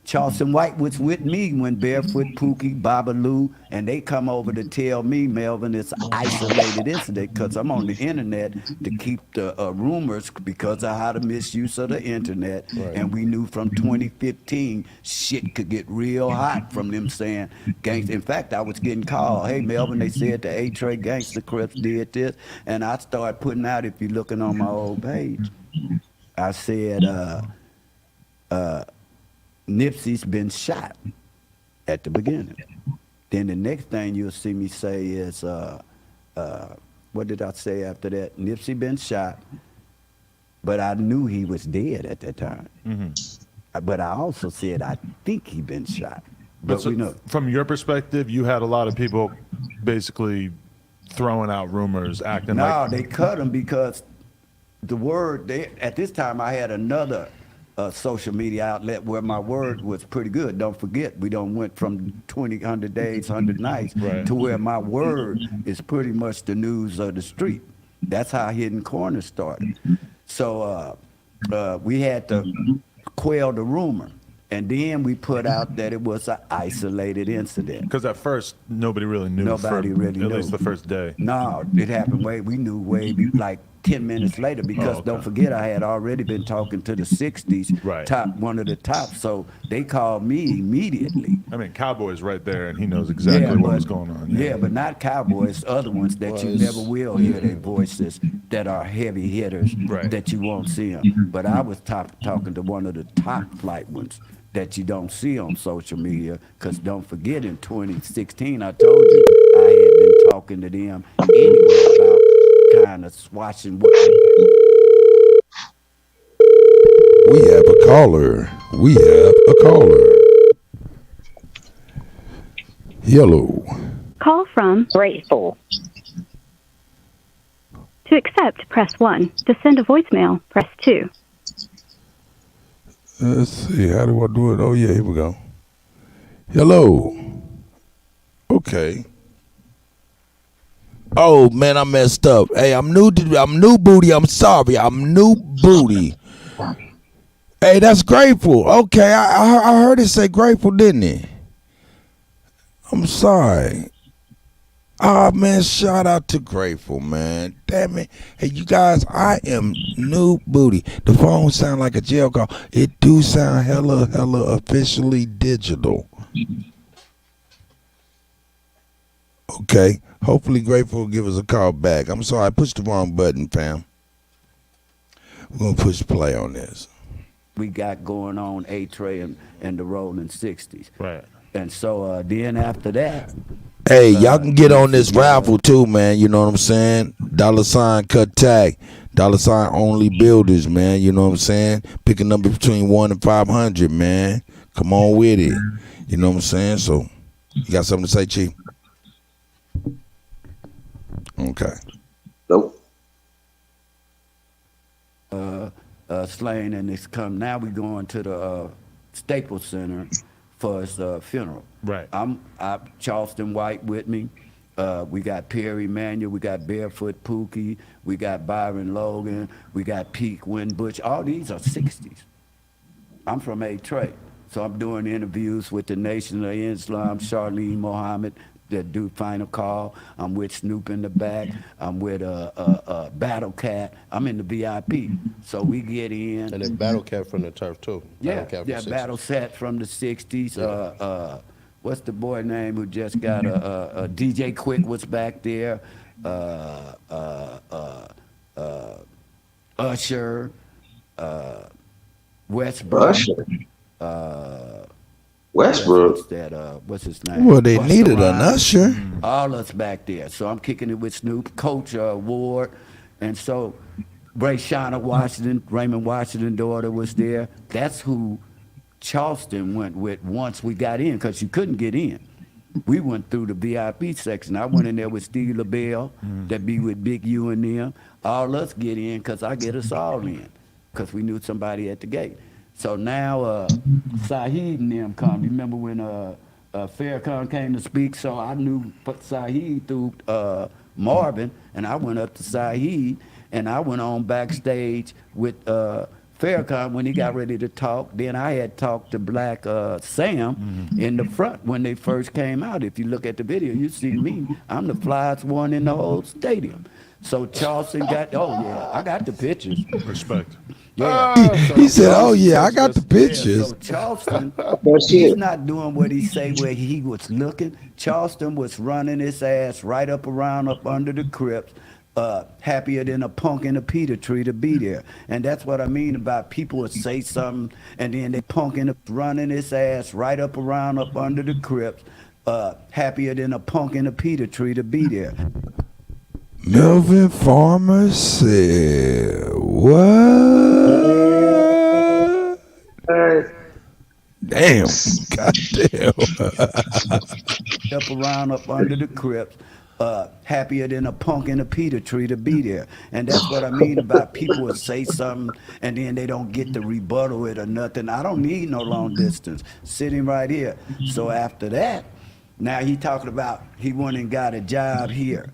Speaker 23: Charleston White was with me when Barefoot Pookie, Babalu, and they come over to tell me, Melvin, it's an isolated incident because I'm on the internet to keep the rumors because of how the misuse of the internet. Right. And we knew from 2015 shit could get real hot from them saying gangs. In fact, I was getting called, hey, Melvin, they said the A-Tray Gangsta Crips did this. And I started putting out, if you're looking on my old page, I said, Nipsey's been shot at the beginning. Then the next thing you'll see me say is, what did I say after that? Nipsey been shot, but I knew he was dead at that time. Mm-hmm. But I also said, I think he been shot. But
Speaker 10: so
Speaker 23: we know.
Speaker 10: From your perspective, you had a lot of people basically throwing out rumors, acting like...
Speaker 23: No, they cut him because the word, at this time I had another social media outlet where my word was pretty good. Don't forget, we went from 100 days, 100 nights right. to where my word is pretty much the news of the street. That's how Hidden Corner started. So we had to quell the rumor. And then we put out that it was an isolated incident.
Speaker 10: Because at first, nobody really knew.
Speaker 23: Nobody really knew.
Speaker 10: At least the first day.
Speaker 23: No, it happened we knew like 10 minutes later because don't forget I had already been talking to the 60s, right. One of the tops, so they called me immediately.
Speaker 10: I mean, Cowboy's right there and he knows exactly what was going on.
Speaker 23: Yeah, but not Cowboys, other ones that you never will hear their voices that are heavy hitters that you won't see them. But I was talking to one of the top flight ones that you don't see on social media because don't forget in 2016 I told you I had been talking to them anyway about kind of swatching what.
Speaker 1: We have a caller. Hello.
Speaker 3: Call from Grateful. To accept, press 1. To send a voicemail, press 2.
Speaker 1: Let's see. How do I do it? Oh, yeah. Here we go. Hello. Okay. Oh, man, I messed up. Hey, I'm new booty. I'm sorry. I'm new booty. Hey, that's Grateful. Okay, I heard it say Grateful, didn't it? I'm sorry. Oh, man, shout out to Grateful, man. Damn it. Hey, you guys, I am new booty. The phone sound like a jail call. It do sound hella officially digital. Okay. Hopefully Grateful will give us a call back. I'm sorry, I pushed the wrong button, fam. We're going to push play on this.
Speaker 23: We got going on A-Tray and the Rolling 60s.
Speaker 10: Right.
Speaker 23: And so then after that.
Speaker 1: Hey, y'all can get on this raffle too, man. You know what I'm saying? $ Kuttack. $ only builders, man. You know what I'm saying? Pick a number between 1 and 500, man. Come on with it. You know what I'm saying? So, you got something to say, Chief? Okay.
Speaker 9: Nope.
Speaker 23: Slain, and it's come. Now we going to the Staples Center for his funeral.
Speaker 10: Right.
Speaker 23: I'm Charleston White with me. We got Perry Manuel, we got Barefoot Pookie, we got Byron Logan, we got Pete Winbush. All these are 60s. I'm from A-Tray, so I'm doing interviews with the Nation of Islam, Charlene Mohammed, that do Final Call. I'm with Snoop in the back. I'm with Battle Cat. I'm in the VIP. So we get in.
Speaker 13: And then Battle Cat from the turf too.
Speaker 23: Yeah,
Speaker 13: Battle Cat
Speaker 23: yeah,
Speaker 13: from
Speaker 23: Battle Cat from the 60s. What's the boy name who just got a DJ Quick was back there. Usher. Westbrook.
Speaker 9: Usher. Westbrook.
Speaker 23: What's his name?
Speaker 1: Well, they needed an Usher.
Speaker 23: All us back there. So I'm kicking it with Snoop, Coach Ward, and so Shauna Washington, Raymond Washington's daughter was there. That's who Charleston went with once we got in, because you couldn't get in. We went through the VIP section. I went in there with Steve LaBelle, that be with Big U and them. All us get in because I get us all in, because we knew somebody at the gate. So now Saheed and them come. You remember when Farrakhan came to speak? So I knew Saheed through Marvin, and I went up to Saheed, and I went on backstage with Farrakhan when he got ready to talk. Then I had talked to Black Sam in the front when they first came out. If you look at the video, you see me. I'm the flyest one in the whole stadium. So Charleston got, I got the pictures.
Speaker 10: Respect.
Speaker 23: Yeah.
Speaker 1: He said, "Oh yeah, I got the pictures."
Speaker 23: So Charleston, he's not doing what he say where he was looking. Charleston was running his ass right up around up under the Crips, happier than a punk in a Peter tree to be there. And that's what I mean about people would say something and then they running his ass right up around up under the Crips, happier than a punk in a Peter tree to be there.
Speaker 1: Melvin Farmer said, "What? Damn, goddamn."
Speaker 23: Up around up under the Crips, happier than a punk in a Peter tree to be there. And that's what I mean about people would say something and then they don't get to rebuttal it or nothing. I don't need no long distance, sitting right here. So after that, now he talking about he went and got a job here.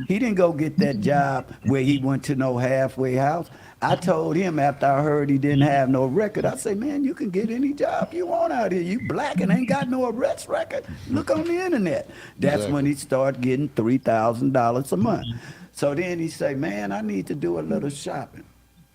Speaker 23: He didn't go get that job where he went to no halfway house. I told him after I heard he didn't have no record, I say, man, you can get any job you want out here. You black and ain't got no arrest record. Look on the internet. That's when he started getting $3,000 a month. So then he say, man, I need to do a little shopping.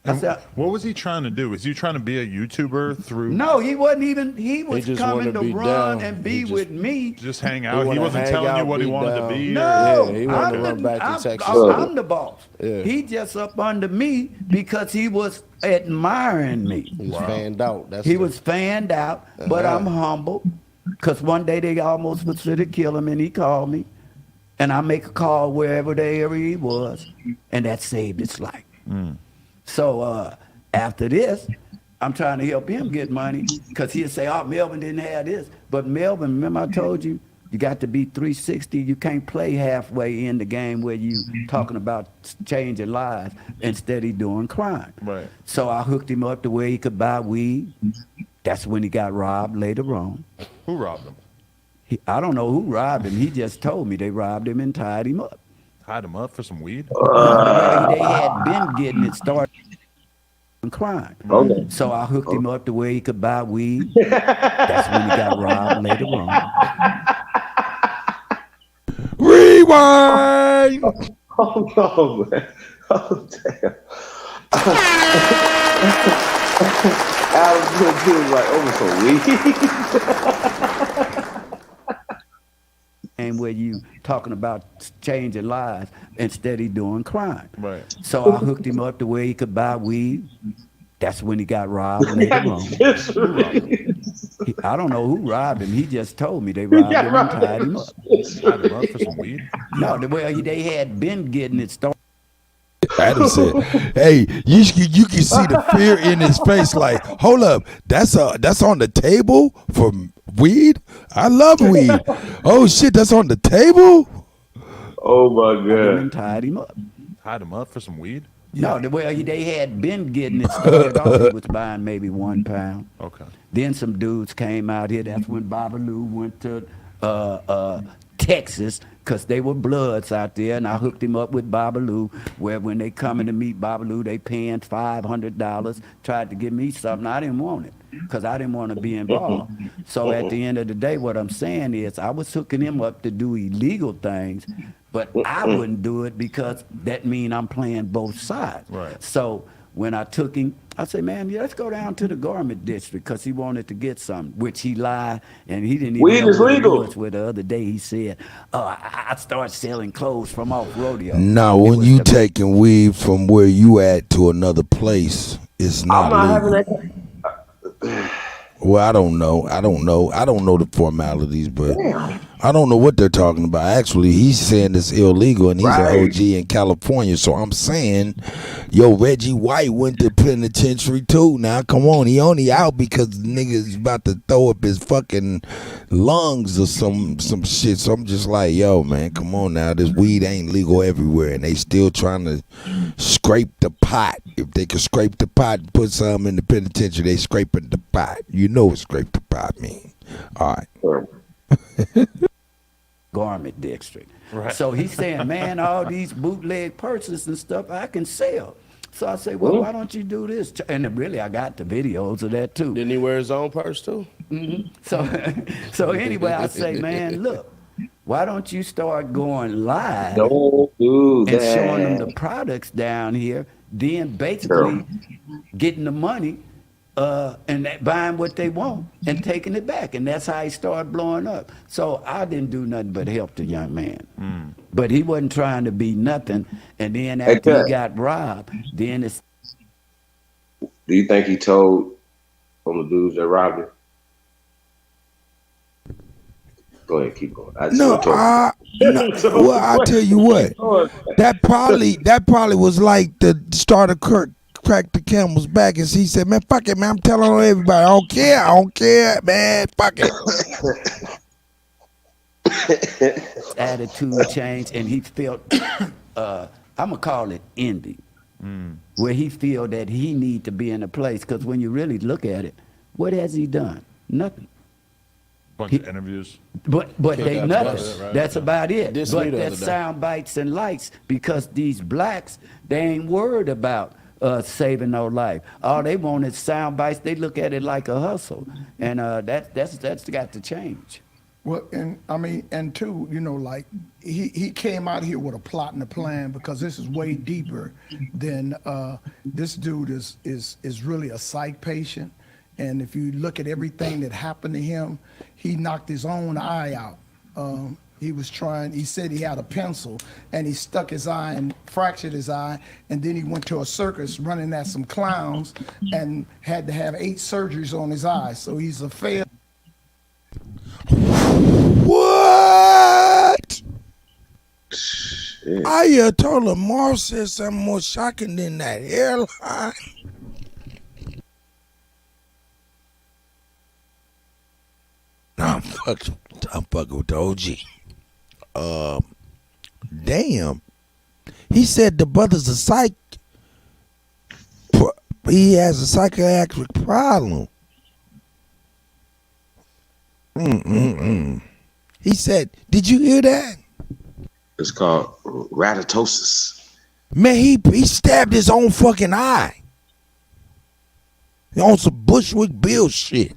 Speaker 10: And what was he trying to do? Was he trying to be a YouTuber through?
Speaker 23: No, he wasn't even. He was
Speaker 13: just
Speaker 23: coming
Speaker 13: wanted
Speaker 23: to
Speaker 13: to be
Speaker 23: run
Speaker 13: down.
Speaker 23: and be with me.
Speaker 10: Just hang out. He wasn't telling you what he wanted to be.
Speaker 23: No,
Speaker 13: he wanted to run back to Texas.
Speaker 23: I'm the boss.
Speaker 13: Yeah.
Speaker 23: He just up under me because he was admiring me.
Speaker 13: He was fanned out.
Speaker 23: He was fanned out, but I'm humble. Because one day they almost was to kill him, and he called me. And I make a call wherever the area he was, and that saved his life. So after this, I'm trying to help him get money because he'll say, oh, Melvin didn't have this. But Melvin, remember I told you, you got to be 360. You can't play halfway in the game where you talking about changing lives instead of doing crime.
Speaker 10: Right.
Speaker 23: So I hooked him up to where he could buy weed. That's when he got robbed later on.
Speaker 10: Who robbed him?
Speaker 23: I don't know who robbed him. He just told me they robbed him and tied him up.
Speaker 10: Tied him up for some weed?
Speaker 23: They had been getting it started. Crime.
Speaker 9: Okay.
Speaker 23: So I hooked him up to where he could buy weed. That's when he got robbed later on.
Speaker 1: Rewind.
Speaker 9: Oh no, man. Oh damn. Alex was like, oh, so weed.
Speaker 23: And where you talking about changing lives instead of doing crime.
Speaker 10: Right.
Speaker 23: So I hooked him up to where he could buy weed. That's when he got robbed later on. I don't know who robbed him. He just told me they robbed him and tied him up.
Speaker 10: Tied him up for some weed?
Speaker 23: No, they had been getting it started.
Speaker 1: Adam said, "Hey, you can see the fear in his face. Like, hold up, that's on the table for weed. I love weed. Oh shit, that's on the table.
Speaker 14: Oh my god!"
Speaker 23: And tied him up.
Speaker 10: Tied him up for some weed?
Speaker 23: No, they had been getting it started off. He was buying maybe 1 pound.
Speaker 10: Okay.
Speaker 23: Then some dudes came out here. That's when Babalu went to Texas, because they were bloods out there, and I hooked him up with Babalu, where when they coming to meet Babalu, they paying $500, tried to give me something. I didn't want it, because I didn't want to be involved. So at the end of the day, what I'm saying is I was hooking him up to do illegal things, but I wouldn't do it because that mean I'm playing both sides.
Speaker 10: Right.
Speaker 23: So when I took him, I said, man, let's go down to the garment district, because he wanted to get something, which he lied, and he didn't even
Speaker 14: Weed
Speaker 23: know
Speaker 14: is
Speaker 23: what it
Speaker 14: legal.
Speaker 23: was. Where the other day he said, I started selling clothes from off rodeo.
Speaker 1: Now, when you taking weed from where you at to another place, it's not legal. Well, I don't know. I don't know the formalities, but I don't know what they're talking about. Actually, he's saying it's illegal, and he's an OG in California. So I'm saying, yo, Reggie White went to penitentiary too. Now, come on, he only out because the nigga is about to throw up his fucking lungs or some shit. So I'm just like, yo, man, come on now. This weed ain't legal everywhere, and they still trying to scrape the pot. If they could scrape the pot and put some in the penitentiary, they scraping the pot. You know what scrape the pot mean. All right.
Speaker 23: Garment district.
Speaker 10: Right.
Speaker 23: So he's saying, man, all these bootleg purses and stuff I can sell. So I say, well, why don't you do this? And really, I got the videos of that too.
Speaker 13: Didn't he wear his own purse too?
Speaker 23: Mm-hmm. So anyway, I say, man, look, why don't you start going live
Speaker 14: Don't do
Speaker 23: and
Speaker 14: that.
Speaker 23: showing them the products down here, then basically getting the money and buying what they want and taking it back. And that's how he started blowing up. So I didn't do nothing but help the young man. But he wasn't trying to be nothing. And then after he got robbed, then it's...
Speaker 14: Do you think he told from the dudes that robbed him? Go ahead, keep going.
Speaker 1: Well, I tell you what, that probably was like the start of Kirk cracked the camel's back, and he said, man, fuck it, man, I'm telling on everybody, I don't care, man, fuck it.
Speaker 23: Attitude changed, and he felt, I'm gonna call it envy, where he feel that he need to be in a place, because when you really look at it, what has he done? Nothing.
Speaker 10: Bunch of interviews.
Speaker 23: But they nothing.
Speaker 10: Right?
Speaker 23: That's about it.
Speaker 13: This
Speaker 23: But
Speaker 13: me the
Speaker 23: that's
Speaker 13: other day.
Speaker 23: sound bites and lights, because these blacks, they ain't worried about saving no life. All they want is sound bites. They look at it like a hustle, and that's got to change.
Speaker 16: Well, and I mean, and two, you know, like he came out here with a plot and a plan, because this is way deeper than this dude is really a psych patient. And if you look at everything that happened to him, he knocked his own eye out. He said he had a pencil and he stuck his eye and fractured his eye. And then he went to a circus running at some clowns and had to have 8 surgeries on his eye. So he's a failed.
Speaker 1: What? Ayatollah Mar said something more shocking than that hairline. Nah, I'm fucking with the OG. Damn. He said the brother's a he has a psychiatric problem. He said, did you hear that?
Speaker 14: It's called ratatosis.
Speaker 1: Man, he stabbed his own fucking eye. On some Bushwick Bill shit.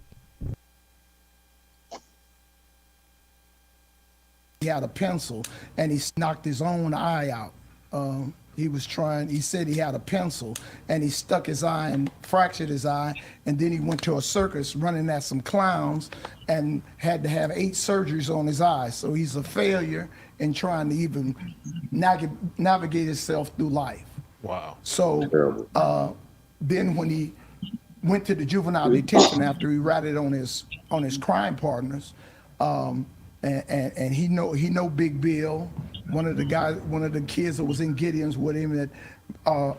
Speaker 16: He had a pencil and he knocked his own eye out. He said he had a pencil and he stuck his eye and fractured his eye, and then he went to a circus running at some clowns and had to have 8 surgeries on his eye. So he's a failure in trying to even navigate himself through life.
Speaker 10: Wow.
Speaker 16: So then when he went to the juvenile detention after he ratted on his crime partners, and he know Big Bill, one of the kids that was in Gideon's with him, that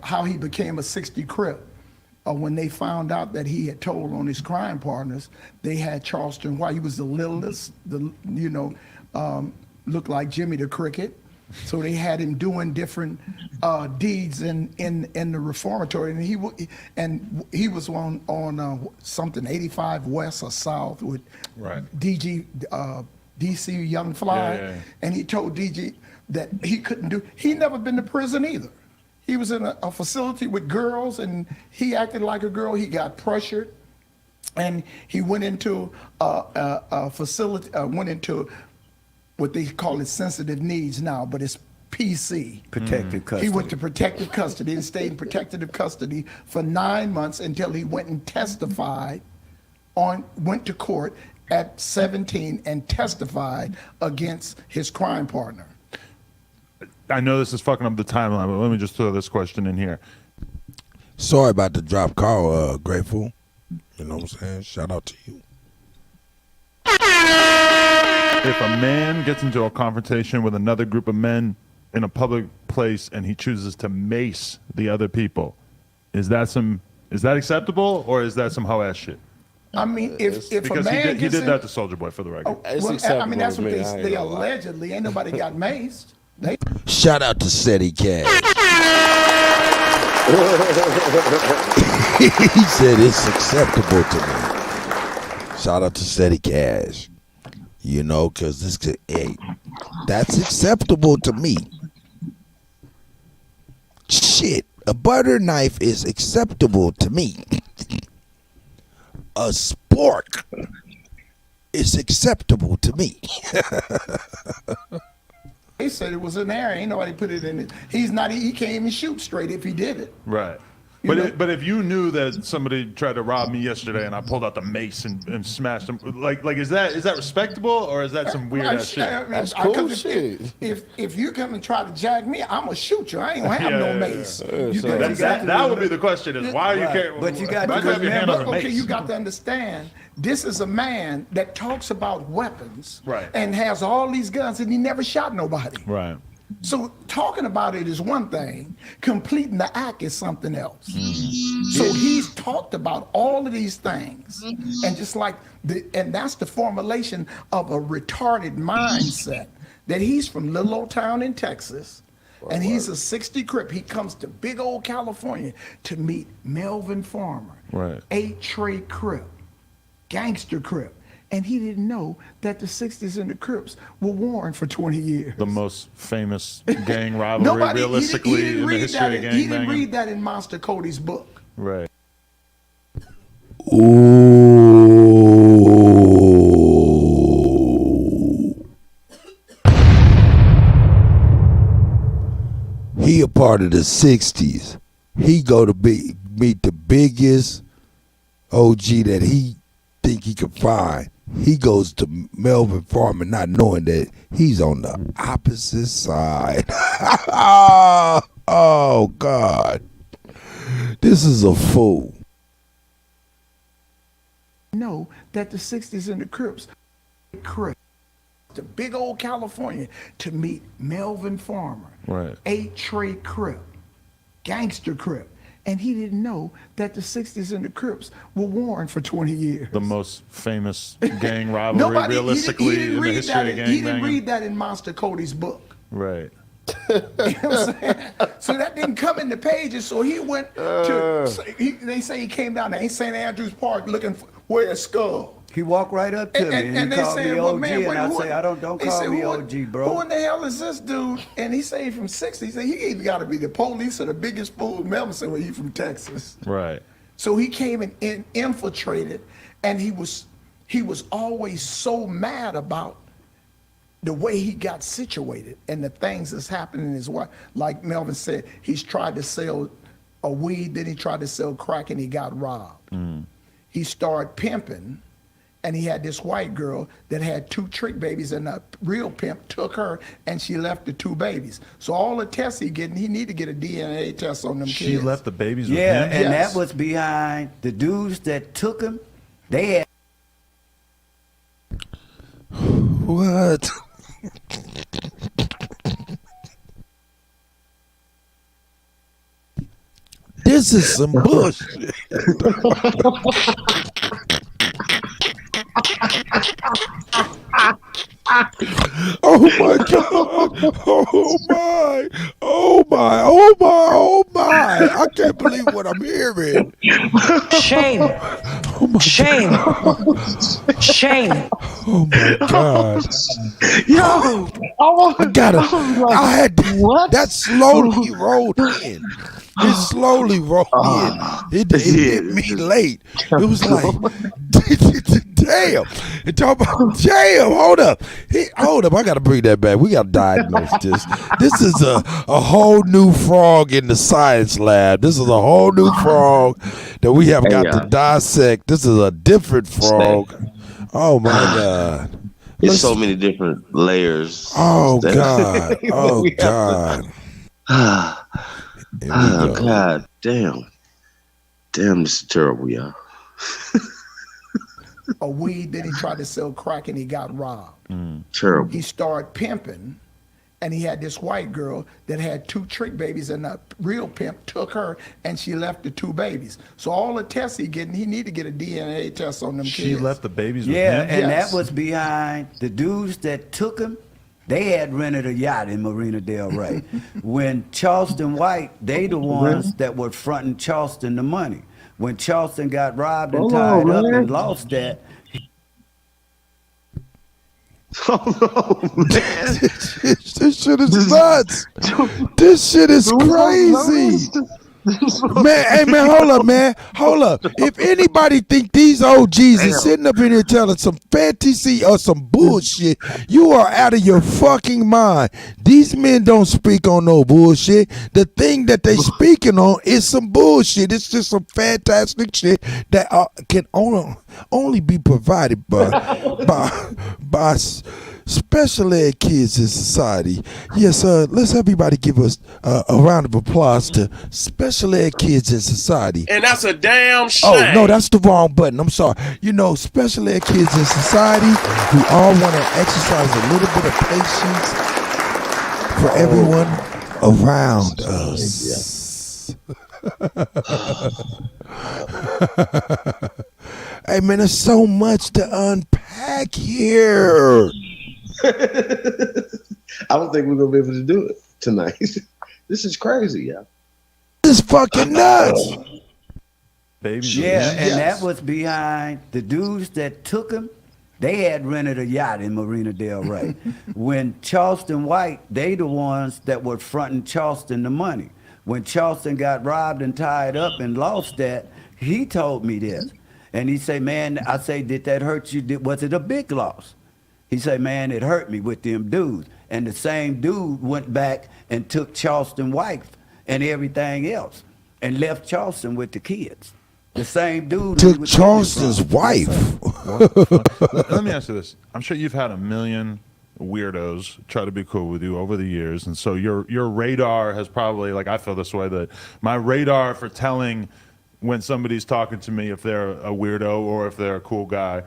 Speaker 16: how he became a 60 Crip. When they found out that he had told on his crime partners, they had Charleston White. He was the littlest, looked like Jimmy the Cricket. So they had him doing different deeds in the reformatory, and he was on something 85 West or South with DC Young Fly, and he told DG that he couldn't do. He never been to prison either. He was in a facility with girls, and he acted like a girl. He got pressured, and he went into a facility. Went into what they call it sensitive needs now, but it's PC.
Speaker 23: Protective custody.
Speaker 16: He went to protective custody and stayed in protective custody for 9 months until he went and testified went to court at 17 and testified against his crime partner.
Speaker 10: I know this is fucking up the timeline, but let me just throw this question in here.
Speaker 1: Sorry about the drop call, Grateful. You know what I'm saying? Shout out to you.
Speaker 10: If a man gets into a confrontation with another group of men in a public place and he chooses to mace the other people, is that acceptable, or is that some hoe ass shit?
Speaker 16: I mean, if a
Speaker 10: Because
Speaker 16: man
Speaker 10: he did that to Soulja Boy, for the record.
Speaker 16: I mean, that's what they allegedly. Ain't nobody got maced.
Speaker 1: Shout out to Seti Cash. He said it's acceptable to me. Shout out to Seti Cash. You know, because that's acceptable to me. Shit, a butter knife is acceptable to me. A spork is acceptable to me.
Speaker 16: They said it was in there. Ain't nobody put it in it. He can't even shoot straight if he did it.
Speaker 10: Right. But if you knew that somebody tried to rob me yesterday and I pulled out the mace and smashed them, like is that respectable, or is that some weird ass shit?
Speaker 16: That's cool shit. If you come and try to jag me, I'm gonna shoot you. I ain't gonna have no mace.
Speaker 10: That would be the question: is why are you carrying?
Speaker 23: But you got to
Speaker 10: have your hand on a mace?
Speaker 16: Okay, you got to understand. This is a man that talks about weapons,
Speaker 10: right,
Speaker 16: and has all these guns, and he never shot nobody.
Speaker 10: Right.
Speaker 16: So talking about it is one thing, completing the act is something else. So he's talked about all of these things, and just like and that's the formulation of a retarded mindset, that he's from little old town in Texas, and he's a 60 Crip. He comes to big old California to meet Melvin Farmer,
Speaker 10: right,
Speaker 16: 8 Trey Crip, gangster Crip. And he didn't know that the 60s and the Crips were warring for 20 years.
Speaker 10: The most famous gang rivalry, realistically, in the history of gang
Speaker 16: He didn't read that in Monster Cody's book.
Speaker 10: Right.
Speaker 1: Ooh. He a part of the 60s. He go to meet the biggest OG that he think he could find. He goes to Melvin Farmer not knowing that he's on the opposite side. Oh, God. This is a fool.
Speaker 16: Know that the 60s and the Crips to big old California to meet Melvin Farmer,
Speaker 10: right,
Speaker 16: 8 Trey Crip, gangster Crip. And he didn't know that the 60s and the Crips were warring for 20 years.
Speaker 10: The most famous gang rivalry, realistically, in the history of gang
Speaker 16: He didn't read that in Monster Cody's book.
Speaker 10: Right.
Speaker 16: You know what I'm saying? So that didn't come in the pages. So he went to, they say he came down to St. Andrews Park looking for where a skull.
Speaker 23: He walked right up to me and he called me OG, and I say, don't call me OG, bro.
Speaker 16: Who in the hell is this dude? And he said he from 60. He said he either got to be the police or the biggest fool. Melvin said, well, he from Texas.
Speaker 10: Right.
Speaker 16: So he came and infiltrated, and he was always so mad about the way he got situated and the things that's happening in his wife, like Melvin said, he's tried to sell a weed, then he tried to sell crack and he got robbed. He started pimping and he had this white girl that had 2 trick babies and a real pimp took her and she left the 2 babies. So all the tests he getting, he need to get a DNA test on them kids.
Speaker 10: She left the babies with
Speaker 23: Yeah,
Speaker 10: him?
Speaker 23: and that was behind the dudes that took him. They had.
Speaker 1: What? This is some bullshit. Oh my God. Oh my. Oh my. Oh my. Oh my. I can't believe what I'm hearing.
Speaker 2: Shame.
Speaker 1: Oh my
Speaker 2: Shame.
Speaker 1: God.
Speaker 2: Shame.
Speaker 1: Oh my God.
Speaker 2: Yo,
Speaker 1: I had that slowly rolled in. It slowly rolled in. It hit me late. It was like, damn. And talk about, damn, hold up. Hold up, I got to bring that back. We got to diagnose this. This is a whole new frog in the science lab. This is a whole new frog that we have got to dissect. This is a different frog. Oh, my God.
Speaker 14: There's so many different layers.
Speaker 1: Oh, God. Oh, God.
Speaker 14: Oh God, damn, this is terrible, y'all.
Speaker 16: A weed, then he tried to sell crack and he got robbed.
Speaker 14: Terrible.
Speaker 16: He started pimping and he had this white girl that had 2 trick babies and a real pimp took her and she left the 2 babies. So all the tests he getting, he need to get a DNA test on them kids.
Speaker 10: She left the babies with
Speaker 23: Yeah,
Speaker 10: him?
Speaker 23: and that was behind the dudes that took him. They had rented a yacht in Marina Del Rey. When Charleston White, they the ones that were fronting Charleston the money. When Charleston got robbed and tied up and lost that.
Speaker 1: This shit is nuts. This shit is crazy. Man, hey man, hold up, man. Hold up. If anybody think these OGs is sitting up in here telling some fantasy or some bullshit, you are out of your fucking mind. These men don't speak on no bullshit. The thing that they speaking on is some bullshit. It's just some fantastic shit that can only be provided by special ed kids in society. Yes, let's everybody give us a round of applause to special ed kids in society.
Speaker 19: And that's a damn shame.
Speaker 1: Oh, no, that's the wrong button. I'm sorry. You know, special ed kids in society who all want to exercise a little bit of patience for everyone around us. Hey, man, there's so much to unpack here.
Speaker 14: I don't think we're gonna be able to do it tonight. This is crazy, y'all.
Speaker 1: This is fucking nuts.
Speaker 10: Babies.
Speaker 23: Yeah, and that was behind the dudes that took him. They had rented a yacht in Marina Del Rey. When Charleston White, they the ones that were fronting Charleston the money. When Charleston got robbed and tied up and lost that, he told me this. And he say, man, I say, did that hurt you? Was it a big loss? He said, man, it hurt me with them dudes. And the same dude went back and took Charleston wife and everything else and left Charleston with the kids. The same dude
Speaker 1: took Charleston's wife.
Speaker 10: Let me ask you this. I'm sure you've had a million weirdos try to be cool with you over the years. And so your radar has probably, like I feel this way, that my radar for telling when somebody's talking to me if they're a weirdo or if they're a cool guy,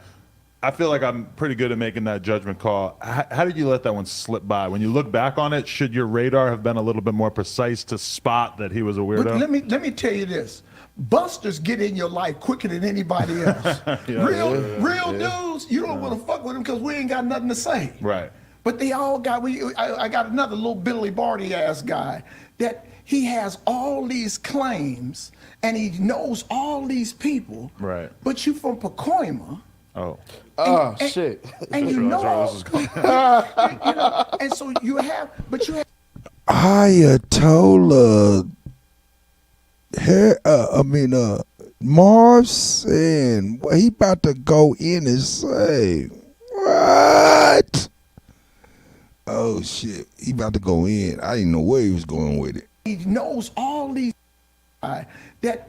Speaker 10: I feel like I'm pretty good at making that judgment call. How did you let that one slip by? When you look back on it, should your radar have been a little bit more precise to spot that he was a weirdo?
Speaker 16: But let me tell you this. Busters get in your life quicker than anybody else. Real dudes, you don't want to fuck with them because we ain't got nothing to say.
Speaker 10: Right.
Speaker 16: But they all got, I got another little Billy Barty ass guy that he has all these claims and he knows all these people.
Speaker 10: Right.
Speaker 16: But you from Pacoima.
Speaker 10: Oh.
Speaker 13: Shit.
Speaker 16: And you know, and so you have,
Speaker 1: Ayatollah, Marv saying he about to go in and say, what? oh shit, he about to go in. I didn't know where he was going with it.
Speaker 16: He knows all these that.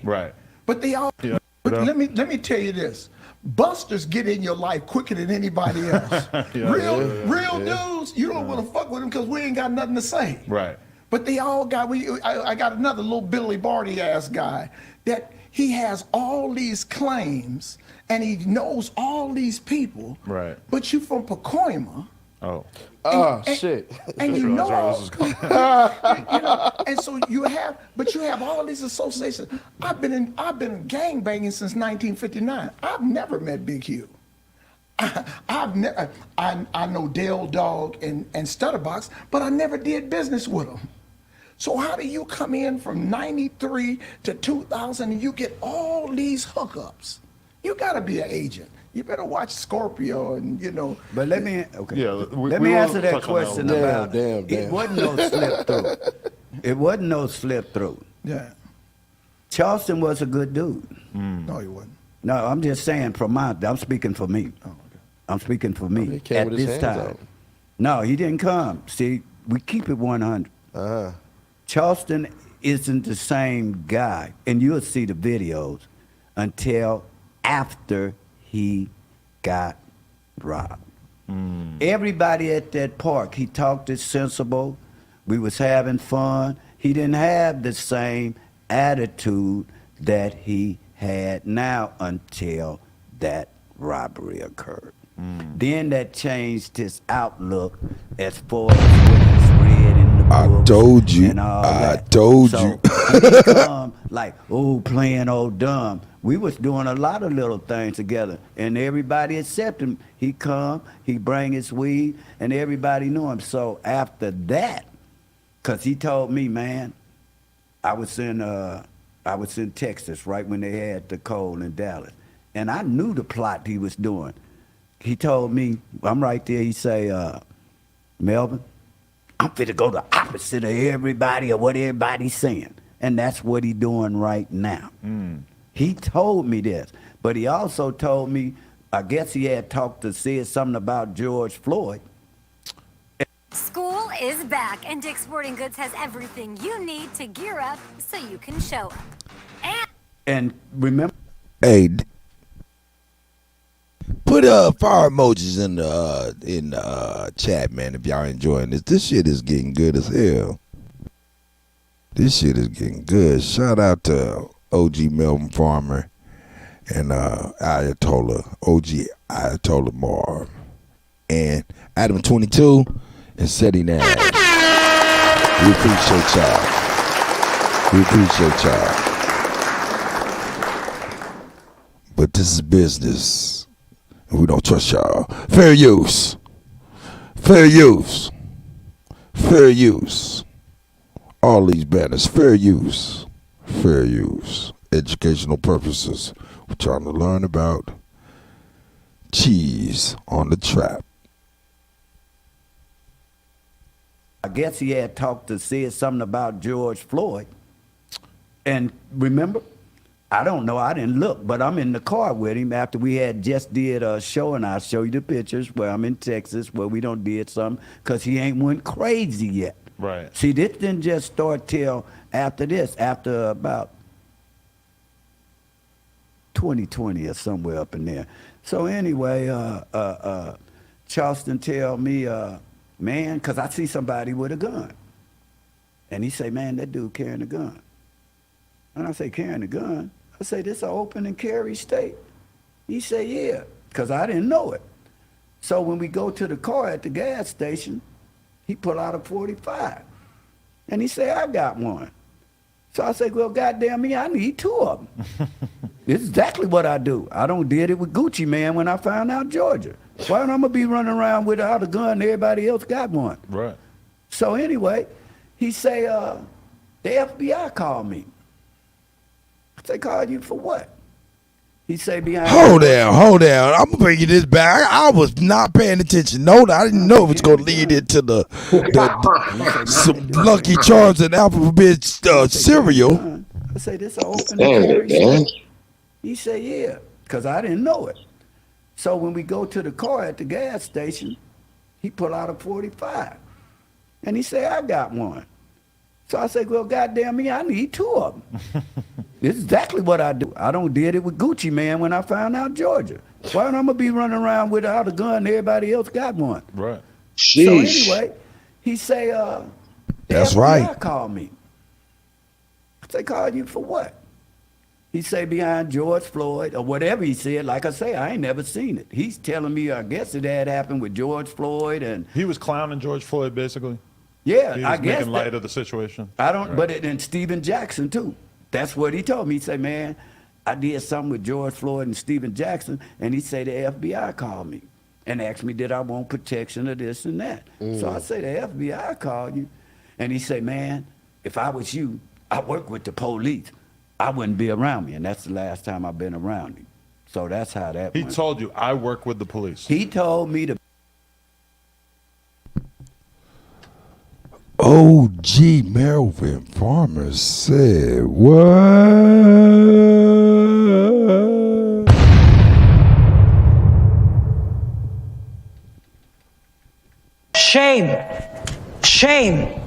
Speaker 10: Right.
Speaker 16: But they all.
Speaker 10: Yeah.
Speaker 16: But let me tell you this. Busters get in your life quicker than anybody else. Real dudes, you don't want to fuck with them because we ain't got nothing to say.
Speaker 10: Right.
Speaker 16: But they all got. I got another little Billy Barty ass guy that he has all these claims and he knows all these people.
Speaker 10: Right.
Speaker 16: But you from Pacoima.
Speaker 10: Oh.
Speaker 13: Shit.
Speaker 16: And you know, and so you have all these associations. I've been gang banging since 1959. I've never met Big Hugh. I know Dale Dog and Stutterbox, but I never did business with them. So how do you come in from 93 to 2000 and you get all these hookups? You gotta be an agent. You better watch Scorpio and
Speaker 23: But let me let
Speaker 10: we
Speaker 23: me
Speaker 10: will
Speaker 23: answer that
Speaker 10: touch on
Speaker 23: question
Speaker 10: that.
Speaker 23: about
Speaker 13: Damn.
Speaker 23: it wasn't no slip through. It wasn't no slip through.
Speaker 16: Yeah.
Speaker 23: Charleston was a good dude.
Speaker 16: No, he wasn't.
Speaker 23: No, I'm just saying I'm speaking for me.
Speaker 16: Oh, okay.
Speaker 23: I'm speaking for me
Speaker 13: he came
Speaker 23: at
Speaker 13: with his
Speaker 23: this
Speaker 13: hands
Speaker 23: time.
Speaker 13: out.
Speaker 23: No, he didn't come. See, we keep it 100. Charleston isn't the same guy, and you'll see the videos until after he got robbed. Everybody at that park, he talked it sensible. We was having fun. He didn't have the same attitude that he had now until that robbery occurred. Then that changed his outlook as far as what he's read in the
Speaker 1: I told you.
Speaker 23: and all
Speaker 1: I
Speaker 23: that.
Speaker 1: told
Speaker 23: So
Speaker 1: you.
Speaker 23: he didn't come like, playing old dumb. We was doing a lot of little things together, and everybody accepted him. He come, he bring his weed, and everybody knew him. So after that, because he told me, man, I was in Texas right when they had the cold in Dallas, and I knew the plot he was doing. He told me, I'm right there, he say, Melvin, I'm fit to go the opposite of everybody or what everybody's saying. And that's what he doing right now. He told me this, but he also told me, I guess he had said something about George Floyd.
Speaker 8: School is back, and Dick's Sporting Goods has everything you need to gear up so you can show up.
Speaker 23: And remember,
Speaker 1: Hey, put fire emojis in the chat, man, if y'all enjoying this. This shit is getting good as hell. This shit is getting good. Shout out to OG Melvin Farmer and Ayatollah, OG Ayatollah Marv, and Adam 22 and Seti Nash. We appreciate y'all. But this is business, and we don't trust y'all. Fair use. All these banners, fair use. Educational purposes. We're trying to learn about cheese on the trap.
Speaker 23: I guess he had said something about George Floyd. And remember, I don't know, I didn't look, but I'm in the car with him after we had just did a show, and I'll show you the pictures where I'm in Texas where we done did something, because he ain't went crazy yet.
Speaker 10: Right.
Speaker 23: See, this didn't just start till after this, after about 2020 or somewhere up in there. So anyway, Charleston tell me, man, because I see somebody with a gun. And he say, man, that dude carrying a gun. And I say, carrying a gun? I say, this an open and carry state? He say, yeah, because I didn't know it. So when we go to the car at the gas station, he pull out a 45. And he say, I got one. So I say, well, goddamn me, I need two of them. This is exactly what I do. I don't did it with Gucci Man when I found out Georgia. Why am I gonna be running around without a gun and everybody else got one?
Speaker 10: Right.
Speaker 23: So anyway, he say, the FBI called me. I say, called you for what? He say, behind.
Speaker 1: Hold down. I'm gonna bring you this back. I was not paying attention. No, I didn't know it was gonna lead into some Lucky Charms and alphabet cereal.
Speaker 23: I say, this an open and carry state? He say, yeah, because I didn't know it. So when we go to the car at the gas station, He pulled out a 45. And he said, I got one. So I said, well, goddamn me, I need 2 of them. This is exactly what I do. I don't did it with Gucci Man when I found out Georgia. Why don't I gonna be running around without a gun and everybody else got one?
Speaker 10: Right.
Speaker 23: Sheesh. So anyway, he say,
Speaker 1: That's
Speaker 23: FBI
Speaker 1: right.
Speaker 23: called me. I say, call you for what? He say behind George Floyd or whatever he said. Like I say, I ain't never seen it. He's telling me, I guess it had happened with George Floyd and
Speaker 10: he was clowning George Floyd basically.
Speaker 23: Yeah,
Speaker 10: he was
Speaker 23: I guess
Speaker 10: making light of the situation.
Speaker 23: I don't,
Speaker 10: Right.
Speaker 23: but and Stephen Jackson too. That's what he told me. He said, man, I did something with George Floyd and Stephen Jackson, and he said the FBI called me and asked me did I want protection or this and that. So I say the FBI called you, and he said, man, if I was you, I work with the police. I wouldn't be around me, and that's the last time I've been around him. So that's how that
Speaker 10: He
Speaker 23: went.
Speaker 10: told you, I work with the police.
Speaker 23: He told me to.
Speaker 1: OG Melvin Farmer said, what?
Speaker 2: Shame. Shame.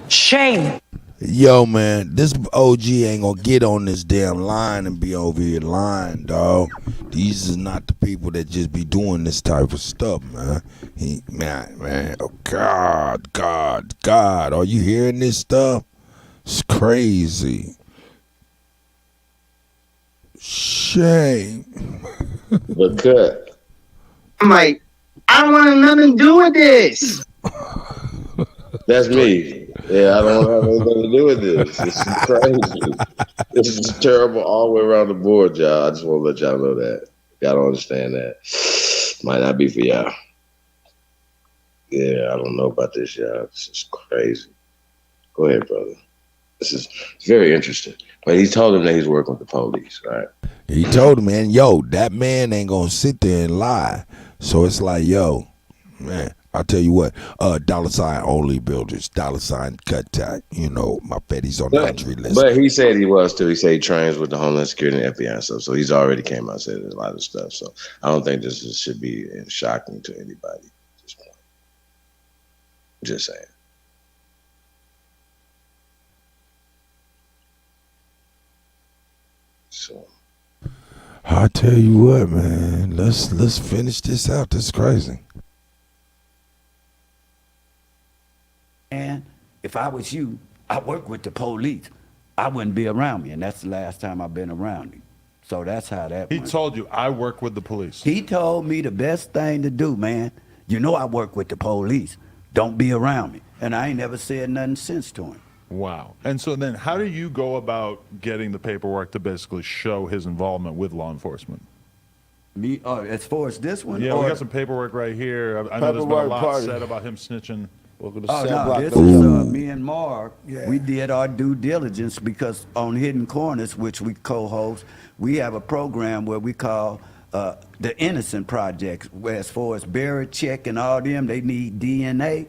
Speaker 2: Shame.
Speaker 1: Yo, man, this OG ain't gonna get on this damn line and be over here lying, dog. These is not the people that just be doing this type of stuff, man. Man, oh God, are you hearing this stuff? It's crazy. Shame.
Speaker 14: But cut.
Speaker 11: I'm like, I don't want nothing to do with this.
Speaker 14: That's me. Yeah, I don't have anything to do with this. This is crazy. This is terrible all the way around the board, y'all. I just want to let y'all know that. Y'all don't understand that. Might not be for y'all. Yeah, I don't know about this, y'all. This is crazy. Go ahead, brother. This is very interesting. But he told him that he's working with the police, right?
Speaker 1: He told him, man, yo, that man ain't gonna sit there and lie. So it's like, yo, man, I'll tell you what, $ only builders, $ Kuttack, you know, my Fetty's on the entry list.
Speaker 14: But he said he was too. He said he trains with the Homeland Security and FBI and stuff. So he's already came out and said a lot of stuff. So I don't think this should be shocking to anybody at this point. Just saying. So
Speaker 1: I tell you what, man, let's finish this out. This is crazy.
Speaker 23: And if I was you, I work with the police. I wouldn't be around me, and that's the last time I've been around him. So that's how that
Speaker 10: He
Speaker 23: went.
Speaker 10: told you, I work with the police.
Speaker 23: He told me the best thing to do, man. You know I work with the police. Don't be around me. And I ain't never said nothing since to him.
Speaker 10: Wow. And so then how do you go about getting the paperwork to basically show his involvement with law enforcement?
Speaker 23: Me, as far as this one?
Speaker 10: Yeah, we got some paperwork right here. I know there's been a lot said about him snitching.
Speaker 23: Welcome to no, this is me and Mark. Yeah. We did our due diligence because on Hidden Corners, which we co-host, we have a program where we call the Innocent Project, where as far as buried check and all them, they need DNA.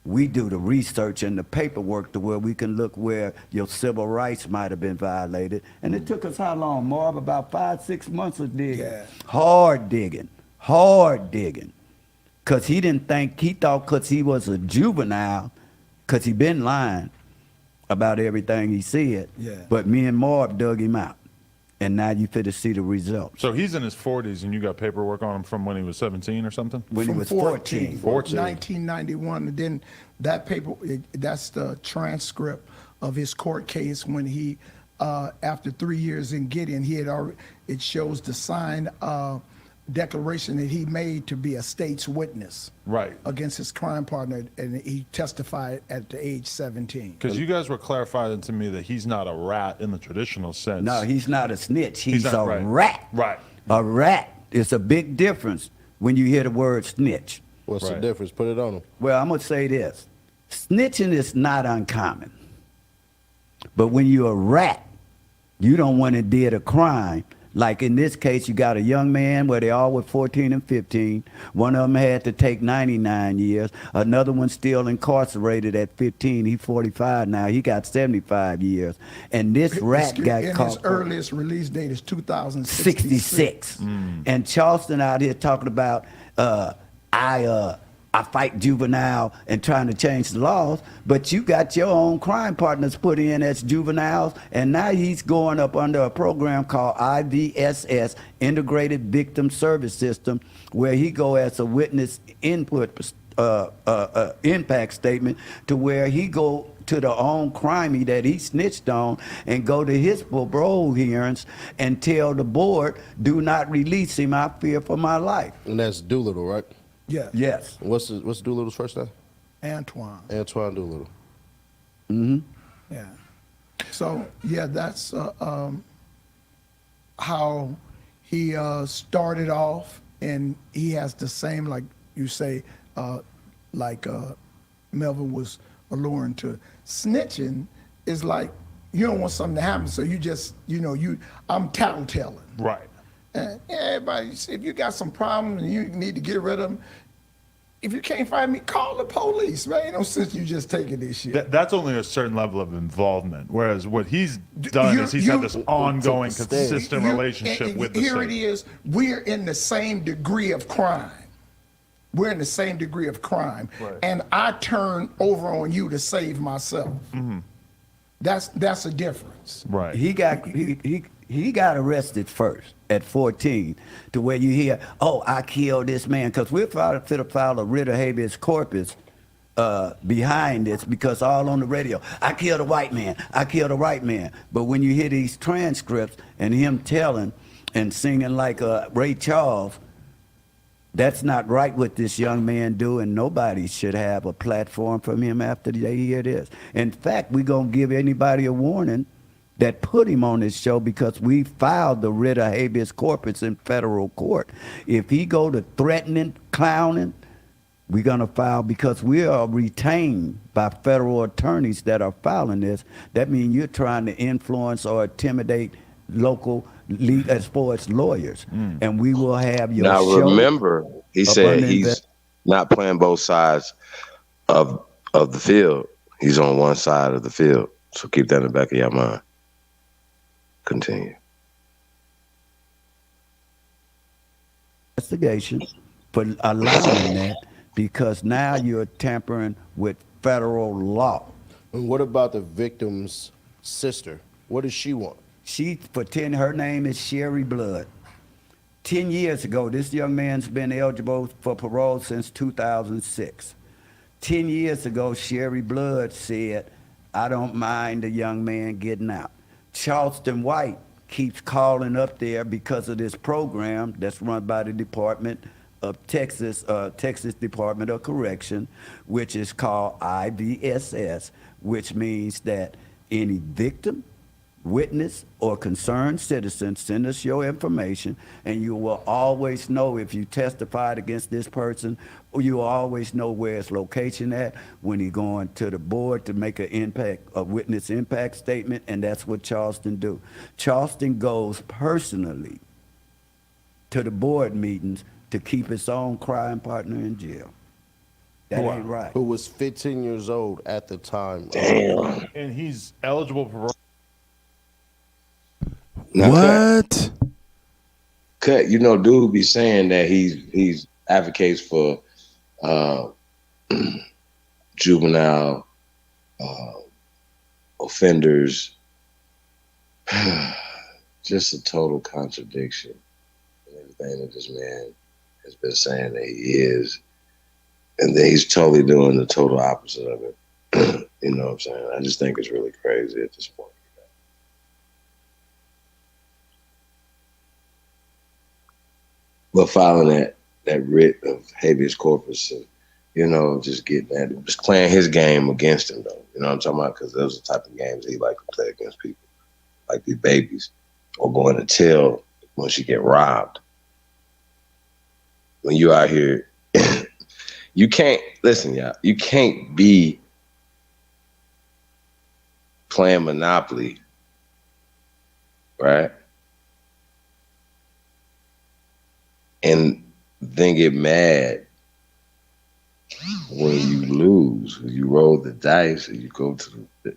Speaker 23: We do the research and the paperwork to where we can look where your civil rights might have been violated. And it took us how long, Marv? About 5-6 months of digging. Yeah. Hard digging. Because he didn't think, he thought because he was a juvenile, because he been lying about everything he said. Yeah. But me and Marv dug him out. And now you fit to see the results.
Speaker 10: So he's in his 40s and you got paperwork on him from when he was 17 or something?
Speaker 23: When he was 14.
Speaker 16: 1991. And then that paper, that's the transcript of his court case when he, after 3 years in Gideon, he had already, it shows the signed declaration that he made to be a state's witness against his crime partner, and he testified at the age 17.
Speaker 10: Because you guys were clarifying to me that he's not a rat in the traditional sense.
Speaker 23: No, he's not a snitch. He's a
Speaker 10: right.
Speaker 23: rat.
Speaker 10: Right.
Speaker 23: A rat. It's a big difference when you hear the word snitch.
Speaker 13: What's the difference? Put it on him.
Speaker 23: Well, I'm going to say this. Snitching is not uncommon. But when you're a rat, you don't want to did a crime. Like in this case, you got a young man where they all were 14 and 15. One of them had to take 99 years. Another one still incarcerated at 15. He's 45 now. He got 75 years. And this rat got caught.
Speaker 16: His earliest release date is 2066.
Speaker 23: And Charleston out here talking about, I fight juvenile and trying to change the laws, but you got your own crime partners put in as juveniles, and now he's going up under a program called IVSS, Integrated Victim Service System, where he go as a witness input impact statement, to where he go to the own crimey that he snitched on and go to his parole hearings and tell the board, do not release him, I fear for my life.
Speaker 13: And that's Doolittle, right?
Speaker 16: Yes.
Speaker 23: Yes.
Speaker 13: What's Doolittle's first name?
Speaker 16: Antoine.
Speaker 13: Antoine Doolittle.
Speaker 23: Mm-hmm.
Speaker 16: Yeah. So yeah, that's how he started off, and he has the same, like you say, Melvin was alluring to. Snitching is like you don't want something to happen, so you just I'm tattletelling.
Speaker 10: Right.
Speaker 16: And everybody, if you got some problems and you need to get rid of them, if you can't find me, call the police, man. Ain't no sense you just taking this shit.
Speaker 10: That's only a certain level of involvement. Whereas what he's done is he's had this ongoing, consistent relationship with the
Speaker 16: Here
Speaker 10: state.
Speaker 16: it is. We're in the same degree of crime. We're in the same degree of crime, and I turn over on you to save myself.
Speaker 10: Mm-hmm.
Speaker 16: That's a difference.
Speaker 10: Right.
Speaker 23: He got arrested first at 14, to where you hear, oh, I killed this man, because we're fit to file a writ of habeas corpus behind this, because all on the radio, I killed a white man, I killed a white man. But when you hear these transcripts and him telling and singing like Ray Charles, that's not right what this young man do, and nobody should have a platform from him after they hear this. In fact, we're going to give anybody a warning that put him on this show, because we filed the writ of habeas corpus in federal court. If he go to threatening, clowning, we're going to file, because we are retained by federal attorneys that are filing this. That means you're trying to influence or intimidate local as far as lawyers, and we will have your
Speaker 14: now
Speaker 23: show.
Speaker 14: Remember, he said he's not playing both sides of the field. He's on one side of the field, so keep that in the back of your mind. Continue.
Speaker 23: Investigation for allowing that, because now you're tampering with federal law.
Speaker 13: And what about the victim's sister? What does she want?
Speaker 23: Her name is Sherry Blood. 10 years ago, this young man's been eligible for parole since 2006. 10 years ago, Sherry Blood said, I don't mind the young man getting out. Charleston White keeps calling up there because of this program that's run by the Department of Texas Department of Correction, which is called IVSS, which means that any victim, witness, or concerned citizen, send us your information, and you will always know if you testified against this person, or you will always know where his location at when he's going to the board to make a witness impact statement, and that's what Charleston do. Charleston goes personally to the board meetings to keep his own crime partner in jail. That ain't right.
Speaker 13: Who was 15 years old at the time.
Speaker 14: Damn.
Speaker 10: And he's eligible for
Speaker 14: What? Cut. Dude be saying that he's advocates for juvenile offenders. Just a total contradiction in everything that this man has been saying that he is, and then he's totally doing the total opposite of it. You know what I'm saying? I just think it's really crazy at this point. But filing that writ of habeas corpus, and just getting that, just playing his game against him, though. You know what I'm talking about? Because those are the type of games he like to play against people, like these babies, or going to tell when she get robbed. When you out here, you can't listen, y'all. You can't be playing Monopoly, right? And then get mad when you lose, when you roll the dice, or you go to the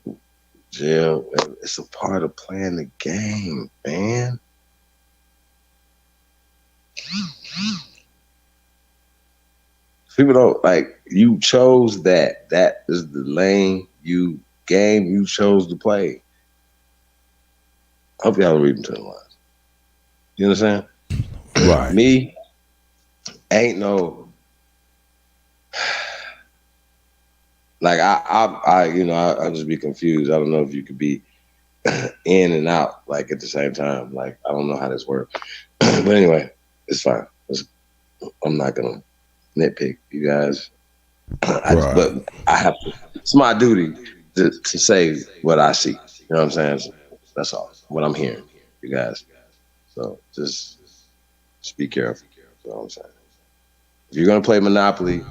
Speaker 14: jail. It's a part of playing the game, man. People don't like. You chose that. That is the lane you chose to play. Hope y'all are reading between the lines. You understand?
Speaker 1: Right.
Speaker 14: Me, ain't no like I just be confused. I don't know if you could be in and out like at the same time. Like I don't know how this works. But anyway, it's fine. I'm not gonna nitpick you guys. But I have to. It's my duty to say what I see. You know what I'm saying? That's all. What I'm hearing, you guys. So just be careful. That's all I'm saying. If you're gonna play Monopoly,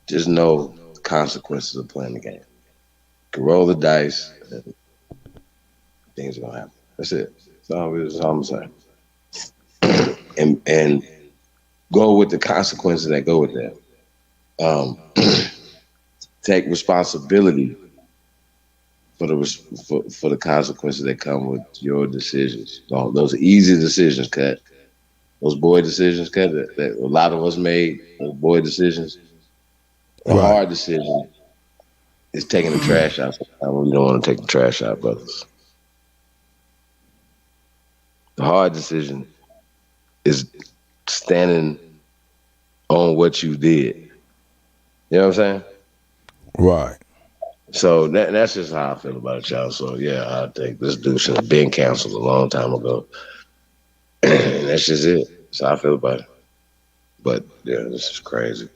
Speaker 14: just know the consequences of playing the game. You can roll the dice, and things are gonna happen. That's it. That's all I'm saying. And go with the consequences that go with that. Take responsibility for the consequences that come with your decisions. Those easy decisions, cut. Those boy decisions, cut. That a lot of us made. Those boy decisions. A hard decision is taking the trash out. Sometimes we don't want to take the trash out, brothers. The hard decision is standing on what you did. You know what I'm saying?
Speaker 1: Right.
Speaker 14: So that's just how I feel about it, y'all. So yeah, I think this dude should have been canceled a long time ago. And that's just it. That's how I feel about it. But yeah, this is crazy.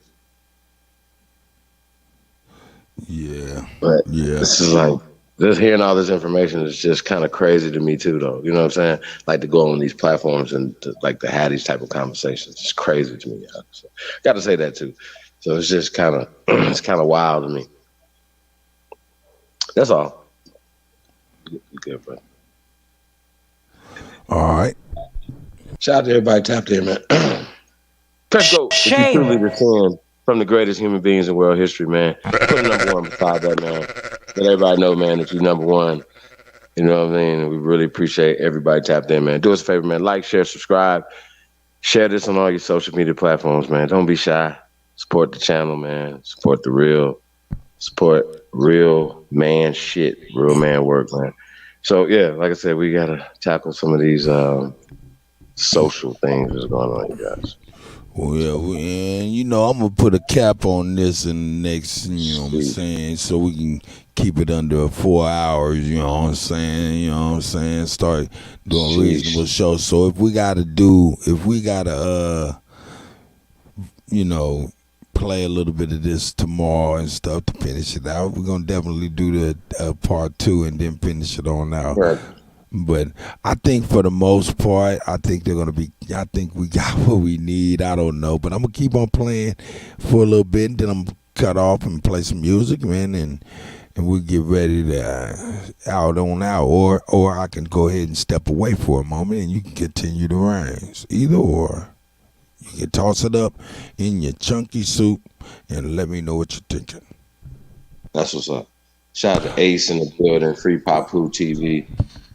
Speaker 1: Yeah.
Speaker 14: But this is like, just hearing all this information is just kind of crazy to me too, though. You know what I'm saying? Like to go on these platforms and to have these type of conversations. It's crazy to me, y'all. So, got to say that too. So it's just kind of wild to me. That's all. You good, bro.
Speaker 1: All right.
Speaker 14: Shout out to everybody tapped in, man. Press go. If you truly descend from the greatest human beings in world history, man. Put a number one beside that, man. Let everybody know, man, that you're number one. You know what I mean? We really appreciate everybody tapped in, man. Do us a favor, man. Like, share, subscribe. Share this on all your social media platforms, man. Don't be shy. Support the channel, man. Support real man shit, real man work, man. So yeah, like I said, we gotta tackle some of these social things that's going on, you guys.
Speaker 1: Well, yeah, and I'm gonna put a cap on this in the next, what I'm saying, so we can keep it under 4 hours. You know what I'm saying? Start doing reasonable shows. So if we gotta play a little bit of this tomorrow and stuff to finish it out, we're gonna definitely do the part 2 and then finish it on out. Right. But I think for the most part, I think we got what we need. I don't know, but I'm gonna keep on playing for a little bit, and then I'm gonna cut off and play some music, man, and we get ready to out on out, or I can go ahead and step away for a moment, and you can continue the reigns. Either or. You can toss it up in your chunky soup and let me know what you're thinking.
Speaker 14: That's what's up. Shout out to Ace in the building, Free Papu TV.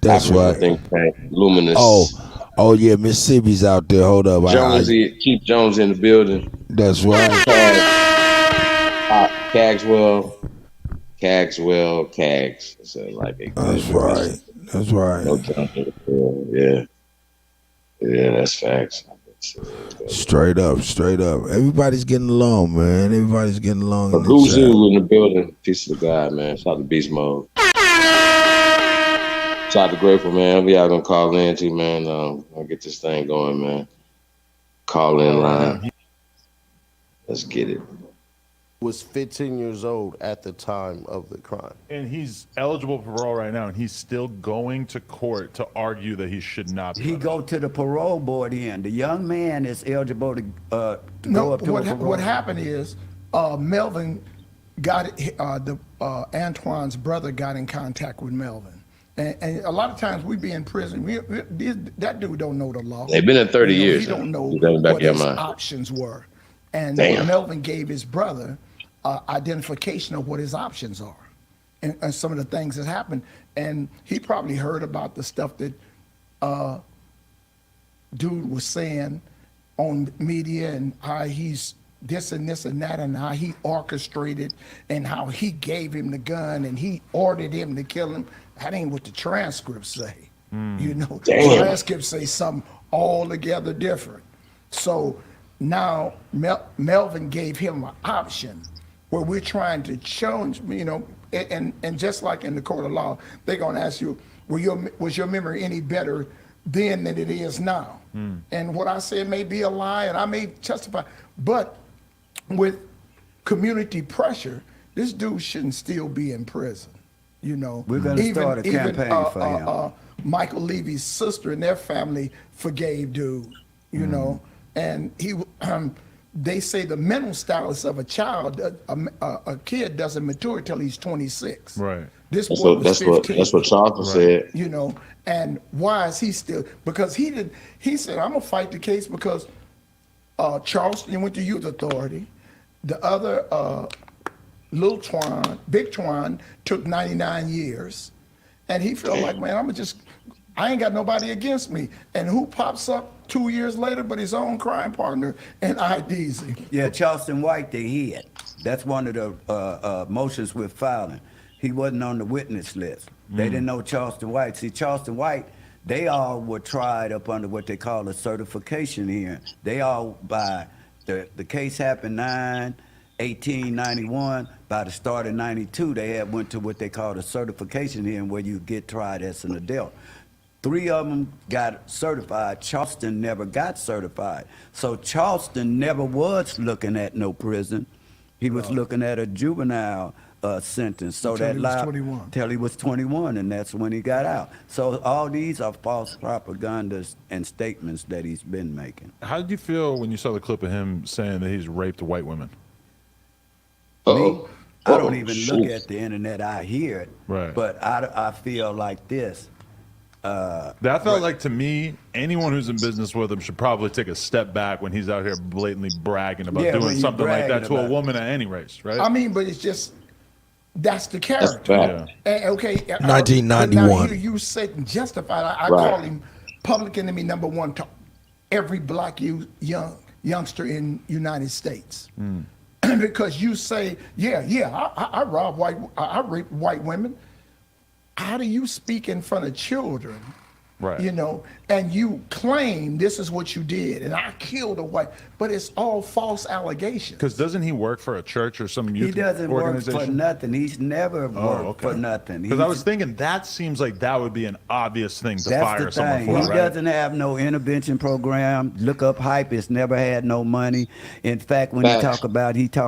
Speaker 1: That's right.
Speaker 14: Think Tank, Luminous.
Speaker 1: Oh yeah, Mississippi's out there. Hold up.
Speaker 14: Keith Jones in the building.
Speaker 1: That's right.
Speaker 14: Cagswell. So like
Speaker 1: That's right.
Speaker 14: No, yeah, that's facts.
Speaker 1: Straight up. Everybody's getting along, man. Everybody's getting along.
Speaker 14: Who's in the building? Peace to God, man. Shout out to Beast Mode. Shout out to Grateful, man. We all gonna call in too, man. I'll get this thing going, man. Call in line. Let's get it.
Speaker 13: Was 15 years old at the time of the crime.
Speaker 10: And he's eligible for parole right now, and he's still going to court to argue that he should not be.
Speaker 23: He go to the parole board in. The young man is eligible to go up to a parole.
Speaker 16: What happened is Melvin got Antoine's brother got in contact with Melvin. And a lot of times we be in prison. That dude don't know the law.
Speaker 14: They've been in 30 years.
Speaker 16: He don't know what his options were. And Melvin gave his brother identification of what his options are and some of the things that happened. And he probably heard about the stuff that dude was saying on media and how he's this and this and that, and how he orchestrated and how he gave him the gun and he ordered him to kill him. That ain't what the transcripts say. You know, the transcripts say something altogether different. So now Melvin gave him an option where we're trying to challenge, you know, and just like in the court of law, they're going to ask you, was your memory any better then than it is now? And what I said may be a lie, and I may justify, but with community pressure, this dude shouldn't still be in prison. You know,
Speaker 23: we're going to start a campaign for him.
Speaker 16: Michael Levy's sister and their family forgave dude, you know, and they say the mental status of a child, a kid doesn't mature till he's 26.
Speaker 10: Right.
Speaker 16: This boy was 15.
Speaker 14: That's what Charleston said.
Speaker 16: You know, and why is he still? Because he said, I'm gonna fight the case because Charleston went to youth authority. The other Big Twan took 99 years. And he felt like, man, I ain't got nobody against me. And who pops up 2 years later but his own crime partner and IDs him?
Speaker 23: Yeah, Charleston White, they hid. That's one of the motions we're filing. He wasn't on the witness list. They didn't know Charleston White. See, Charleston White, they all were tried up under what they call a certification hearing. They all, by the case happened 9/18/91. By the start of 92, they had went to what they called a certification hearing where you get tried as an adult. 3 of them got certified. Charleston never got certified. So Charleston never was looking at no prison. He was looking at a juvenile sentence. So
Speaker 16: Until he was 21.
Speaker 23: Till he was 21, and that's when he got out. So all these are false propagandas and statements that he's been making.
Speaker 10: How did you feel when you saw the clip of him saying that he's raped white women?
Speaker 23: Me, I don't even look at the internet. I hear it,
Speaker 10: right?
Speaker 23: But I feel like this.
Speaker 10: That felt like, to me, anyone who's in business with him should probably take a step back when he's out here blatantly bragging about doing something like that to a woman at any race, right?
Speaker 16: I mean, but it's just, that's the character. And, okay.
Speaker 1: 1991.
Speaker 16: Now you said justified. I call him public enemy number 1 to every black youngster in United States. Because you say, I rob I rape white women. How do you speak in front of children? Right. You know, and you claim this is what you did, and I killed a white, but it's all false allegations.
Speaker 10: Because doesn't he work for a church or some youth
Speaker 23: He doesn't
Speaker 10: organization?
Speaker 23: work for nothing. He's never worked for nothing.
Speaker 10: Because I was thinking that seems like that would be an obvious thing to fire someone for.
Speaker 23: He doesn't have no intervention program. Look up Hype. It's never had no money. In fact, when he talk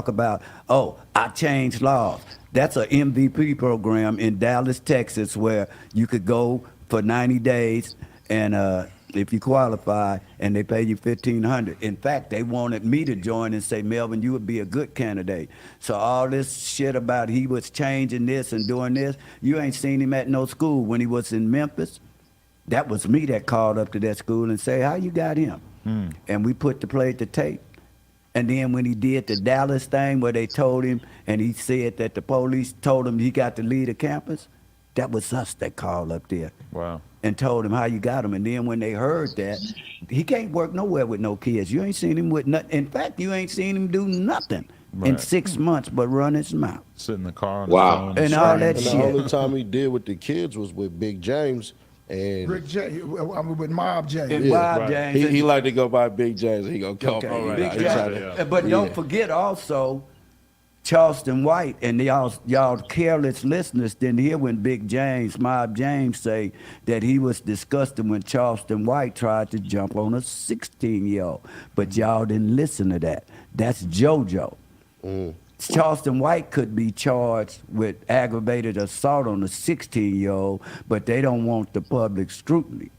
Speaker 23: about, oh, I changed laws. That's an MVP program in Dallas, Texas, where you could go for 90 days, and if you qualify, and they pay you $1,500. In fact, they wanted me to join and say, Melvin, you would be a good candidate. So all this shit about he was changing this and doing this, you ain't seen him at no school. When he was in Memphis, that was me that called up to that school and say, how you got him? And we played the tape. And then when he did the Dallas thing where they told him, and he said that the police told him he got to leave the campus, that was us that called up there.
Speaker 10: Wow.
Speaker 23: And told him how you got him. And then when they heard that, he can't work nowhere with no kids. You ain't seen him with nothing. In fact, you ain't seen him do nothing in 6 months but run his mouth.
Speaker 10: Sit in the car.
Speaker 23: Wow. And all that shit.
Speaker 13: The only time he did with the kids was with Big James. And
Speaker 16: Rick James, I mean, with Mob James.
Speaker 23: James.
Speaker 13: He like to go by Big James. He gonna come.
Speaker 23: Big James. But don't forget also, Charleston White, and y'all careless listeners didn't hear when Big James, Mob James, say that he was disgusted when Charleston White tried to jump on a 16-year-old. But y'all didn't listen to that. That's JoJo. Charleston White could be charged with aggravated assault on a 16-year-old, but they don't want the public scrutiny.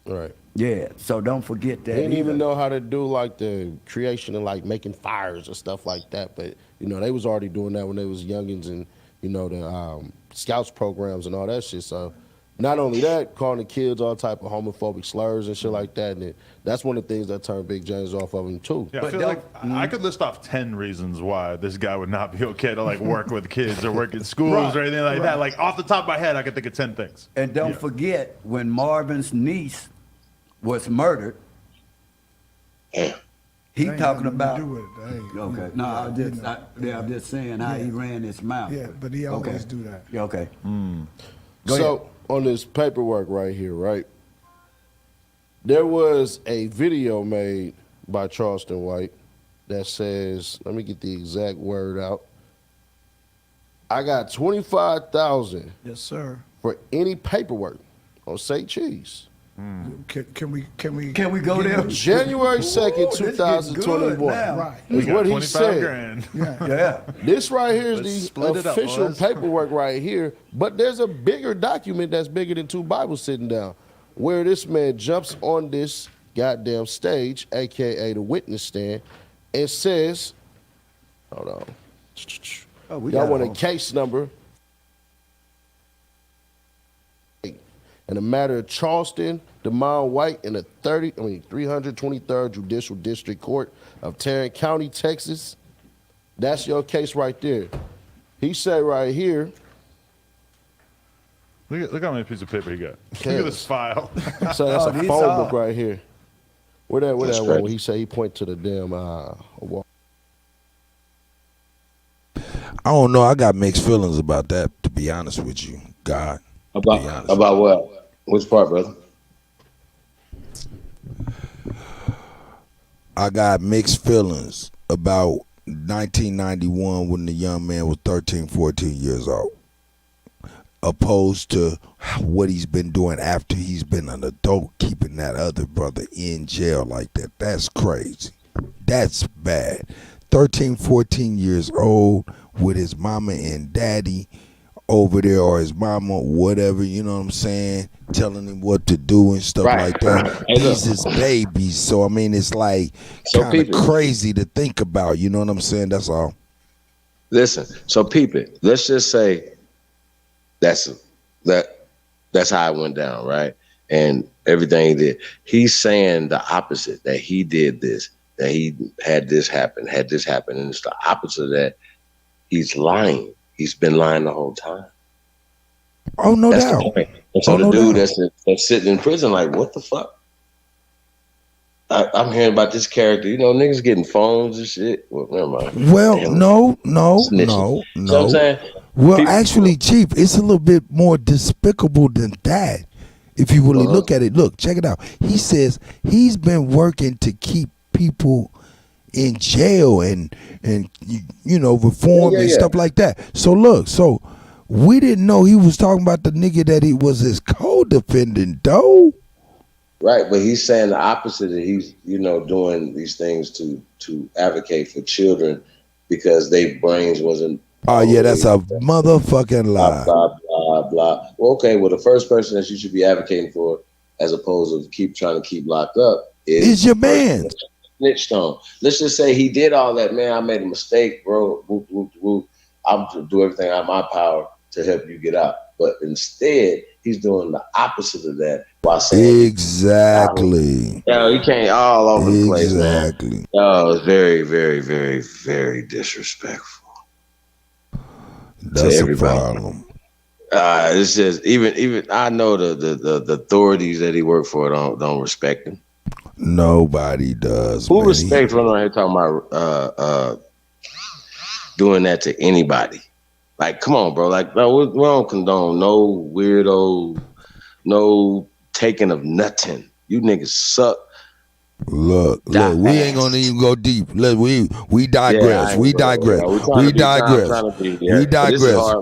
Speaker 13: Right.
Speaker 23: Yeah, so don't forget that.
Speaker 13: They didn't even know how to do like the creation of like making fires and stuff like that. But you know, they was already doing that when they was youngins and you know the scouts programs and all that shit. So not only that, calling the kids all type of homophobic slurs and shit like that. And that's one of the things that turned Big James off of him too.
Speaker 10: Yeah, I feel like I could list off 10 reasons why this guy would not be okay to like work with kids or work in schools or anything like that. Like off the top of my head, I could think of 10 things.
Speaker 23: And don't forget when Marvin's niece was murdered, He
Speaker 16: That ain't
Speaker 23: talking
Speaker 16: nothing to
Speaker 23: about.
Speaker 16: do with it. Hey,
Speaker 23: Okay. No, I'm just saying how he ran his mouth.
Speaker 16: Yeah, but he always do that.
Speaker 23: Yeah, okay.
Speaker 13: Go ahead. On this paperwork right here, right? There was a video made by Charleston White that says, let me get the exact word out. I got $25,000.
Speaker 16: Yes, sir.
Speaker 13: For any paperwork on Say Cheese.
Speaker 16: Can we
Speaker 23: go there?
Speaker 13: January 2nd, 2021.
Speaker 16: Right.
Speaker 13: Is what he
Speaker 10: 25
Speaker 13: said.
Speaker 10: grand.
Speaker 23: Yeah.
Speaker 13: This right here is
Speaker 10: Let's
Speaker 13: the
Speaker 10: split it up,
Speaker 13: official
Speaker 10: boys.
Speaker 13: paperwork right here, but there's a bigger document that's bigger than two Bibles sitting down, where this man jumps on this goddamn stage, aka the witness stand, and says, hold on. Y'all want a case number. In the matter of Charleston, DeMond White in the 323rd Judicial District Court of Tarrant County, Texas. That's your case right there. He said right here.
Speaker 10: Look how many pieces of paper he got. Look at this file.
Speaker 13: So that's a phone book right here. Where that
Speaker 10: That's
Speaker 13: one?
Speaker 10: crazy.
Speaker 13: Where he say he point to the damn wall.
Speaker 1: I don't know. I got mixed feelings about that, to be honest with you. God.
Speaker 14: About what? Which part, brother?
Speaker 1: I got mixed feelings about 1991 when the young man was 13, 14 years old, opposed to what he's been doing after he's been an adult, keeping that other brother in jail like that. That's crazy. That's bad. 13, 14 years old with his mama and daddy over there, or his mama, whatever, you know what I'm saying, telling him what to do and stuff like that.
Speaker 14: Hey,
Speaker 1: These is babies, so I mean, it's like kind of crazy to think about, you know what I'm saying? That's all.
Speaker 14: Listen, so peep it. Let's just say that's how it went down, right? And everything he did. He's saying the opposite, that he did this, that he had this happen, and it's the opposite of that. He's lying. He's been lying the whole time.
Speaker 1: Oh, no
Speaker 14: That's
Speaker 1: doubt.
Speaker 14: the point. And so the dude that's sitting in prison, like, what the fuck? I'm hearing about this character. You know, niggas getting phones and shit. Well, never mind.
Speaker 1: Well,
Speaker 14: Damn.
Speaker 1: no.
Speaker 14: You know what I'm saying?
Speaker 1: Well, actually, Chief, it's a little bit more despicable than that. If you really look at it, look, check it out. He says he's been working to keep people in jail and you know, reform and stuff like that. So look, we didn't know he was talking about the nigga that he was his co-defendant, though.
Speaker 14: Right, but he's saying the opposite. That he's, you know, doing these things to advocate for children because their brains wasn't.
Speaker 1: Oh yeah, that's a motherfucking lie.
Speaker 14: Blah blah blah. Well, okay, well, the first person that you should be advocating for, as opposed to trying to keep locked up,
Speaker 1: is your man.
Speaker 14: Snitched on. Let's just say he did all that, man. I made a mistake, bro. Whoop, whoop, whoop. I'm to do everything out of my power to help you get out. But instead, he's doing the opposite of that while saying
Speaker 1: exactly.
Speaker 14: Yo, you can't all over the place, man. Oh, it's very, very, very, very disrespectful.
Speaker 1: That's
Speaker 14: to
Speaker 1: a
Speaker 14: everybody.
Speaker 1: problem.
Speaker 14: It's just even I know the authorities that he worked for don't respect him.
Speaker 1: Nobody does.
Speaker 14: Who
Speaker 1: man.
Speaker 14: respects when I'm talking about doing that to anybody? Like, come on, bro. Like, no, we don't condone no weirdo, no taking of nothing. You niggas suck.
Speaker 1: Look, we ain't gonna even go deep. Look, we digress.
Speaker 14: Yeah,
Speaker 1: we digress. We digress. We digress.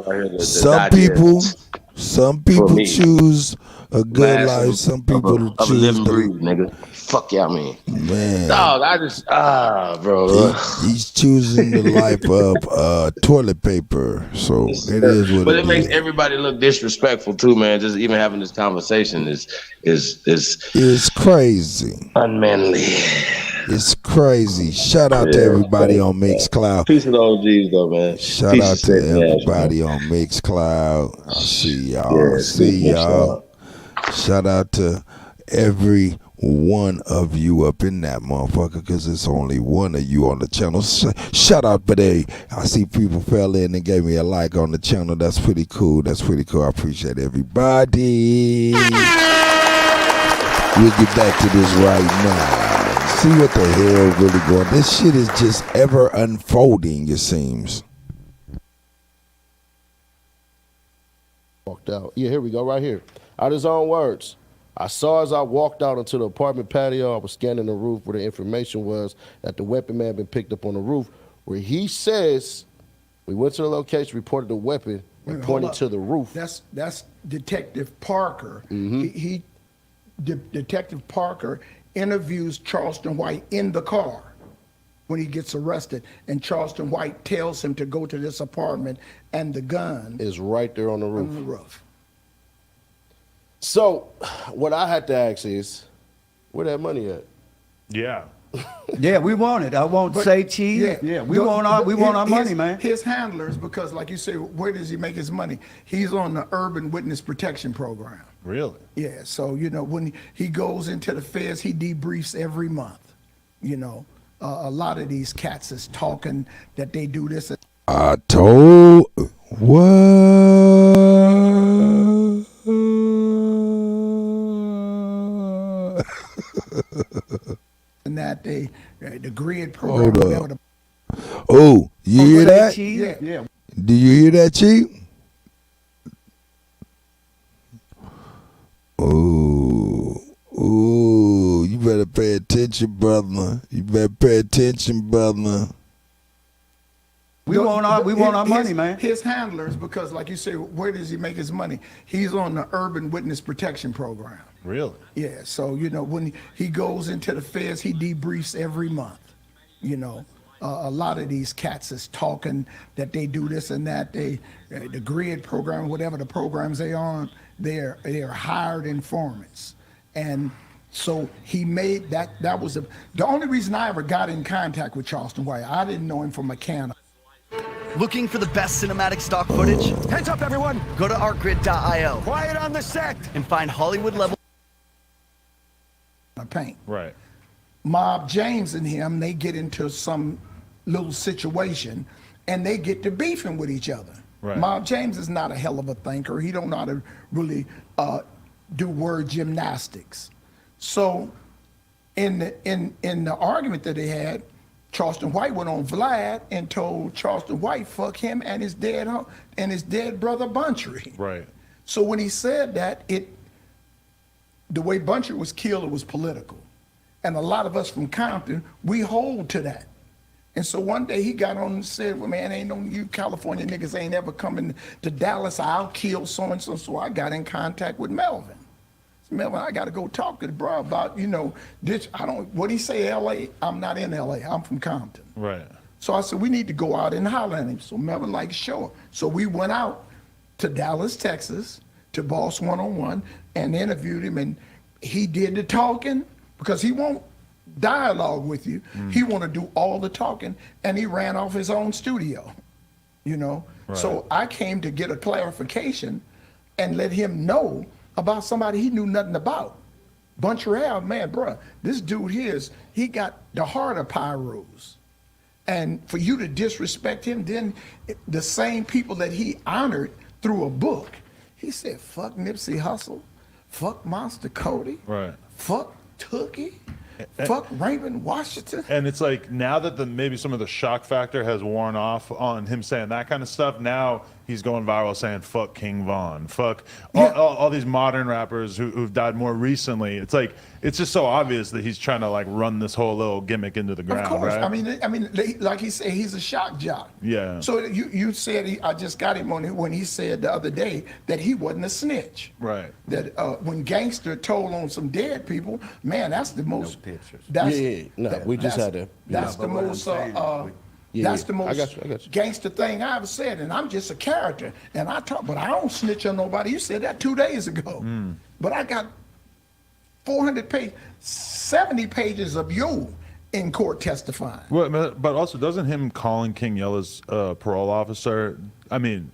Speaker 1: Some people choose a good life. Some people choose
Speaker 14: nigga. Fuck y'all, mean.
Speaker 1: Man.
Speaker 14: Dog, I just bro.
Speaker 1: He's choosing the life of toilet paper. So it is what
Speaker 14: But
Speaker 1: it
Speaker 14: it makes
Speaker 1: is.
Speaker 14: everybody look disrespectful too, man. Just even having this conversation is
Speaker 1: It's crazy.
Speaker 14: Unmanly.
Speaker 1: It's crazy. Shout out to everybody on Mixcloud.
Speaker 14: Peace of the OGs though, man.
Speaker 1: Shout
Speaker 14: Peace
Speaker 1: out
Speaker 14: of
Speaker 1: to
Speaker 14: Satan Ash,
Speaker 1: everybody
Speaker 14: man.
Speaker 1: on Mixcloud. I see y'all.
Speaker 14: Yeah,
Speaker 1: See
Speaker 14: much
Speaker 1: y'all. Shout out to every one of you up in that motherfucker, because it's only one of you on the channel. Shout out, but hey, I see people fell in and gave me a like on the channel. That's pretty cool. That's pretty cool. I appreciate everybody. We'll get back to this right now. see what the hell really going. This shit is just ever unfolding, it seems.
Speaker 13: Walked out. Yeah, here we go, right here. Out his own words. I saw as I walked out onto the apartment patio, I was scanning the roof where the information was that the weapon may have been picked up on the roof, where he says we went to the location, reported the weapon, and pointed to the roof.
Speaker 16: That's Detective Parker. Detective Parker interviews Charleston White in the car when he gets arrested, and Charleston White tells him to go to this apartment, and the gun
Speaker 13: is right there on the roof.
Speaker 16: On the roof.
Speaker 13: So, what I had to ask is, where that money at?
Speaker 10: Yeah.
Speaker 23: Yeah, we want it. I won't say cheese. Yeah, we want our money, man.
Speaker 16: His handlers, because like you say, where does he make his money? He's on the Urban Witness Protection Program.
Speaker 10: Really?
Speaker 16: Yeah, so, you know, when he goes into the feds, he debriefs every month. You know, a lot of these cats is talking that they do this.
Speaker 1: I told what?
Speaker 16: And that the grid program.
Speaker 1: Hold up. Oh, you hear that?
Speaker 16: Yeah.
Speaker 1: Do you hear that, Chief? Oh, you better pay attention, brother. You better pay attention, brother.
Speaker 23: We want our money, man.
Speaker 16: His handlers, because like you say, where does he make his money? He's on the Urban Witness Protection Program.
Speaker 10: Really?
Speaker 16: Yeah, so, you know, when he goes into the feds, he debriefs every month. You know, a lot of these cats is talking that they do this and that. The grid program, whatever the programs they on, they're hired informants. And so he made that was the only reason I ever got in contact with Charleston White. I didn't know him from a can.
Speaker 12: Looking for the best cinematic stock footage?
Speaker 6: Hands up, everyone!
Speaker 12: Go to artgrid.io.
Speaker 6: Quiet on the set!
Speaker 12: And find Hollywood level
Speaker 16: paint.
Speaker 10: Right.
Speaker 16: Mob James and him, they get into some little situation and they get to beefing with each other.
Speaker 10: Right.
Speaker 16: Mob James is not a hell of a thinker. He don't know how to really do word gymnastics. So in the argument that they had, Charleston White went on Vlad and told Charleston White, fuck him and his dead brother Buntry.
Speaker 10: Right.
Speaker 16: So when he said that, the way Buntry was killed, it was political. And a lot of us from Compton, we hold to that. And so one day he got on and said, well, man, ain't no you California niggas ain't ever coming to Dallas. I'll kill so-and-so. So I got in contact with Melvin. Melvin, I got to go talk to the bro about, you know, this. What he say, L.A.? I'm not in L.A. I'm from Compton.
Speaker 10: Right.
Speaker 16: So I said, we need to go out and holler at him. So Melvin like, sure. So we went out to Dallas, Texas, to Boss 101 and interviewed him. And he did the talking because he won't dialogue with you. He want to do all the talking. And he ran off his own studio, you know.
Speaker 10: Right.
Speaker 16: So I came to get a clarification and let him know about somebody he knew nothing about. Buncher, man, bruh, this dude here, he got the heart of Pyros. And for you to disrespect him, then the same people that he honored through a book, he said, fuck Nipsey Hussle, fuck Monster Cody,
Speaker 10: right,
Speaker 16: fuck Tookie, fuck Raymond Washington.
Speaker 10: And it's like now that maybe some of the shock factor has worn off on him saying that kind of stuff, now he's going viral saying fuck King Von, fuck all these modern rappers who've died more recently. It's like it's just so obvious that he's trying to like run this whole little gimmick into the ground.
Speaker 16: Of course,
Speaker 10: right?
Speaker 16: I mean, like he said, he's a shock jock.
Speaker 10: Yeah.
Speaker 16: So you said I just got him on when he said the other day that he wasn't a snitch.
Speaker 10: Right.
Speaker 16: That when Gangster told on some dead people, man, that's the most.
Speaker 13: We just had that.
Speaker 16: That's the most. That's the most
Speaker 13: I got you.
Speaker 16: gangster thing I ever said, and I'm just a character. And but I don't snitch on nobody. You said that 2 days ago. But I got 400 pages, 70 pages of you in court testifying.
Speaker 10: Well, but also, doesn't him calling King Yella's parole officer? I mean,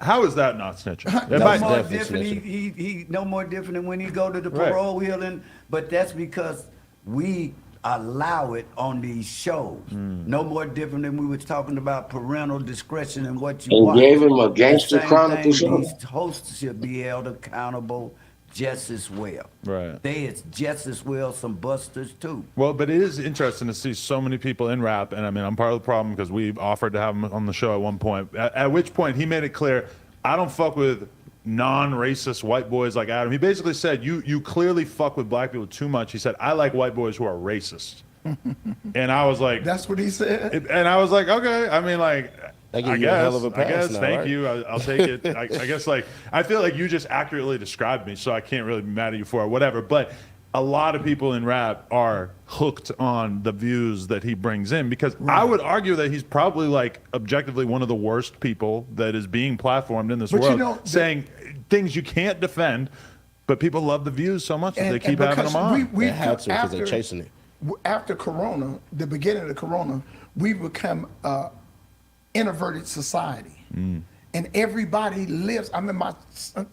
Speaker 10: how is that not snitching?
Speaker 23: No more different. He no more different than when he go to the parole hearing. But that's because we allow it on these shows. No more different than we were talking about parental discretion and what you
Speaker 14: and
Speaker 23: watch.
Speaker 14: gave him a Gangster Chronicle show.
Speaker 23: These hosts should be held accountable just as well.
Speaker 10: Right.
Speaker 23: They is just as well some busters too.
Speaker 10: Well, but it is interesting to see so many people in rap, and I mean, I'm part of the problem because we've offered to have him on the show at one point. At which point he made it clear, I don't fuck with non-racist white boys like Adam. He basically said, you clearly fuck with black people too much. He said, I like white boys who are racist. And I was like,
Speaker 16: that's what he said.
Speaker 10: And I was like, okay. I mean, like,
Speaker 13: They give
Speaker 10: I
Speaker 13: you a
Speaker 10: guess,
Speaker 13: hell of a pass now,
Speaker 10: thank
Speaker 13: right?
Speaker 10: you. I'll take it. I guess, like, I feel like you just accurately described me, so I can't really be mad at you for it, whatever. But a lot of people in rap are hooked on the views that he brings in, because I would argue that he's probably, like, objectively one of the worst people that is being platformed in this
Speaker 16: But you
Speaker 10: world,
Speaker 16: know,
Speaker 10: saying things you can't defend, but people love the views so much that they keep having them on.
Speaker 16: We
Speaker 13: They have to because they're chasing it.
Speaker 16: After Corona, the beginning of the Corona, we become introverted society. And everybody lives, I mean,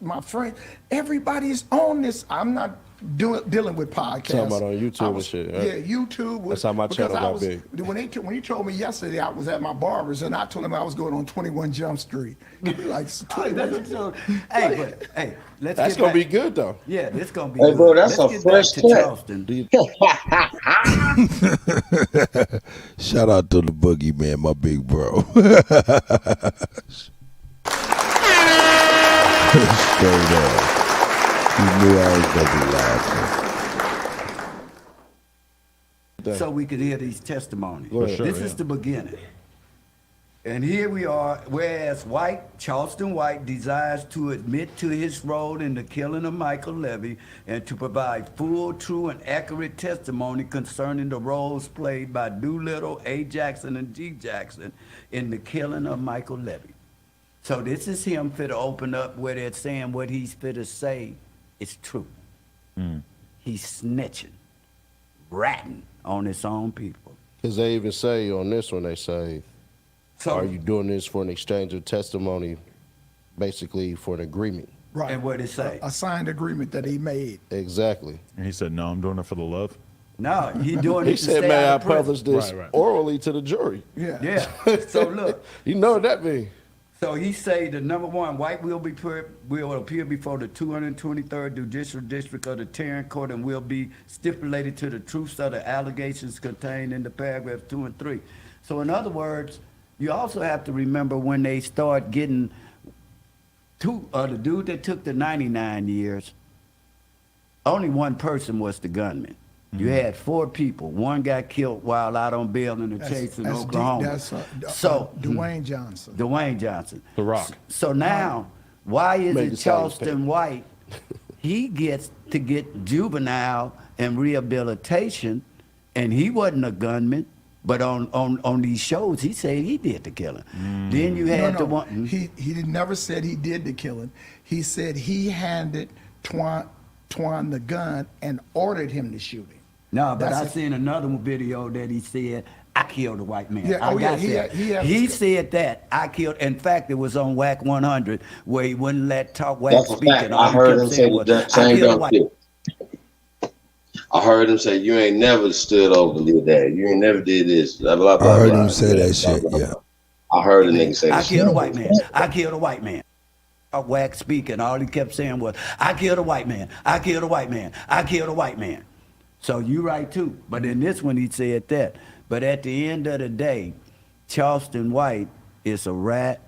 Speaker 16: my friend, everybody's on this. I'm not dealing with podcasts.
Speaker 13: Talking about on YouTube and shit, right?
Speaker 16: Yeah, YouTube.
Speaker 13: That's how my channel got big.
Speaker 16: When he told me yesterday I was at my barber's and I told him I was going on 21 Jump Street. Like,
Speaker 23: Hey, but hey, let's
Speaker 13: That's
Speaker 23: get
Speaker 13: gonna
Speaker 23: back.
Speaker 13: be good though.
Speaker 23: Yeah, this gonna be
Speaker 9: Hey,
Speaker 23: good.
Speaker 9: bro, that's
Speaker 23: Let's
Speaker 9: a
Speaker 23: get
Speaker 9: fresh
Speaker 23: back to
Speaker 9: cut.
Speaker 23: Charleston.
Speaker 1: Shout out to the boogeyman, my big bro. Straight up. You knew I was gonna be laughing.
Speaker 23: So we could hear these testimonies.
Speaker 1: For sure,
Speaker 23: This is the beginning. And here we are, whereas Charleston White desires to admit to his role in the killing of Michael Levy and to provide full, true, and accurate testimony concerning the roles played by Doolittle, A. Jackson, and G. Jackson in the killing of Michael Levy. So this is him fit to open up where they're saying what he's fit to say is true. He's snitching, ratting on his own people.
Speaker 13: Because they even say on this one, they say, are you doing this for an exchange of testimony, basically for an agreement?
Speaker 16: Right.
Speaker 23: And what did it say?
Speaker 16: A signed agreement that he made.
Speaker 13: Exactly.
Speaker 10: And he said, no, I'm doing it for the love.
Speaker 23: No, he doing
Speaker 13: He
Speaker 23: it to
Speaker 13: said,
Speaker 23: stay
Speaker 13: may I
Speaker 23: out of prison."
Speaker 13: publish this orally to the jury?
Speaker 16: Yeah.
Speaker 23: So look.
Speaker 13: You know what that means.
Speaker 23: So he say the number one, White will appear before the 223rd Judicial District of the Tarrant Court and will be stipulated to the truths of the allegations contained in the paragraphs 2 and 3. So in other words, you also have to remember when they start getting the dude that took the 99 years, only one person was the gunman. You had 4 people. One got killed while out on bail in the chase in Oklahoma.
Speaker 16: Dwayne Johnson.
Speaker 23: Dwayne Johnson.
Speaker 10: The Rock.
Speaker 23: So now, why is
Speaker 13: Make
Speaker 23: it
Speaker 13: the sound
Speaker 23: Charleston White, he gets to get juvenile and rehabilitation, and he wasn't a gunman, but on these shows, he said he did the killing. Then you had the one.
Speaker 16: He never said he did the killing. He said he handed Twan the gun and ordered him to shoot him.
Speaker 23: No, but I seen another video that he said, I killed a white man.
Speaker 16: Yeah,
Speaker 23: I got that.
Speaker 16: He
Speaker 23: said that. I killed. In fact, it was on WAC 100 where he wouldn't let WAC
Speaker 9: That's a
Speaker 23: speak.
Speaker 9: fact.
Speaker 23: And all
Speaker 9: I
Speaker 23: he
Speaker 9: heard
Speaker 23: kept
Speaker 9: him say
Speaker 23: saying
Speaker 9: the
Speaker 23: was,
Speaker 9: same
Speaker 23: I killed a
Speaker 9: dumb
Speaker 23: white
Speaker 9: shit. I heard him say, you ain't never stood over to lead that. You ain't never did this. Blah, blah, blah,
Speaker 1: I heard
Speaker 9: blah,
Speaker 1: him say
Speaker 9: blah,
Speaker 1: that shit,
Speaker 9: blah, blah,
Speaker 1: yeah.
Speaker 9: blah. I heard a nigga say
Speaker 23: I
Speaker 9: that
Speaker 23: killed a
Speaker 9: shit.
Speaker 23: white man. I killed a white man. WAC speaking, all he kept saying was, I killed a white man. I killed a white man. I killed a white man. So you right too. But in this one he said that. But at the end of the day, Charleston White is a rat.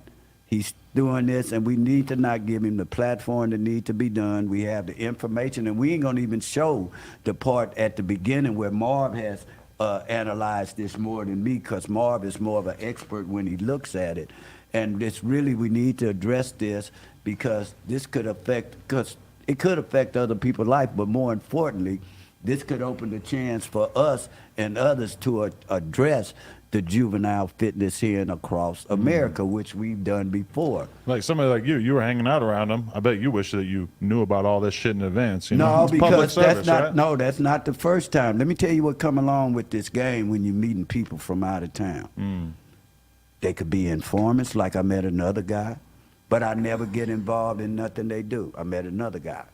Speaker 23: He's doing this, and we need to not give him the platform that need to be done. We have the information, and we ain't gonna even show the part at the beginning where Marv has analyzed this more than me, because Marv is more of an expert when he looks at it. And it's really, we need to address this because this could affect, because it could affect other people's life, but more importantly, this could open the chance for us and others to address the juvenile fitness here and across America, which we've done before.
Speaker 10: Like somebody like you were hanging out around him. I bet you wish that you knew about all this shit in advance. You know?
Speaker 23: No,
Speaker 10: It's public
Speaker 23: because
Speaker 10: service,
Speaker 23: that's not.
Speaker 10: right?
Speaker 23: No, that's not the first time. Let me tell you what come along with this game when you're meeting people from out of town. They could be informants, like I met another guy, but I never get involved in nothing they do. I met another guy,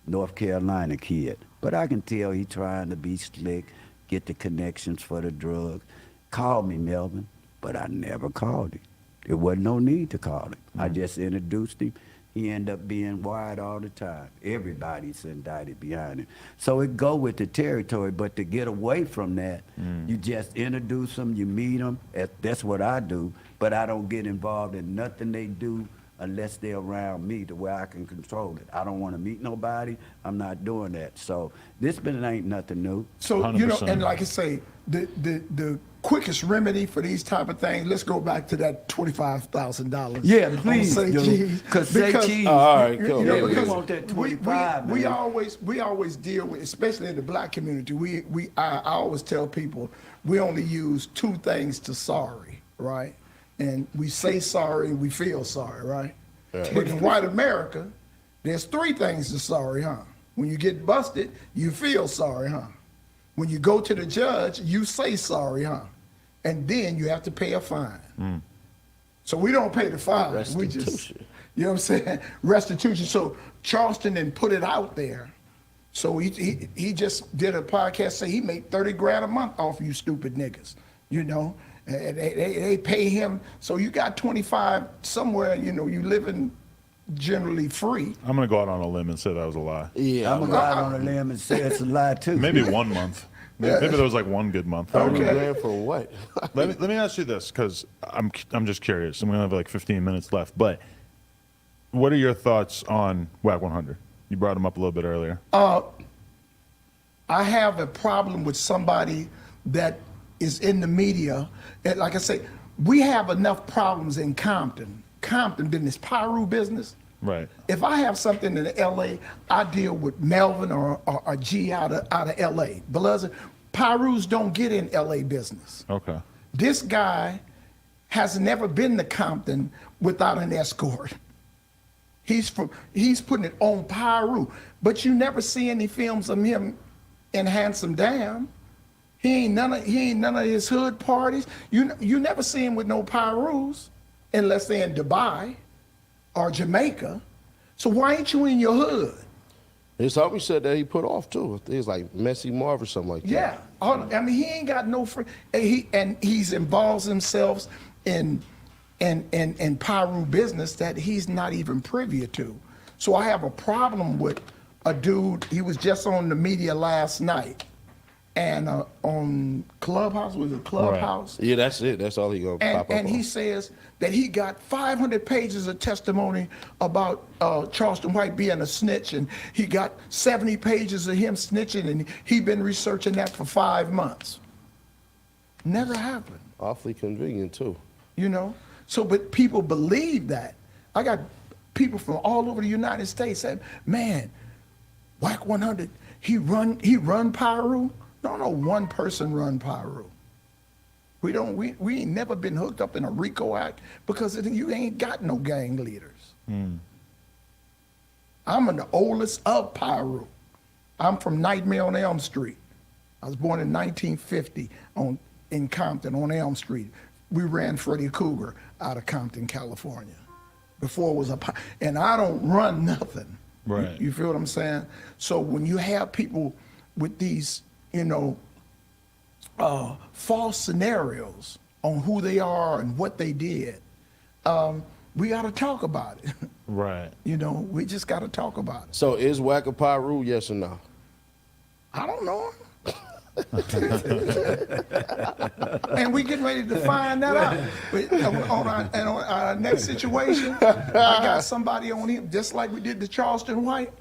Speaker 23: North Carolina kid, but I can tell he trying to be slick, get the connections for the drugs. Called me, Melvin, but I never called him. There wasn't no need to call him. I just introduced him, he end up being wired all the time. Everybody's indicted behind him. So it go with the territory, but to get away from that, you just introduce them, you meet them. That's what I do, but I don't get involved in nothing they do unless they're around me to where I can control it. I don't want to meet nobody. I'm not doing that. So this been ain't nothing new.
Speaker 16: So, you know, and like I say, the quickest remedy for these type of things, let's go back to that $25,000.
Speaker 23: Yeah, please,
Speaker 16: Say
Speaker 23: dude.
Speaker 16: cheese.
Speaker 23: Because say cheese.
Speaker 16: All right,
Speaker 23: you
Speaker 16: cool.
Speaker 23: know,
Speaker 16: Because
Speaker 23: we want that 25,
Speaker 16: we
Speaker 23: man.
Speaker 16: always deal with, especially in the black community, I always tell people we only use two things to sorry, right? And we say sorry and we feel sorry, right? But in white America, there's three things to sorry, huh? When you get busted, you feel sorry, huh? When you go to the judge, you say sorry, huh? And then you have to pay a fine. So we don't pay the fine. We just, you know what I'm saying? Restitution. So Charleston then put it out there. So he just did a podcast, say he made 30 grand a month off you stupid niggas, you know? And they pay him. So you got 25 somewhere, you know, you living generally free.
Speaker 10: I'm going to go out on a limb and say that was a lie.
Speaker 23: Yeah, I'm going to go out on a limb and say it's a lie, too.
Speaker 10: Maybe 1 month. Maybe there was like one good month.
Speaker 13: Okay. For what?
Speaker 10: let me ask you this, because I'm just curious, and we only have like 15 minutes left. But what are your thoughts on WAC 100? You brought him up a little bit earlier.
Speaker 16: I have a problem with somebody that is in the media. And like I say, we have enough problems in Compton business, Pyru business.
Speaker 10: Right.
Speaker 16: If I have something in LA, I deal with Melvin or a G out of LA. Because Pyrus don't get in LA business.
Speaker 10: Okay.
Speaker 16: This guy has never been to Compton without an escort. He's putting it on Pyru, but you never see any films of him in Handsome Dam. He ain't none of his hood parties. You never see him with no Pyrus unless they're in Dubai or Jamaica. So why ain't you in your hood?
Speaker 13: His homie said that he put off too. It was like Messy Marv or something like that.
Speaker 16: Yeah, I mean he ain't got no free. He's involves himself in Pyru business that he's not even privy to. So I have a problem with a dude. He was just on the media last night, and on Clubhouse, was it Clubhouse?
Speaker 13: Right. Yeah, that's it. That's all he gonna pop up
Speaker 16: And
Speaker 13: on.
Speaker 16: he says that he got 500 pages of testimony about Charleston White being a snitch, and he got 70 pages of him snitching, and he been researching that for 5 months. Never happened.
Speaker 13: Awfully convenient too.
Speaker 16: You know? So, but people believe that. I got people from all over the United States saying, man, WAC 100, he run Pyru? No, one person run Pyru. We ain't never been hooked up in a RICO act because you ain't got no gang leaders. I'm the oldest of Pyru. I'm from Nightmare on Elm Street. I was born in 1950 in Compton on Elm Street. We ran Freddy Cougar out of Compton, California. Before it was and I don't run nothing.
Speaker 10: Right.
Speaker 16: You feel what I'm saying? So when you have people with these, you know, false scenarios on who they are and what they did, we got to talk about it.
Speaker 10: Right.
Speaker 16: You know, we just got to talk about it.
Speaker 13: So is WAC a Pyru, yes or no?
Speaker 16: I don't know. And we getting ready to find that out. On our next situation, I got somebody on him, just like we did the Charleston White.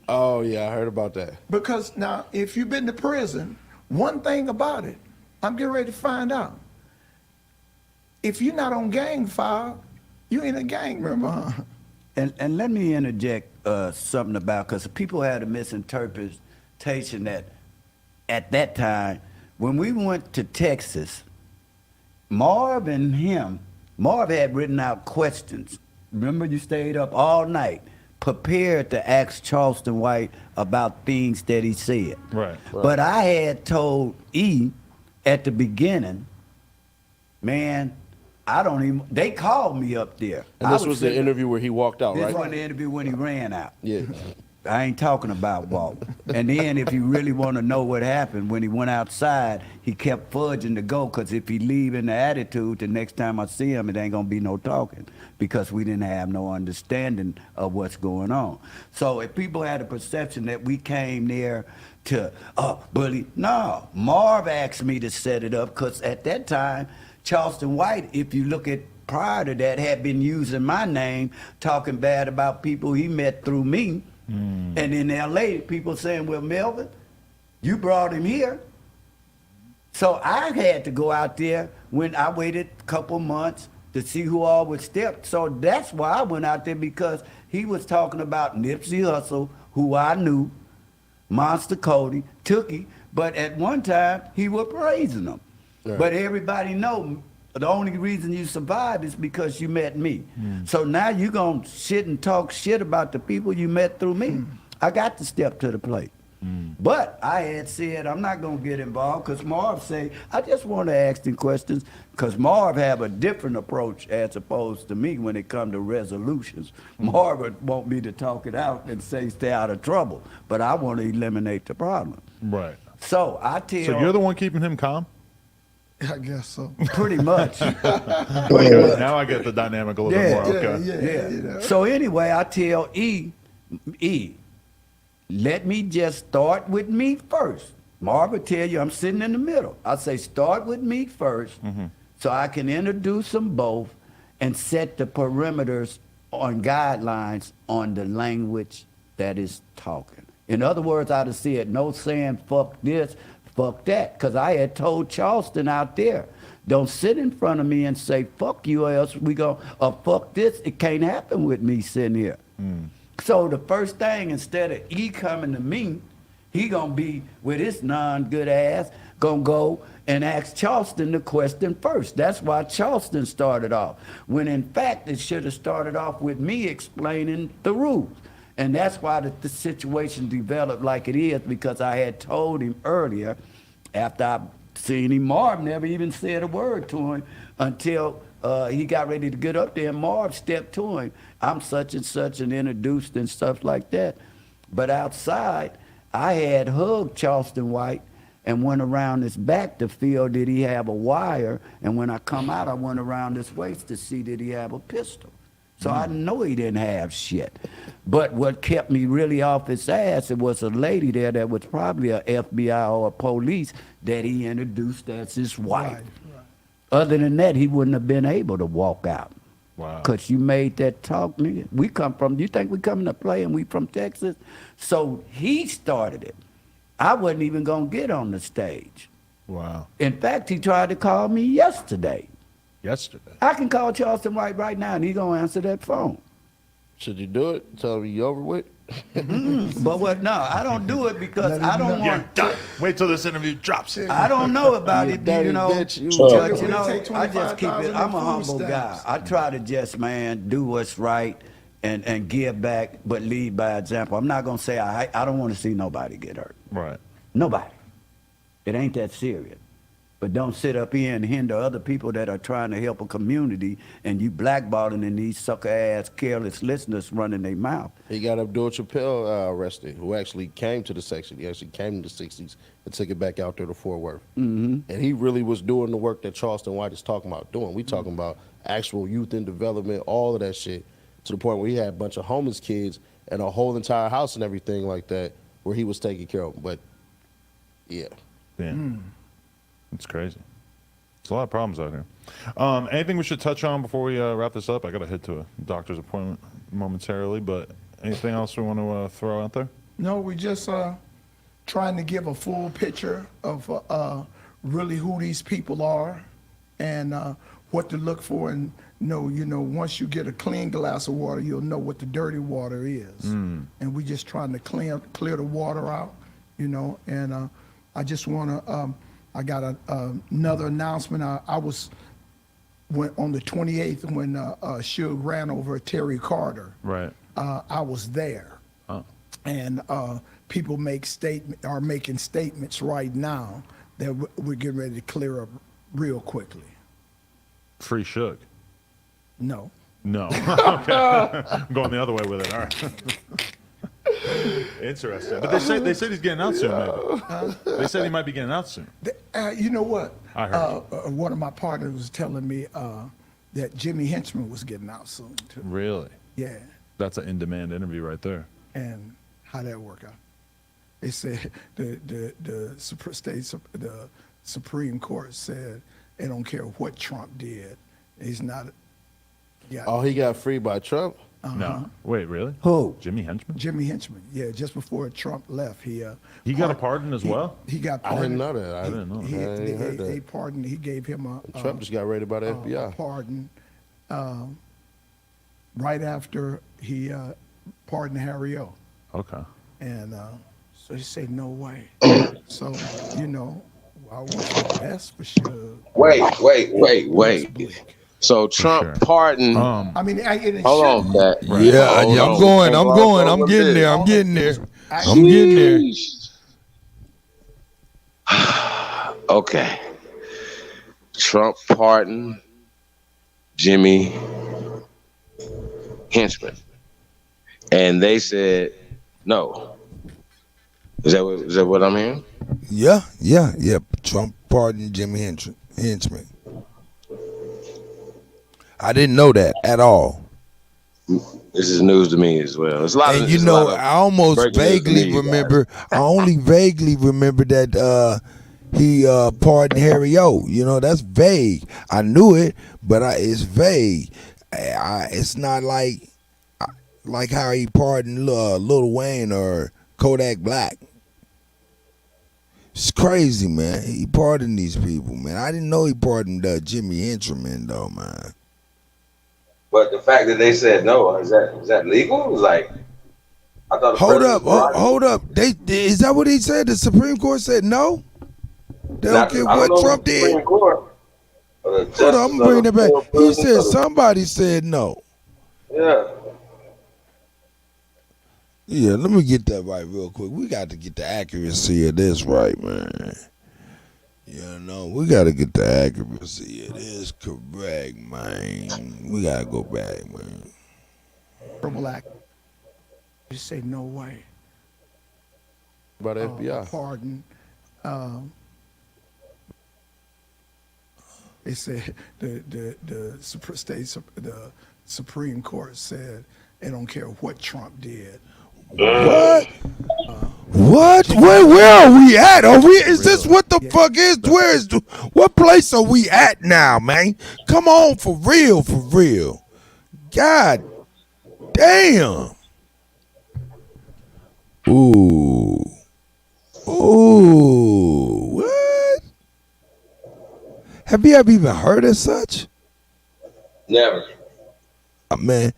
Speaker 13: Oh yeah, I heard about that.
Speaker 16: Because now, if you've been to prison, one thing about it, I'm getting ready to find out. If you're not on gang file, you ain't a gang member, huh?
Speaker 23: And let me interject something about, because people had a misinterpretation that at that time, when we went to Texas, Marv had written out questions. Remember, you stayed up all night, prepared to ask Charleston White about things that he said.
Speaker 10: Right.
Speaker 23: But I had told E at the beginning, man, they called me up there.
Speaker 13: And this was the interview where he walked out,
Speaker 23: This
Speaker 13: right?
Speaker 23: was the interview when he ran out.
Speaker 13: Yeah.
Speaker 23: I ain't talking about Walt. And then if you really want to know what happened, when he went outside, he kept fudging to go, because if he leave in the attitude, the next time I see him, it ain't going to be no talking, because we didn't have no understanding of what's going on. So if people had a perception that we came there to, bully, no. Marv asked me to set it up, because at that time, Charleston White, if you look at prior to that, had been using my name, talking bad about people he met through me. And in LA, people saying, well, Melvin, you brought him here. So I had to go out there when I waited a couple months to see who all would step. So that's why I went out there, because he was talking about Nipsey Hussle, who I knew, Monster Cody, Tookie, but at one time he was praising them. Right. But everybody know the only reason you survived is because you met me. So now you gonna sit and talk shit about the people you met through me. I got to step to the plate. But I had said I'm not gonna get involved, because Marv say, I just want to ask them questions, because Marv have a different approach as opposed to me when it come to resolutions. Marv would want me to talk it out and say stay out of trouble, but I want to eliminate the problem.
Speaker 10: Right.
Speaker 23: So I tell.
Speaker 10: So you're the one keeping him calm?
Speaker 16: I guess so.
Speaker 23: Pretty much.
Speaker 10: Okay, now I get the dynamic a little bit more. Okay.
Speaker 23: Yeah.
Speaker 16: You know.
Speaker 23: So anyway, I tell E, let me just start with me first. Marv will tell you I'm sitting in the middle. I say start with me first, so I can introduce them both and set the perimeters on guidelines on the language that is talking. In other words, I'd have said no saying fuck this, fuck that, because I had told Charleston out there, don't sit in front of me and say fuck you, or else we go, or fuck this, it can't happen with me sitting here. So the first thing, instead of E coming to me, he gonna be with his non-good ass, gonna go and ask Charleston the question first. That's why Charleston started off, when in fact it should have started off with me explaining the rules. And that's why the situation developed like it is, because I had told him earlier, after I seen him, Marv never even said a word to him until he got ready to get up there, and Marv stepped to him. I'm such and such, and introduced and stuff like that. But outside, I had hugged Charleston White and went around his back to feel did he have a wire, and when I come out, I went around his waist to see did he have a pistol. So I know he didn't have shit. But what kept me really off his ass, it was a lady there that was probably a FBI or a police that he introduced as his wife. Right. Other than that, he wouldn't have been able to walk out.
Speaker 10: Wow.
Speaker 23: Because you made that talk, nigga. We come from, you think we coming to play and we from Texas? So he started it. I wasn't even going to get on the stage.
Speaker 10: Wow.
Speaker 23: In fact, he tried to call me yesterday.
Speaker 10: Yesterday?
Speaker 23: I can call Charleston White right now and he's going to answer that phone.
Speaker 13: Should you do it? Tell me you over with?
Speaker 23: But what? No, I don't do it because I don't want.
Speaker 10: Wait till this interview drops.
Speaker 23: I don't know about it, you know.
Speaker 13: Bitch,
Speaker 23: I just keep it. I'm a humble guy. I try to just, man, do what's right and give back, but lead by example. I'm not gonna say I don't want to see nobody get hurt.
Speaker 10: Right.
Speaker 23: Nobody. It ain't that serious. But don't sit up here and hinder other people that are trying to help a community, and you blackballing and these sucker-ass, careless listeners running their mouth.
Speaker 13: He got Abdul Chappelle arrested, who actually came to the section. He actually came in the 60s and took it back out there to Fort Worth. And he really was doing the work that Charleston White is talking about doing. We talking about actual youth in development, all of that shit, to the point where he had a bunch of homeless kids and a whole entire house and everything like that where he was taking care of them. But, yeah.
Speaker 10: It's crazy. There's a lot of problems out here. Anything we should touch on before we wrap this up? I got to head to a doctor's appointment momentarily, but anything else we want to throw out there?
Speaker 16: No, we just trying to give a full picture of really who these people are and what to look for, and once you get a clean glass of water, you'll know what the dirty water is. And we just trying to clear the water out, and I just want to. I got another announcement. I went on the 28th when Suge ran over Terry Carter.
Speaker 10: Right.
Speaker 16: I was there.
Speaker 10: Oh.
Speaker 16: And people are making statements right now that we're getting ready to clear up real quickly.
Speaker 10: Free Suge?
Speaker 16: No.
Speaker 10: No. Okay. I'm going the other way with it. All right. Interesting. But they said he's getting out soon, maybe. They said he might be getting out soon.
Speaker 16: You know what?
Speaker 10: I heard.
Speaker 16: One of my partners was telling me that Jimmy Henchman was getting out soon too.
Speaker 10: Really?
Speaker 16: Yeah.
Speaker 10: That's an in-demand interview right there.
Speaker 16: And how'd that work out? They said the Supreme Court said they don't care what Trump did. He's not.
Speaker 13: Oh, he got freed by Trump?
Speaker 10: No. Wait, really?
Speaker 23: Who?
Speaker 10: Jimmy Henchman?
Speaker 16: Jimmy Henchman. Yeah, just before Trump left, he
Speaker 10: got a pardon as well?
Speaker 16: He got
Speaker 13: I
Speaker 16: pardoned.
Speaker 13: didn't know that. I didn't know. I ain't heard that.
Speaker 16: They pardoned. He gave him a.
Speaker 13: Trump just got raided by the FBI.
Speaker 16: A pardon. Right after he pardoned Harry O.
Speaker 10: Okay.
Speaker 16: And so he said, no way. So, you know, I wish the best for sure.
Speaker 14: Wait. So Trump pardoned.
Speaker 16: I mean,
Speaker 14: hold on, Pat.
Speaker 1: Yeah, I'm going. I'm getting there.
Speaker 14: Okay. Trump pardoned Jimmy Henchman, and they said no. Is that what I'm hearing?
Speaker 1: Yeah. Trump pardoned Jimmy Henchman. I didn't know that at all.
Speaker 14: This is news to me as well. It's a lot
Speaker 1: and
Speaker 14: of,
Speaker 1: you know, I almost vaguely remember. I only vaguely remember that he pardoned Harry O. You know, that's vague. I knew it, but it's vague. It's not like how he pardoned Lil Wayne or Kodak Black. It's crazy, man. He pardoned these people, man. I didn't know he pardoned Jimmy Henchman, though, man.
Speaker 14: But the fact that they said no, is that legal? It was like, I thought.
Speaker 1: Hold up. Is that what he said? The Supreme Court said no. They don't care what Trump did. Hold on, I'm bringing it back. He said somebody said no.
Speaker 14: Yeah.
Speaker 1: Yeah, let me get that right real quick. We got to get the accuracy of this right, man. You know, we got to get the accuracy of this correct, man. We got to go back, man.
Speaker 16: Terrible act. You say no way.
Speaker 13: By the FBI.
Speaker 16: Pardon. They said the Supreme Court said they don't care what Trump did.
Speaker 1: What? Where are we at? Is this what the fuck is? What place are we at now, man? Come on, for real. God damn. Ooh, what? Have you ever even heard of such?
Speaker 14: Never.
Speaker 1: Man,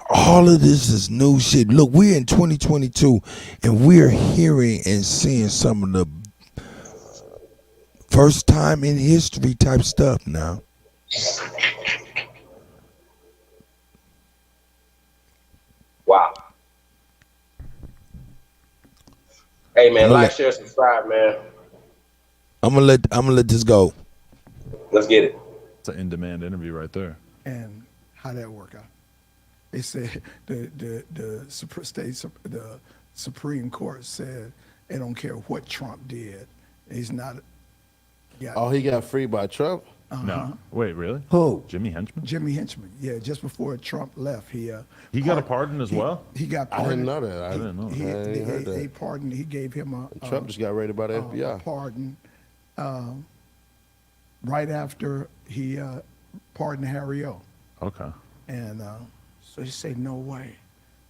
Speaker 1: all of this is new shit. Look, we're in 2022, and we're hearing and seeing some of the first time in history type stuff now.
Speaker 14: Wow. Hey man, like, share, subscribe, man.
Speaker 1: I'm gonna let this go.
Speaker 14: Let's get it.
Speaker 10: It's an in-demand interview right there.
Speaker 16: And how'd that work out? They said the Supreme Court said they don't care what Trump did. He's not.
Speaker 13: Oh, he got freed by Trump?
Speaker 10: No. Wait, really?
Speaker 23: Who?
Speaker 10: Jimmy Henchman?
Speaker 16: Jimmy Henchman. Yeah, just before Trump left, he
Speaker 10: got a pardon as well?
Speaker 16: He got
Speaker 13: I
Speaker 16: pardoned.
Speaker 13: didn't know that. I didn't know. I ain't heard that.
Speaker 16: They pardoned. He gave him a.
Speaker 13: Trump just got raided by the FBI.
Speaker 16: Pardon. Right after he pardoned Harry O.
Speaker 10: Okay.
Speaker 16: And so he said no way.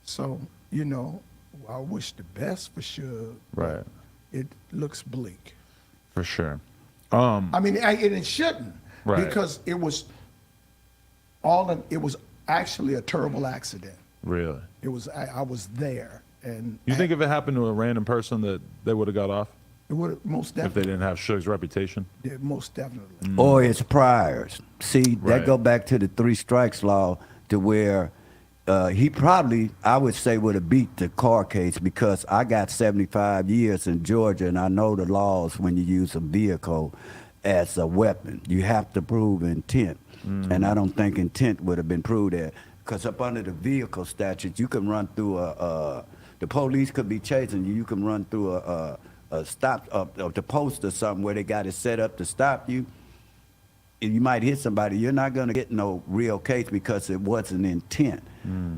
Speaker 16: So you know, I wish the best for sure.
Speaker 10: Right.
Speaker 16: It looks bleak.
Speaker 10: For sure.
Speaker 16: I mean, it shouldn't.
Speaker 10: Right.
Speaker 16: Because it was actually a terrible accident.
Speaker 10: Really?
Speaker 16: It was. I was there, and
Speaker 10: You think if it happened to a random person that they would have got off?
Speaker 16: it would have most
Speaker 10: If they
Speaker 16: definitely.
Speaker 10: didn't have Suge's reputation?
Speaker 16: Yeah, most definitely.
Speaker 23: Or it's priors. See,
Speaker 10: Right.
Speaker 23: that go back to the 3 strikes law to where he probably, I would say, would have beat the Carr case because I got 75 years in Georgia and I know the laws when you use a vehicle as a weapon. You have to prove intent. And I don't think intent would have been proved there because up under the vehicle statute, you can run through a The police could be chasing you. You can run through a stop the post or something where they got it set up to stop you. And you might hit somebody. You're not going to get no real case because it wasn't intent.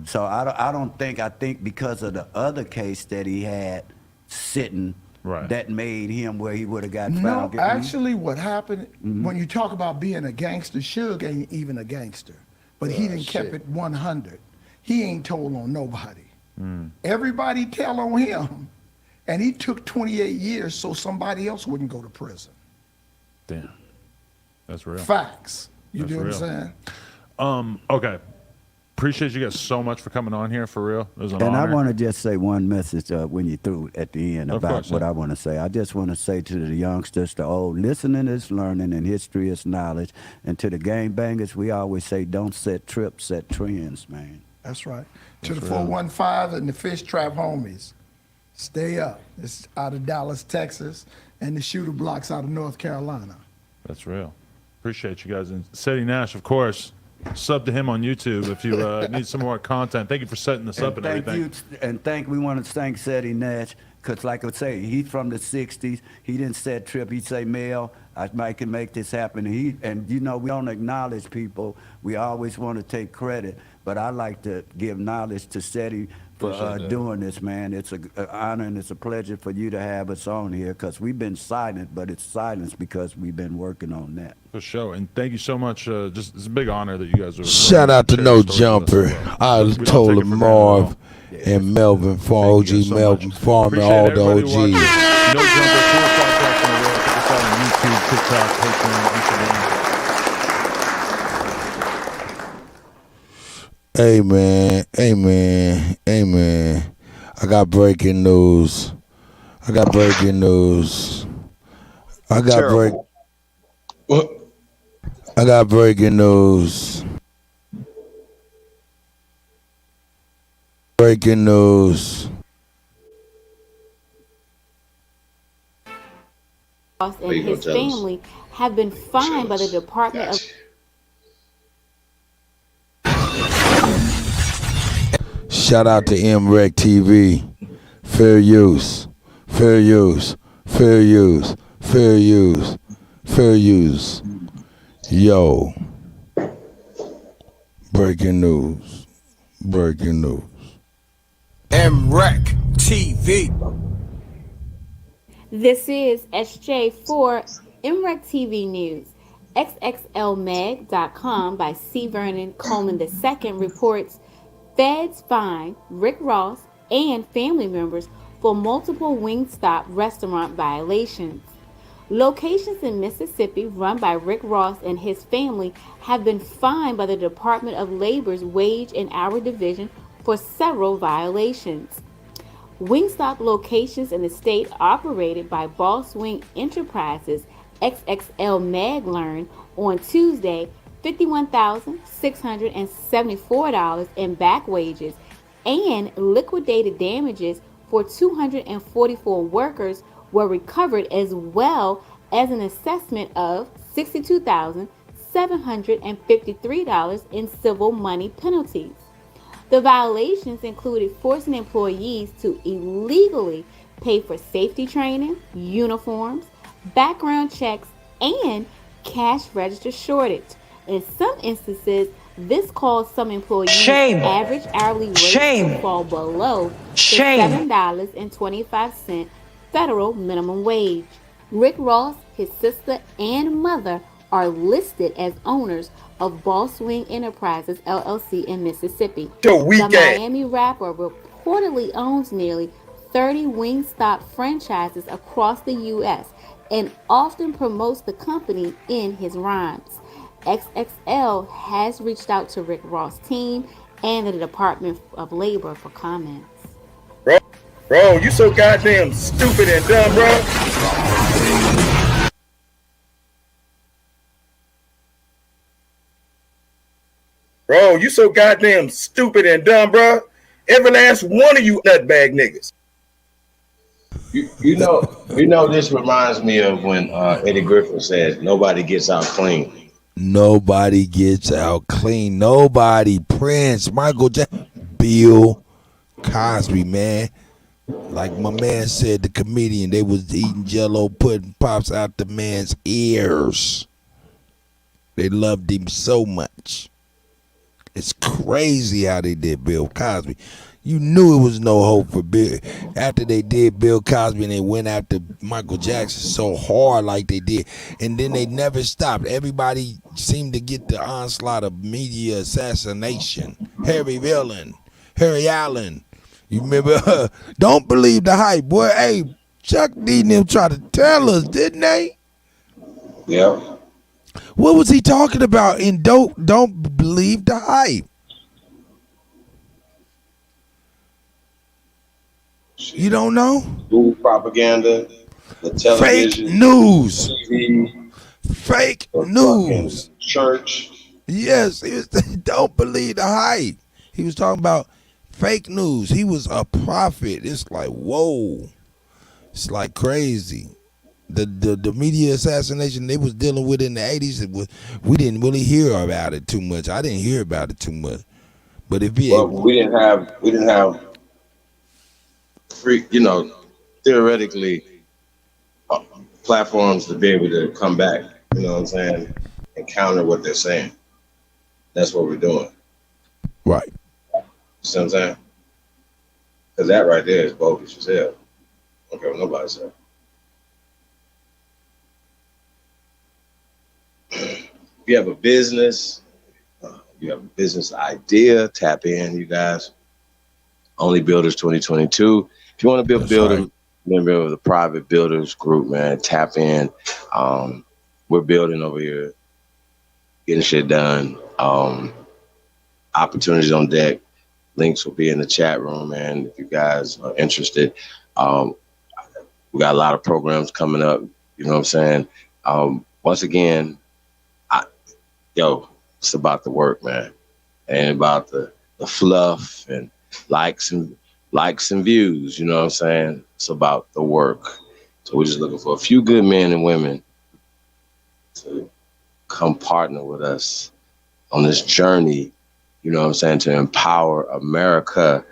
Speaker 23: So I think because of the other case that he had sitting, that made him where he would have got found.
Speaker 16: No, actually, what happened when you talk about being a gangster, Suge ain't even a gangster, but he didn't kept it 100. He ain't told on nobody. Everybody tell on him, and he took 28 years so somebody else wouldn't go to prison.
Speaker 10: Damn, that's real.
Speaker 16: Facts. You
Speaker 10: That's
Speaker 16: know what
Speaker 10: real.
Speaker 16: I'm saying?
Speaker 10: Okay. Appreciate you guys so much for coming on here, for real. It was an
Speaker 23: And
Speaker 10: honor.
Speaker 23: I want to just say one message when you're through at the end
Speaker 10: Of
Speaker 23: about
Speaker 10: course,
Speaker 23: what
Speaker 10: yeah.
Speaker 23: I want to say. I just want to say to the youngsters, the old, listening is learning and history is knowledge. And to the gang bangers, we always say, don't set trips, set trends, man.
Speaker 16: That's right. To the 415 and the Fish Trap homies, stay up. It's out of Dallas, Texas, and the Shooter Blocks out of North Carolina.
Speaker 10: That's real. Appreciate you guys. And Seti Nash, of course, sub to him on YouTube if you need some more content. Thank you for setting this up and everything.
Speaker 23: We want to thank Seti Nash, because like I say, he's from the 60s. He didn't set trip. He'd say, Mel, I can make this happen. And you know, we don't acknowledge people. We always want to take credit. But I like to give knowledge to Seti for doing this, man. It's an honor and it's a pleasure for you to have us on here, because we've been silent, but it's silence because we've been working on that.
Speaker 10: For sure. And thank you so much. Just it's a big honor that you guys are.
Speaker 1: Shout out to No Jumper. I told Marv and Melvin for OG Melvin Farmer, all the OGs.
Speaker 10: No Jumper, coolest podcast in the world. Check us out on YouTube, TikTok, Patreon, Instagram.
Speaker 1: Amen. I got breaking news. I got breaking news. Breaking news.
Speaker 19: And his family have been fined by the Department of
Speaker 1: Shout out to MREC TV. Fair use. Fair use. Fair use. Fair use. Fair use. Yo. Breaking news. Breaking news.
Speaker 20: MREC TV.
Speaker 19: This is SJ for MREC TV News. XXLMag.com by C. Vernon Coleman II reports feds fine Rick Ross and family members for multiple Wingstop restaurant violations. Locations in Mississippi run by Rick Ross and his family have been fined by the Department of Labor's Wage and Hour Division for several violations. Wingstop locations in the state operated by Boss Wing Enterprises, XXL Mag learned on Tuesday $51,674 in back wages and liquidated damages for 244 workers were recovered, as well as an assessment of $62,753 in civil money penalties. The violations included forcing employees to illegally pay for safety training, uniforms, background checks, and cash register shortage. In some instances, this caused some employees' average hourly rate to fall below the $7.25 federal minimum wage. Rick Ross, his sister, and mother are listed as owners of Boss Wing Enterprises, LLC in Mississippi. The Miami rapper reportedly owns nearly 30 Wingstop franchises across the U.S. and often promotes the company in his rhymes. XXL has reached out to Rick Ross' team and the Department of Labor for comments.
Speaker 22: Bro, you so goddamn stupid and dumb, bro. Bro, you so goddamn stupid and dumb, bro. Every last one of you nutbag niggas.
Speaker 9: You know, this reminds me of when Eddie Griffin said, "Nobody gets out clean."
Speaker 1: Nobody gets out clean. Nobody. Prince, Michael Jackson, Bill Cosby, man. Like my man said, the comedian, they was eating Jello pudding pops out the man's ears. They loved him so much. It's crazy how they did Bill Cosby. You knew it was no hope for Bill. After they did Bill Cosby and they went after Michael Jackson so hard like they did. And then they never stopped. Everybody seemed to get the onslaught of media assassination. Harry Allen. You remember? Don't believe the hype. Boy, hey, Chuck D and them tried to tell us, didn't they?
Speaker 9: Yeah.
Speaker 1: What was he talking about in Don't Believe the Hype? You don't know?
Speaker 9: Food propaganda, the television,
Speaker 1: fake news,
Speaker 9: TV,
Speaker 1: fake news,
Speaker 9: church.
Speaker 1: Yes, he was, don't believe the hype. He was talking about fake news. He was a prophet. It's like, whoa. It's like crazy. The media assassination they was dealing with in the 80s, we didn't really hear about it too much. I didn't hear about it too much. But if
Speaker 9: we didn't have free, theoretically platforms to be able to come back, you know what I'm saying, and counter what they're saying. That's what we're doing.
Speaker 1: Right.
Speaker 9: You see what I'm saying? Because that right there is bogus as hell. I don't care what nobody said. If you have a business, you have a business idea, tap in, you guys. Only Builders 2022. If you want to be a builder, member of the private builders group, man, tap in. We're building over here, getting shit done. Opportunities on deck. Links will be in the chat room, man. If you guys are interested, we got a lot of programs coming up. You know what I'm saying? Once again, it's about the work, man, and about the fluff and likes and views. You know what I'm saying? It's about the work. So we're just looking for a few good men and women to come partner with us on this journey. You know what I'm saying? To empower America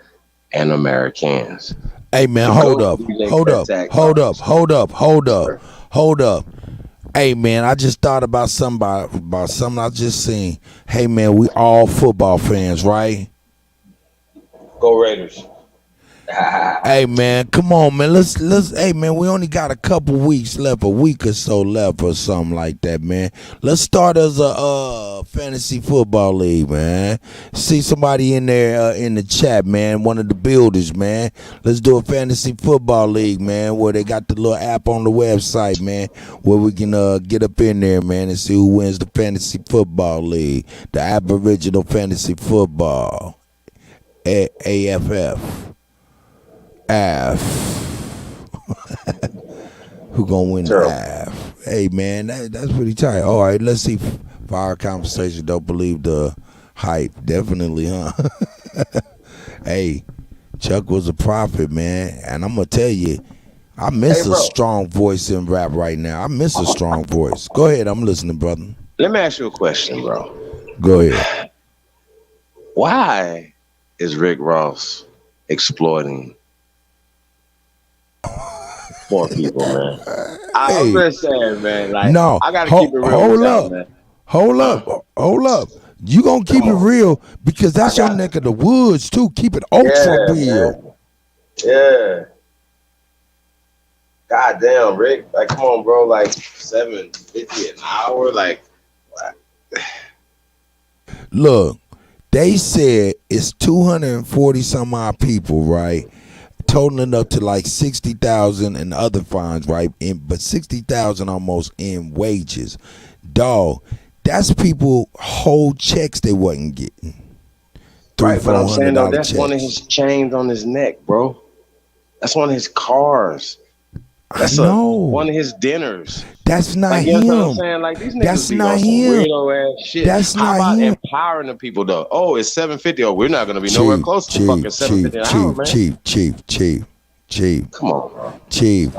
Speaker 9: and Americans.
Speaker 1: Hey man, hold up. Hey man, I just thought about something I just seen. Hey man, we all football fans, right?
Speaker 9: Go Raiders.
Speaker 1: Hey man, come on man. Let's hey man, we only got a couple weeks left, a week or so left or something like that, man. Let's start as a fantasy football league, man. See somebody in there in the chat, man, one of the builders, man. Let's do a fantasy football league, man, where they got the little app on the website, man, where we can get up in there, man, and see who wins the fantasy football league. The Aboriginal Fantasy Football. AFF. Who gonna win the half? Hey man, that's pretty tight. All right, let's see. Fire conversation. Don't believe the hype. Definitely, huh? Hey, Chuck was a prophet, man, and I'm gonna tell you, I miss a strong voice in rap right now. I miss a strong voice. Go ahead, I'm listening, brother.
Speaker 9: Let me ask you a question, bro.
Speaker 1: Go ahead.
Speaker 9: Why is Rick Ross exploiting poor people, man? I'm just saying, man. Like,
Speaker 1: no,
Speaker 9: I gotta keep it real.
Speaker 1: Hold up. You gonna keep it real because that's your neck of the woods too. Keep it ultra real.
Speaker 9: Man. Yeah. God damn, Rick. Like, come on, bro. Like $7.50 an hour. Like, what?
Speaker 1: Look, they said it's 240 some odd people, right? Totaling up to like 60,000 and other fines, right? But 60,000 almost in wages. Dog, that's people whole checks they wasn't getting.
Speaker 9: Right, but I'm saying though, that's one of his chains on his neck, bro. That's one of his cars. That's one of his dinners.
Speaker 1: That's not
Speaker 9: like,
Speaker 1: him.
Speaker 9: You know what I'm saying? Like, these niggas
Speaker 1: that's
Speaker 9: be
Speaker 1: not
Speaker 9: on some
Speaker 1: him.
Speaker 9: weirdo ass shit.
Speaker 1: That's
Speaker 9: How
Speaker 1: not
Speaker 9: about
Speaker 1: him.
Speaker 9: empowering the people though? Oh, it's $7.50. Oh, we're not gonna be nowhere close to fucking $7.50 an hour, man.
Speaker 1: Chief.
Speaker 9: Come on, bro.
Speaker 1: Chief.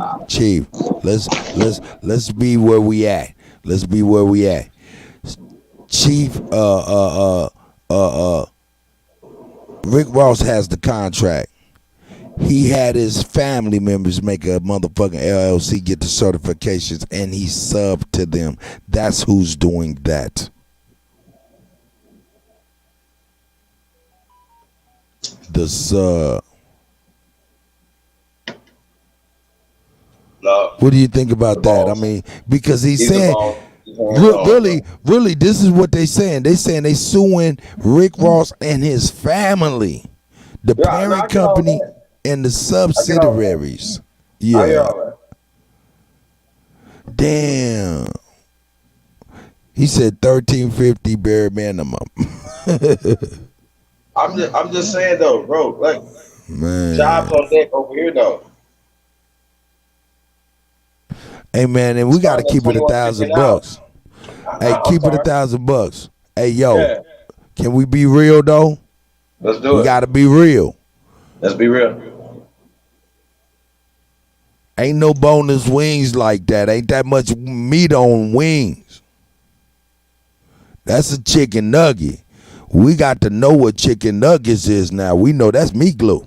Speaker 1: Let's be where we at. Let's be where we at. Chief, Rick Ross has the contract. He had his family members make a motherfucking LLC, get the certifications, and he subbed to them. That's who's doing that. The sub.
Speaker 14: No.
Speaker 1: What do you think about that? I mean, because he's saying, really, this is what they saying. They saying they suing Rick Ross and his family, the parent company and the subsidiaries. Yeah. Damn. He said $13.50 bare minimum.
Speaker 14: I'm just saying though, bro. Like,
Speaker 1: man,
Speaker 14: jobs on deck over here though.
Speaker 1: Hey man, and we gotta keep it $1,000. Hey, keep it $1,000. Hey yo, can we be real though?
Speaker 14: Let's do it.
Speaker 1: We gotta be real.
Speaker 14: Let's be real.
Speaker 1: Ain't no boneless wings like that. Ain't that much meat on wings. That's a chicken nugget. We got to know what chicken nuggets is now. We know that's meat glue.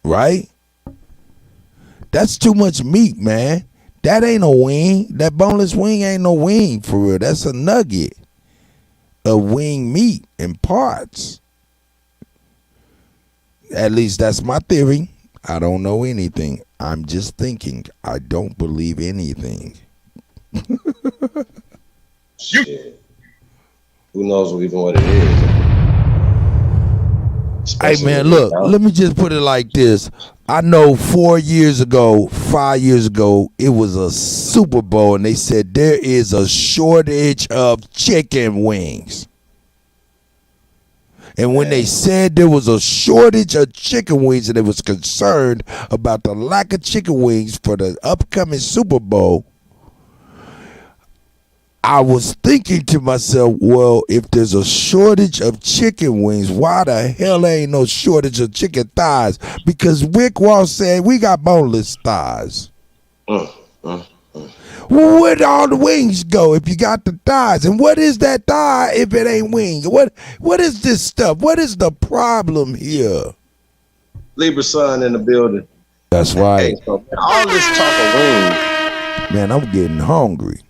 Speaker 1: Right? That's too much meat, man. That ain't no wing. That boneless wing ain't no wing for real. That's a nugget of wing meat and parts. At least that's my theory. I don't know anything. I'm just thinking. I don't believe anything.
Speaker 14: Shit. Who knows even what it is?
Speaker 1: Hey man, look, let me just put it like this. I know 4 years ago, 5 years ago, it was a Super Bowl and they said there is a shortage of chicken wings. And when they said there was a shortage of chicken wings and they was concerned about the lack of chicken wings for the upcoming Super Bowl, I was thinking to myself, well, if there's a shortage of chicken wings, why the hell ain't no shortage of chicken thighs? Because Rick Ross said we got boneless thighs. Well, where'd all the wings go if you got the thighs? And what is that thigh if it ain't wings? What is this stuff? What is the problem here?
Speaker 14: Libra son in the building.
Speaker 1: That's right.
Speaker 14: Hey, so all this talk of wings.
Speaker 1: Man, I'm getting hungry.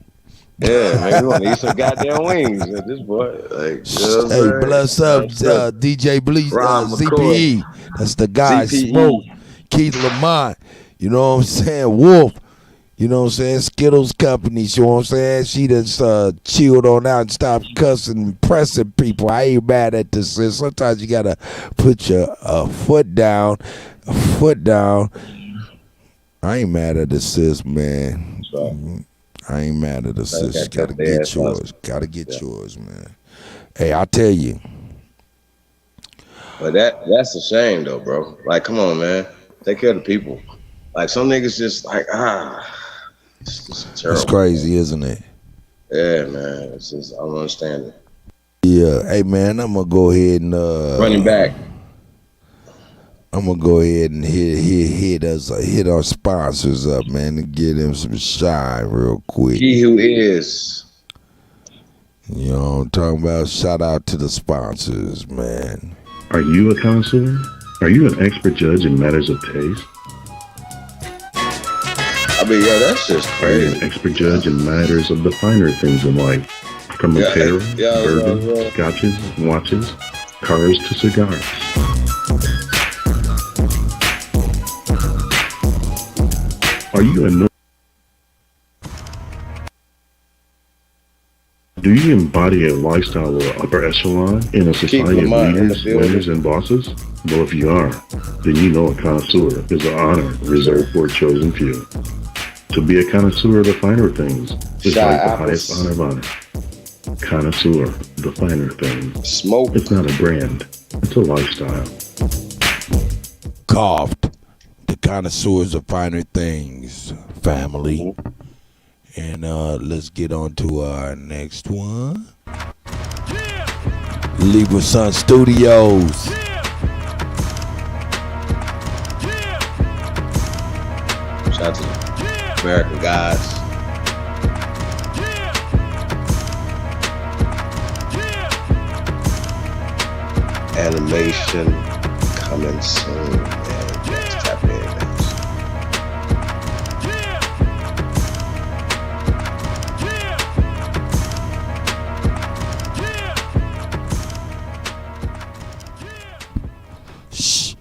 Speaker 14: Yeah, man, we want to eat some goddamn wings at this point. Like,
Speaker 1: hey, bless up, DJ Bleach, ZPE. That's the guy.
Speaker 14: ZPE.
Speaker 1: Smoke, Keith Lamont. You know what I'm saying? Wolf. You know what I'm saying? Skittles Company. You know what I'm saying? She just chilled on out and stopped cussing and pressing people. I ain't mad at this. Sometimes you gotta put your foot down. I ain't mad at the sis, man. I ain't mad at the sis. Gotta get yours. Gotta get yours, man. Hey, I tell you.
Speaker 14: But that's a shame though, bro. Like, come on, man. Take care of the people. Like, some niggas just like, it's just terrible.
Speaker 1: It's crazy, isn't it?
Speaker 14: Yeah, man. It's just, I don't understand it.
Speaker 1: Yeah. Hey, man, I'm gonna go ahead and
Speaker 14: running back.
Speaker 1: I'm gonna go ahead and hit our sponsors up, man, and give them some shine real quick.
Speaker 14: He who is.
Speaker 1: You know what I'm talking about? Shout out to the sponsors, man.
Speaker 15: Are you a connoisseur? Are you an expert judge in matters of taste?
Speaker 14: I mean, yeah, that's just crazy.
Speaker 15: Are you an expert judge in matters of the finer things in life? From apparel, bourbon, scotches, watches, cars to cigars. Are you a Do you embody a lifestyle of upper echelon in a society of leaders, winners, and bosses? Well, if you are, then you know a connoisseur is an honor reserved for a chosen few. To be a connoisseur of the finer things is like the highest honor of honor. Connoisseur, the finer things.
Speaker 14: Smoke.
Speaker 15: It's not a brand, it's a lifestyle.
Speaker 1: Coughed. The connoisseurs of finer things, family. And let's get on to our next one. Libra Sun Studios.
Speaker 14: Shout out to the American guys. Animation.
Speaker 9: coming soon, man. Just tap in, man.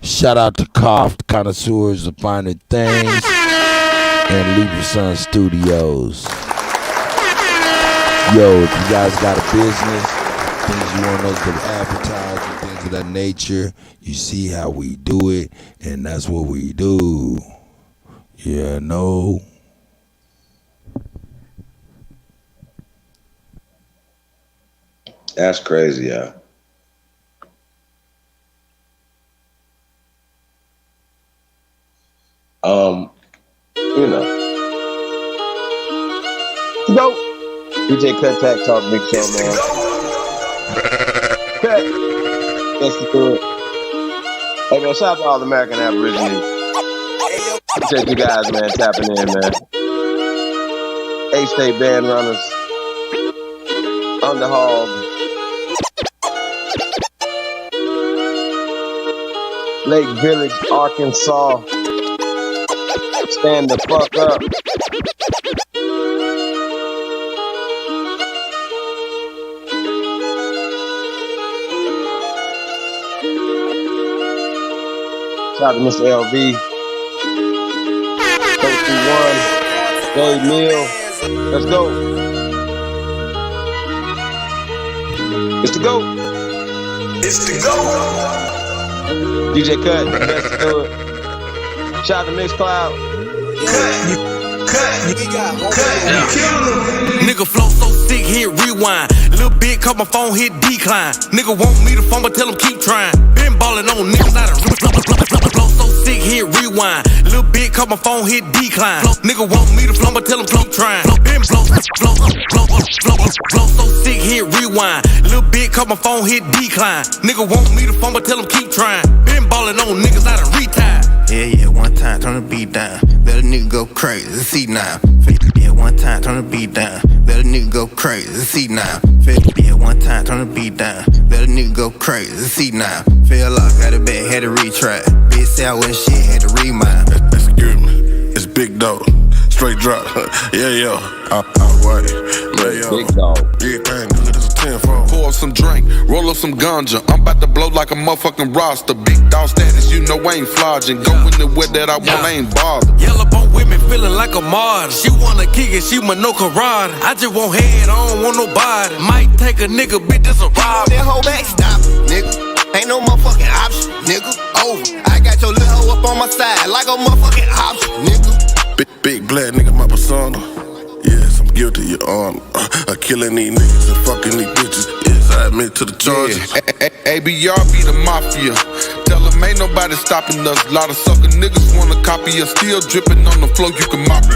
Speaker 1: Shout out to Cough Connoisseurs of Finer Things and Leave Your Son Studios. Yo, if you guys got a business, things you want us to advertise and things of that nature, you see how we do it, and that's what we do. Yeah, no.
Speaker 9: That's crazy, yeah. You know. Go. DJ Kuttack Talk Big Show, man. Cut. Let's do it. Hey, man, shout out to all the American Aborigines. Appreciate you guys, man, tapping in, man. A-State Band Runners. Underhog. Lake Village, Arkansas. Stand the fuck up. Shout out to Mr. LV. Coach 1. Dave Mill. Let's go. It's the GOAT. It's the GOAT. DJ Cut. Let's do it. Shout out to Mixcloud.
Speaker 21: Nigga flow so sick, hit rewind. Little bit, cause my phone hit decline. Nigga want me to phone, but tell him keep trying. Been ballin' on niggas out of flow so sick, hit rewind. Little bit, cause my phone hit decline. Nigga want me to phone, but tell him keep trying. Been flow so sick, hit rewind. Little bit, cause my phone hit decline. Nigga want me to phone, but tell him keep trying. Been ballin' on niggas out of retire.
Speaker 7: Yeah, one time, turn the beat down. Let a nigga go crazy, see now. Yeah, one time, turn the beat down. Let a nigga go crazy, see now. Yeah, one time, turn the beat down. Let a nigga go crazy, see now. Feel like got it back, had to retry. Bitch say I wasn't shit, had to remind.
Speaker 21: Excuse me, it's Big Dog. Straight drop. Yeah. Alright.
Speaker 9: Big Dog.
Speaker 21: Yeah, man, nigga, this a 10-4. Pour some drink, roll up some ganja. I'm about to blow like a motherfucking roster. Big dog status, you know I ain't flogging. Go in the way that I want, I ain't bothered. Yellow bone women feeling like a martyr. She wanna kick it, she want no karate. I just want head, I don't want nobody. Might take a nigga, bitch, this a ride.
Speaker 7: That whole back stop, nigga. Ain't no motherfucking option, nigga. Over. I got your little hoe up on my side like a motherfucking option, nigga.
Speaker 21: Big black nigga, my persona. Yes, I'm guilty, your honor. Of killing these niggas and fucking these bitches. Yes, I admit to the charges. ABR be the mafia. Tell them ain't nobody stopping us. A lot of sucker niggas wanna copy us. Still dripping on the floor, you can mop it.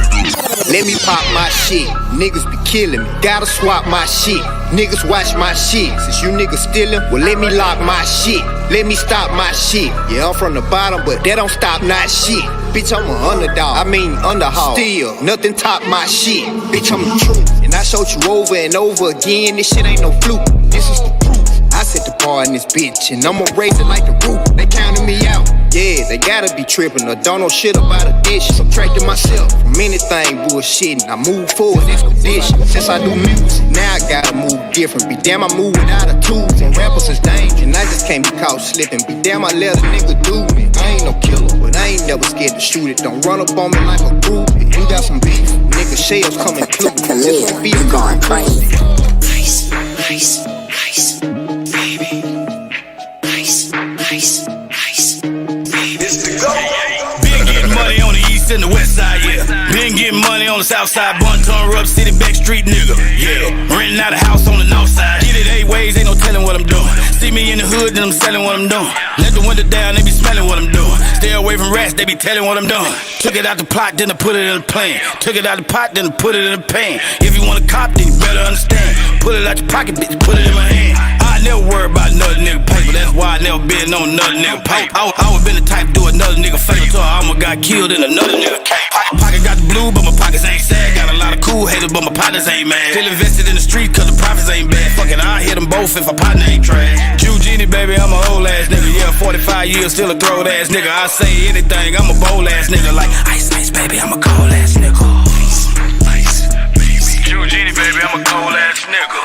Speaker 7: Let me pop my shit. Niggas be killing me. Gotta swap my shit. Niggas watch my shit. Since you niggas stealing, well, let me lock my shit. Let me stop my shit. Yeah, I'm from the bottom, but that don't stop not shit. Bitch, I'm an underdog. I mean, underhog. Still, nothing top my shit. Bitch, I'm the truth. And I showed you over and over again. This shit ain't no fluke. This is the proof. I set the bar in this bitch, and I'ma raise it like the roof. They counting me out. Yeah, they gotta be tripping or don't know shit about addition. Subtracting myself from anything bullshitting. I move forward, expedition. Since I do music, now I gotta move different. Be damn, I move without a tools. And rappers is dangerous, and I just can't be caught slipping. Be damn, I let a nigga do me. I ain't no killer, but I ain't never scared to shoot it. Don't run up on me like a groupie. You got some beef, nigga, shells coming through. This will be going crazy. Nice, baby. Nice.
Speaker 21: Been getting money on the east and the west side, yeah. Been getting money on the south side. Bun turn up, city back street nigga, yeah. Renting out a house on the north side. Get it 8 ways, ain't no telling what I'm doing. See me in the hood, then I'm selling what I'm doing. Let the window down, they be smelling what I'm doing. Stay away from rats, they be telling what I'm doing. Took it out the pot, then I put it in the pan. Took it out the pot, then I put it in the pan. If you want a cop, then you better understand. Put it out your pocket, bitch, put it in my hand. I never worry about another nigga paper. That's why I never been on another nigga paper. I would been the type to do another nigga favor. So I almost got killed in another nigga cave. Pocket got the blue, but my pockets ain't sad. Got a lot of cool haters,
Speaker 4: but my partners ain't mad. Still invested in the street cause the profits ain't bad. Fucking I hit them both if a partner ain't trash. Q Genie, baby, I'm a old ass nigga. Yeah, 45 years, still a throwed ass nigga. I say anything, I'm a bold ass nigga. Like ice, ice, baby, I'm a cold ass nigga. Q Genie, baby, I'm a cold ass nigga.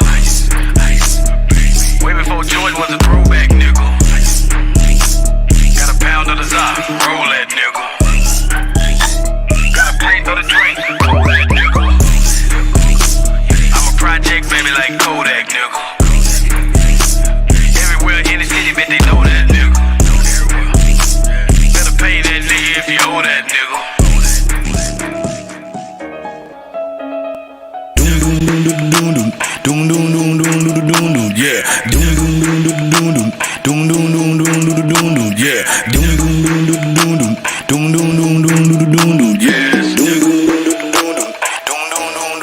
Speaker 4: Way before George was a throwback nigga. Got a pound of the Zop, roll that nigga. Got a pint of the drink, roll that nigga. I'm a project, baby, like Kuttack nigga. Everywhere in the city, bitch, they know that nigga. Better pay that nigga if you owe that nigga. Doom doom doom doom doom doom doom doom yeah. Doom doom doom doom doom doom doom doom doom doom doom doom doom yeah. Doom doom doom doom doom doom doom doom doom doom doom doom yeah. Doom doom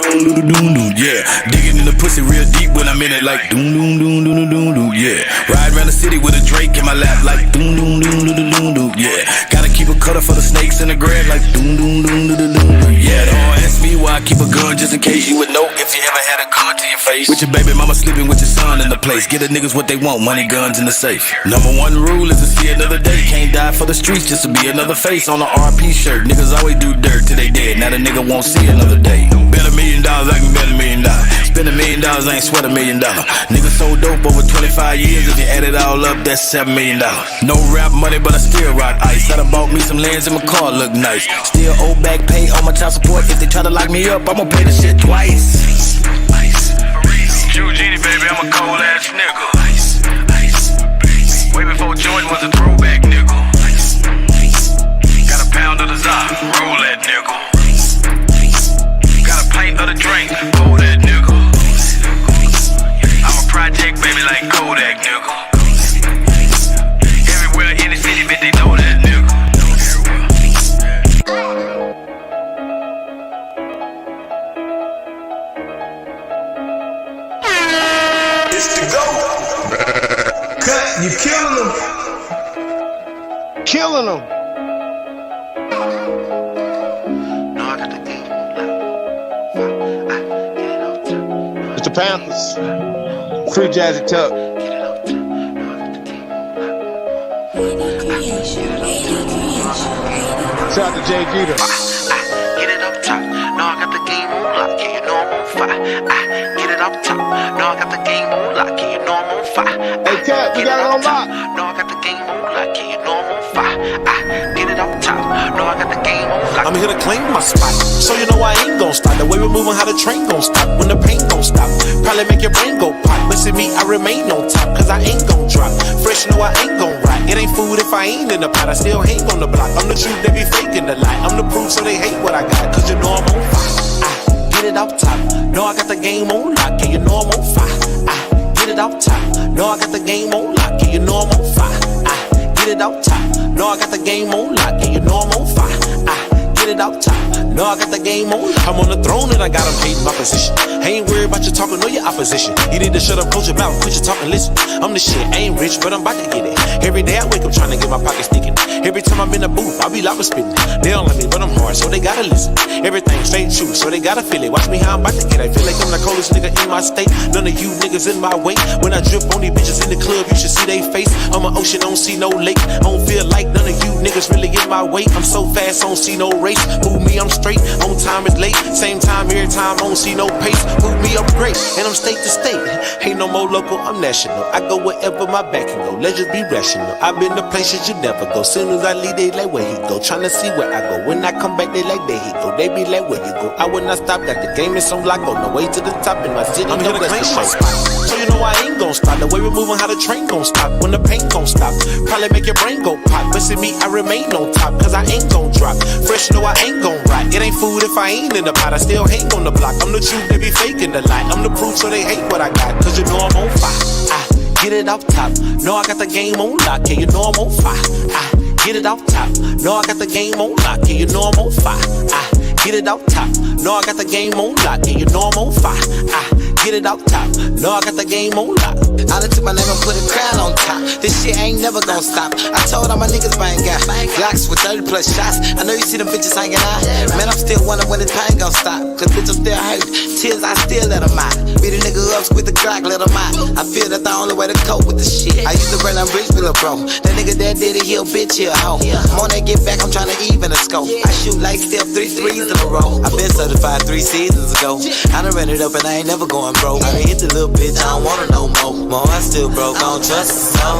Speaker 4: doom doom doom yeah. Digging in the pussy real deep when I'm in it like doom doom doom doom doom doom yeah. Ride around the city with a Drake in my lap like doom doom doom doom doom doom yeah. Gotta keep a cutter for the snakes in the grass like doom doom doom doom doom yeah. Don't ask me why I keep a gun just in case you would know if you ever had a gun to your face. With your baby mama sleeping with your son in the place. Get the niggas what they want, money, guns in the safe. Number one rule is to see another day. Can't die for the streets just to be another face on a RP shirt. Niggas always do dirt till they dead. Now the nigga won't see another day. Bet $1 million, I can bet $1 million. Spend $1 million, I ain't sweat $1 million. Nigga sold dope over 25 years. If you add it all up, that's $7 million. No rap money, but I still rock ice. I done bought me some lands and my car look nice. Still owe back pay on my child support. If they try to lock me up, I'ma pay the shit twice. Q Genie, baby, I'm a cold ass nigga. Way before George was a throwback nigga. Got a pound of the Zop, roll that nigga. Got a pint of the drink, hold that nigga. I'm a project, baby, like Kuttack nigga. Everywhere in the city, bitch, they know that nigga.
Speaker 21: It's the GOAT. Cut, you killing them.
Speaker 14: Killing them. Mr. Panthers. Free Jazzy Tuck. Shout out to Jay Jeter.
Speaker 17: Get it up top. No, I got the game on lock. Yeah, you know I'm on fire. Get it up top. No, I got the game on lock. Yeah, you know I'm on fire.
Speaker 14: Hey, Cat, you got it on lock.
Speaker 17: No, I got the game on lock. Yeah, you know I'm on fire. Get it up top. No, I got the game on lock.
Speaker 18: I'm here to claim my spot, so you know I ain't gon' stop. The way we're moving, how the train gon' stop when the pain gon' stop. Probably make your brain go pop, but see me, I remain on top, cause I ain't gon' drop. Fresh, no, I ain't gon' rot. It ain't food if I ain't in the pot. I still hang on the block. I'm the truth, they be faking the lie. I'm the proof, so they hate what I got, cause you know I'm on fire. Get it up top. No, I got the game on lock, and you know I'm on fire. Get it up top. No, I got the game on lock, and you know I'm on fire. Get it up top. No, I got the game on lock, and you know I'm on fire. Get it up top. No, I got the game on. I'm on the throne and I got them hating my position. I ain't worried about you talking, know your opposition. You need to shut up, close your mouth, quit your talking, listen. I'm the shit, I ain't rich, but I'm about to get it. Every day I wake up trying to get my pockets sticking. Every time I'm in the booth, I be loud and spitting. They don't like me, but I'm hard, so they gotta listen. Everything straight true, so they gotta feel it. Watch me how I'm about to get it. I feel like I'm the coldest nigga in my state. None of you niggas in my way. When I drip on these bitches in the club, you should see they face. I'm an ocean, don't see no lake. I don't feel like none of you niggas really in my way. I'm so fast, don't see no race. Move me, I'm straight. On time is late. Same time every time, I don't see no pace. Move me up great, and I'm state to state. Ain't no more local, I'm national. I go wherever my back can go. Let's just be rational. I've been to places you never go. Soon as I leave, they like where he go. Tryna see where I go. When I come back, they like there he go. They be like where you go. I will not stop. Got the game is on lock. On the way to the top in my city. I'm here to claim my spot, so you know I ain't gon' stop. The way we're moving, how the train gon' stop. When the pain gon' stop, probably make your brain go pop. But see me, I remain on top, cause I ain't gon' drop. Fresh, no, I ain't gon' rot. It ain't food if I ain't in the pot. I still hang on the block. I'm the truth, they be faking the lie. I'm the proof, so they hate what I got, cause you know I'm on fire. Get it up top. No, I got the game on lock, yeah, you know I'm on fire. Get it up top. No, I got the game on lock, yeah, you know I'm on fire. Get it up top. No, I got the game on lock, yeah, you know I'm on fire. get it off top. No, I got the game on lock. I done took my name and put a crown on top. This shit ain't never gonna stop. I told all my niggas bang out. Glocks with 30 plus shots. I know you see them bitches hanging out. Man, I'm still wondering when this pain gon' stop. Cause bitch, I'm still hurt. Tears, I still let them out. Beat a nigga up, squeeze the Glock, let them out. I feel that's the only way to cope with the shit. I used to run on bridge with a bro. That nigga that did it, he a bitch, he a hoe. I'm on that get back, I'm tryna even a scope. I shoot like still 3 threes in a row. I been certified 3 seasons ago. I done ran it up and I ain't never going broke. I done hit the little bitch, I don't want her no more. More, I still broke, I don't trust her, so.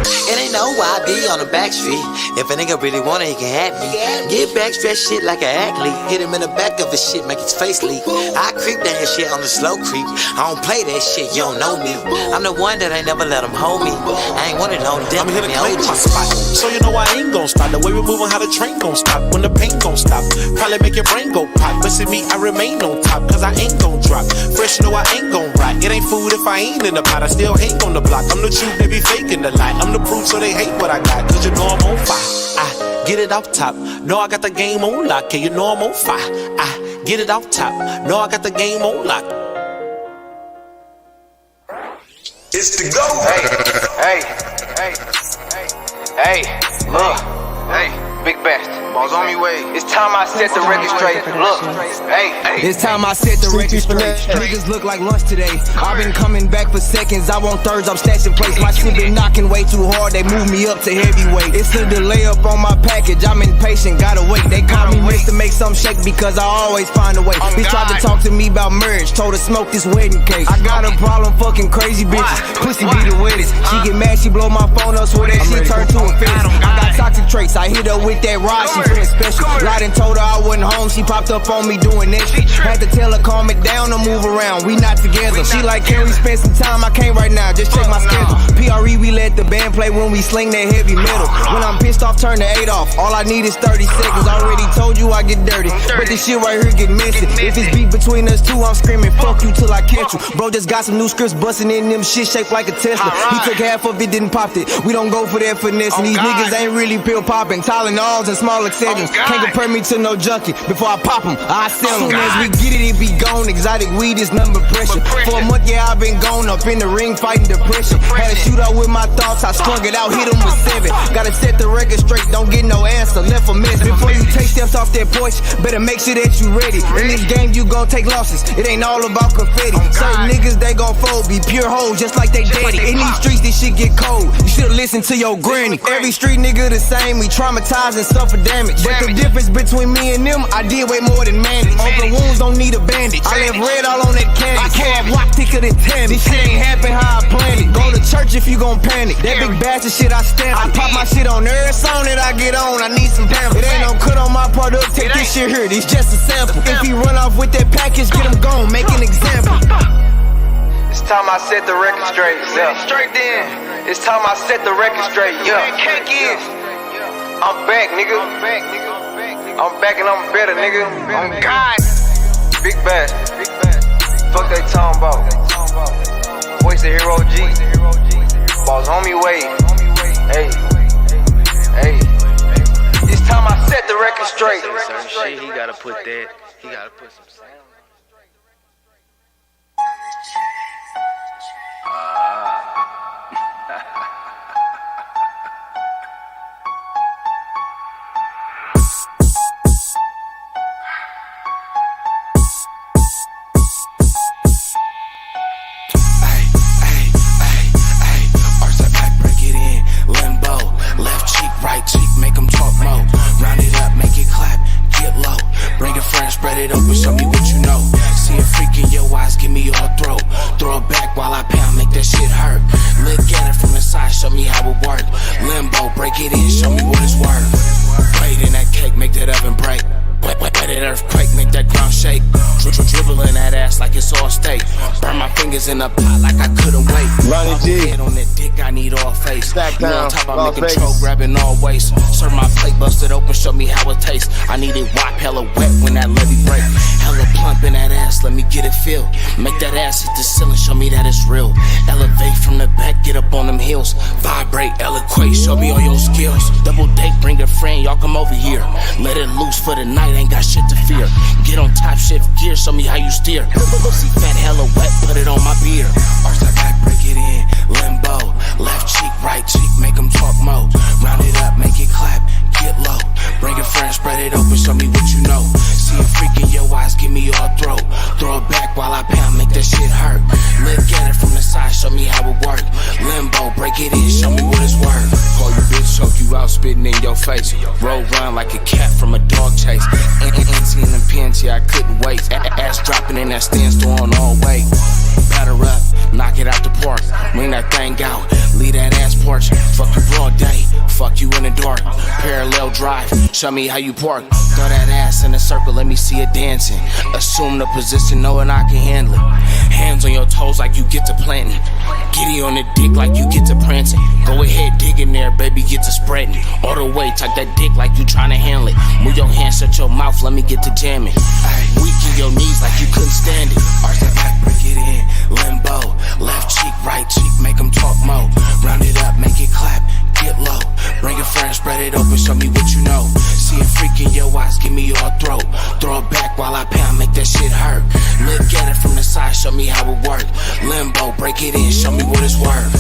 Speaker 18: It ain't no YB on the back street. If a nigga really want it, he can have me. Get back, stretch shit like an athlete. Hit him in the back of his shit, make his face leak. I creep that shit on the slow creep. I don't play that shit, you don't know me. I'm the one that ain't never let him hold me. I ain't wanted no death, I'm here to claim my spot. So you know I ain't gon' stop. The way we moving, how the train gon' stop. When the pain gon' stop. Probably make your brain go pop. But see me, I remain on top. Cause I ain't gon' drop. Fresh, you know I ain't gon' rot. It ain't food if I ain't in the pot. I still hang on the block. I'm the truth, they be faking the lie. I'm the proof, so they hate what I got. Cause you know I'm on fire. I get it off top. Know I got the game on lock. Yeah, you know I'm on fire. I get it off top. Know I got the game on lock.
Speaker 21: It's the go.
Speaker 3: Hey, look, big best. Balls on me way. It's time I set the record straight. Look, it's time I set the record straight. Niggas look like lunch today. I've been coming back for seconds. I want thirds, I'm stashing plates. My shit been knocking way too hard. They move me up to heavyweight. It's a delay up on my package. I'm impatient, gotta wait. They call me Mr. Make Some Shake because I always find a way. Bitch tried to talk to me about marriage. Told her smoke this wedding cake. I got a problem fucking crazy bitches. Pussy be the wettest. She get mad, she blow my phone up, swear that shit turned to a fetish. I got toxic traits. I hit her with that rod. She feeling special. Lied and told her I wasn't home. She popped up on me doing extra. Had to tell her calm it down or move around. We not together. She like, can we spend some time? I can't right now. Just check my schedule. PRE, we let the band play when we sling that heavy metal. When I'm pissed off, turn the 8 off. All I need is 30 seconds. Already told you I get dirty, but this shit right here get messy. If it's beat between us two, I'm screaming fuck you till I catch you. Bro just got some new scripts busting in them shit shaped like a Tesla. He took half of it, didn't pop it. We don't go for that finesse. And these niggas ain't really pill popping. Tylenols and small exceptions. Can't compare me to no junkie. Before I pop them, I sell them. Soon as we get it, it be gone. Exotic weed is number pressure. For a month, yeah, I've been gone up in the ring fighting depression. Had a shootout with my thoughts, I strung it out, hit him with 7. Gotta set the record straight, don't get no answer, left a mess. Before you take steps off that porch, better make sure that you ready. In this game, you gon' take losses. It ain't all about confetti. Certain niggas, they gon' fold, be pure hoes, just like they daddy. In these streets, this shit get cold. You should've listened to your granny. Every street nigga the same, we traumatized and suffer damage. But the difference between me and them, I did way more than manage. Open wounds don't need a bandage. I left red all on that candy. So I walk thicker than 10. This shit ain't happen how I planned it. Go to church if you gon' panic. That big bastard shit I stamp. I pop my shit on every song that I get on. I need some pampers. It ain't no cut on my product. Take this shit here. This just a sample. If he run off with that package, get him gone. Make an example. It's time I set the record straight. Yeah. Straight then. It's time I set the record straight. Yeah. Cake is. I'm back, nigga. I'm back and I'm better, nigga. I'm God. Big bad. Fuck they talking about. Voice of Hero G. Balls on me way. Hey. It's time I set the record straight. Certain shit, he gotta put that. He gotta put some sound.
Speaker 18: Right cheek, make them talk more. Round it up, make it clap, get low. Bring a friend, spread it open, show me what you know. See a freak in your eyes, give me your throat. Throw it back while I pound, make that shit hurt. Look at it from the side, show me how it work. Limbo, break it in, show me what it's worth. Wait in that cake, make that oven break. Wet that earthquake, make that ground shake. Dribbling that ass like it's all steak. Burn my fingers in the pot like I couldn't wait.
Speaker 14: Ronnie G.
Speaker 18: Head on that dick, I need all face.
Speaker 14: Stack
Speaker 18: you
Speaker 14: down,
Speaker 18: on top, I'm
Speaker 14: all
Speaker 18: in
Speaker 14: face.
Speaker 18: control, grabbing all waist. Serve my plate, bust it open, show me how it tastes. I need it wop, hella wet when that levee break. Hella plump in that ass, let me get it feel. Make that ass hit the ceiling, show me that it's real. Elevate from the back, get up on them heels. Vibrate. break, eloquate, show me all your skills. Double date, bring a friend, y'all come over here. Let it loose for the night, ain't got shit to fear. Get on top, shift gear, show me how you steer. See fat, hella wet, put it on my beer. Arch that back, break it in, limbo. Left cheek, right cheek, make them talk more. Round it up, make it clap, get low. Bring a friend, spread it open, show me what you know. See a freak in your eyes, give me your throat. Throw it back while I pound, make that shit hurt. Look at it from the side, show me how it work. Limbo, break it in, show me what it's worth. Call you bitch, choke you out, spitting in your face. Roll round like a cat from a dog chase. Auntie in the pinch, yeah, I couldn't wait. Ass dropping in that standstill on all way. Batter up, knock it out the park. Ring that thing out, leave that ass porch. Fuck you broad day, fuck you in the dark. Parallel drive, show me how you park. Throw that ass in a circle, let me see it dancing. Assume the position, knowing I can handle it. Hands on your toes like you get to planting. Giddy on the dick like you get to prancing. Go ahead, dig in there, baby, get to spreading. All the way, tuck that dick like you tryna handle it. Move your hands, shut your mouth, let me get to jamming. Weaken your knees like you couldn't stand it. Arch that back, break it in, limbo. Left cheek, right cheek, make them talk more. Round it up, make it clap, get low. Bring a friend, spread it open, show me what you know. See a freak in your eyes, give me your throat. Throw it back while I pound, make that shit hurt. Look at it from the side, show me how it work. Limbo, break it in, show me what it's worth.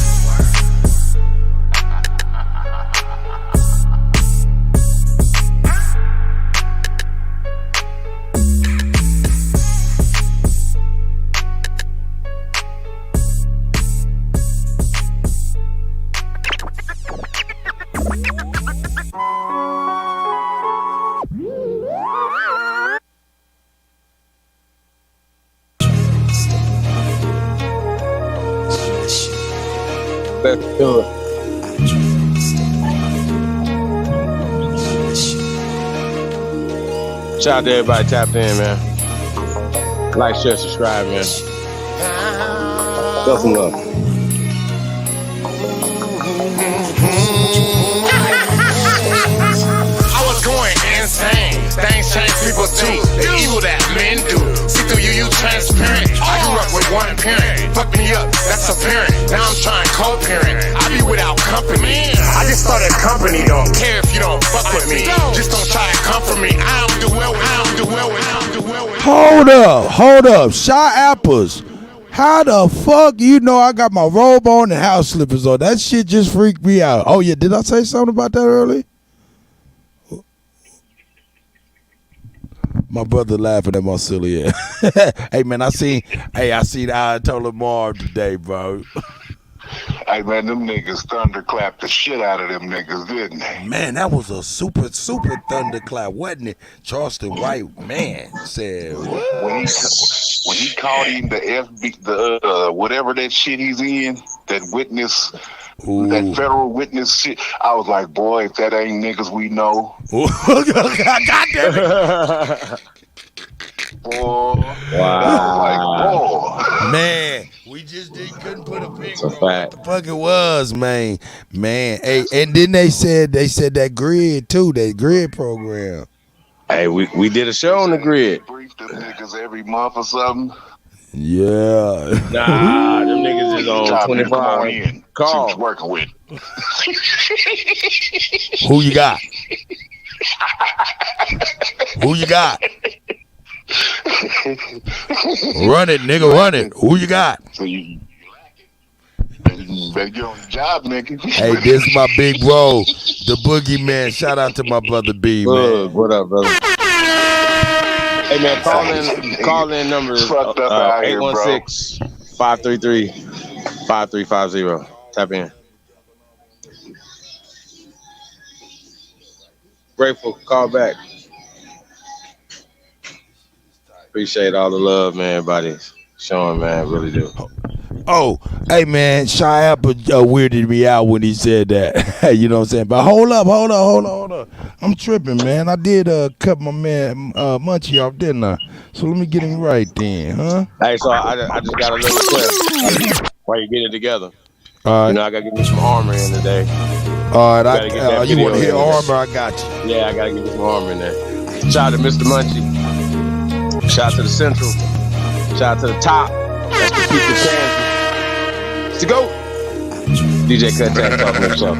Speaker 9: Let's do it. Shout out to everybody tapped in, man. Like, share, subscribe, man. Show some love.
Speaker 21: I was going insane. Things change people too. The evil that men do. See through you transparent. I grew up with one parent. Fuck me up, that's apparent. Now I'm trying co-parent. I be without company. I just started company, don't care if you don't fuck with me. Just don't try to come for me. I don't do well with, I don't do well with, I don't do well with.
Speaker 1: Hold up. Shy Apples. How the fuck you know I got my robe on and house slippers on? That shit just freaked me out. Oh yeah, did I say something about that earlier? My brother laughing at my silly ass. Hey man, I seen Ayatollah Marv today, bro.
Speaker 2: Hey man, them niggas thunderclapped the shit out of them niggas, didn't they?
Speaker 1: Man, that was a super thunderclap, wasn't it? Charleston White, man, said what?
Speaker 2: When he called him the FB, whatever that shit he's in, that witness, that federal witness shit, I was like, boy, if that ain't niggas we know.
Speaker 1: God damn it.
Speaker 2: Boy, wow.
Speaker 1: Like, man, we just couldn't put a finger on what the fuck it was, man. Hey, and then they said that grid too, that grid program.
Speaker 9: Hey, we did a show on the grid.
Speaker 2: Brief them niggas every month or something.
Speaker 1: Yeah.
Speaker 9: Nah, them niggas is on 24-hour call.
Speaker 2: She was working with.
Speaker 1: Who you got? Who you got? Run it, nigga, run it. Who you got?
Speaker 2: So you better get on the job, nigga.
Speaker 1: Hey, this is my big bro, the boogeyman. Shout out to my brother B, man.
Speaker 9: What up, brother? Hey, man, call in number 816-533-5350. Tap in. Grateful, call back. Appreciate all the love, man, everybody showing, man, really do.
Speaker 1: Oh, hey, man, Shy Apple weirded me out when he said that. You know what I'm saying? But hold up. I'm tripping, man. I did cut my man Munchie off, didn't I? So let me get him right then, huh?
Speaker 9: Hey, so I just got a little request while you get it together.
Speaker 1: All right.
Speaker 9: You know, I got to give you some armor in today.
Speaker 1: All right, you want to hear armor? I got you.
Speaker 9: Yeah, I got to give you some armor in there. Shout out to Mr. Munchie. Shout out to the Central. Shout out to the top. That's the future Kansas. Let's go.
Speaker 14: DJ Kuttack talking himself.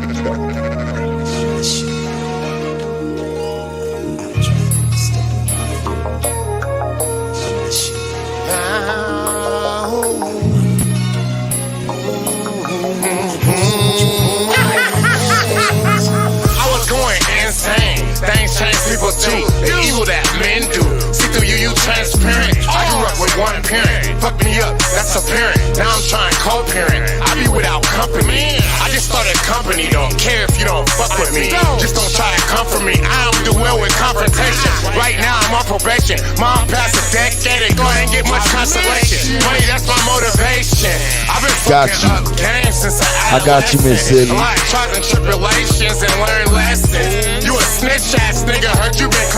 Speaker 5: Things change people too. The evil that men do. See through you, you transparent. I grew up with one parent. Fuck me up, that's apparent. Now I'm trying co-parent. I be without company. I just started company, don't care if you don't fuck with me. Just don't try to comfort me. I don't do well with confrontation. Right now I'm on probation. Mom passed a decade ago, I ain't get much consolation. Money, that's my motivation. I've been fucking up games since I
Speaker 1: got you, Miss Silly.
Speaker 5: A lot of trials and tribulations and learned lessons. You a snitch ass nigga, heard you been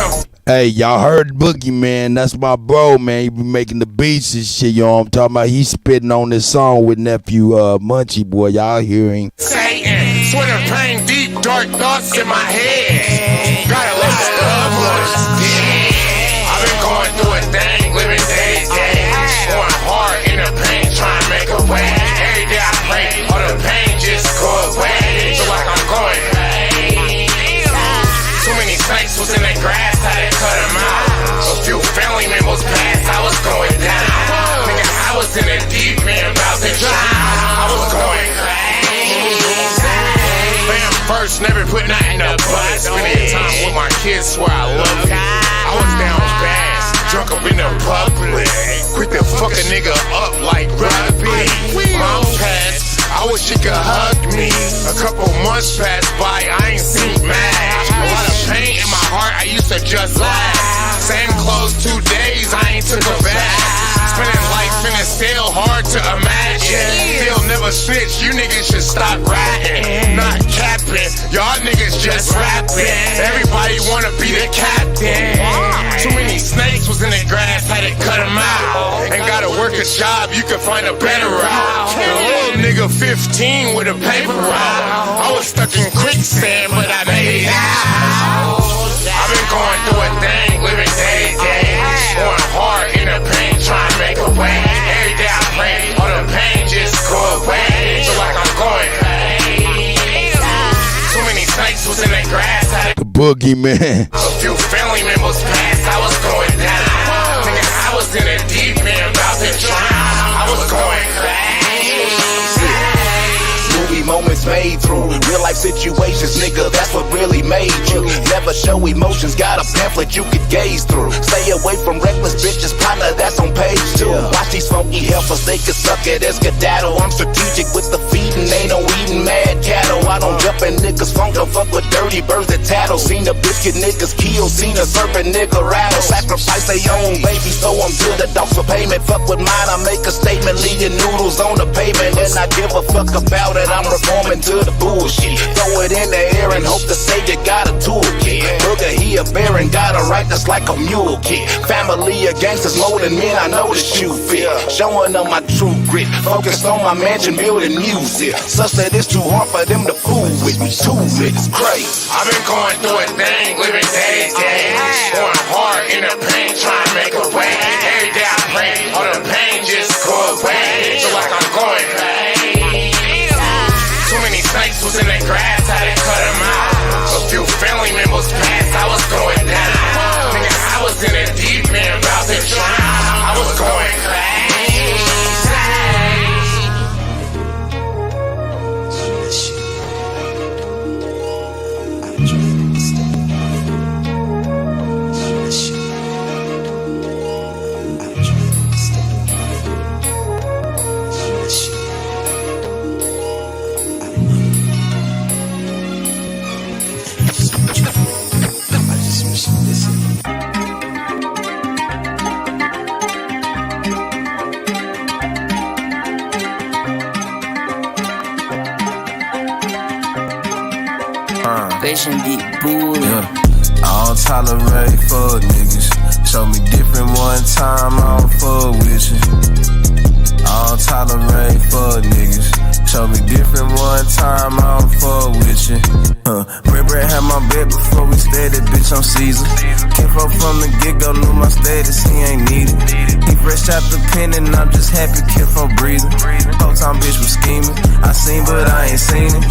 Speaker 1: Hey, y'all heard Boogie, man. That's my bro, man. He be making the beats and shit, you know what I'm talking about? He's spitting on this song with nephew Munchie, boy. Y'all hearing?
Speaker 5: Satan, swear to pain, deep, dark thoughts in my head. Got a lot of love letters. I've been going through a thing, living day to day. Going hard in the pain, trying to make a way. Every day I pray, all the pain just go away. Feel like I'm going crazy. Too many snakes was in the grass, had to cut them out. A few family members passed, I was going down. Nigga, I was in the deep end, about to drown. I was going crazy. Fam first, never put nothing up, but spending time with my kids, swear I love it. I was down fast, drunk up in the public. Quick to fuck a nigga up like rugby. Mom passed, I wish she could hug me. A couple months passed by, I ain't seen mad. A lot of pain in my heart, I used to just laugh. Same clothes 2 days, I ain't took a bath. Spending life in a cell, hard to imagine. Still never snitch, you niggas should stop ratting. Not capping, y'all niggas just rapping. Everybody wanna be the captain. Too many snakes was in the grass, had to cut them out. Ain't gotta work a job, you can find a better route. A little nigga 15 with a paper route. I was stuck in quicksand, but I made it out. I've been going through a thing, living day to day. Going hard in the pain, trying to make a way. Every day I pray, all the pain just go away. Feel like I'm going crazy. Too many snakes was in the grass, had to
Speaker 1: Boogie, man.
Speaker 5: a few family members passed, I was going down. Nigga, I was in a deep end, about to drown. I was going crazy.
Speaker 8: Movie moments made through real life situations, nigga, that's what really made you. Never show emotions, got a pamphlet you could gaze through. Stay away from reckless bitches, partner, that's on page 2. Watch these funky heifers, they could suck it as skedaddle. I'm strategic with the feeding, ain't no eating mad cattle. I don't jump in niggas funk, don't fuck with dirty birds that tattle. Seen a biscuit niggas kill, seen a serpent nigga rattle. Sacrifice they own babies, throw them to the dogs for payment. Fuck with mine, I make a statement, leaving noodles on the pavement. And I give a fuck about it, I'm reforming to the bullshit. Throw it in the air and hope the savior got a toolkit. Booger, he a baron, got a right that's like a mule kid. Family of gangsters more than men, I know the shoe fit. Showing them my true grit, focused on my mansion, building music. Such that it's too hard for them to fool with me. Too lit, it's crazy.
Speaker 5: I've been going through a thing, living day to day. Going hard in the pain, trying to make a way. Every day I pray, all the pain just go away. Feel like I'm going crazy. Too many snakes was in the grass, had to cut them out. A few family members passed, I was going down. Nigga, I was in a deep end, about to drown. I was going crazy.
Speaker 11: Yeah. I don't tolerate fuck niggas. Show me different one time, I don't fuck with you. I don't tolerate fuck niggas. Show me different one time, I don't fuck with you. Remember had my bed before we started, bitch, I'm Caesar. Came from the get-go, knew my status, he ain't needed. He fresh out the pen and I'm just happy, kept from breathing. Whole time bitch was scheming, I seen but I ain't seen it.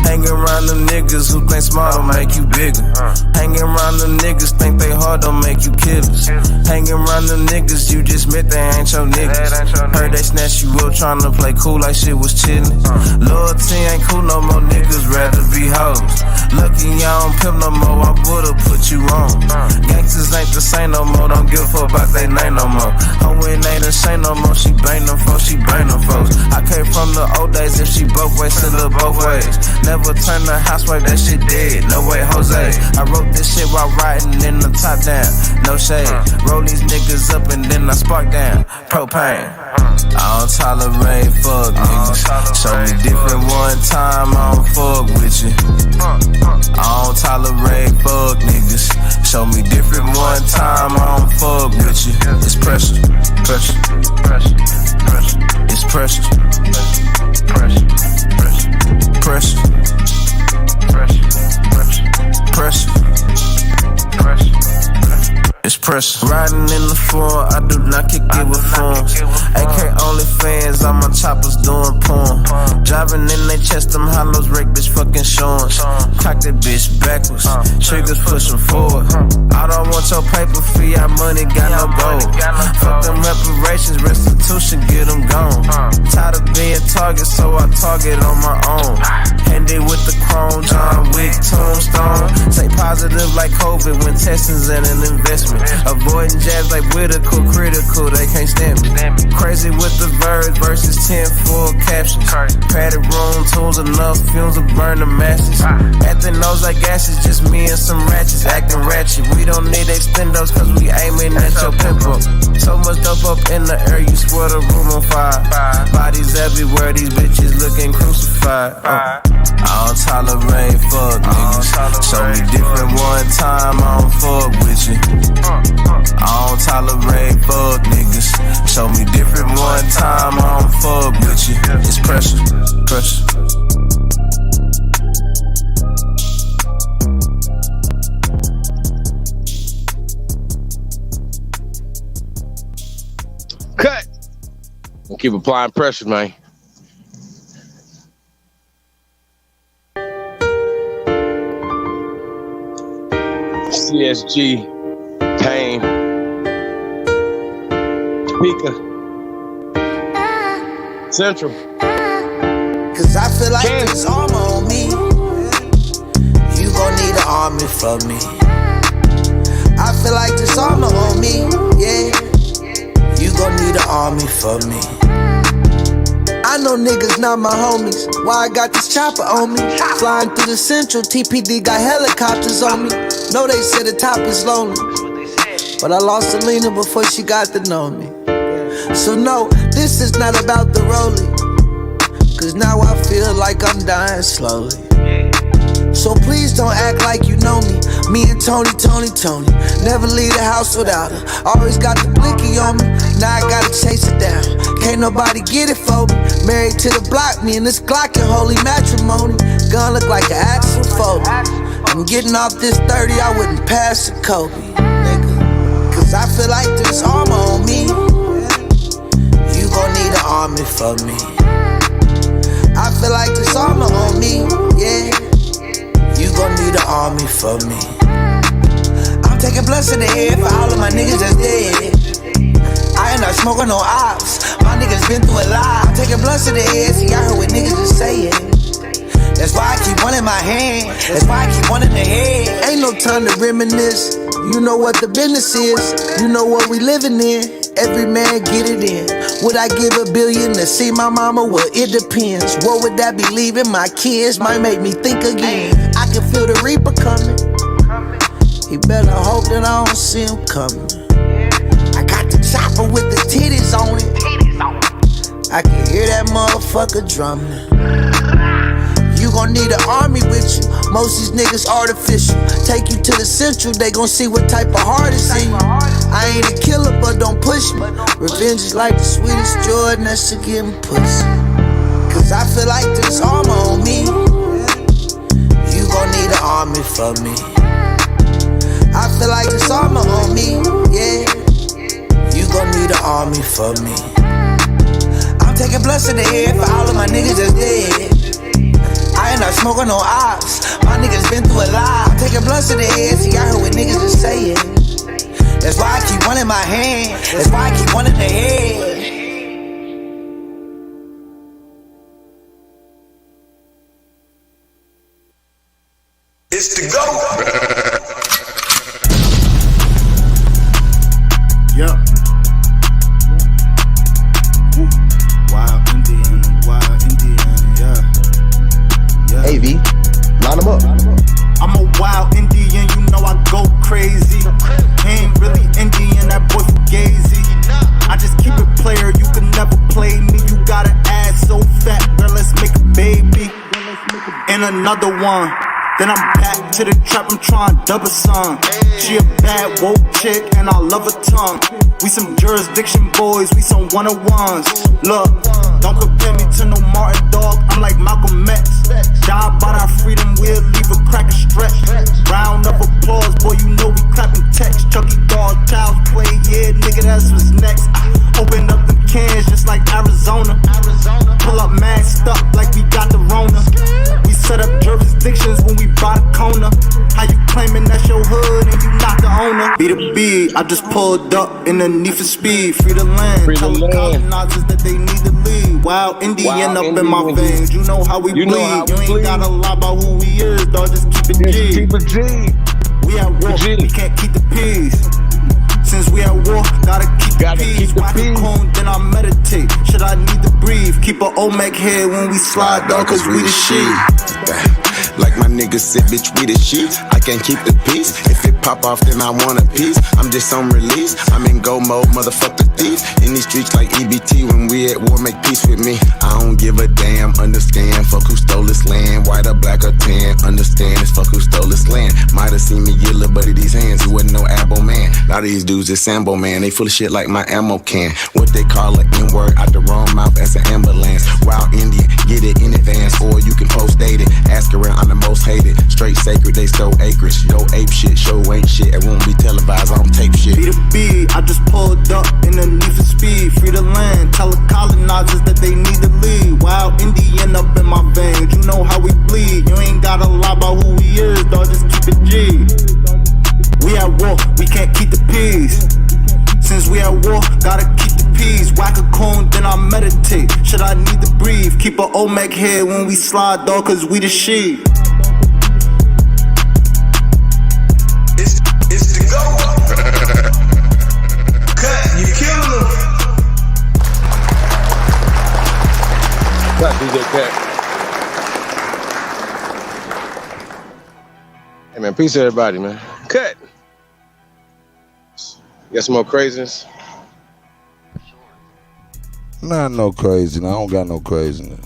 Speaker 11: Hanging around them niggas who think smart don't make you bigger. Hanging around them niggas think they hard don't make you killers. Hanging around them niggas you just met, they ain't your niggas. Heard they snatch you up tryna play cool like shit was chillin'. Loyalty ain't cool no more, niggas rather be hoes. Lucky I don't pimp no more, I would've put you on. Gangsters ain't the same no more, don't give a fuck about they name no more. Her win ain't the same no more, she bang them folks, she bang them folks. I came from the old days, if she both ways, still look both ways. Never turn the housewife, that shit dead, no way Jose. I wrote this shit while riding in the top down, no shade. Roll these niggas up and then I spark down, propane. I don't tolerate fuck niggas. Show me different one time, I don't fuck with you. I don't tolerate fuck niggas. Show me different one time, I don't fuck with you. It's pressure, pressure, pressure, pressure. It's pressure, pressure, pressure, pressure, pressure, pressure, pressure. It's pressure. Riding in the floor, I do not kick it with forms. AK only fans, I'm on choppers doing porn. Driving in they chest, them hollows, rake bitch fucking shorns. Cock that bitch backwards, triggers pushing forward. I don't want your paper fee, our money got no gold. Fuck them reparations, restitution, get them gone. Tired of being target, so I target on my own. Handy with the chrome, John Wick, tombstone. Say positive like COVID when testing's in an investment. Avoiding jabs like Whitaker, critical, they can't stand me. Crazy with the verbs versus 10 full captions. Padded room, tools enough, fumes will burn the masses. At the nose like gases, just me and some ratchets acting ratchet. We don't need extendos cause we aiming at your pimple. So much dope up in the air, you swear the room on fire. Bodies everywhere, these bitches looking crucified. I don't tolerate fuck niggas. Show me different one time, I don't fuck with you. I don't tolerate fuck niggas. Show me different one time, I don't fuck with you. It's pressure, pressure.
Speaker 14: Cut. We'll keep applying pressure, man. CSG, Pain, Pika, Central.
Speaker 6: Cause I feel like there's armor on me. You gon' need an army for me. I feel like there's armor on me, yeah. You gon' need an army for me. I know niggas not my homies. Why I got this chopper on me? Flying through the Central, TPD got helicopters on me. Know they said the top is lonely, but I lost Selena before she got to know me. So no, this is not about the rolling, cause now I feel like I'm dying slowly. So please don't act like you know me. Me and Tony, never leave the house without her. Always got the blicky on me, now I gotta chase it down. Can't nobody get it for me. Married to the block, me and this Glock in holy matrimony. Gun look like an Axel Foley. I'm getting off this 30, I wouldn't pass a Kobe, nigga. Cause I feel like there's armor on me. You gon' need an army for me. I feel like there's armor on me, yeah. You gon' need an army for me. I'm taking blunts in the head for all of my niggas that's dead. I ain't not smoking no ops. My niggas been through a lot. I'm taking blunts in the head, see I heard what niggas is saying. That's why I keep one in my hand. That's why I keep one in the head. Ain't no time to reminisce. You know what the business is. You know what we living in. Every man get it in. Would I give $1 billion to see my mama? Well, it depends. What would that be leaving my kids? Might make me think again. I can feel the reaper coming. He better hope that I don't see him coming. I got the chopper with the titties on it. I can hear that motherfucker drumming. You gon' need an army with you. Most these niggas artificial. Take you to the Central, they gon' see what type of heart is in you. I ain't a killer, but don't push me. Revenge is like the sweetest joy, and that shit getting pussy. Cause I feel like there's armor on me. You gon' need an army for for me. I feel like this armor on me, yeah. You gon' need an army for me. I'm taking blunts in the air for all of my niggas that's dead. I ain't not smoking no ops. My niggas been through a lot. I'm taking blunts in the air, see I heard what niggas is saying. That's why I keep one in my hand. That's why I keep one in the head.
Speaker 5: It's the go.
Speaker 11: Yeah. Wild Indian, yeah.
Speaker 9: Hey V, line them up.
Speaker 11: I'm a wild Indian, you know I go crazy. Ain't really Indian, that boy fugazi. I just keep it player, you can never play me. You got an ass so fat, girl, let's make a baby. And another one. Then I'm back to the trap, I'm trying to double some. She a bad woke chick and I love her tongue. We some jurisdiction boys, we some one-on-ones. Look, don't compare me to no Martin dog, I'm like Malcolm X. Die by our freedom, we'll leave a crack and stretch. Round of applause, boy, you know we clapping text. Chucky dog, child's play, yeah, nigga, that's what's next. Open up them cans just like Arizona. Pull up masked up like we got the Rona. We set up jurisdictions when we bought a corner. How you claiming that's your hood and you not the owner? Be the B, I just pulled up in the need for speed. Free the land, tell the colonizers that they need to leave. Wild Indian up in my veins, you know how we bleed. You ain't gotta lie about who we is, dog, just keep it G.
Speaker 9: Keep it G.
Speaker 11: We at war, we can't keep the peace. Since we at war, gotta keep the peace. Whack a cone, then I meditate. Should I need to breathe? Keep a Olmec head when we slide, dog, cause we the shit.
Speaker 12: Like my niggas said, bitch, we the shit. I can't keep the peace. If it pop off, then I want a piece. I'm just on release. I'm in go mode, motherfucker thief. In these streets like EBT, when we at war, make peace with me. I don't give a damn, understand. Fuck who stole this land, white or black or tan. Understand, it's fuck who stole this land. Might have seen me get little buddy these hands. He wasn't no abo man. A lot of these dudes is Sambo man. They full of shit like my ammo can. What they call an N-word out the wrong mouth as an ambulance. Wild Indian, get it in advance, or you can post date it. Ask around, I'm the most hated. Straight sacred, they stole acreage. Yo ape shit, show ain't shit. It won't be televised, I don't tape shit.
Speaker 11: Be the B, I just pulled up in the need for speed. Free the land, tell the colonizers that they need to leave. Wild Indian up in my veins, you know how we bleed. You ain't gotta lie about who we is, dog, just keep it G. We at war, we can't keep the peace. Since we at war, gotta keep the peace. Whack a cone, then I meditate. Should I need to breathe? Keep a Olmec head when we slide, dog, cause we the shit.
Speaker 5: It's the go. Cut, you killing them.
Speaker 9: Cut, DJ Cut. Hey man, peace to everybody, man. Cut. You got some more craziness?
Speaker 1: Not no crazy. I don't got no craziness.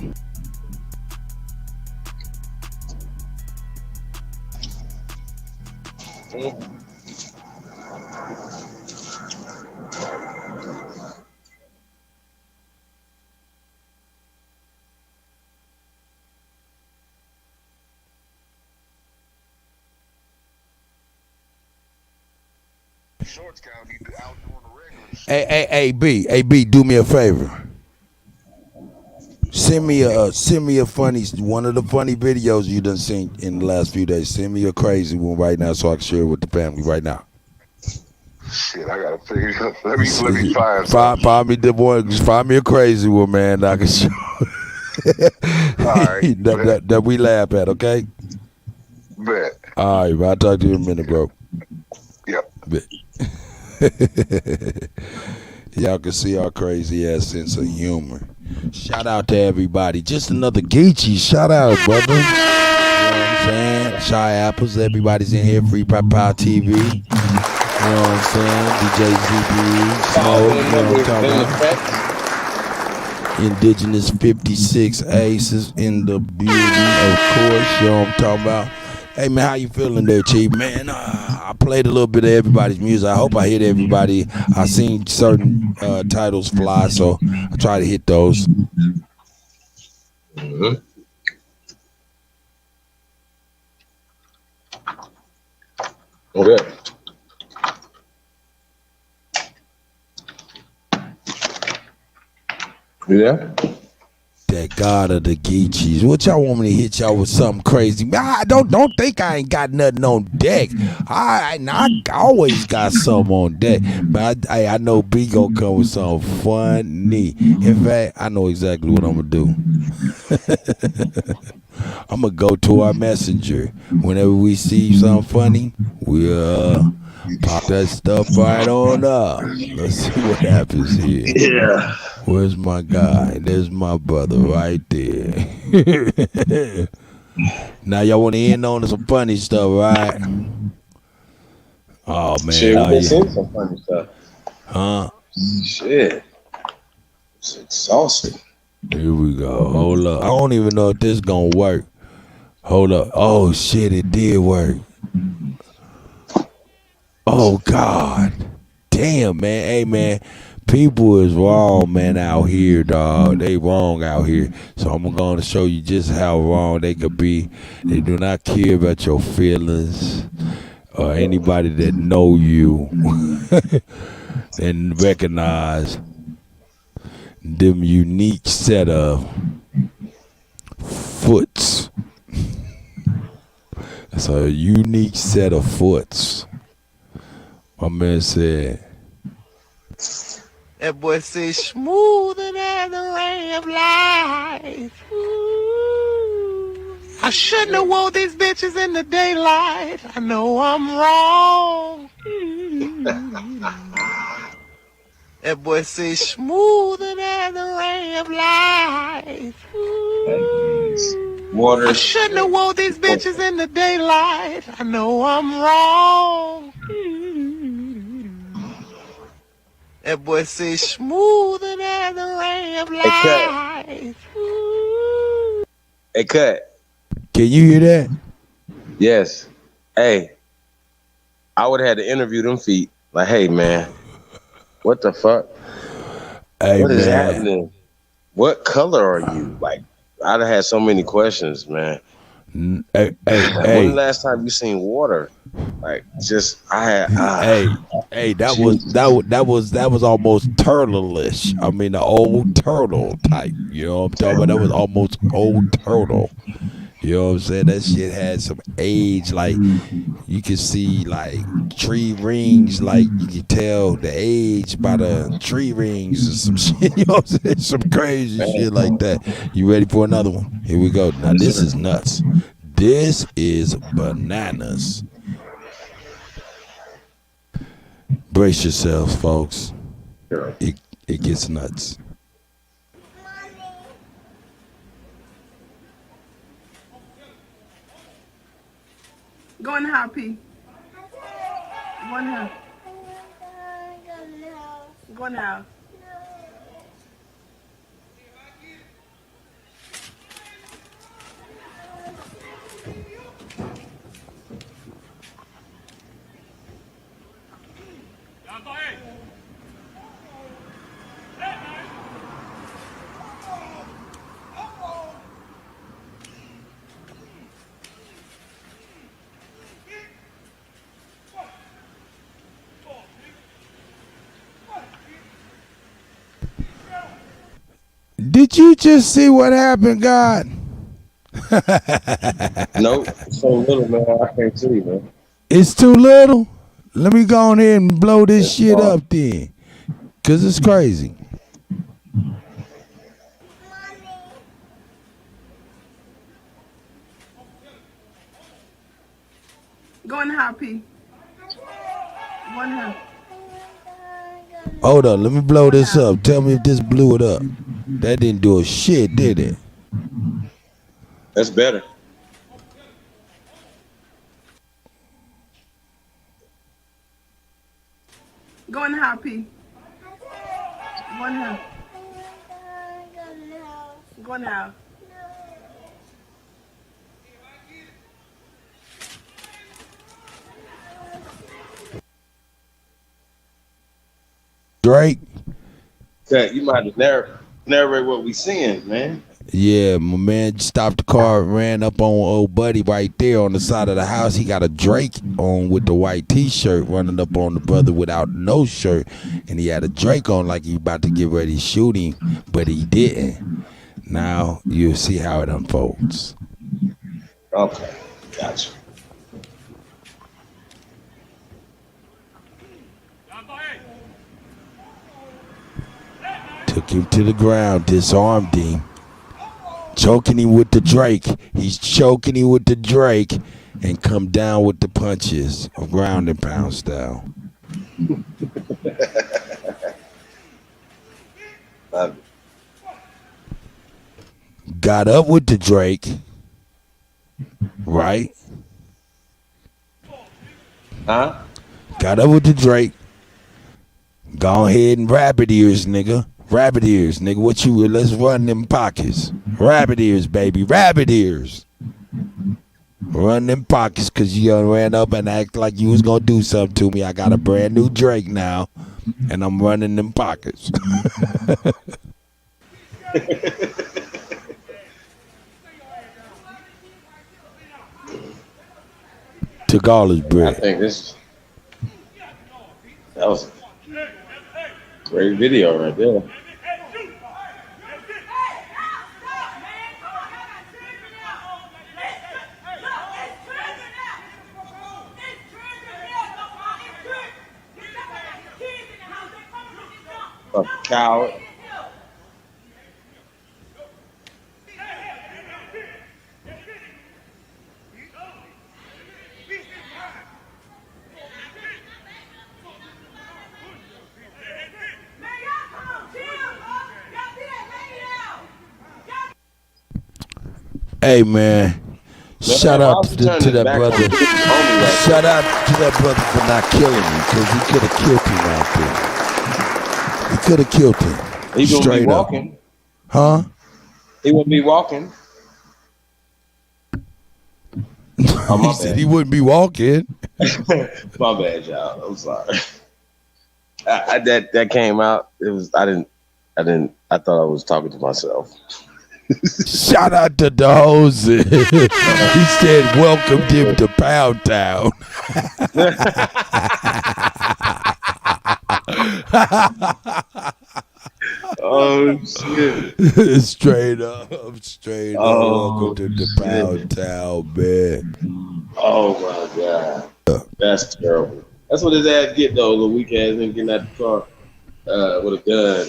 Speaker 1: Hey, B, do me a favor. Send me a funny, one of the funny videos you done seen in the last few days. Send me a crazy one right now so I can share it with the family right now.
Speaker 2: Shit, I gotta figure it out. Let me find
Speaker 1: find me the one. Find me a crazy one, man. That I can show.
Speaker 2: All right,
Speaker 1: that we laugh at, okay?
Speaker 2: Bet.
Speaker 1: All right, I'll talk to you in a minute, bro.
Speaker 2: Yep.
Speaker 1: Bet. Y'all can see our crazy ass sense of humor. Shout out to everybody. Just another Geechee. Shout out, brother. You know what I'm saying? Shy Apples, everybody's in here. Free Pop Power TV. You know what I'm saying? DJ ZB, Smoke, you know what I'm talking about? Indigenous 56 Aces in the building, of course. You know what I'm talking about? Hey, man, how you feeling there, Chief? Man, I played a little bit of everybody's music. I hope I hit everybody. I seen certain titles fly, so I try to hit those.
Speaker 14: Okay. Yeah.
Speaker 1: That God of the Geechees. What y'all want me to hit y'all with something crazy? I don't think I ain't got nothing on deck. I always got something on deck. But I know B gonna come with something funny. In fact, I know exactly what I'm gonna do. I'm gonna go to our messenger. Whenever we see something funny, we'll pop that stuff right on up. Let's see what happens here.
Speaker 14: Yeah.
Speaker 1: Where's my guy? There's my brother right there. Now y'all want to end on some funny stuff, right? Oh man,
Speaker 14: Shit, we been seeing some funny stuff.
Speaker 1: Huh?
Speaker 14: Shit. It's exhausting.
Speaker 1: Here we go. Hold up. I don't even know if this gonna work. Hold up. Oh shit, it did work. Oh God. Damn, man. Hey man. People is wrong, man, out here, dog. They wrong out here. So I'm going to show you just how wrong they could be. They do not care about your feelings or anybody that know you and recognize them unique set of foots. That's a unique set of foots. My man said,
Speaker 5: that boy say smoother than the ray of light. Ooh. I shouldn't have wore these bitches in the daylight. I know I'm wrong. That boy say smoother than the ray of light. Ooh.
Speaker 14: Water.
Speaker 5: I shouldn't have wore these bitches in the daylight. I know I'm wrong. That boy say smoother than the ray of light.
Speaker 14: Hey, Cut.
Speaker 1: Can you hear that?
Speaker 14: Yes. Hey, I would have had to interview them feet. Like, hey, man, what the fuck?
Speaker 1: Hey,
Speaker 14: what is
Speaker 1: man.
Speaker 14: happening? What color are you? Like, I'd have had so many questions, man.
Speaker 1: Hey,
Speaker 14: when the last time you seen water? Like, just I had.
Speaker 1: Hey, that was almost turtle-ish. I mean, the old turtle type. You know what I'm talking about? That was almost old turtle. You know what I'm saying? That shit had some age. Like you could see like tree rings. Like you could tell the age by the tree rings or some shit. You know what I'm saying? Some crazy shit like that. You ready for another one? Here we go. Now this is nuts. This is bananas. Brace yourselves, folks. It gets nuts.
Speaker 13: Go in the house, P. Go in the house. Go in the house.
Speaker 1: Did you just see what happened, God?
Speaker 14: Nope, it's so little, man. I can't see, man.
Speaker 1: It's too little? Let me go on here and blow this shit up then. Because it's crazy.
Speaker 13: Go in the house, P. Go in the house.
Speaker 1: Hold up, let me blow this up. Tell me if this blew it up. That didn't do a shit, did it?
Speaker 14: That's better.
Speaker 13: Go in the house, P. Go in the house. Go in the house.
Speaker 1: Drake?
Speaker 14: Yeah, you might have narrate what we seeing, man.
Speaker 1: Yeah, my man stopped the car, ran up on old buddy right there on the side of the house. He got a Drake on with the white T-shirt, running up on the brother without no shirt, and he had a Drake on like he about to get ready to shoot him, but he didn't. Now you'll see how it unfolds.
Speaker 9: Okay, gotcha.
Speaker 1: Took him to the ground, disarmed him. Choking him with the Drake. He's choking him with the Drake and come down with the punches of ground and pound style. Got up with the Drake. Right?
Speaker 9: Huh?
Speaker 1: Got up with the Drake. Go ahead and rabbit ears, nigga. Rabbit ears, nigga. What you? Let's run them pockets. Rabbit ears, baby. Rabbit ears. Run them pockets, cause you done ran up and act like you was gonna do something to me. I got a brand new Drake now, and I'm running them pockets. Took all his bread.
Speaker 9: I think that was a great video right there. A coward.
Speaker 1: Hey man, shout out to that brother. Shout out to that brother for not killing me, because he could have killed him out there. He could have killed him.
Speaker 9: He wouldn't
Speaker 1: straight
Speaker 9: be walking.
Speaker 1: Up. Huh?
Speaker 9: He wouldn't be walking. Oh,
Speaker 1: he said he wouldn't be walking.
Speaker 9: My bad, y'all. I'm sorry. That came out. It was. I thought I was talking to myself.
Speaker 1: Shout out to the hose. He said, welcomed him to Pound Town.
Speaker 9: Oh, shit.
Speaker 1: Straight up. Welcome to the Pound Town, man.
Speaker 9: Oh, my God. That's terrible. That's what his ass get, though, the weak ass and getting out the car with a gun.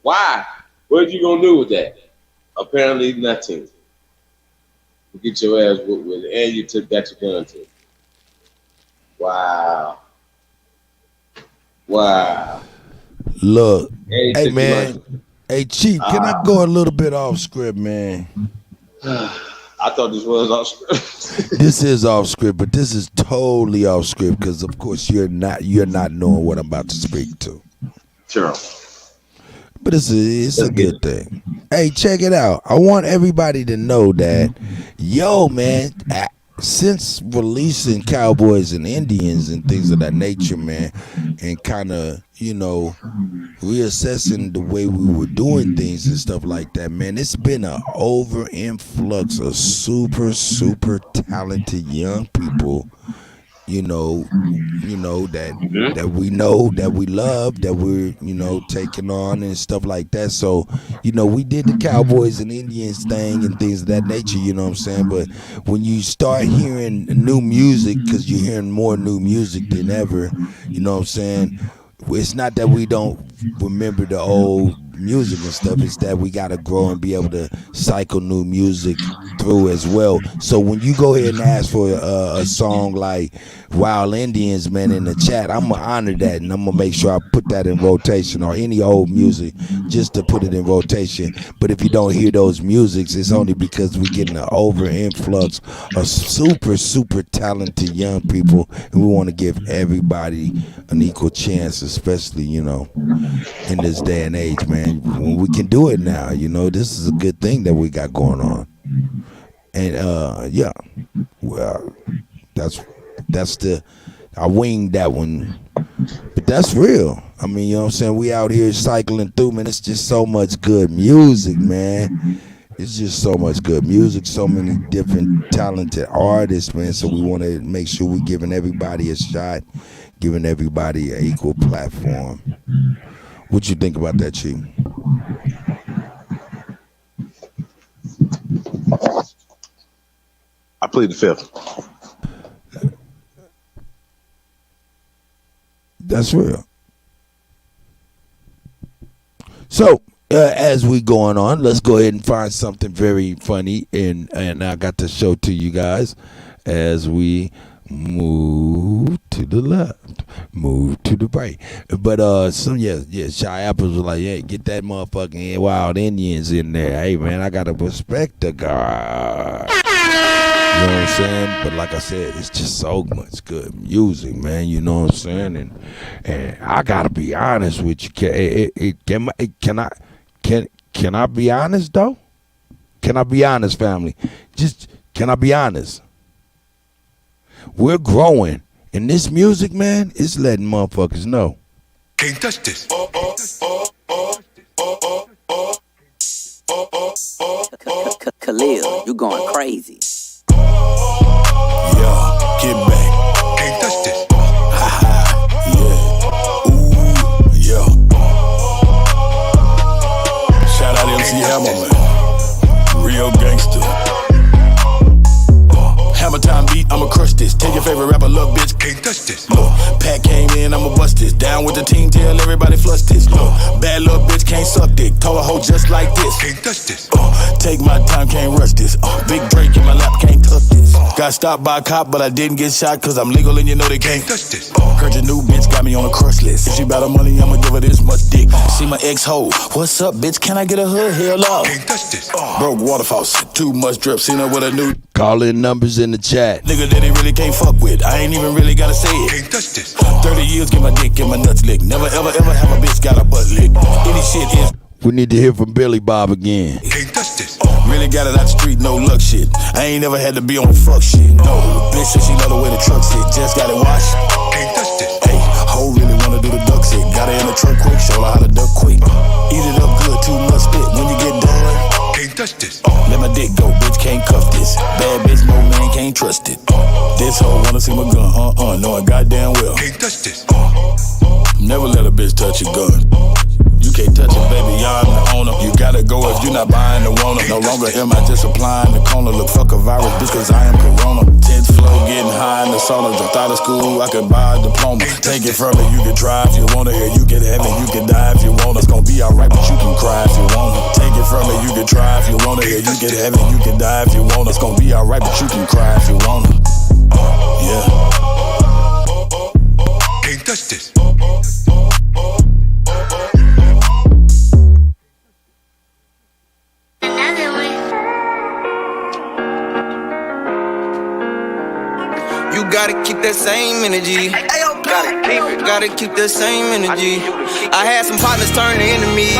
Speaker 9: Why? What you gonna do with that? Apparently nothing. You get your ass whooped with it, and you took that your gun to. Wow.
Speaker 1: Look, hey man, hey Chief, can I go a little bit off script, man?
Speaker 9: I thought this was off script.
Speaker 1: This is off script, but this is totally off script because, of course, you're not knowing what I'm about to speak to.
Speaker 9: Sure.
Speaker 1: But it's a good thing. Hey, check it out. I want everybody to know that, yo, man, since releasing Cowboys and Indians and things of that nature, man, and kind of, reassessing the way we were doing things and stuff like that, man, it's been an over influx of super, super talented young people, that we know, that we love, that we're, taking on and stuff like that. So, we did the Cowboys and Indians thing and things of that nature, you know what I'm saying? But when you start hearing new music, because you're hearing more new music than ever, you know what I'm saying? It's not that we don't remember the old music and stuff, it's that we got to grow and be able to cycle new music through as well. So when you go ahead and ask for a song like Wild Indians, man, in the chat, I'm going to honor that, and I'm going to make sure I put that in rotation, or any old music, just to put it in rotation. But if you don't hear those musics, it's only because we're getting an over influx of super, super talented young people, and we want to give everybody an equal chance, especially, in this day and age, man. When we can do it now, this is a good thing that we got going on. And well, that's I winged that one, but that's real. I mean, you know what I'm saying? We out here cycling through, man. It's just so much good music, man. It's just so much good music, so many different talented artists, man. So we want to make sure we're giving everybody a shot, giving everybody an equal platform. What you think about that, Chief?
Speaker 14: I plead the fifth.
Speaker 1: That's real. So, as we going on, let's go ahead and find something very funny, and I got to show to you guys as we move to the left, move to the right. But Shy Apples was like, yeah, get that motherfucking wild Indians in there. Hey man, I gotta respect the guy. You know what I'm saying? But like I said, it's just so much good music, man. You know what I'm saying? And I gotta be honest with you. Can I be honest though? Can I be honest, family? Just can I be honest? We're growing, and this music, man, is letting motherfuckers know.
Speaker 5: Can't touch this.
Speaker 10: Khalil, you going crazy.
Speaker 5: Yeah, get back. Can't touch this. Yeah. Ooh, yeah. Shout out MC Hammer, man. Real gangster. Hammer time beat, I'ma crush this. Tell your favorite rapper, look, bitch, can't touch this. Look, Pat came in, I'ma bust this. Down with the team, tell everybody flush this. Look, bad little bitch can't suck dick. Told a hoe just like this. Can't touch this. Take my time, can't rush this. Big break in my lap, can't touch this. Got stopped by a cop, but I didn't get shot, cause I'm legal and you know they can't touch this. Heard your new bitch got me on a crush list. If she bout her money, I'ma give her this much dick. See my ex-hoe, what's up, bitch, can I get a hood? Hell no. Can't touch this. Broke water faucet, too much drip, seen her with a new.
Speaker 1: Call in numbers in the chat.
Speaker 5: Nigga that they really can't fuck with, I ain't even really gotta say it. Can't touch this. 30 years, get my dick and my nuts licked. Never ever ever have a bitch got a butt licked. Any shit is.
Speaker 1: We need to hear from Billy Bob again.
Speaker 5: Can't touch this. Really got it out the street, no luck shit. I ain't never had to be on fuck shit. No, bitch said she love the way the truck sit. Just got it washed. Can't touch this. Hey, hoe really wanna do the duck sit. Got her in the truck quick, show her how to duck quick. Eat it up good, too much spit. When you get done, can't touch this. Let my dick go, bitch, can't cuff this. Bad bitch, no man can't trust it. This hoe wanna see my gun, knowing goddamn well. Can't touch this. Never let a bitch touch your gun. You can't touch it, baby, I'm the owner. You gotta go if you're not buying the Rona. No longer am I just applying the corner. Look, fuck a virus, bitch, cause I am Corona. 10th floor, getting high in the sauna. Dropped out of school, I could buy a diploma. Take it from me, you can try if you wanna. Here, you can have it, you can die if you want. It's gonna be alright, but you can cry if you wanna. Take it from me, you can try if you wanna. Here, you can have it, you can die if you want. It's gonna be alright, but you can cry if you wanna. Yeah. Can't touch this.
Speaker 3: You gotta keep that same energy. Gotta keep that same energy. I had some partners turn to enemies.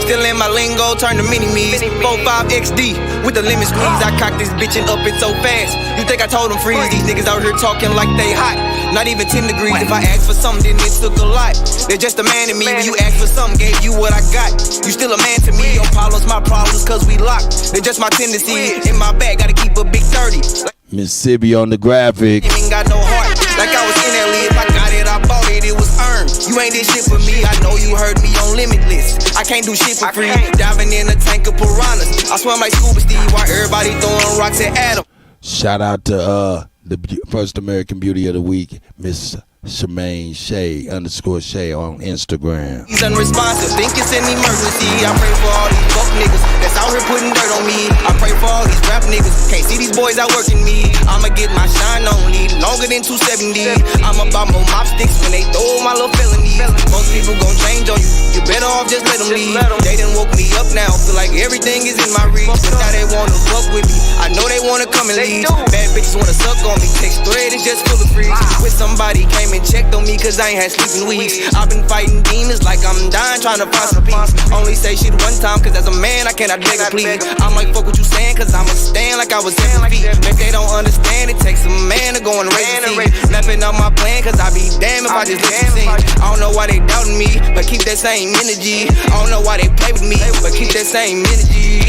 Speaker 3: Still in my lingo, turn to mini-me's. 4-5 XD with the lemon squeeze. I cocked this bitch and up it so fast. You think I told them freeze? These niggas out here talking like they hot. Not even 10 degrees. If I asked for something, then it took a lot. They're just a man to me. When you asked for something, gave you what I got. You still a man to me. Your problems, my problems, cause we locked. They're just my tendencies. In my bag, gotta keep a big 30.
Speaker 1: Mississippi on the graphic.
Speaker 3: You ain't got no heart, like I was in LA. If I got it, I bought it, it was earned. You ain't did shit for me, I know you heard me on Limitless. I can't do shit for free, diving in a tank of piranhas. I swim like Scuba Steve while everybody throwing rocks at Adam.
Speaker 1: Shout out to the first American Beauty of the Week, Miss Shemaine Shay _Shay on Instagram.
Speaker 3: He's unresponsive, think it's an emergency. I pray for all these fuck niggas that's out here putting dirt on me. I pray for all these rap niggas, can't see these boys out working me. I'ma get my shine on, need longer than 270. I'm about more mop sticks when they throw my little felonies. Most people gon' change on you, you better off just let them leave. They done woke me up now, feel like everything is in my reach. But now they wanna fuck with me, I know they wanna come and leave. Bad bitches wanna suck on me, text thread is just full of free. With somebody came and checked on me cause I ain't had sleeping weeks. I've been fighting demons like I'm dying trying to find some peace. Only say shit one time cause as a man I cannot beg begging please. I might fuck what you saying, cause I'ma stand like I was 7 feet. If they don't understand, it takes a man to go and raise the seed. Lapping up my plan, cause I be damn if I just listen. I don't know why they doubting me, but keep that same energy. I don't know why they play with me, but keep that same energy.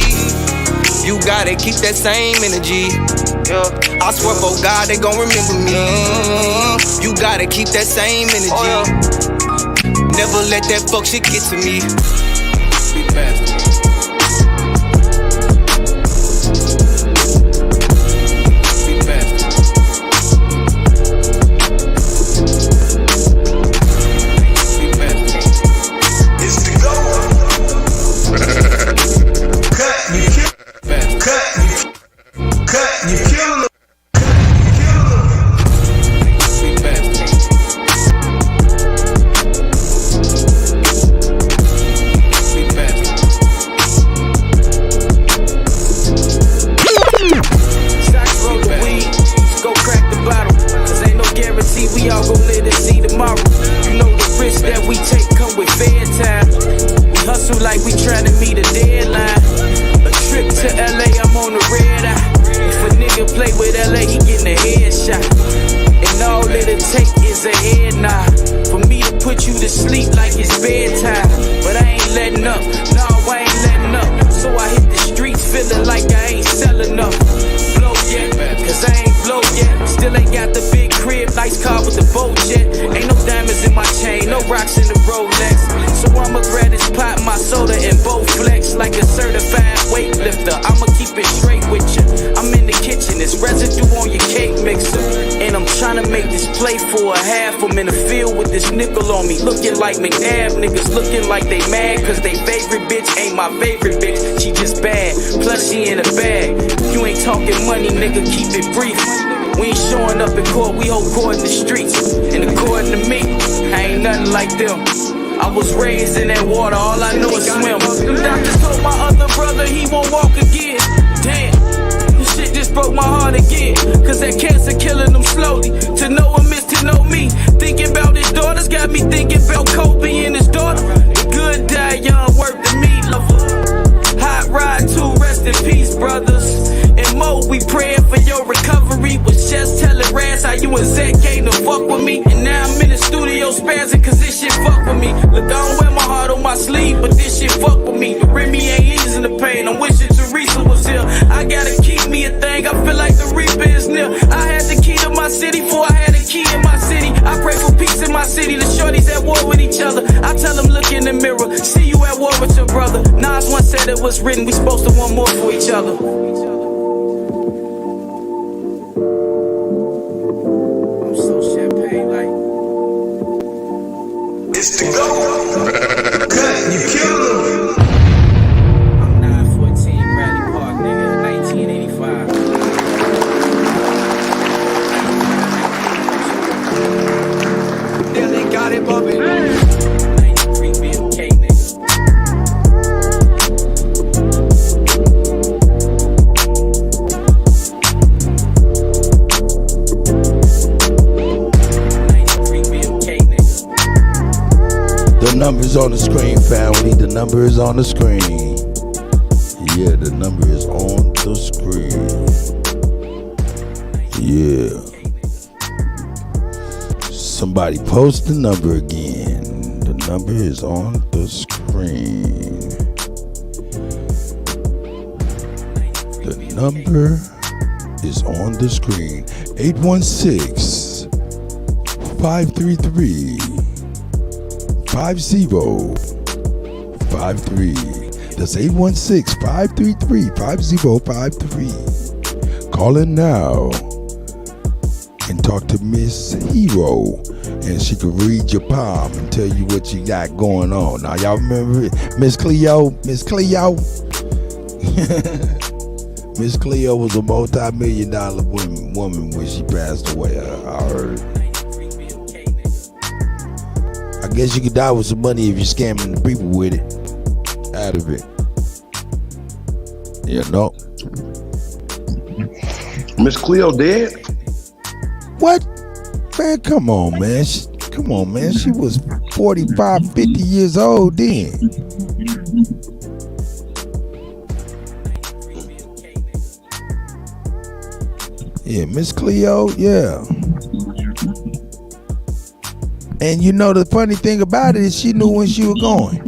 Speaker 3: You gotta keep that same energy. I swear for God they gon' remember me. You gotta keep that same energy. Never let that fuck shit get to me. Big bastard. Like McNabb, niggas looking like they mad, cause they favorite bitch ain't my favorite bitch. She just bad, plus she in a bag. You ain't talking money, nigga, keep it brief. We ain't showing up in court, we hold court in the streets. And according to me, I ain't nothing like them. I was raised in that water, all I know is swim. The doctors told my other brother he won't walk again. Damn, this shit just broke my heart again. Cause that cancer killing them slowly. To know him is to know me. Thinking about his daughters got me thinking about Kobe and his daughter. The good die young, work the meat lover. Hot ride too, rest in peace, brothers. And Mo, we praying for your recovery. Was just telling Raz how you and Zach came to fuck with me. And now I'm in the studio spazzing cause this shit fuck with me. Look, I don't wear my heart on my sleeve, but this shit fuck with me. Remy ain't easing the pain, I'm wishing Teresa was here. I gotta keep me a thing, I feel like the reaper is near. I had the key to my city before I had a key in my city. I pray for peace in my city, the shorties at war with each other. I tell them look in the mirror, see you at war with your brother. Nas once said it was written, we supposed to want more for each other. I'm so champagne like. It's the go. Cut, you kill him. I'm 914 Bradley Park, nigga, 1985. Yeah, they got it bumpin'. 93 BMK, nigga.
Speaker 1: The number's on the screen, family. The number is on the screen. Yeah, the number is on the screen. Yeah. Somebody post the number again. The number is on the screen. The number is on the screen. 816-533 5053. That's 816-533-5053. Call in now and talk to Miss Hero, and she can read your palm and tell you what you got going on. Now y'all remember Miss Cleo? Miss Cleo? Miss Cleo was a multi-million-dollar woman when she passed away, I heard. I guess you could die with some money if you're scamming the people with it. Out of it. You know?
Speaker 14: Miss Cleo dead?
Speaker 1: What? Man, come on, man. She was 45, 50 years old then. Yeah, Miss Cleo, yeah. And you know the funny thing about it is she knew when she was going.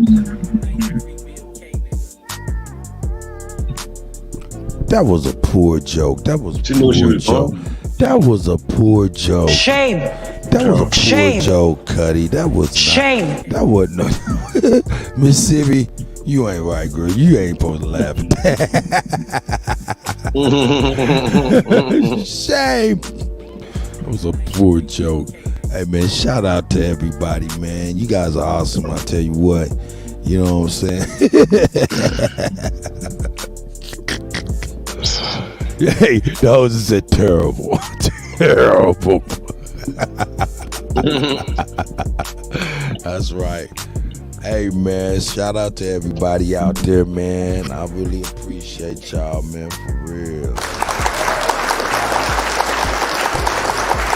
Speaker 1: That was a poor joke. That was a poor joke. That was a poor joke.
Speaker 3: Shame.
Speaker 1: That was a poor
Speaker 3: Shame.
Speaker 1: joke, Cuddy. That was not,
Speaker 3: Shame.
Speaker 1: That wasn't no Mississippi. You ain't right, girl. You ain't supposed to laugh at that. Shame. That was a poor joke. Hey, man, shout out to everybody, man. You guys are awesome, I tell you what. You know what I'm saying? Hey, that was just a terrible. That's right. Hey, man, shout out to everybody out there, man. I really appreciate y'all, man, for real.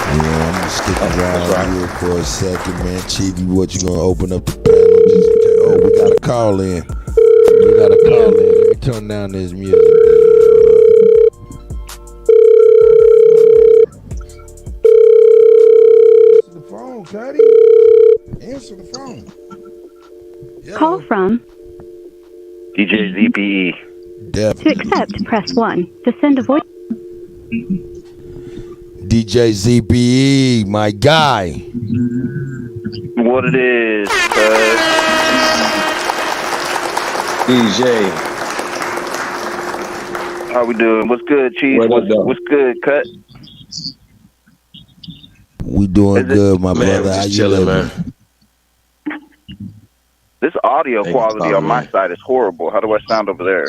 Speaker 1: Yeah, I'm gonna stick around here for a second, man. Chiefy, what you gonna open up the panel? We got a call in. Let me turn down this music. Answer the phone, Cuddy. Answer the phone.
Speaker 10: Call from
Speaker 16: DJ ZPE.
Speaker 10: To accept, press 1. To send a voice.
Speaker 1: DJ ZPE, my guy.
Speaker 16: What it is,
Speaker 14: DJ.
Speaker 16: How we doing? What's good, Chief? What's good, Cut?
Speaker 1: We doing good, my brother. How you living? Man?
Speaker 16: This audio quality on my side is horrible. How do I sound over there?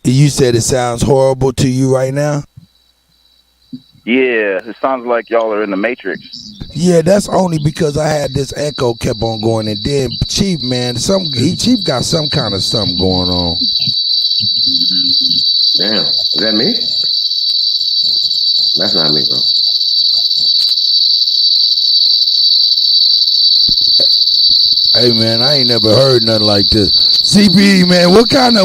Speaker 1: You said it sounds horrible to you right now?
Speaker 16: Yeah, it sounds like y'all are in the Matrix.
Speaker 1: Yeah, that's only because I had this echo kept on going, and then Chief, man, Chief got some kind of something going on.
Speaker 14: Damn, is that me? That's not me, bro.
Speaker 1: Hey, man, I ain't never heard nothing like this. CPE, man, what kind of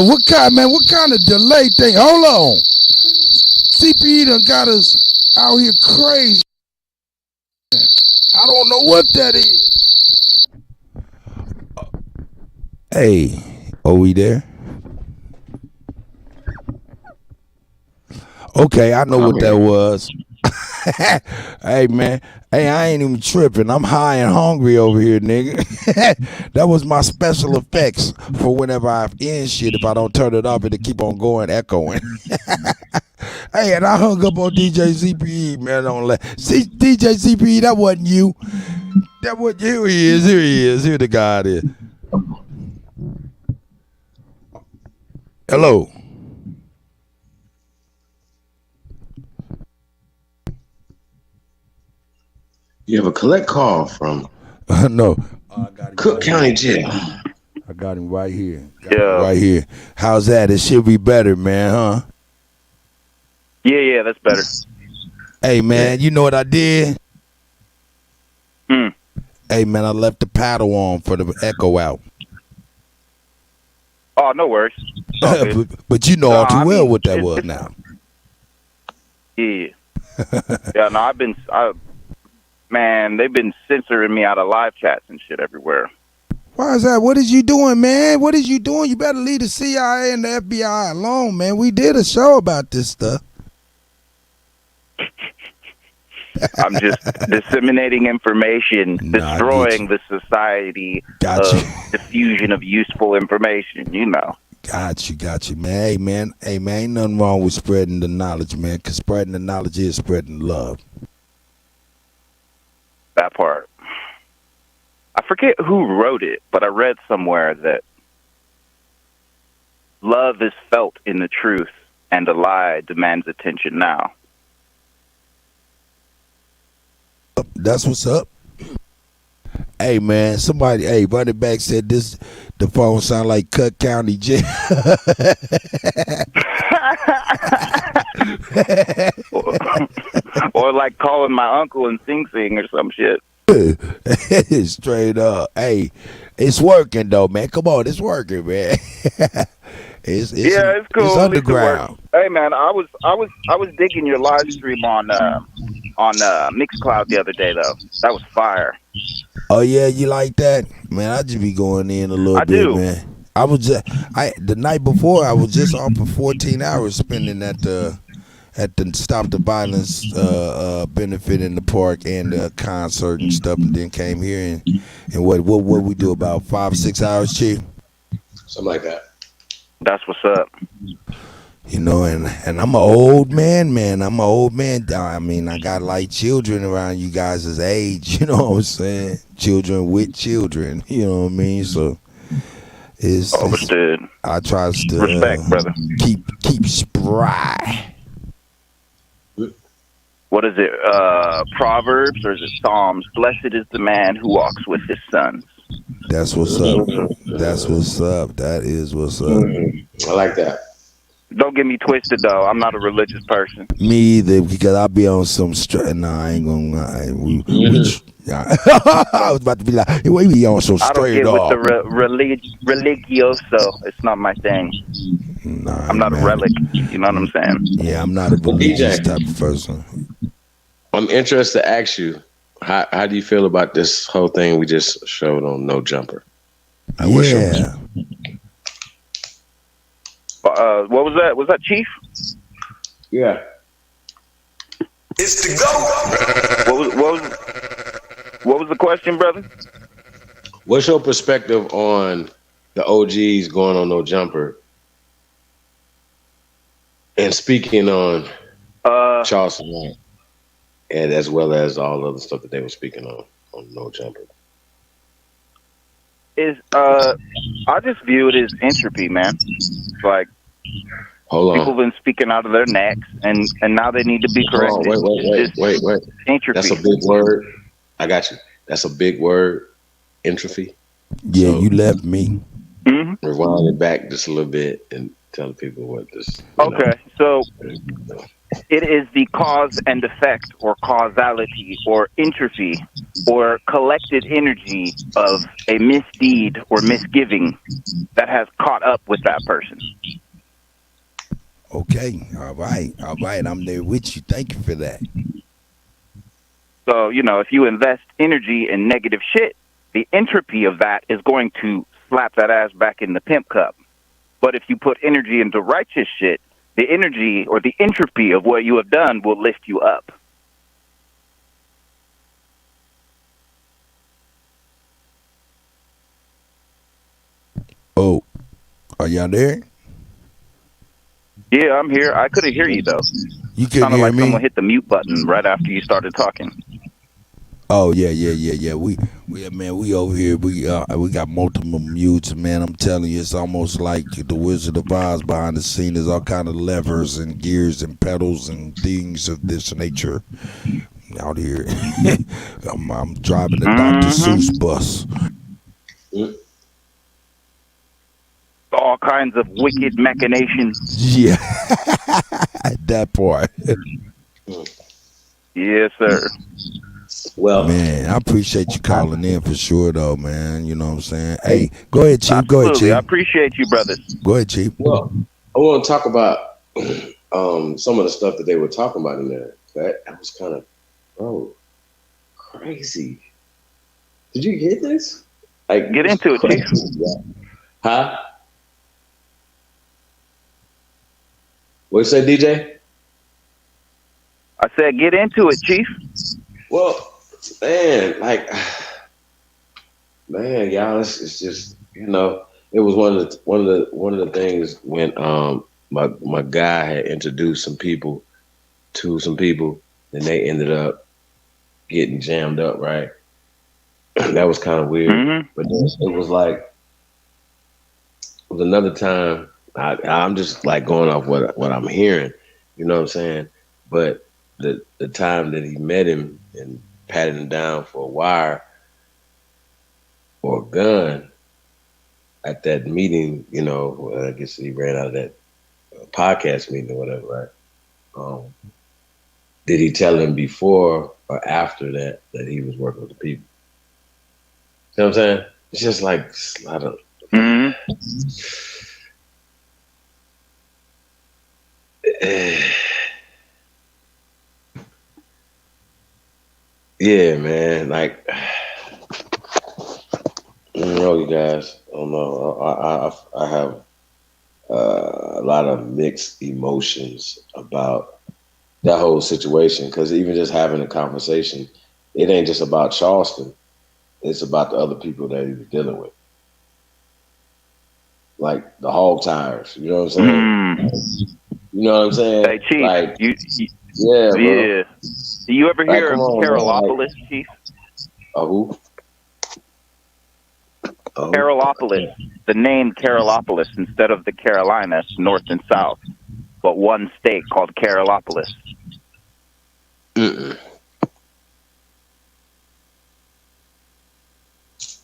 Speaker 1: delay thing? Hold on. CPE done got us out here crazy. I don't know what that is. Hey, are we there? Okay, I know what that was. Hey, man. Hey, I ain't even tripping. I'm high and hungry over here, nigga. That was my special effects for whenever I end shit. If I don't turn it off, it'll keep on going, echoing. Hey, and I hung up on DJ ZPE, man. See, DJ ZPE, that wasn't you. That wasn't you. Here he is. Here the guy is. Hello.
Speaker 14: You have a collect call from
Speaker 1: no.
Speaker 14: Cook County Jail.
Speaker 1: I got him right here. Right here. How's that? It should be better, man, huh?
Speaker 16: Yeah, that's better.
Speaker 1: Hey, man, you know what I did? Hey, man, I left the paddle on for the echo out.
Speaker 16: Oh, no worries.
Speaker 1: but you know all too well what that was now.
Speaker 16: Yeah. Yeah, no, man, they've been censoring me out of live chats and shit everywhere.
Speaker 1: Why is that? What is you doing, man? What is you doing? You better leave the CIA and the FBI alone, man. We did a show about this stuff.
Speaker 16: I'm just disseminating information, destroying the society of diffusion of useful information, you know.
Speaker 1: Got you, man. Hey, man, ain't nothing wrong with spreading the knowledge, man, because spreading the knowledge is spreading love.
Speaker 16: That part. I forget who wrote it, but I read somewhere that love is felt in the truth and a lie demands attention now.
Speaker 1: That's what's up. Hey, man, running back said the phone sound like Cook County Jail.
Speaker 16: Or like calling my uncle and Sing Sing or some shit.
Speaker 1: Straight up. Hey, it's working though, man. Come on, it's working, man. It's
Speaker 16: cool.
Speaker 1: It's
Speaker 16: At least it works.
Speaker 1: underground.
Speaker 16: Hey man, I was digging your live stream on Mixcloud the other day though. That was fire.
Speaker 1: Oh yeah, you like that, man? I just be going in a little bit, man. I was the night before I was just on for 14 hours spending at the Stop the Violence benefit in the park and the concert and stuff, and then came here and what we do about 5-6 hours, Chief?
Speaker 14: Something like that.
Speaker 16: That's what's up.
Speaker 1: You know, and I'm an old man. I'm an old man. I mean, I got like children around you guys' age. You know what I'm saying? Children with children. You know what I mean? So it's I try to
Speaker 16: respect, brother.
Speaker 1: Keep spry.
Speaker 16: What is it? Proverbs or is it Psalms? Blessed is the man who walks with his sons.
Speaker 1: That's what's up. That's what's up. That is what's up.
Speaker 14: I like that.
Speaker 16: Don't get me twisted though. I'm not a religious person.
Speaker 1: Me either, because I'll be on some Nah, I ain't gonna. I was about to be like, hey, we be on some straight
Speaker 16: off.
Speaker 1: off.
Speaker 16: I don't get with the religioso. It's not my thing.
Speaker 1: Nah,
Speaker 16: I'm not a relic. You know what I'm saying?
Speaker 1: Yeah, I'm not a religious type of person.
Speaker 14: I'm interested to ask you, how do you feel about this whole thing we just showed on No Jumper?
Speaker 1: Yeah.
Speaker 16: What was that? Was that Chief?
Speaker 14: Yeah.
Speaker 5: It's the go.
Speaker 16: What was the question, brother?
Speaker 14: What's your perspective on the OGs going on No Jumper and speaking on Charleston, and as well as all other stuff that they were speaking on No Jumper?
Speaker 16: I just view it as entropy, man. It's like people have been speaking out of their necks, and now they need to be corrected.
Speaker 14: Wait.
Speaker 16: Entropy.
Speaker 14: That's a big word. I got you. That's a big word. Entropy.
Speaker 1: Yeah, so, you left me.
Speaker 16: Mm-hmm.
Speaker 14: Rewind it back just a little bit and tell people what this.
Speaker 16: Okay, so it is the cause and effect, or causality, or entropy, or collected energy of a misdeed or misgiving that has caught up with that person.
Speaker 1: Okay, all right. I'm there with you. Thank you for that.
Speaker 16: So, if you invest energy in negative shit, the entropy of that is going to slap that ass back in the pimp cup. But if you put energy into righteous shit, the energy or the entropy of what you have done will lift you up.
Speaker 1: Oh, are y'all there?
Speaker 16: Yeah, I'm here. I couldn't hear you though.
Speaker 1: You couldn't hear
Speaker 16: like
Speaker 1: me?
Speaker 16: Someone hit the mute button right after you started talking.
Speaker 1: Oh yeah. We over here. We got multiple mutes, man. I'm telling you, it's almost like the Wizard of Oz behind the scene. There's all kind of levers and gears and pedals and things of this nature out here. I'm driving the Dr. Seuss bus.
Speaker 16: All kinds of wicked machinations.
Speaker 1: Yeah, that part.
Speaker 16: Yes, sir.
Speaker 14: Well,
Speaker 1: man, I appreciate you calling in for sure, though, man. You know what I'm saying? Hey, go ahead, Chief. Absolutely. Go ahead, Chief.
Speaker 16: I appreciate you, brothers.
Speaker 1: Go ahead, Chief.
Speaker 14: Well, I want to talk about some of the stuff that they were talking about in there. That was kind of, crazy. Did you hear this? Like,
Speaker 16: get into it, Chief.
Speaker 14: Huh? What'd you say, DJ?
Speaker 16: I said, get into it, Chief.
Speaker 14: Well, man, y'all, it's just, it was one of the things when my guy had introduced some people to some people, and they ended up getting jammed up, right? That was kind of weird. Mm-hmm. But then it was another time. I'm just like going off what I'm hearing, you know what I'm saying? But the time that he met him and patted him down for a wire or a gun at that meeting, I guess he ran out of that podcast meeting or whatever, right? Did he tell him before or after that he was working with the people? You know what I'm saying? It's just like a lot of...
Speaker 16: Mm-hmm.
Speaker 14: Yeah, man. Like, I don't know, you guys. I don't know. I have a lot of mixed emotions about that whole situation, because even just having a conversation, it ain't just about Charleston. It's about the other people that he was dealing with. Like the hog tires, you know what I'm saying? You know what I'm saying?
Speaker 16: Hey, Chief,
Speaker 14: like,
Speaker 16: yeah,
Speaker 14: bro.
Speaker 16: yeah. Do you ever hear of Carolopolis,
Speaker 14: like,
Speaker 16: Chief?
Speaker 14: Who?
Speaker 16: Carolopolis. The name Carolopolis instead of the Carolinas, North and South, but one state called Carolopolis.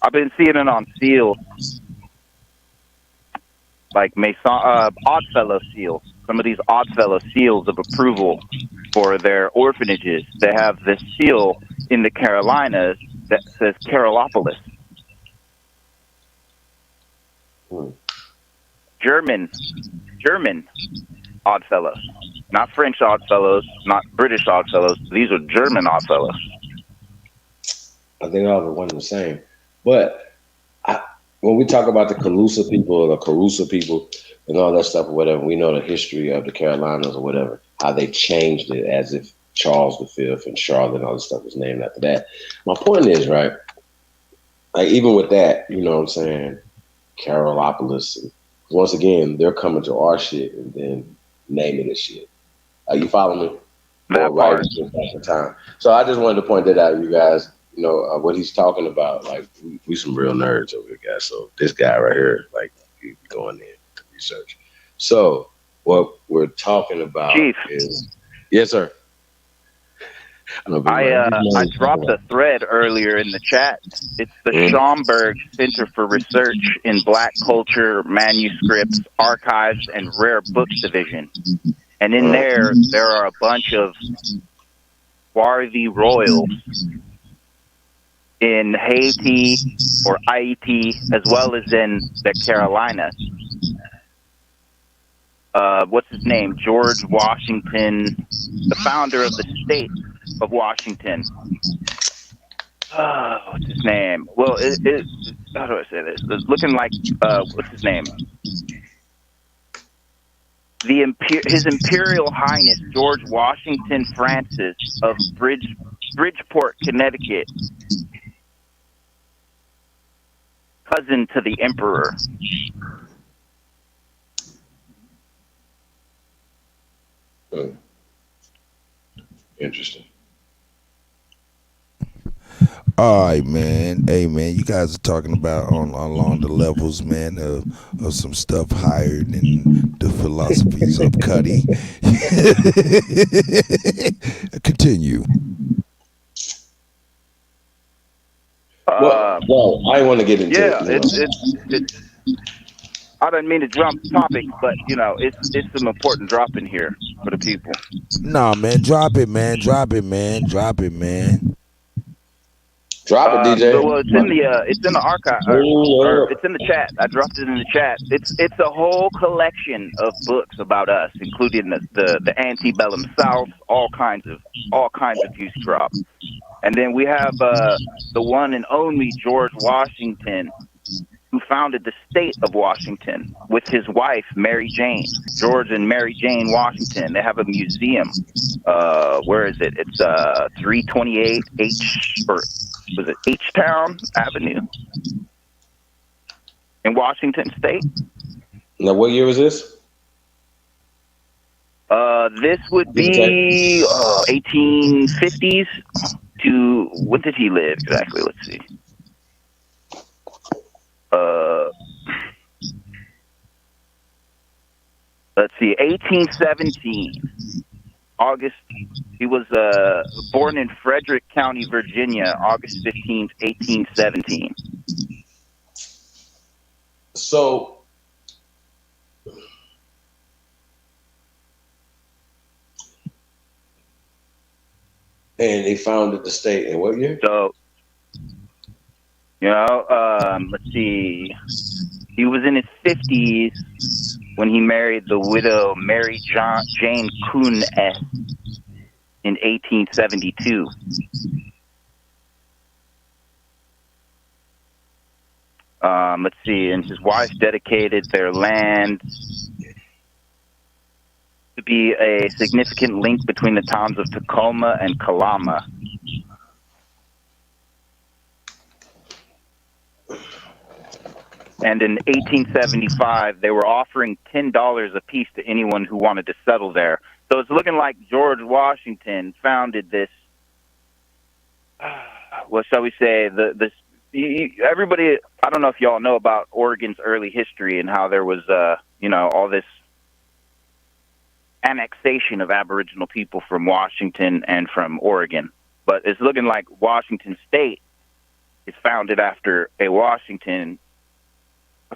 Speaker 16: I've been seeing it on seals, like Oddfellow seals. Some of these Oddfellow seals of approval for their orphanages. They have this seal in the Carolinas that says Carolopolis. German Oddfellows. Not French Oddfellows, not British Oddfellows. These are German Oddfellows.
Speaker 14: I think all are one and the same. But when we talk about the Calusa people or the Carusa people and all that stuff or whatever, we know the history of the Carolinas or whatever, how they changed it as if Charles V and Charlotte and all this stuff was named after that. My point is, right, like even with that, you know what I'm saying, Carolopolis, and once again, they're coming to our shit and then naming it shit. You follow me?
Speaker 16: That part.
Speaker 14: Time. So I just wanted to point that out, you guys. You know, what he's talking about, like, we some real nerds over here, guys. So this guy right here, like, he's going in to research. So what we're talking about is, yes, sir.
Speaker 16: I dropped a thread earlier in the chat. It's the Schomburg Center for Research in Black Culture, Manuscripts, Archives, and Rare Books Division. And in there are a bunch of Swarthy royals in Haiti or Haiti, as well as in the Carolinas. What's his name? George Washington, the founder of the state of Washington. What's his name? Well, how do I say this? It's looking like, what's his name? His Imperial Highness George Washington Francis of Bridgeport, Connecticut, cousin to the Emperor.
Speaker 14: Interesting.
Speaker 1: All right, man. Hey, man, you guys are talking about along the levels, man, of some stuff higher than the philosophies of Cuddy. Continue.
Speaker 14: Well, I want to get into
Speaker 16: it. I didn't mean to jump topics, but you know, it's some important drop in here for the people.
Speaker 1: Nah, man, drop it, man. Drop it, man. Drop it, man.
Speaker 14: Drop it, DJ.
Speaker 16: Well, it's in the archive, or it's in the chat. I dropped it in the chat. It's a whole collection of books about us, including the antebellum South, all kinds of use drops. And then we have the one and only George Washington, who founded the state of Washington with his wife, Mary Jane. George and Mary Jane Washington. They have a museum. Where is it? It's 328 H-Town Avenue in Washington State.
Speaker 14: Now, what year was this?
Speaker 16: This would be 1850s to, when did he live exactly? Let's see. Let's see, 1817. August. He was born in Frederick County, Virginia, August 15th, 1817.
Speaker 14: So, and he founded the state in what year?
Speaker 16: So, you know, let's see. He was in his 50s when he married the widow Mary Jane Kuttack in 1872. Let's see, and his wife dedicated their land to be a significant link between the towns of Tacoma and Kalama. And in 1875, they were offering $10 apiece to anyone who wanted to settle there. So it's looking like George Washington founded this, what shall we say, everybody, I don't know if y'all know about Oregon's early history and how there was, all this annexation of Aboriginal people from Washington and from Oregon. But it's looking like Washington State is founded after a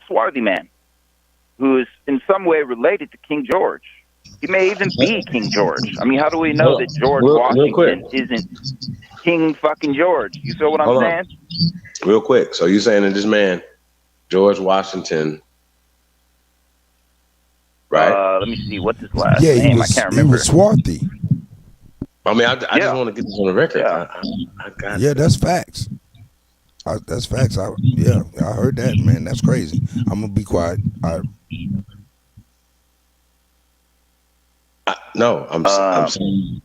Speaker 16: swarthy man who is in some way related to King George. He may even be King George. I mean, how do we know that George Washington isn't King fucking George? You feel what I'm saying?
Speaker 14: Real quick. So you're saying that this man, George Washington, right?
Speaker 16: Let me see. What's his last name? I can't remember.
Speaker 1: He was swarthy.
Speaker 14: I mean, I just want to get this on the record.
Speaker 1: Yeah, that's facts. That's facts. I heard that, man. That's crazy. I'm gonna be quiet.
Speaker 14: I'm saying,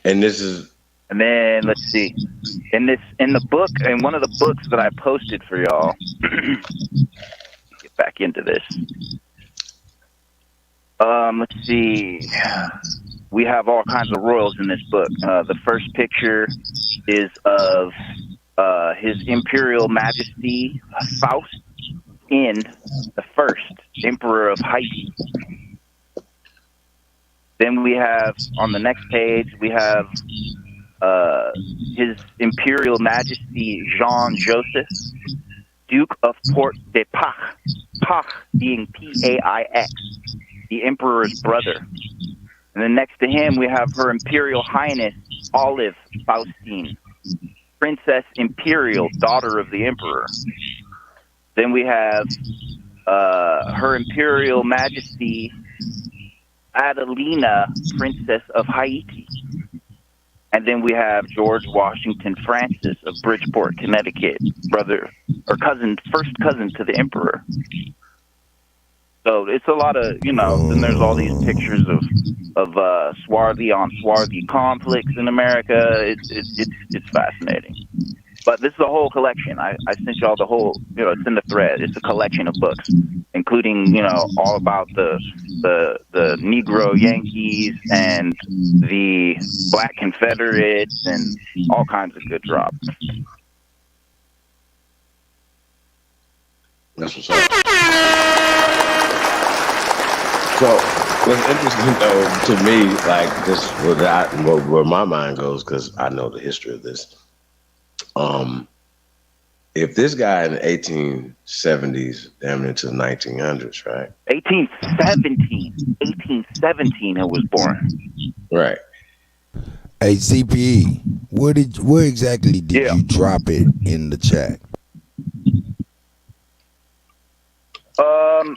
Speaker 14: and this is,
Speaker 16: and then let's see, in the book, in one of the books that I posted for y'all. Get back into this. Let's see. We have all kinds of royals in this book. The first picture is of His Imperial Majesty Faust in the First, Emperor of Haiti. Then we have, on the next page, we have His Imperial Majesty Jean-Joseph, Duke of Port-de-Paix, Paix being P-A-I-X, the Emperor's brother. And then next to him, we have Her Imperial Highness Olive Faustine, Princess Imperial, daughter of the Emperor. Then we have Her Imperial Majesty Adelina, Princess of Haiti. And then we have George Washington Francis of Bridgeport, Connecticut, brother or cousin, first cousin to the Emperor. So it's a lot of, then there's all these pictures of swarthy on swarthy conflicts in America. It's fascinating. But this is a whole collection. I sent y'all the whole, it's in the thread. It's a collection of books, including, all about the Negro Yankees and the Black Confederates and all kinds of good drops.
Speaker 14: That's what's up. So what's interesting though to me, like this, where my mind goes, because I know the history of this. If this guy in the 1870s, damn near to the 1900s, right?
Speaker 16: 1817, I was born.
Speaker 14: Right.
Speaker 1: Hey, CPE, where exactly did you drop it in the chat?
Speaker 16: Let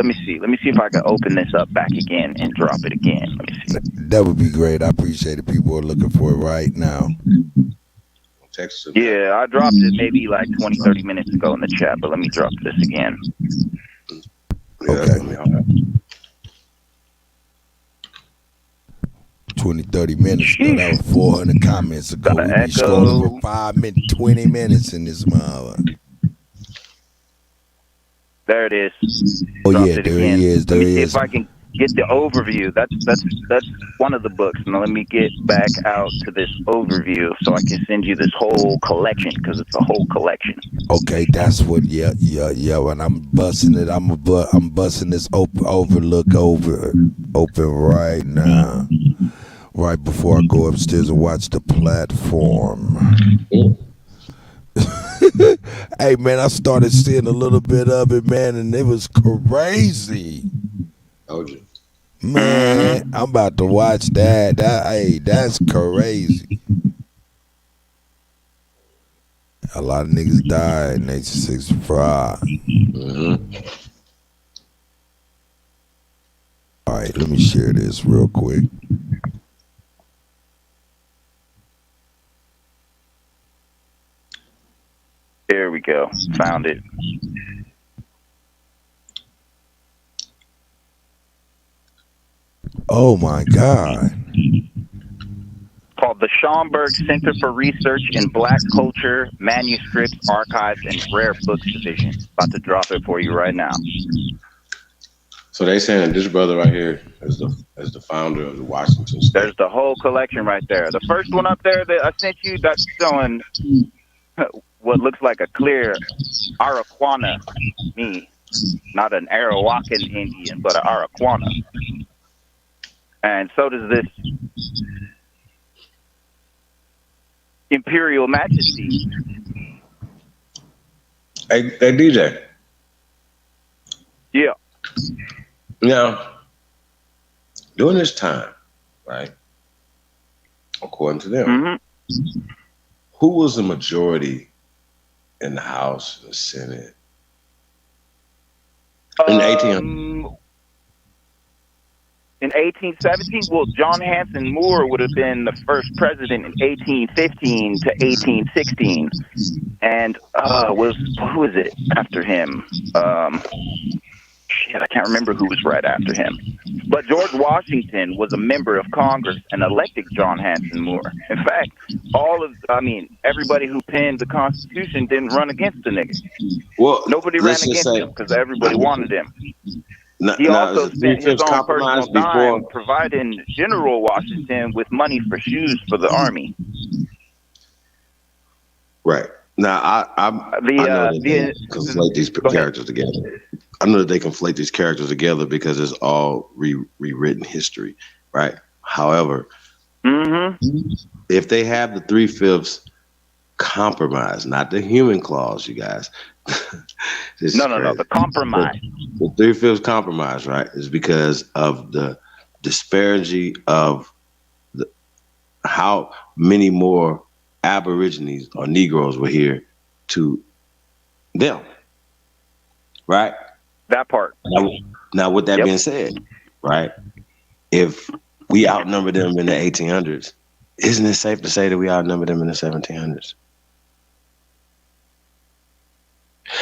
Speaker 16: me see. Let me see if I can open this up back again and drop it again. Let me see.
Speaker 1: That would be great. I appreciate it. People are looking for it right now.
Speaker 16: Yeah, I dropped it maybe like 20, 30 minutes ago in the chat, but let me drop this again.
Speaker 1: Okay. 20, 30 minutes ago. That was 400 comments ago. We be scrolling for 5 minutes, 20 minutes in this mile.
Speaker 16: There it is.
Speaker 1: Oh, yeah, there he is.
Speaker 16: Let me see if I can get the overview. That's one of the books. Now let me get back out to this overview so I can send you this whole collection, because it's a whole collection.
Speaker 1: Okay, that's what. Yeah. And I'm busting it. I'm busting this overlook open right now, right before I go upstairs and watch the platform. Hey man, I started seeing a little bit of it, man, and it was crazy.
Speaker 14: Told you.
Speaker 1: Man, I'm about to watch that. That's crazy. A lot of niggas died in 1965. All right, let me share this real quick.
Speaker 16: There we go. Found it.
Speaker 1: Oh my God.
Speaker 16: Called the Schomburg Center for Research in Black Culture, Manuscripts, Archives, and Rare Books Division. About to drop it for you right now.
Speaker 14: So they saying that this brother right here is the founder of the Washington State.
Speaker 16: There's the whole collection right there. The first one up there that I sent you, that's showing what looks like a clear Araquana me. Not an Arawakan Indian, but an Araquana. And so does this Imperial Majesty.
Speaker 14: Hey DJ.
Speaker 16: Yeah.
Speaker 14: Now, during this time, right, according to them, who was the majority in the House and the Senate in the 1800s?
Speaker 16: In 1817, well, John Hanson Moore would have been the first president in 1815 to 1816. And who was it after him? I can't remember who was right after him. But George Washington was a member of Congress and elected John Hanson Moore. In fact, everybody who penned the Constitution didn't run against the nigga.
Speaker 14: Well,
Speaker 16: nobody ran against him because everybody wanted him. He also spent his own personal time providing General Washington with money for shoes for the army.
Speaker 14: Right. Now, I know that they conflate these characters together. I know that they conflate these characters together because it's all rewritten history, right? However, if they have the 3/5 compromise, not the human clause, you guys.
Speaker 16: No, the compromise.
Speaker 14: The 3/5 compromise, right, is because of the disparity of how many more Aborigines or Negroes were here to them, right?
Speaker 16: That part.
Speaker 14: Now with that being said, right, if we outnumber them in the 1800s, isn't it safe to say that we outnumber them in the 1700s?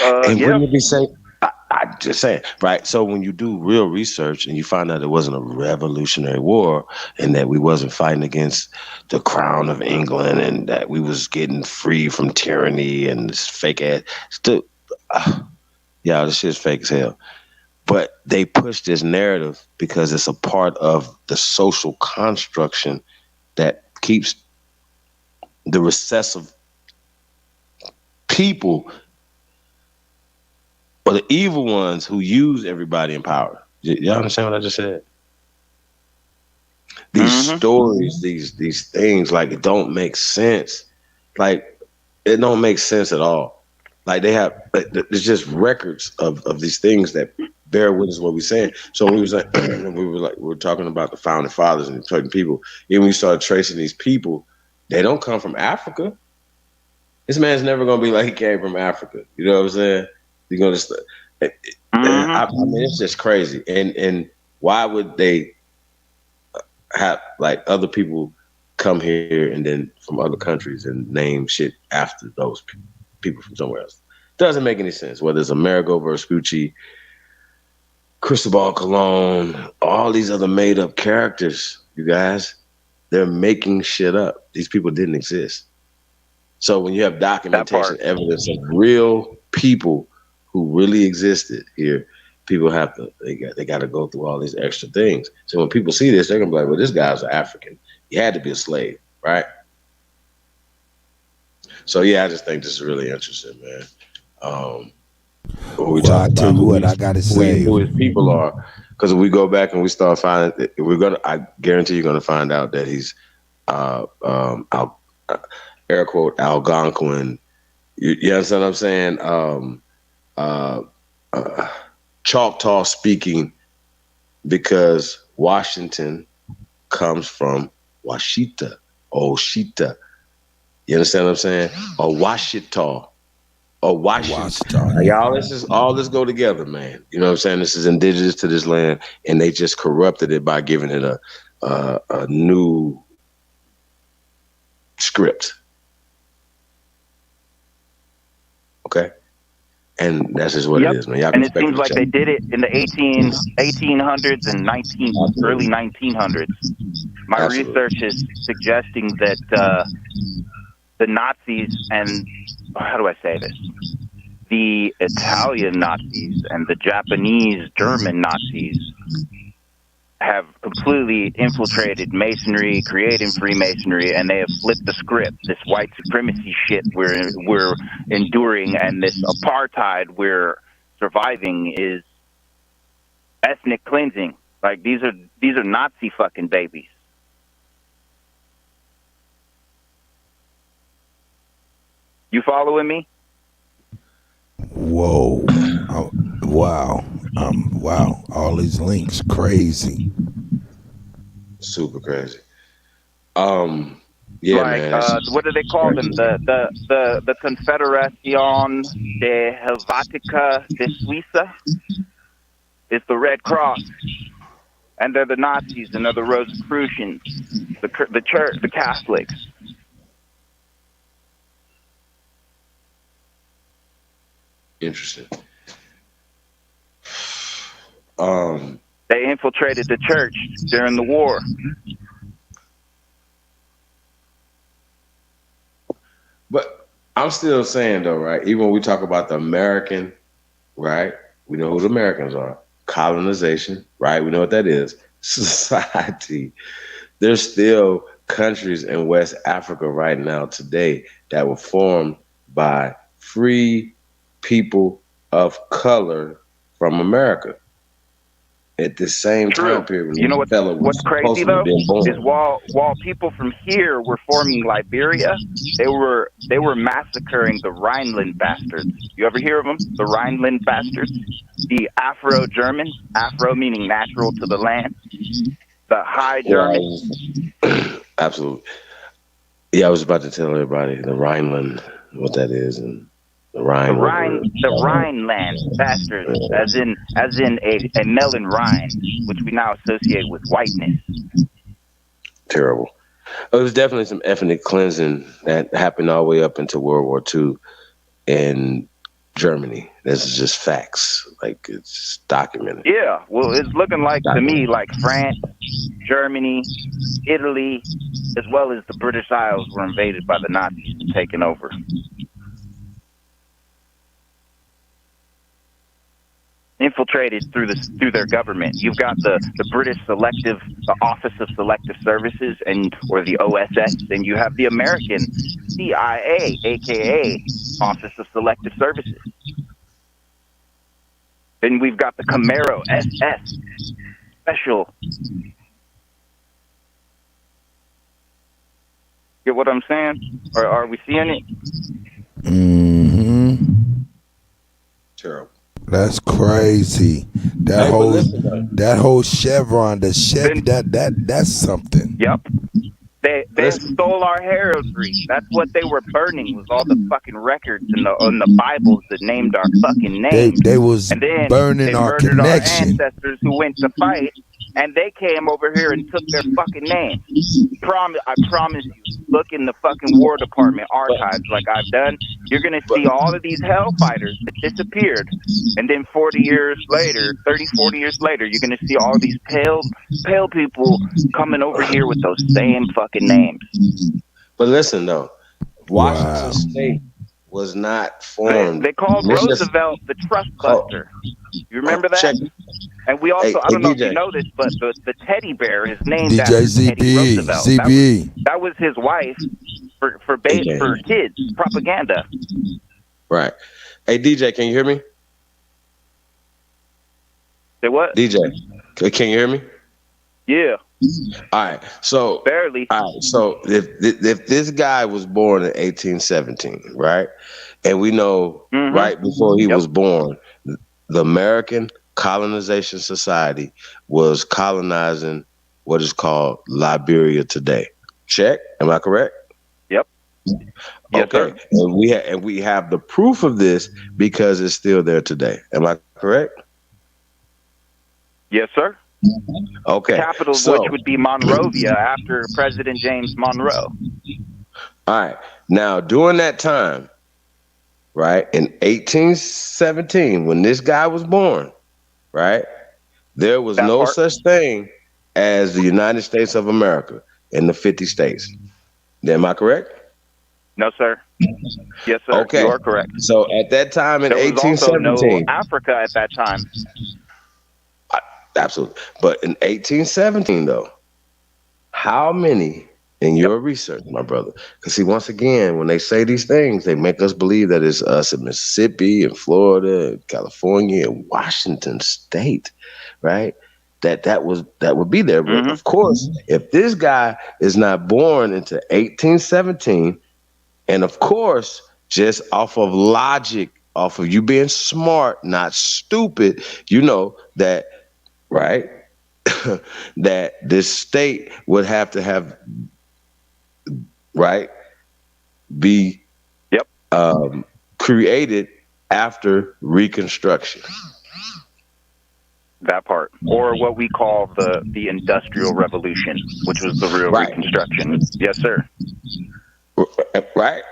Speaker 14: And wouldn't it be safe? I just saying, right? So when you do real research and you find out it wasn't a revolutionary war and that we wasn't fighting against the crown of England and that we was getting free from tyranny and this fake ass still, this shit's fake as hell. But they push this narrative because it's a part of the social construction that keeps the recessive people or the evil ones who use everybody in power. Y'all understand what I just said? These stories, these things, like, it don't make sense. Like, it don't make sense at all. Like, they have, there's just records of these things that bear witness what we're saying. So when we were talking about the founding fathers and certain people, even when we started tracing these people, they don't come from Africa. This man's never gonna be like he came from Africa. You know what I'm saying? You're gonna just, I mean, it's just crazy. And why would they have like other people come here and then from other countries and name shit after those people from somewhere else? Doesn't make any sense. Whether it's Amerigo Vespucci, Cristobal Colon, all these other made up characters, you guys, they're making shit up. These people didn't exist. So when you have documentation, evidence of real people who really existed here, people have to, they got to go through all these extra things. So when people see this, they're gonna be like, well, this guy's an African. He had to be a slave, right? So yeah, I just think this is really interesting, man.
Speaker 1: I tell you what, I gotta say,
Speaker 14: who his people are, because if we go back and we start finding, I guarantee you're gonna find out that he's air quote Algonquin. You understand what I'm saying? Choctaw speaking, because Washington comes from Washita, Oshita. You understand what I'm saying? Or Washita. or Washington. Now, y'all, all this go together, man. You know what I'm saying? This is indigenous to this land, and they just corrupted it by giving it a new script. Okay? And that's just what it is, man. Y'all
Speaker 16: and it seems like they did it in the 1800s and early 1900s. My research is suggesting that the Nazis and, how do I say this? The Italian Nazis and the Japanese German Nazis have completely infiltrated Masonry, created Freemasonry, and they have flipped the script. This white supremacy shit we're enduring, and this apartheid we're surviving is ethnic cleansing. Like these are Nazi fucking babies. You following me?
Speaker 1: Whoa! Oh, wow! Wow! All these links, crazy.
Speaker 14: Super crazy. Yeah,
Speaker 16: like,
Speaker 14: man.
Speaker 16: What do they call them? The Confederación de Helvética de Suiza. It's the Red Cross, and they're the Nazis, and they're the Rosicrucians, the church, the Catholics.
Speaker 14: Interesting.
Speaker 16: They infiltrated the church during the war.
Speaker 14: But I'm still saying though, right? Even when we talk about the American, right? We know who the Americans are. Colonization, right? We know what that is. Society. There's still countries in West Africa right now today that were formed by free people of color from America. At the same time period,
Speaker 16: you know what's crazy though is while people from here were forming Liberia, they were massacring the Rhineland bastards. You ever hear of them? The Rhineland bastards, the Afro-Germans, Afro meaning natural to the land, the High Germans.
Speaker 14: Absolutely. Yeah, I was about to tell everybody the Rhineland, what that is, and the
Speaker 16: Rhineland bastards, as in a melon rind, which we now associate with whiteness.
Speaker 14: Terrible. It was definitely some ethnic cleansing that happened all the way up into World War II in Germany. This is just facts. Like, it's documented.
Speaker 16: Yeah, well, it's looking like to me like France, Germany, Italy, as well as the British Isles were invaded by the Nazis and taken over. Infiltrated through their government. You've got the British Selective, the Office of Selective Services, or the OSS, and you have the American CIA, aka Office of Selective Services. Then we've got the Camaro SS Special. Get what I'm saying? Or are we seeing it?
Speaker 1: Mm-hmm.
Speaker 14: Terrible.
Speaker 1: That's crazy. That whole chevron, that's something.
Speaker 16: Yep. They stole our heraldry. That's what they were burning, was all the fucking records on the Bibles that named our fucking names.
Speaker 1: They was burning our connection.
Speaker 16: Our ancestors who went to fight, and they came over here and took their fucking names. I promise you, look in the fucking War Department archives like I've done, you're going to see all of these hellfighters that disappeared. And then 40 years later, 30, 40 years later, you're going to see all these pale people coming over here with those same fucking names.
Speaker 14: But listen, though, Washington State was not formed.
Speaker 16: They called Roosevelt the Trust Buster. You remember that? And we also, I don't know if you know this, but the teddy bear is named after Teddy Roosevelt. That was his wife for kids propaganda.
Speaker 14: Right. Hey, DJ, can you hear me?
Speaker 16: Say what?
Speaker 14: DJ, can you hear me?
Speaker 16: Yeah.
Speaker 14: All right. So
Speaker 16: barely.
Speaker 14: All right. So if this guy was born in 1817, right, and we know right before he was born, the American Colonization Society was colonizing what is called Liberia today. Check. Am I correct?
Speaker 16: Yep. Yes,
Speaker 14: okay,
Speaker 16: sir.
Speaker 14: and we have the proof of this because it's still there today. Am I correct?
Speaker 16: Yes, sir.
Speaker 14: Okay.
Speaker 16: Capital of which would be Monrovia after President James Monroe.
Speaker 14: All right. Now, during that time, right, in 1817, when this guy was born, right, there was no such thing as the United States of America in the 50 states. Am I correct?
Speaker 16: No, sir. Yes, sir.
Speaker 14: Okay.
Speaker 16: You are correct.
Speaker 14: So at that time in
Speaker 16: there was
Speaker 14: 1817,
Speaker 16: also no Africa at that time.
Speaker 14: Absolutely. But in 1817, though, how many in your research, my brother? Because see, once again, when they say these things, they make us believe that it's us in Mississippi and Florida and California and Washington State, right? That would be there. But of course, if this guy is not born into 1817, and of course, just off of logic, off of you being smart, not stupid, you know that, right? that this state would have to have, right, be created after Reconstruction.
Speaker 16: That part, or what we call the Industrial Revolution, which was the real Reconstruction. Yes, sir.
Speaker 14: Right.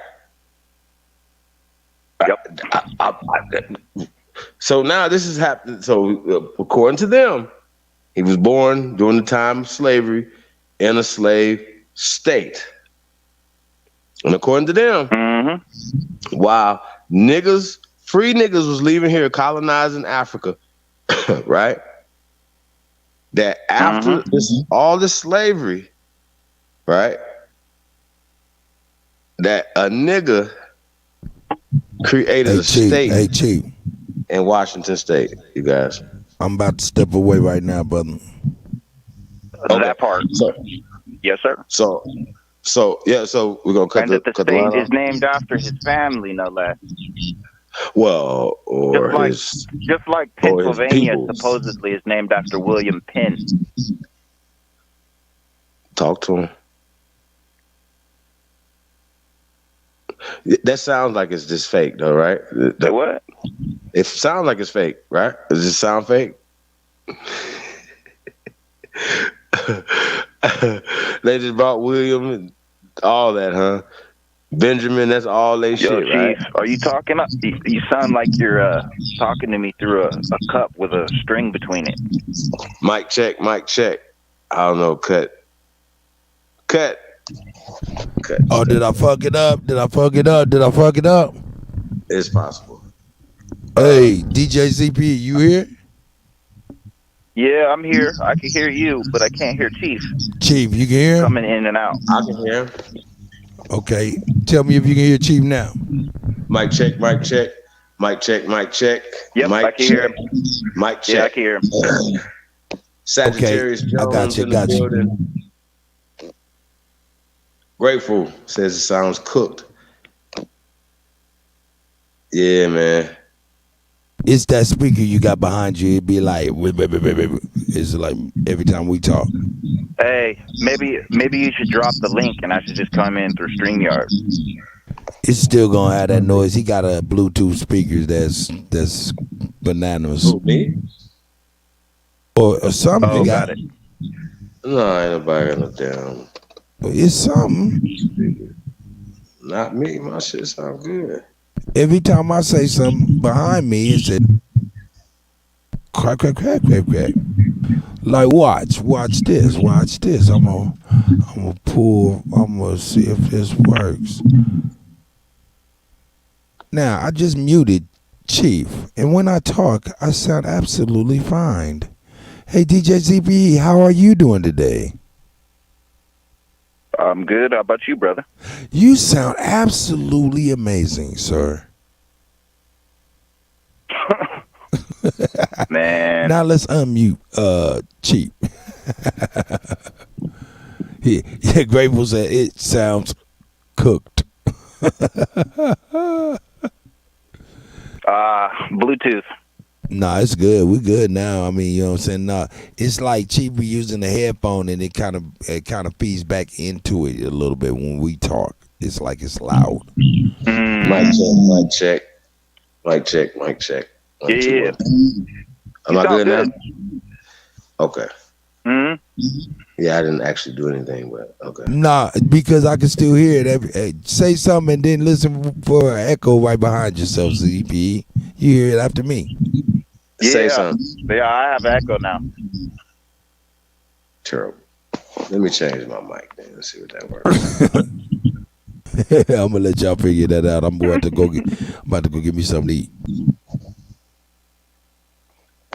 Speaker 16: Yep.
Speaker 14: So now this is happening. So according to them, he was born during the time of slavery in a slave state. And according to them, while free niggas was leaving here colonizing Africa, right? That after all this slavery, right? That a nigga created a state in Washington State, you guys.
Speaker 1: I'm about to step away right now, brother.
Speaker 16: That part. Yes, sir.
Speaker 14: So we're gonna cut
Speaker 16: and
Speaker 14: the
Speaker 16: that the
Speaker 14: cut
Speaker 16: state
Speaker 14: the line
Speaker 16: is named after his family, no less.
Speaker 14: Well, or
Speaker 16: just like Pennsylvania supposedly is named after William Penn.
Speaker 14: Talk to him. That sounds like it's just fake, though, right?
Speaker 16: What?
Speaker 14: It sounds like it's fake, right? Does it sound fake? They just brought William and all that, huh? Benjamin, that's all they shit,
Speaker 16: Chief,
Speaker 14: right?
Speaker 16: are you talking? You sound like you're talking to me through a cup with a string between it.
Speaker 14: Mic check, mic check. I don't know, cut.
Speaker 1: Oh, did I fuck it up?
Speaker 14: It's possible.
Speaker 1: Hey, DJ ZP, you here?
Speaker 16: Yeah, I'm here. I can hear you, but I can't hear Chief.
Speaker 1: Chief, you can hear him?
Speaker 16: Coming in and out.
Speaker 14: I can hear him.
Speaker 1: Okay, tell me if you can hear Chief now.
Speaker 14: Mic check, mic check. Mic check, mic check.
Speaker 16: Yep,
Speaker 14: mic
Speaker 16: I can hear him.
Speaker 14: Mic check.
Speaker 16: Yeah, I can hear him.
Speaker 14: Sagittarius Jones in the building. Grateful says it sounds cooked. Yeah, man.
Speaker 1: It's that speaker you got behind you. It'd be like, it's like every time we talk.
Speaker 16: Hey, maybe you should drop the link and I should just come in through StreamYard.
Speaker 1: It's still gonna have that noise. He got a Bluetooth speakers that's bananas.
Speaker 14: Who, me?
Speaker 1: Or something.
Speaker 16: Oh, got it.
Speaker 14: No, ain't nobody got no damn.
Speaker 1: It's something.
Speaker 14: Not me. My shit sound good.
Speaker 1: Every time I say something behind me, it said crack, crack, crack, crack, crack. Like watch this. I'm gonna see if this works. Now I just muted Chief, and when I talk, I sound absolutely fine. Hey DJ ZPE, how are you doing today?
Speaker 16: I'm good. How about you, brother?
Speaker 1: You sound absolutely amazing, sir.
Speaker 16: Man.
Speaker 1: Now let's unmute Chief. Yeah, Grateful said it sounds cooked.
Speaker 16: Bluetooth.
Speaker 1: Nah, it's good. We good now. I mean, you know what I'm saying? Nah, it's like Chief be using the headphone and it kind of feeds back into it a little bit when we talk. it's like it's loud.
Speaker 14: Mic check.
Speaker 16: Yeah.
Speaker 14: Am I good now? Okay.
Speaker 16: Mm-hmm.
Speaker 14: Yeah, I didn't actually do anything, but okay.
Speaker 1: Nah, because I can still hear it. Say something and then listen for an echo right behind yourself, CP. You hear it after me.
Speaker 14: Say something.
Speaker 16: Yeah, I have echo now.
Speaker 14: Terrible. Let me change my mic then and see what that works.
Speaker 1: I'm gonna let y'all figure that out. I'm about to go get me something to eat.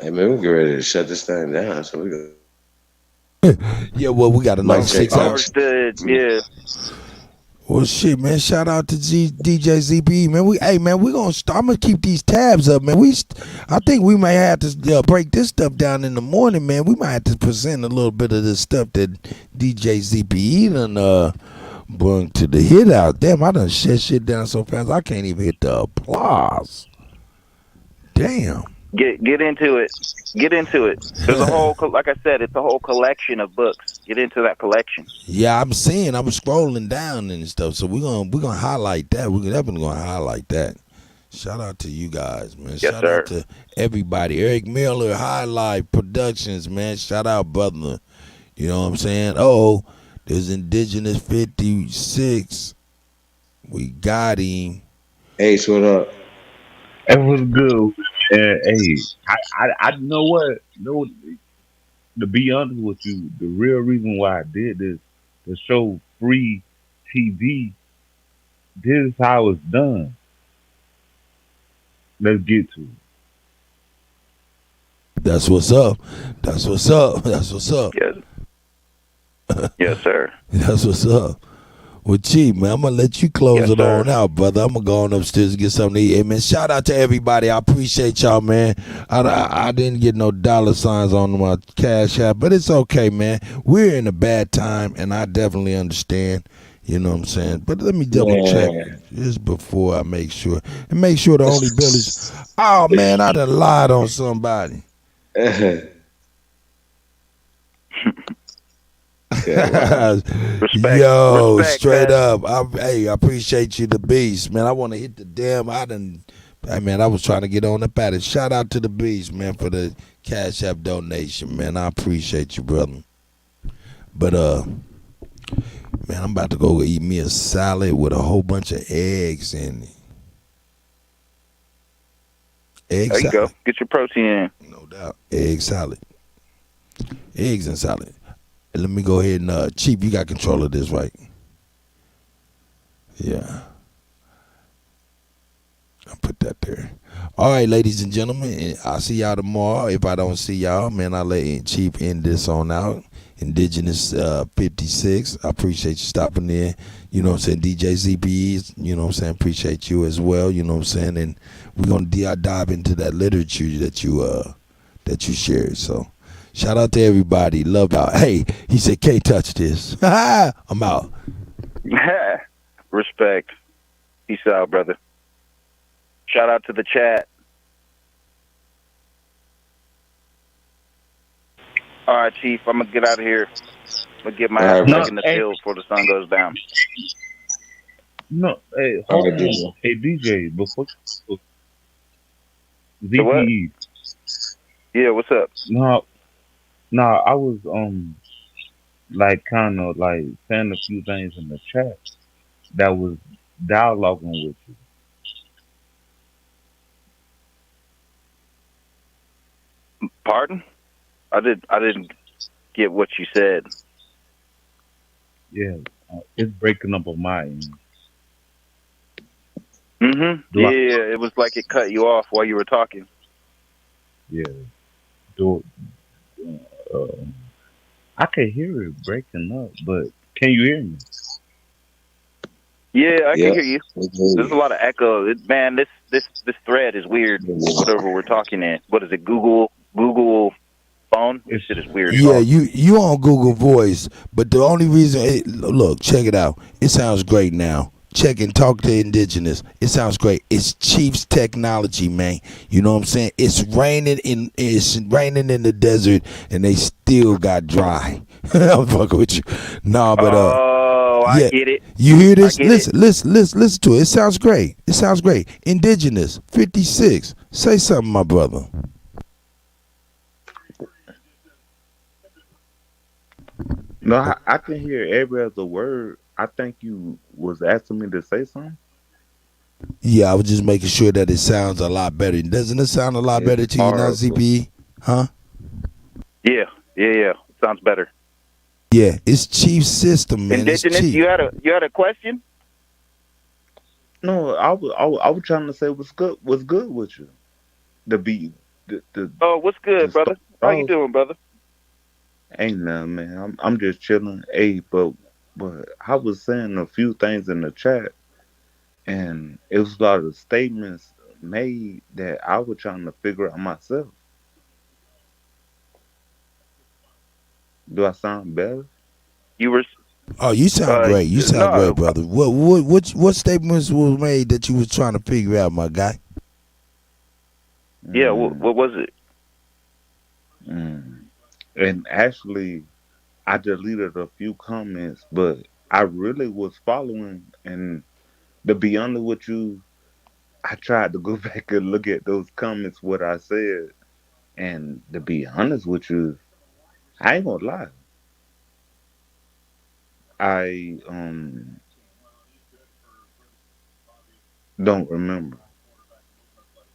Speaker 14: Hey man, we get ready to shut this thing down, so we go.
Speaker 1: Yeah, well, we got another 6 hours.
Speaker 16: Yeah.
Speaker 1: Well, shit, man. Shout out to DJ ZB, man. We gonna start. I'm gonna keep these tabs up, man. I think we might have to break this stuff down in the morning, man. We might have to present a little bit of this stuff that DJ ZB done bring to the hit out. Damn, I done shut shit down so fast I can't even hit the applause. Damn.
Speaker 16: Get into it. Get into it. There's a whole, like I said, it's a whole collection of books. Get into that collection.
Speaker 1: Yeah, I'm scrolling down and stuff. So we're gonna highlight that. We're definitely gonna highlight that. Shout out to you guys, man.
Speaker 16: Yes,
Speaker 1: Shout out to everybody. Eric Miller, Highlight Productions, man. Shout out, brother. You know what I'm saying? Oh, there's Indigenous 56. We got him.
Speaker 14: Ace, what up?
Speaker 19: It was good. Hey, I know what. No, to be honest with you, the real reason why I did this to show free TV. This is how it's done. Let's get to it.
Speaker 1: That's what's up. That's what's up. That's what's up.
Speaker 16: Yes. Yes, sir.
Speaker 1: That's what's up. Well, Chief, man, I'm going to let you close it on out, brother. I'm going to go on upstairs and get something to eat. Hey, man, shout out to everybody. I appreciate y'all, man. I didn't get no dollar signs on my Cash App, but it's okay, man. We're in a bad time, and I definitely understand. You know what I'm saying? But let me double check just before I make sure. And make sure the only bill is, oh, man, I done lied on somebody.
Speaker 16: Respect.
Speaker 1: Yo,
Speaker 16: Respect,
Speaker 1: straight
Speaker 16: man.
Speaker 1: up. I appreciate you, the beast, man. I want to hit the damn. I was trying to get on up at it. Shout out to the beast, man, for the Cash App donation, man. I appreciate you, brother. But man, I'm about to go eat me a salad with a whole bunch of eggs in it. Egg
Speaker 16: There you
Speaker 1: salad.
Speaker 16: go. Get your protein in.
Speaker 1: No doubt. Egg salad. Eggs and salad. Let me go ahead and Chief, you got control of this, right? Yeah. I'll put that there. All right, ladies and gentlemen, I'll see y'all tomorrow. If I don't see y'all, man, I'll let Chief end this on out. Indigenous 56. I appreciate you stopping in. You know what I'm saying? DJ ZBE, you know what I'm saying? Appreciate you as well. You know what I'm saying? And we're going to dive into that literature that you shared. So shout out to everybody. Love y'all. Hey, he said, can't touch this. I'm out.
Speaker 16: Respect. Peace out, brother. Shout out to the chat. All right, Chief, I'm going to get out of here. I'm going to get my ass back in the field before the sun goes down.
Speaker 19: No, hey, hold on. Hey, DJ, before ZPE.
Speaker 16: Yeah, what's up?
Speaker 19: No, I was like kind of like saying a few things in the chat that was dialoguing with you.
Speaker 16: Pardon? I didn't get what you said.
Speaker 19: Yeah, it's breaking up on my end.
Speaker 16: Mm-hmm. Yeah, it was like it cut you off while you were talking.
Speaker 19: Yeah. I can hear it breaking up, but can you hear me?
Speaker 16: Yeah, I can hear you. There's a lot of echo. Man, this thread is weird. Whatever we're talking in. What is it? Google phone? This shit is weird.
Speaker 1: Yeah, you on Google Voice, but the only reason, look, check it out. It sounds great now. Check and talk to Indigenous. It sounds great. It's Chief's technology, man. You know what I'm saying? It's raining in the desert, and they still got dry. I'm fucking with you. Nah, but
Speaker 16: I get it.
Speaker 1: You hear this?
Speaker 16: I get
Speaker 1: Listen to it. It sounds great. Indigenous 56. Say something, my brother.
Speaker 19: No, I can hear every other word. I think you was asking me to say something.
Speaker 1: Yeah, I was just making sure that it sounds a lot better. Doesn't it sound a lot better to you now, ZPE? Huh?
Speaker 16: Yeah. Sounds better.
Speaker 1: Yeah, it's Chief System, man.
Speaker 16: Indigenous,
Speaker 1: it's Chief.
Speaker 16: you had a question?
Speaker 19: No, I was trying to say what's good with you.
Speaker 16: Oh, what's good, brother? How you doing, brother?
Speaker 19: Ain't nothing, man. I'm just chilling. Hey, but I was saying a few things in the chat, and it was a lot of statements made that I was trying to figure out myself. Do I sound better?
Speaker 16: You were.
Speaker 1: Oh, you sound great. You sound great, brother. What statements was made that you was trying to figure out, my guy?
Speaker 16: Yeah, what was it?
Speaker 19: And actually, I deleted a few comments, but I really was following. And to be honest with you, I tried to go back and look at those comments, what I said. And to be honest with you, I ain't gonna lie. I don't remember.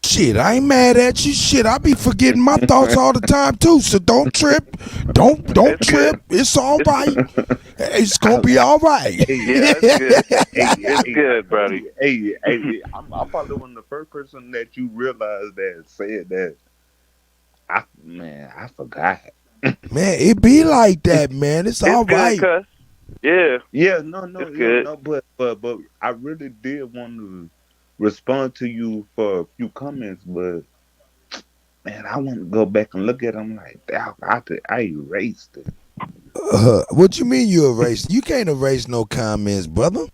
Speaker 1: Shit, I ain't mad at you. Shit, I be forgetting my thoughts all the time too. So don't trip. Don't trip. It's all right. It's gonna be all right.
Speaker 16: Yeah, it's good. It's good, buddy.
Speaker 19: Hey, I'm probably one of the first person that you realized that said that. I forgot.
Speaker 1: Man, it be like that, man. It's all right.
Speaker 16: Cuz. Yeah.
Speaker 19: Yeah, no,
Speaker 16: it's good.
Speaker 19: no, but I really did want to respond to you for a few comments, but man, I want to go back and look at them like, I erased it.
Speaker 1: What you mean you erased? You can't erase no comments, brother.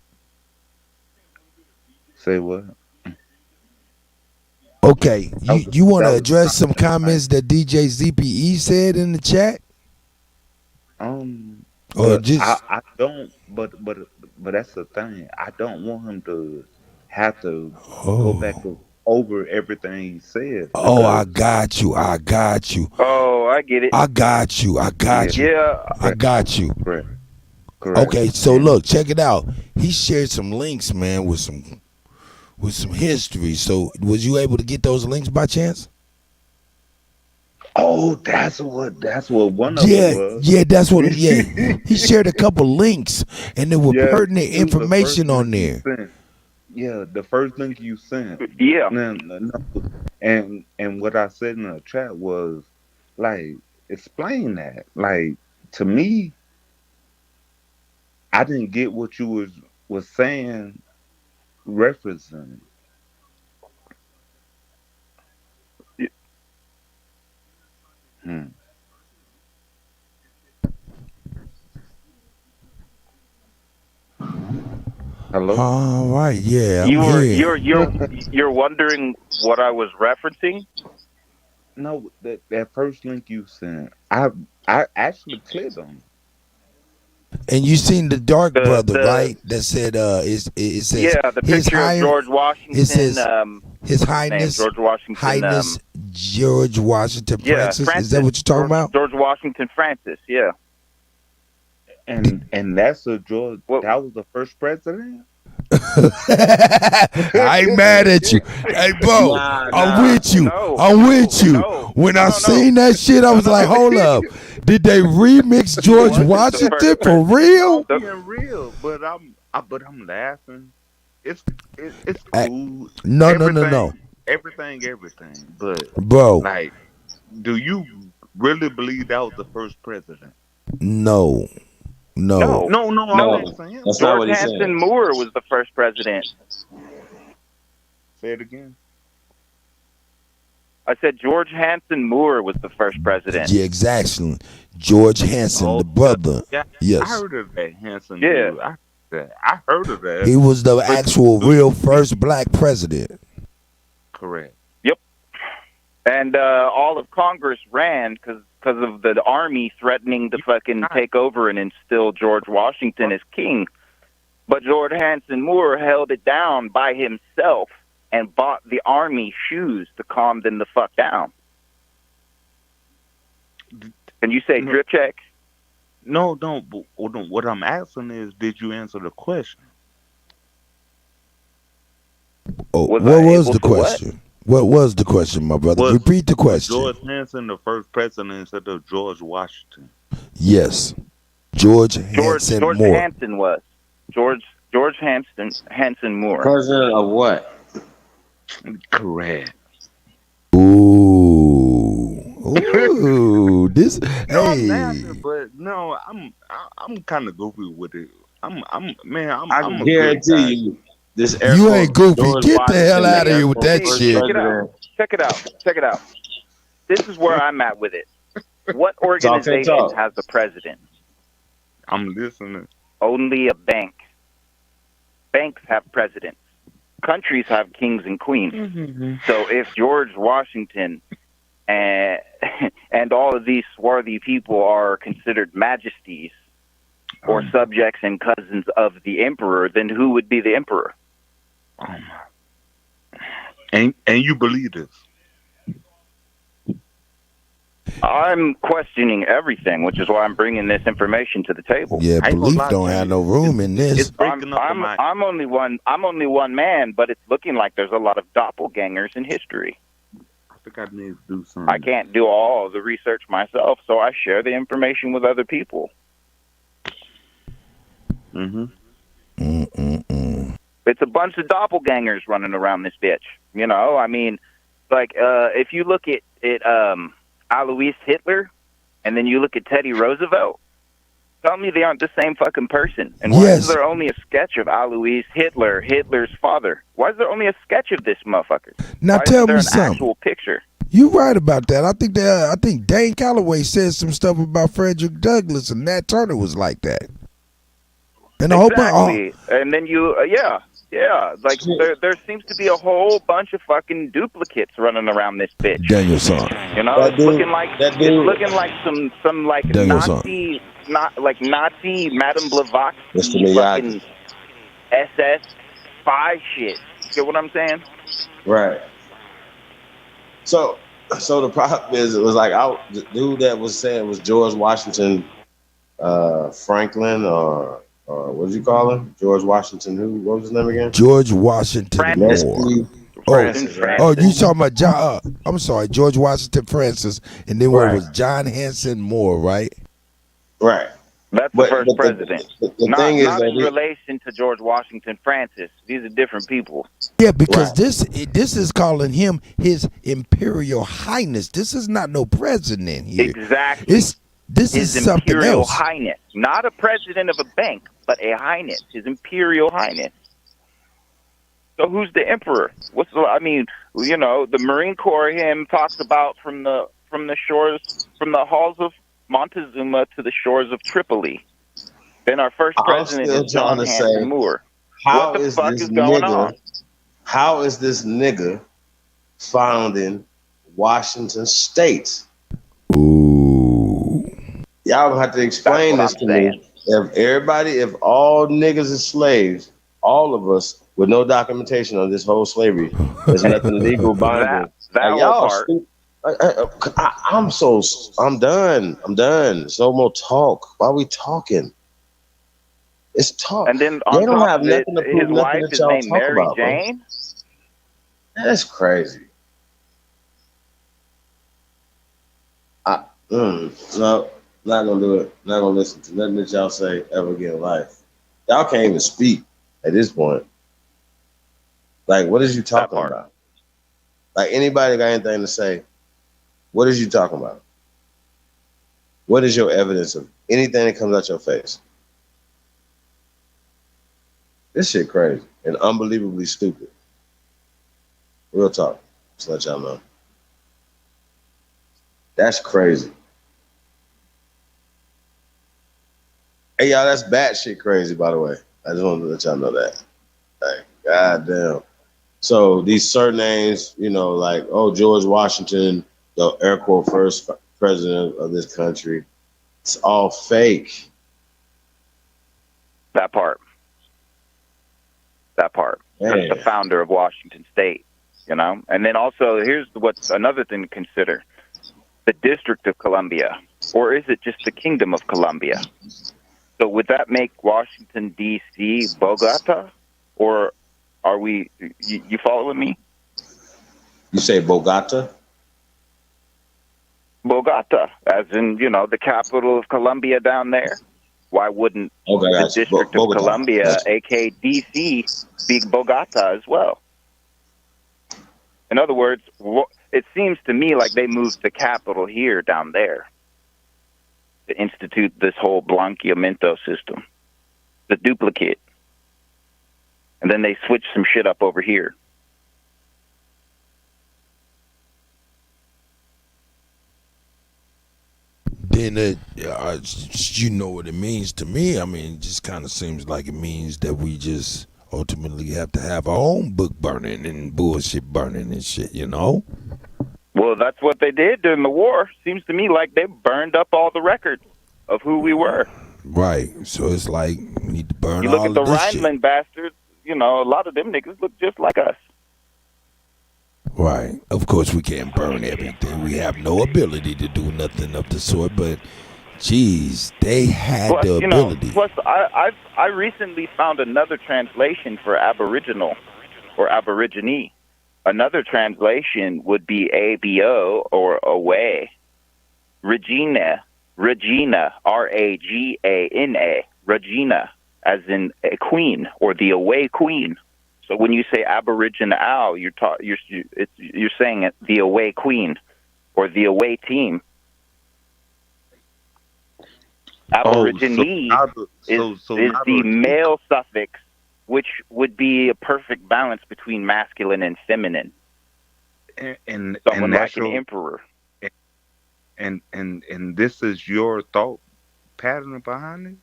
Speaker 19: Say what?
Speaker 1: Okay, you want to address some comments that DJ ZPE said in the chat? Or just
Speaker 19: I don't, but that's the thing. I don't want him to have to go back over everything he said.
Speaker 1: Oh, I got you.
Speaker 16: Oh, I get it.
Speaker 1: I got you.
Speaker 16: Yeah.
Speaker 1: I got you.
Speaker 19: Correct.
Speaker 1: Okay, so look, check it out. He shared some links, man, with some history. So was you able to get those links by chance?
Speaker 19: Oh, that's what one of them was.
Speaker 1: Yeah, that's what. Yeah, he shared a couple links, and there were pertinent information on there.
Speaker 19: Yeah, the first link you sent.
Speaker 16: Yeah.
Speaker 19: No, and what I said in the chat was like, explain that. Like, to me, I didn't get what you was saying, referencing. Hello.
Speaker 1: All right. Yeah.
Speaker 16: You're wondering what I was referencing?
Speaker 19: No, that first link you sent, I actually clicked on.
Speaker 1: And you seen the dark brother, right? That said, it says
Speaker 16: the picture of George Washington.
Speaker 1: It says His Highness
Speaker 16: George Washington.
Speaker 1: George Washington Francis.
Speaker 16: Francis.
Speaker 1: Is that what you're talking about?
Speaker 16: George Washington Francis. Yeah.
Speaker 19: And that's a George. That was the first president.
Speaker 1: I ain't mad at you. Hey, bro, I'm with you. When I seen that shit, I was like, hold up. Did they remix George Washington for real?
Speaker 19: Being real, but I'm laughing. It's cool.
Speaker 1: No.
Speaker 19: Everything. But
Speaker 1: bro,
Speaker 19: like, do you really believe that was the first president?
Speaker 1: No.
Speaker 19: No.
Speaker 16: That's George Hanson Moore was the first president.
Speaker 19: Say it again.
Speaker 16: I said George Hanson Moore was the first president.
Speaker 1: Yeah, exactly. George Hanson, the brother.
Speaker 19: Yeah,
Speaker 1: yes.
Speaker 19: I heard of that Hanson.
Speaker 16: Yeah.
Speaker 19: Dude. I heard of that.
Speaker 1: He was the actual real first black president.
Speaker 19: Correct.
Speaker 16: Yep. And all of Congress ran because of the army threatening to fucking take over and instill George Washington as king. But George Hanson Moore held it down by himself and bought the army shoes to calm them the fuck down. Can you say drip check?
Speaker 20: No. What I'm asking is, did you answer the question?
Speaker 1: Oh, what was the question? What was the question, my brother? Repeat the question.
Speaker 20: Was George Hanson the first president instead of George Washington?
Speaker 1: Yes. George Hanson Moore.
Speaker 16: Hanson was. George Hanson Moore.
Speaker 14: President of what?
Speaker 20: Correct.
Speaker 1: Ooh, this.
Speaker 20: No,
Speaker 1: hey,
Speaker 20: I'm laughing, but no, I'm kind of goofy with it. I'm
Speaker 14: I guarantee you, this
Speaker 1: you ain't goofy. Get the hell out of here with that shit.
Speaker 16: Check it out. This is where I'm at with it. What organization has the president?
Speaker 20: I'm listening.
Speaker 16: Only a bank. Banks have presidents. Countries have kings and queens.
Speaker 20: Mm-hmm.
Speaker 16: So if George Washington and all of these swarthy people are considered majesties or subjects and cousins of the emperor, then who would be the emperor?
Speaker 20: And you believe this?
Speaker 16: I'm questioning everything, which is why I'm bringing this information to the table.
Speaker 1: Yeah, belief don't have no room in this.
Speaker 16: I'm only one man, but it's looking like there's a lot of doppelgangers in history.
Speaker 20: I think I need to do something.
Speaker 16: I can't do all the research myself, so I share the information with other people.
Speaker 20: Mm-hmm.
Speaker 16: It's a bunch of doppelgangers running around this bitch. You know, I mean, like if you look at Alois Hitler, and then you look at Teddy Roosevelt, tell me they aren't the same fucking person. And why is there only a sketch of Alois Hitler, Hitler's father? Why is there only a sketch of this motherfucker?
Speaker 1: Now
Speaker 16: why
Speaker 1: tell
Speaker 16: is there
Speaker 1: me
Speaker 16: an
Speaker 1: something.
Speaker 16: Actual picture.
Speaker 1: You right about that. I think Dane Calloway said some stuff about Frederick Douglass, and Nat Turner was like that. And a whole bunch.
Speaker 16: And then you, like there seems to be a whole bunch of fucking duplicates running around this bitch.
Speaker 1: Danielson.
Speaker 16: You know, it's looking like some like
Speaker 1: Danielson.
Speaker 16: Nazi Madame Blavatsky fucking SS spy shit. You get what I'm saying?
Speaker 14: Right. So the problem is, it was like the dude that was saying was George Washington Franklin or what did you call him? George Washington who? What was his name again?
Speaker 1: George Washington Moore.
Speaker 14: Francis,
Speaker 1: you talking about John? I'm sorry, George Washington Francis, and then what was John Hanson Moore, right?
Speaker 14: Right.
Speaker 16: That's the first president.
Speaker 14: The thing is
Speaker 16: not
Speaker 14: that
Speaker 16: in relation to George Washington Francis. These are different people.
Speaker 1: Yeah, because this is calling him His Imperial Highness. This is not no president here.
Speaker 16: Exactly.
Speaker 1: This is something
Speaker 16: Imperial
Speaker 1: else.
Speaker 16: Highness, not a president of a bank, but a highness. His Imperial Highness. So who's the emperor? The Marine Corps hymn talks about from the halls of Montezuma to the shores of Tripoli. Then our first president is John Hanson Moore. What the fuck is going on?
Speaker 14: How is this nigga founding Washington State?
Speaker 1: Ooh.
Speaker 14: Y'all gonna have to explain this to me. If all niggas is slaves, all of us with no documentation on this whole slavery, there's nothing legal binding.
Speaker 16: That part.
Speaker 14: I'm done. There's no more talk. Why are we talking? It's talk.
Speaker 16: And then
Speaker 14: they don't have nothing to prove.
Speaker 16: His wife is named Mary Jane.
Speaker 14: That's crazy. No, not gonna do it. Not gonna listen to nothing that y'all say ever again in life. Y'all can't even speak at this point. Like, what is you talking about? Like, anybody got anything to say? What is you talking about? What is your evidence of anything that comes out your face? This shit crazy and unbelievably stupid. Real talk. Just let y'all know. That's crazy. Hey, y'all, that's batshit crazy, by the way. I just want to let y'all know that. Like, goddamn. So these surnames, like, George Washington, the Air Corps first president of this country, it's all fake.
Speaker 16: That part. That part. The founder of Washington State, you know? And then also, here's what's another thing to consider. The District of Columbia. Or is it just the Kingdom of Columbia? So would that make Washington, D.C. Bogota? Or are we, you following me?
Speaker 14: You say Bogota?
Speaker 16: Bogota, as in, you know, the capital of Colombia down there. Why wouldn't the District of Columbia, aka D.C., be Bogota as well? In other words, it seems to me like they moved the capital here down there to institute this whole blanqueamiento system, the duplicate. And then they switched some shit up over here.
Speaker 1: Then you know what it means to me. I mean, it just kind of seems like it means that we just ultimately have to have our own book burning and bullshit burning and shit, you know?
Speaker 16: Well, that's what they did during the war. Seems to me like they burned up all the records of who we were.
Speaker 1: Right. So it's like we need to burn
Speaker 16: you
Speaker 1: all
Speaker 16: look
Speaker 1: of
Speaker 16: at the
Speaker 1: this shit.
Speaker 16: Rhineland bastards, you know, a lot of them niggas look just like us.
Speaker 1: Right. Of course, we can't burn everything. We have no ability to do nothing of the sort, but, geez, they had
Speaker 16: Plus,
Speaker 1: the
Speaker 16: you know,
Speaker 1: ability.
Speaker 16: plus, I recently found another translation for aboriginal or aborigine. Another translation would be ABO or away. Regina, R-A-G-A-N-A, Regina, as in a queen or the away queen. So when you say aboriginal, you're saying it, the away queen or the away team. Aborigine is the male suffix, which would be a perfect balance between masculine and feminine.
Speaker 20: And
Speaker 16: someone like an emperor.
Speaker 20: And this is your thought pattern behind it?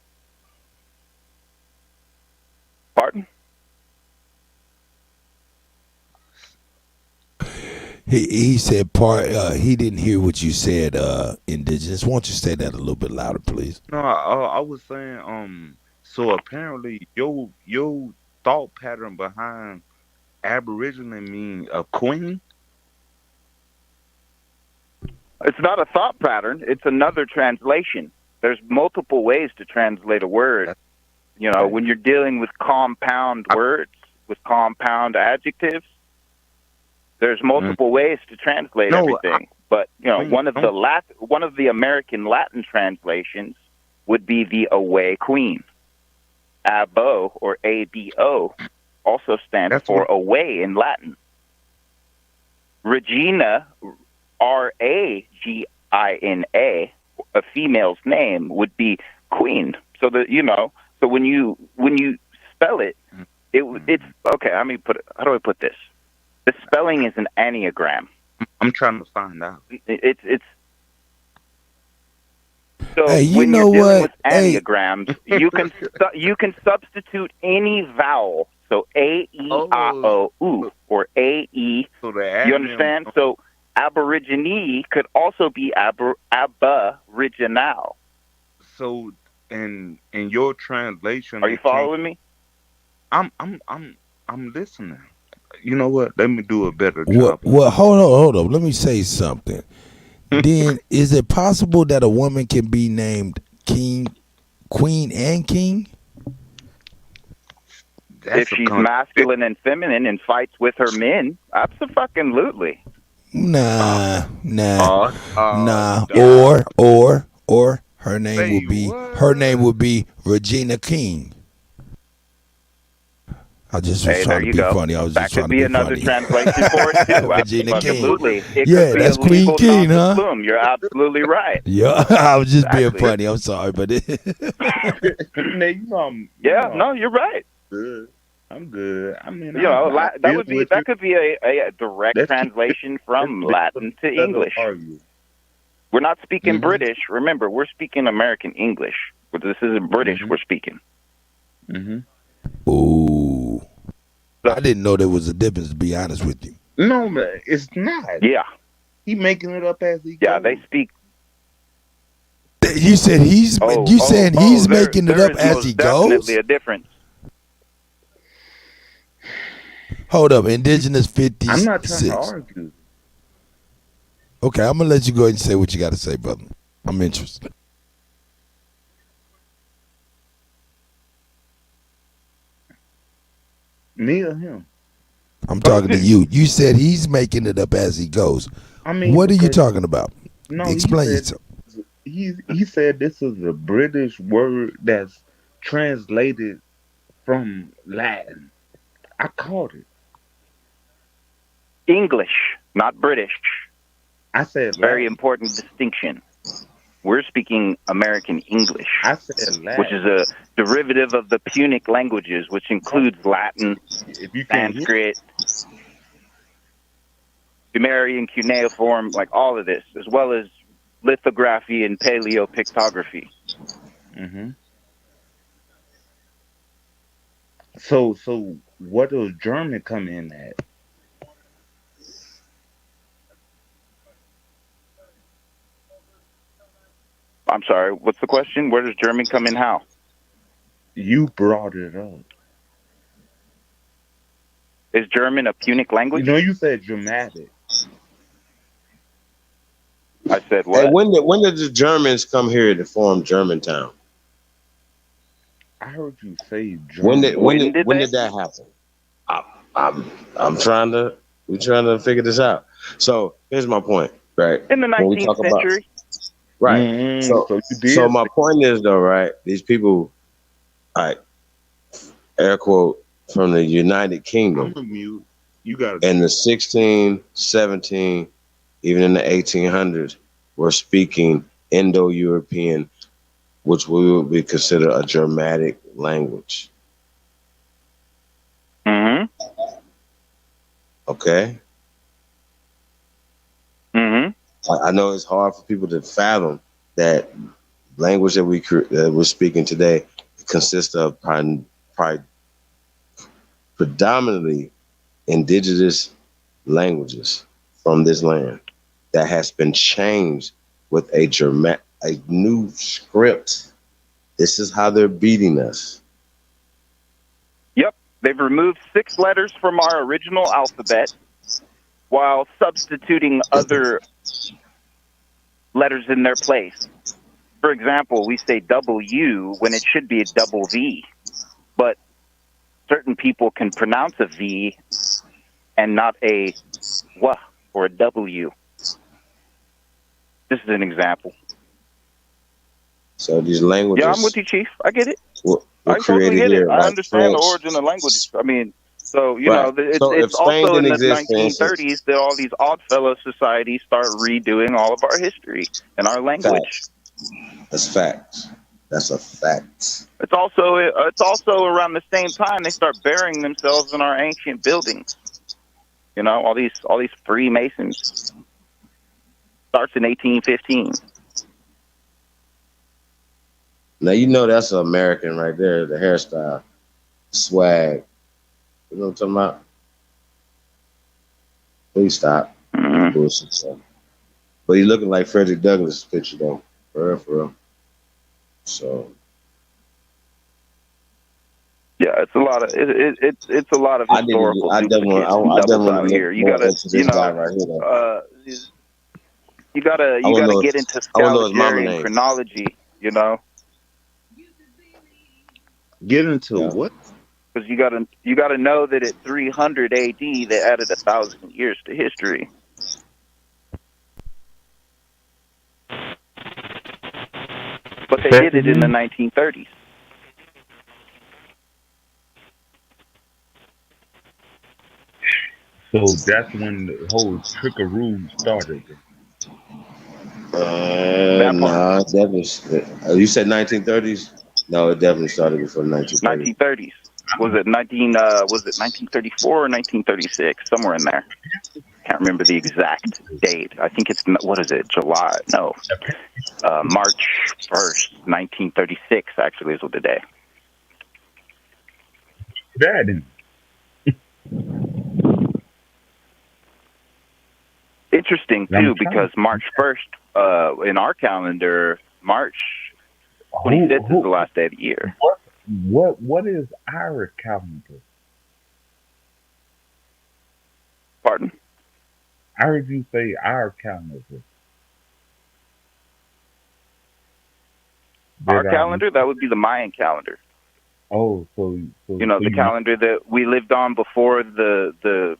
Speaker 16: Pardon?
Speaker 1: He said he didn't hear what you said, indigenous. Why don't you say that a little bit louder, please?
Speaker 20: No, I was saying, so apparently your thought pattern behind aboriginal mean a queen?
Speaker 16: It's not a thought pattern. It's another translation. There's multiple ways to translate a word. You know, when you're dealing with compound words, with compound adjectives, there's multiple ways to translate everything. But, you know, one of the American Latin translations would be the away queen. Abo or ABO also stands for away in Latin. Regina, R-A-G-I-N-A, a female's name would be queen. So that, you know, so when you spell it, it's okay. How do I put this? The spelling is an anagram.
Speaker 20: I'm trying to find out.
Speaker 16: It's so
Speaker 1: hey, you
Speaker 16: when
Speaker 1: know
Speaker 16: you're dealing
Speaker 1: what?
Speaker 16: with anagrams, you can substitute any vowel. So A-E-I-O-U or A-E.
Speaker 20: So
Speaker 16: you understand? So aborigine could also be aboriginal.
Speaker 20: So in your translation,
Speaker 16: are you following me?
Speaker 20: I'm listening. You know what? Let me do a better job.
Speaker 1: Well, hold on. Let me say something. Then, is it possible that a woman can be named king, queen, and king?
Speaker 16: If she's masculine and feminine and fights with her men, absolutely.
Speaker 1: Nah. Or her name would be Regina King. I just was trying to be funny. I was just trying to be funny.
Speaker 16: That could be another translation for it too.
Speaker 1: Regina King.
Speaker 16: Absolutely.
Speaker 1: Yeah, that's Queen King, huh?
Speaker 16: Bloom. You're absolutely right.
Speaker 1: Yeah, I was just being funny. I'm sorry, but
Speaker 16: no, you're right.
Speaker 20: Good. I'm good. I mean,
Speaker 16: that could be a direct translation from Latin to English. We're not speaking British. Remember, we're speaking American English. But this isn't British. We're speaking.
Speaker 1: Ooh. I didn't know there was a difference, to be honest with you.
Speaker 20: No, man, it's not.
Speaker 16: Yeah.
Speaker 20: He making it up as he
Speaker 16: goes. Yeah, they speak.
Speaker 1: You said he's making it up as he goes?
Speaker 16: Definitely a difference.
Speaker 1: Hold up, indigenous 56.
Speaker 20: I'm not trying to argue.
Speaker 1: Okay, I'm gonna let you go ahead and say what you got to say, brother. I'm interested.
Speaker 20: Me or him?
Speaker 1: I'm talking to you. You said he's making it up as he goes.
Speaker 20: I mean,
Speaker 1: what are you talking about?
Speaker 20: No,
Speaker 1: explain yourself.
Speaker 20: He said this is a British word that's translated from Latin. I caught it.
Speaker 16: English, not British.
Speaker 20: I said
Speaker 16: very
Speaker 20: Latin.
Speaker 16: important distinction. We're speaking American English,
Speaker 20: I said Latin.
Speaker 16: which is a derivative of the Punic languages, which includes Latin,
Speaker 20: If you can't
Speaker 16: Sanskrit, Sumerian, cuneiform, like all of this, as well as lithography and paleopictography.
Speaker 20: Mm-hmm. So what does German come in at?
Speaker 16: I'm sorry, what's the question? Where does German come in how?
Speaker 20: You brought it up.
Speaker 16: Is German a Punic language?
Speaker 20: You know, you said dramatic.
Speaker 16: I said what?
Speaker 14: Hey, when did the Germans come here to form Germantown?
Speaker 20: I heard you say German.
Speaker 14: When did that happen? We're trying to figure this out. So here's my point, right?
Speaker 16: In the 19th century.
Speaker 14: Right.
Speaker 20: So
Speaker 14: my point is though, right? These people, air quote, from the United Kingdom.
Speaker 20: I'm a mute. You got
Speaker 14: in the 16, 17, even in the 1800s, were speaking Indo-European, which we would be considered a Germanic language.
Speaker 16: Mm-hmm.
Speaker 14: Okay.
Speaker 16: Mm-hmm.
Speaker 14: I know it's hard for people to fathom that language that we're speaking today consists of predominantly indigenous languages from this land that has been changed with a new script. This is how they're beating us.
Speaker 16: Yep. They've removed 6 letters from our original alphabet while substituting other letters in their place. For example, we say W when it should be a double V, but certain people can pronounce a V and not a W or a W. This is an example.
Speaker 14: So these languages...
Speaker 16: Yeah, I'm with you, Chief. I get it.
Speaker 14: I
Speaker 16: totally get it. I
Speaker 14: like
Speaker 16: understand
Speaker 14: French.
Speaker 16: the origin of languages. I mean, so,
Speaker 14: Right.
Speaker 16: it's
Speaker 14: So if Spain
Speaker 16: also in the
Speaker 14: didn't exist, for
Speaker 16: 1930s that all these Oddfellow societies start redoing all of our history and our language.
Speaker 14: That's facts. That's a fact.
Speaker 16: It's also around the same time they start burying themselves in our ancient buildings. You know, all these Freemasons. Starts in 1815.
Speaker 14: Now you know that's an American right there, the hairstyle, swag. You know what I'm talking about? Please stop. Bullshit stuff. But he's looking like Frederick Douglass' picture though. For real. So
Speaker 16: yeah, it's a lot of it's a lot of historical duplicates and doubles out here. You gotta, you gotta get into Scalagerian chronology. You know,
Speaker 20: get into what?
Speaker 16: Because you gotta know that at 300 AD they added 1,000 years to history. But they did it in the 1930s.
Speaker 19: So that's when the whole trickaroo started.
Speaker 14: No, definitely. You said 1930s? No, it definitely started before 1930s.
Speaker 16: 1930s. Was it 1934 or 1936? Somewhere in there. Can't remember the exact date. I think it's, what is it? July? No. March 1st, 1936 actually is the day.
Speaker 19: That
Speaker 16: interesting too, because March 1st in our calendar, March 25th is the last day of the year.
Speaker 19: What is our calendar? I heard you say our calendar.
Speaker 16: Our
Speaker 19: Did I?
Speaker 16: calendar, that would be the Mayan calendar.
Speaker 19: Oh, so
Speaker 16: You know, the calendar that we lived on before the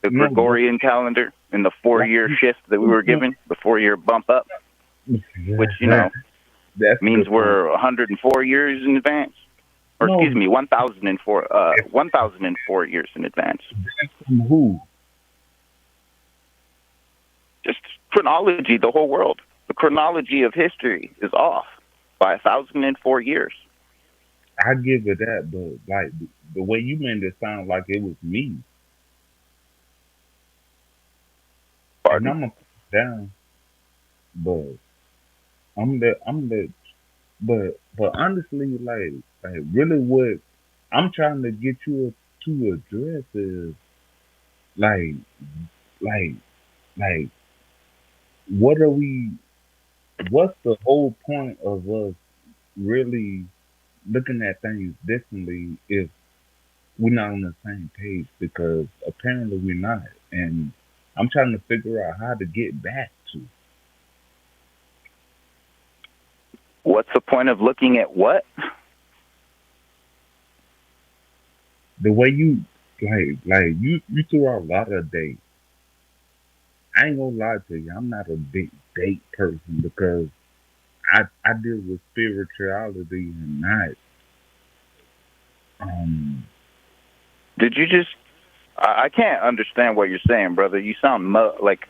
Speaker 19: No,
Speaker 16: Gregorian calendar and the 4-year shift that we were given, the 4-year bump up, which, you know, means we're 104 years in advance. Or excuse me, 1,004 years in advance.
Speaker 19: From who?
Speaker 16: Just chronology, the whole world. The chronology of history is off by 1,004 years.
Speaker 19: I give it that, but like the way you made it sound like it was me.
Speaker 16: Pardon?
Speaker 19: And I'm gonna put it down, but but honestly, like really, what I'm trying to get you to address is like like like what are we? What's the whole point of us really looking at things differently if we're not on the same page? Because apparently we're not, and I'm trying to figure out how to get back to.
Speaker 16: What's the point of looking at what?
Speaker 19: The way you you threw out a lot of dates. I ain't gonna lie to you, I'm not a big date person because I deal with spirituality and not
Speaker 16: Did you just? I can't understand what you're saying, brother. You sound like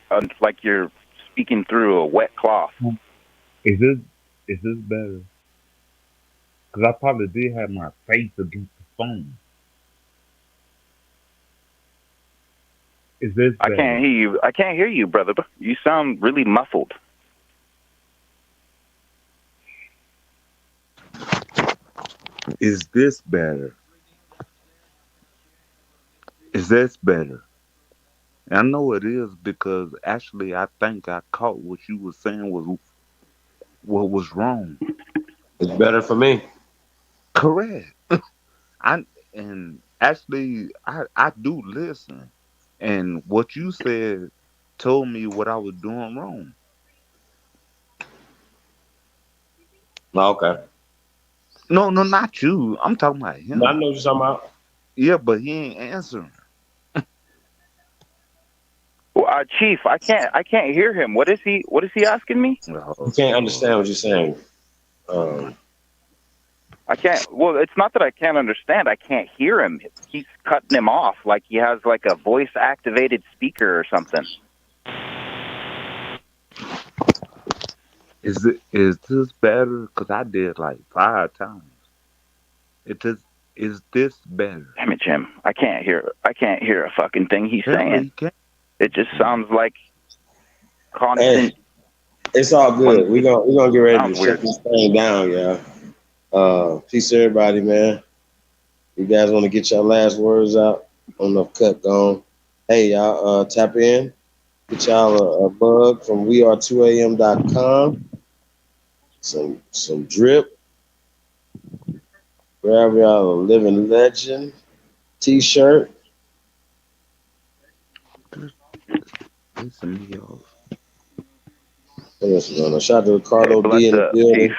Speaker 16: you're speaking through a wet cloth.
Speaker 19: Is this better? Because I probably did have my face against the phone. Is this better?
Speaker 16: I can't hear you. I can't hear you, brother. You sound really muffled.
Speaker 20: Is this better? Is this better? I know it is because actually I think I caught what you were saying was what was wrong.
Speaker 14: It's better for me.
Speaker 20: Correct. And actually I do listen. And what you said told me what I was doing wrong.
Speaker 14: Okay.
Speaker 20: No, not you. I'm talking about him.
Speaker 14: I know what you're talking about.
Speaker 20: Yeah, but he ain't answering.
Speaker 16: Well, Chief, I can't hear him. What is he asking me?
Speaker 14: You can't understand what you're saying.
Speaker 16: I can't. Well, it's not that I can't understand. I can't hear him. He's cutting him off like he has like a voice activated speaker or something.
Speaker 20: Is this better? Because I did like 5 times. Is this better?
Speaker 16: Damn it, Jim! I can't hear a fucking thing he's saying. It just sounds like constant.
Speaker 14: Hey, it's all good. We're gonna get ready to shut
Speaker 16: weird.
Speaker 14: this thing down, y'all. Peace to everybody, man. You guys want to get your last words out? On the cut gone. Hey, y'all, tap in. Get y'all a bug from weare2am.com. Some drip. Grab y'all a Living Legend t-shirt.
Speaker 20: Listen, y'all.
Speaker 14: Shout out to Ricardo D in the building.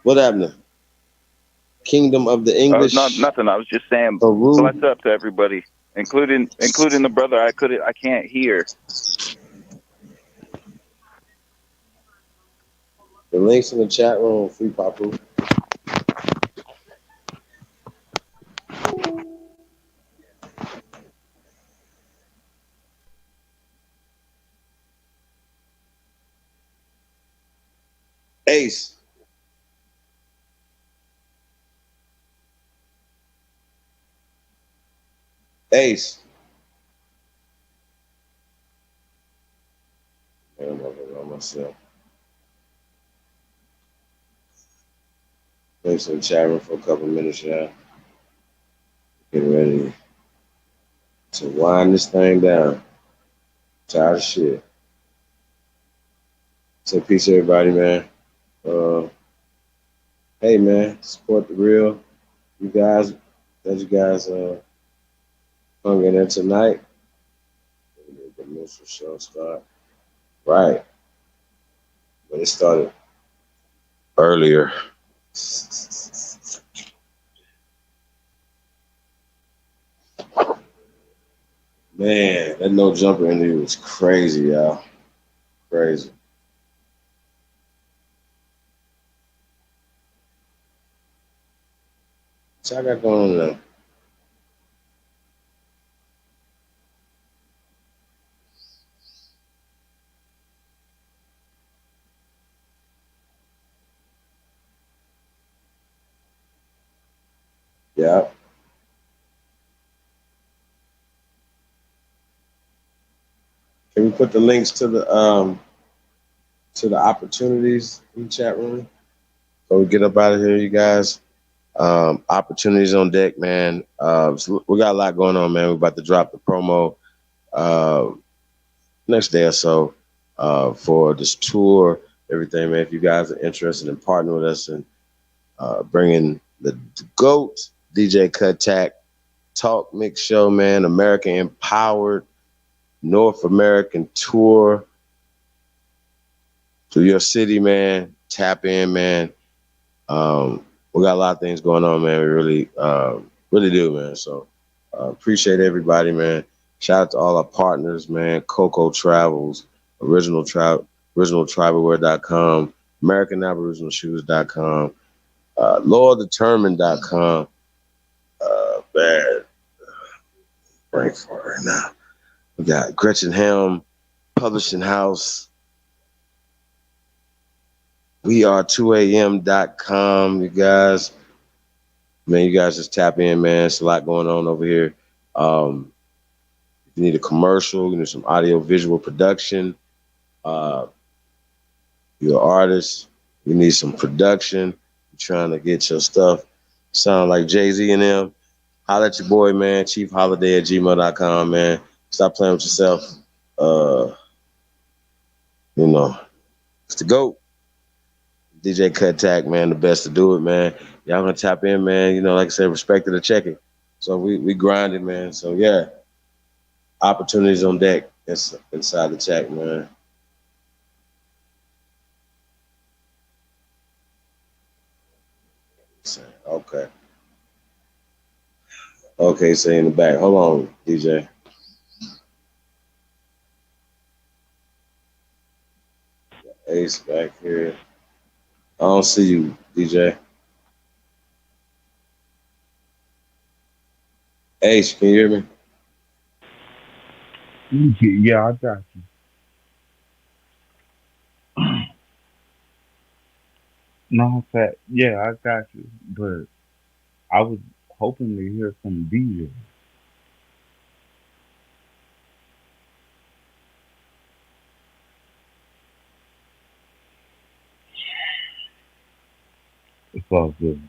Speaker 14: What happened? Kingdom of the English.
Speaker 16: Nothing. I was just saying. Bless up to everybody, including the brother. I can't hear.
Speaker 14: The links in the chat room. Free Papu. Ace. Ace. I'm on myself. Thanks in the chat room for a couple minutes, y'all. Getting ready to wind this thing down. Tired of shit. So peace, everybody, man. Hey, man, support the real. You guys, hung in there tonight.
Speaker 9: Minstrel show start. Right. But it started earlier. Man, that no jumper interview was crazy, y'all. Crazy. What y'all got going on now? Yeah. Can we put the links to the opportunities in the chat room? So we get up out of here, you guys. Opportunities on deck, man. So we got a lot going on, man. We're about to drop the promo next day or so for this tour, everything, man. If you guys are interested in partnering with us and bringing the GOAT, DJ Kuttack, Talk Mix Show, man, American Empowered, North American Tour to your city, man. Tap in, man. We got a lot of things going on, man. We really do, man. So appreciate everybody, man. Shout out to all our partners, man. Coco Travels, originaltribalwear.com, AmericanAboriginalShoes.com, LordDetermined.com. Bad brain for it right now. We got Gretchen Helm, Publishing House. We are 2am.com, you guys. Man, you guys just tap in, man. It's a lot going on over here. If you need a commercial, you need some audio visual production. You're an artist, you need some production. You're trying to get your stuff sound like Jay-Z and them. Holla at your boy, man. ChiefHoliday@gmail.com, man. Stop playing with yourself. It's the GOAT. DJ Kuttack, man, the best to do it, man. Y'all gonna tap in, man. Like I said, respect it or check it. So we grinding, man. So yeah, opportunities on deck. That's inside the chat, man. Okay. Okay, say in the back. Hold on, DJ. Ace back here. I don't see you, DJ. Ace, can you hear me?
Speaker 19: Yeah, I got you. No, yeah, I got you. But I was hoping to hear from DJ. It's all good.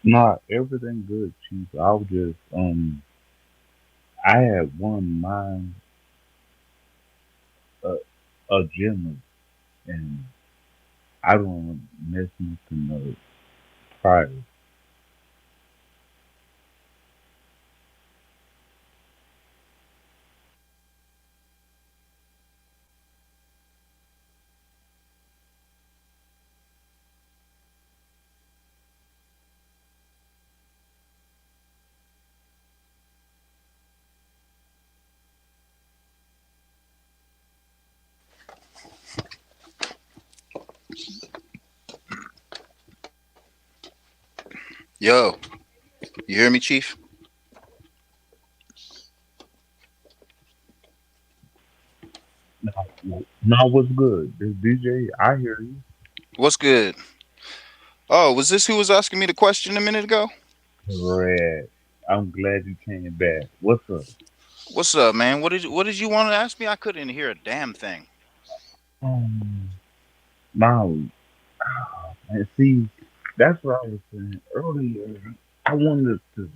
Speaker 19: Nah, everything good, Chief. I was just I had one mind agenda, and I don't want to mess nothing up prior.
Speaker 15: Yo, you hear me, Chief?
Speaker 19: Now what's good? This DJ, I hear you.
Speaker 15: What's good? Oh, was this who was asking me the question a minute ago?
Speaker 19: Red. I'm glad you came back. What's up?
Speaker 15: What's up, man? What did you want to ask me? I couldn't hear a damn thing.
Speaker 19: Now, and see, that's what I was saying earlier. I wanted to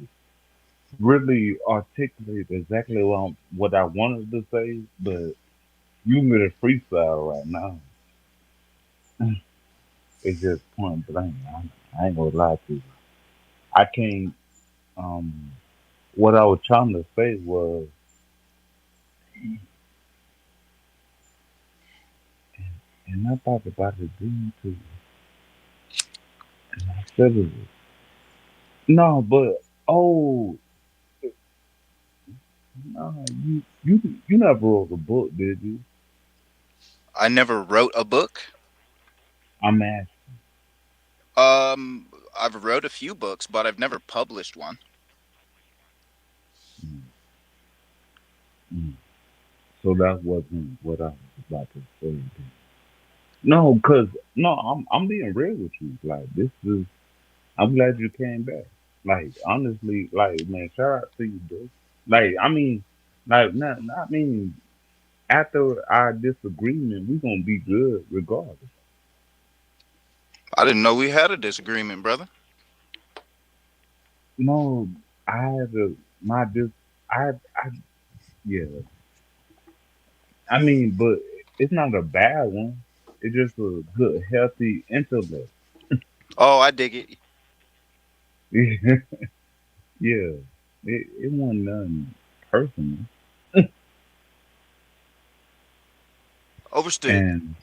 Speaker 19: really articulate exactly what I wanted to say, but you made a freestyle right now. It's just point blank. I ain't gonna lie to you. I can't. Um, what I was trying to say was, and I thought about it then too, and I said it. No, but oh no, you never wrote a book, did you?
Speaker 15: I never wrote a book.
Speaker 19: I'm asking.
Speaker 15: I've wrote a few books, but I've never published one.
Speaker 19: Mm. So that wasn't what I was about to say. Then. No, cause no, I'm being real with you. Like this is, I'm glad you came back. Like honestly, like man, shout out to you, bro. Like I mean, like not I mean, after our disagreement, we gonna be good regardless.
Speaker 15: I didn't know we had a disagreement, brother.
Speaker 19: No, I had a my dis I yeah. I mean, but it's not a bad one. It's just a good, healthy intellect.
Speaker 15: Oh, I dig it.
Speaker 19: Yeah, it wasn't nothing personal.
Speaker 15: Overstood.
Speaker 19: And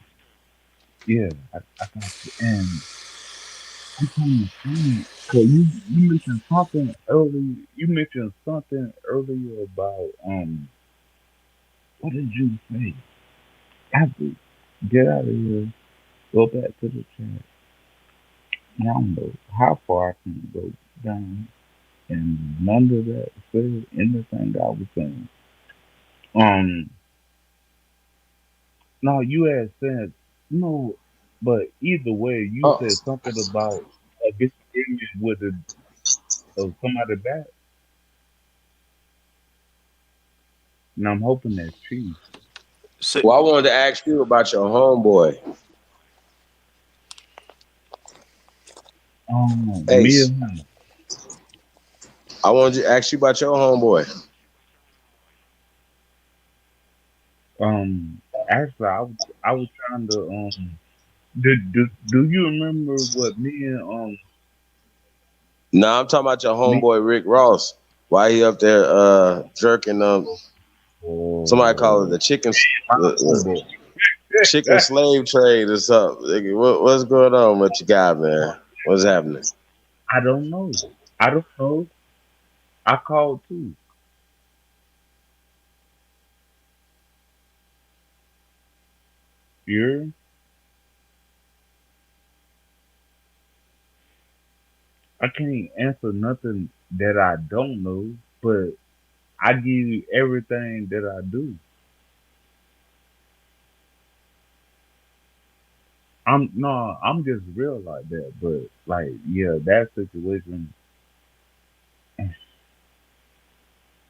Speaker 19: yeah, I got you. And I'm trying to think, cause you mentioned something earlier. You mentioned something earlier about what did you say? I have to get out of here. Go back to the chat. I don't know how far I can go down. And none of that said anything I was saying. Um, no, you had said no, but either way, you
Speaker 9: Oh,
Speaker 19: said something about a disagreement with somebody back, and I'm hoping that's true.
Speaker 9: well, I wanted to ask you about your homeboy.
Speaker 19: Me
Speaker 9: Ace.
Speaker 19: and him.
Speaker 9: I wanted to ask you about your homeboy.
Speaker 19: Actually, I was trying to do you remember what me and
Speaker 9: Nah, I'm talking about your
Speaker 19: me
Speaker 9: homeboy Rick Ross. Why he up there jerking somebody call it the chicken slave trade or something. Nigga, what's going on with you guy, man? What's happening?
Speaker 19: I don't know. I don't know. I called too. You I can't answer nothing that I don't know, but I give you everything that I do. I'm just real like that. But like, yeah, that situation,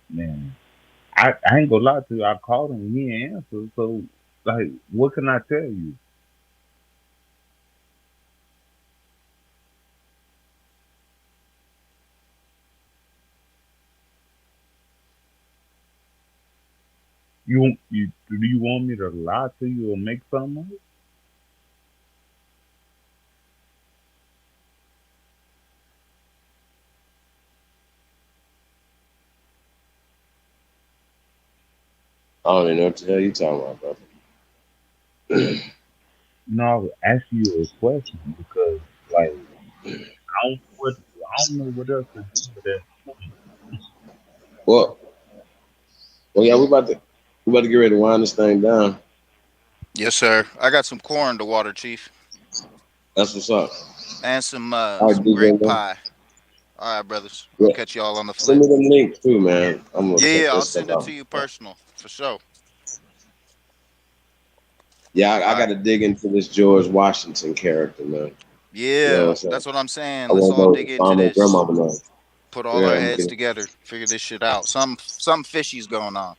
Speaker 19: man. I ain't gonna lie to you. I called him, he ain't answer. So, like, what can I tell you? Do you want me to lie to you or make something up?
Speaker 9: I don't even know what the hell you talking about, brother.
Speaker 19: No, I was asking you a question because, like, I don't know what else to do with that.
Speaker 9: Well, yeah, we about to get ready to wind this thing down.
Speaker 15: Yes, sir. I got some corn to water, Chief,
Speaker 9: That's what's up.
Speaker 15: and some
Speaker 9: All right,
Speaker 15: some
Speaker 9: DJ,
Speaker 15: grape
Speaker 9: man.
Speaker 15: pie. All right, brothers. I'll
Speaker 9: Yeah.
Speaker 15: catch y'all on the
Speaker 9: Send
Speaker 15: flip.
Speaker 9: me them links too, man. I'm gonna check
Speaker 15: Yeah, I'll
Speaker 9: this stuff
Speaker 15: send it
Speaker 9: out.
Speaker 15: to you personal for sure.
Speaker 9: Yeah, I
Speaker 15: All
Speaker 9: got
Speaker 15: right.
Speaker 9: to dig into this George Washington character, man. You know what
Speaker 15: Yeah,
Speaker 9: I'm saying?
Speaker 15: that's what I'm saying.
Speaker 9: I
Speaker 15: Let's
Speaker 9: want to
Speaker 15: all
Speaker 9: know
Speaker 15: dig
Speaker 9: his
Speaker 15: into
Speaker 9: mama and
Speaker 15: this.
Speaker 9: grandmama know.
Speaker 15: Put all our
Speaker 9: Yeah,
Speaker 15: heads
Speaker 9: because
Speaker 15: together. Figure this shit out. Some fishy's going on.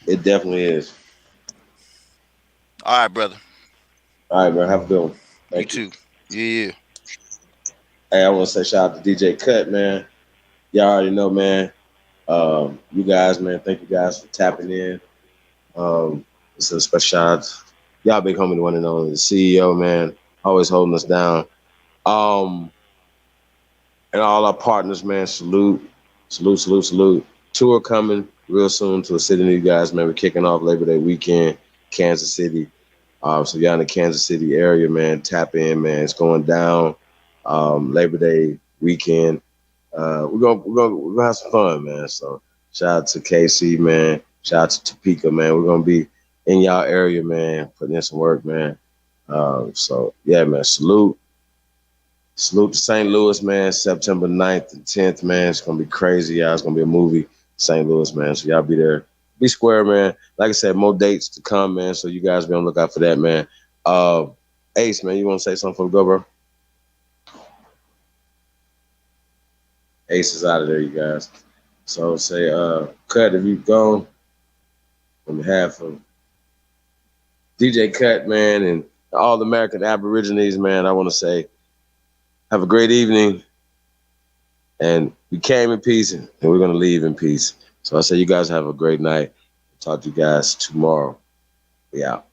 Speaker 9: it definitely is.
Speaker 15: All right, brother.
Speaker 9: All right, bro. Have a good one.
Speaker 15: You
Speaker 9: Thank you.
Speaker 15: too. Yeah.
Speaker 9: Hey, I want to say shout out to DJ Cut, man. Y'all already know, man. You guys, man. Thank you guys for tapping in. It's a special shout out. Y'all big homie, the one and only, the CEO, man. Always holding us down. And all our partners, man. Salute. Tour coming real soon to a city near you guys, man. We're kicking off Labor Day weekend, Kansas City. So y'all in the Kansas City area, man, tap in, man. It's going down. Labor Day weekend. We're gonna have some fun, man. So shout out to KC, man. Shout out to Topeka, man. We're gonna be in y'all area, man, putting in some work, man. So yeah, man. Salute to St. Louis, man. September 9th and 10th, man. It's gonna be crazy, y'all. It's gonna be a movie, St. Louis, man. So y'all be there. Be square, man. Like I said, more dates to come, man. So you guys be on the lookout for that, man. Ace, man, you want to say something for the go, bro? Ace is out of there, you guys. So say, Cut, if you gone, on behalf of DJ Cut, man, and all the American Aborigines, man, I want to say, have a great evening. And we came in peace, and we're going to leave in peace. So I say you guys have a great night. Talk to you guys tomorrow. We out.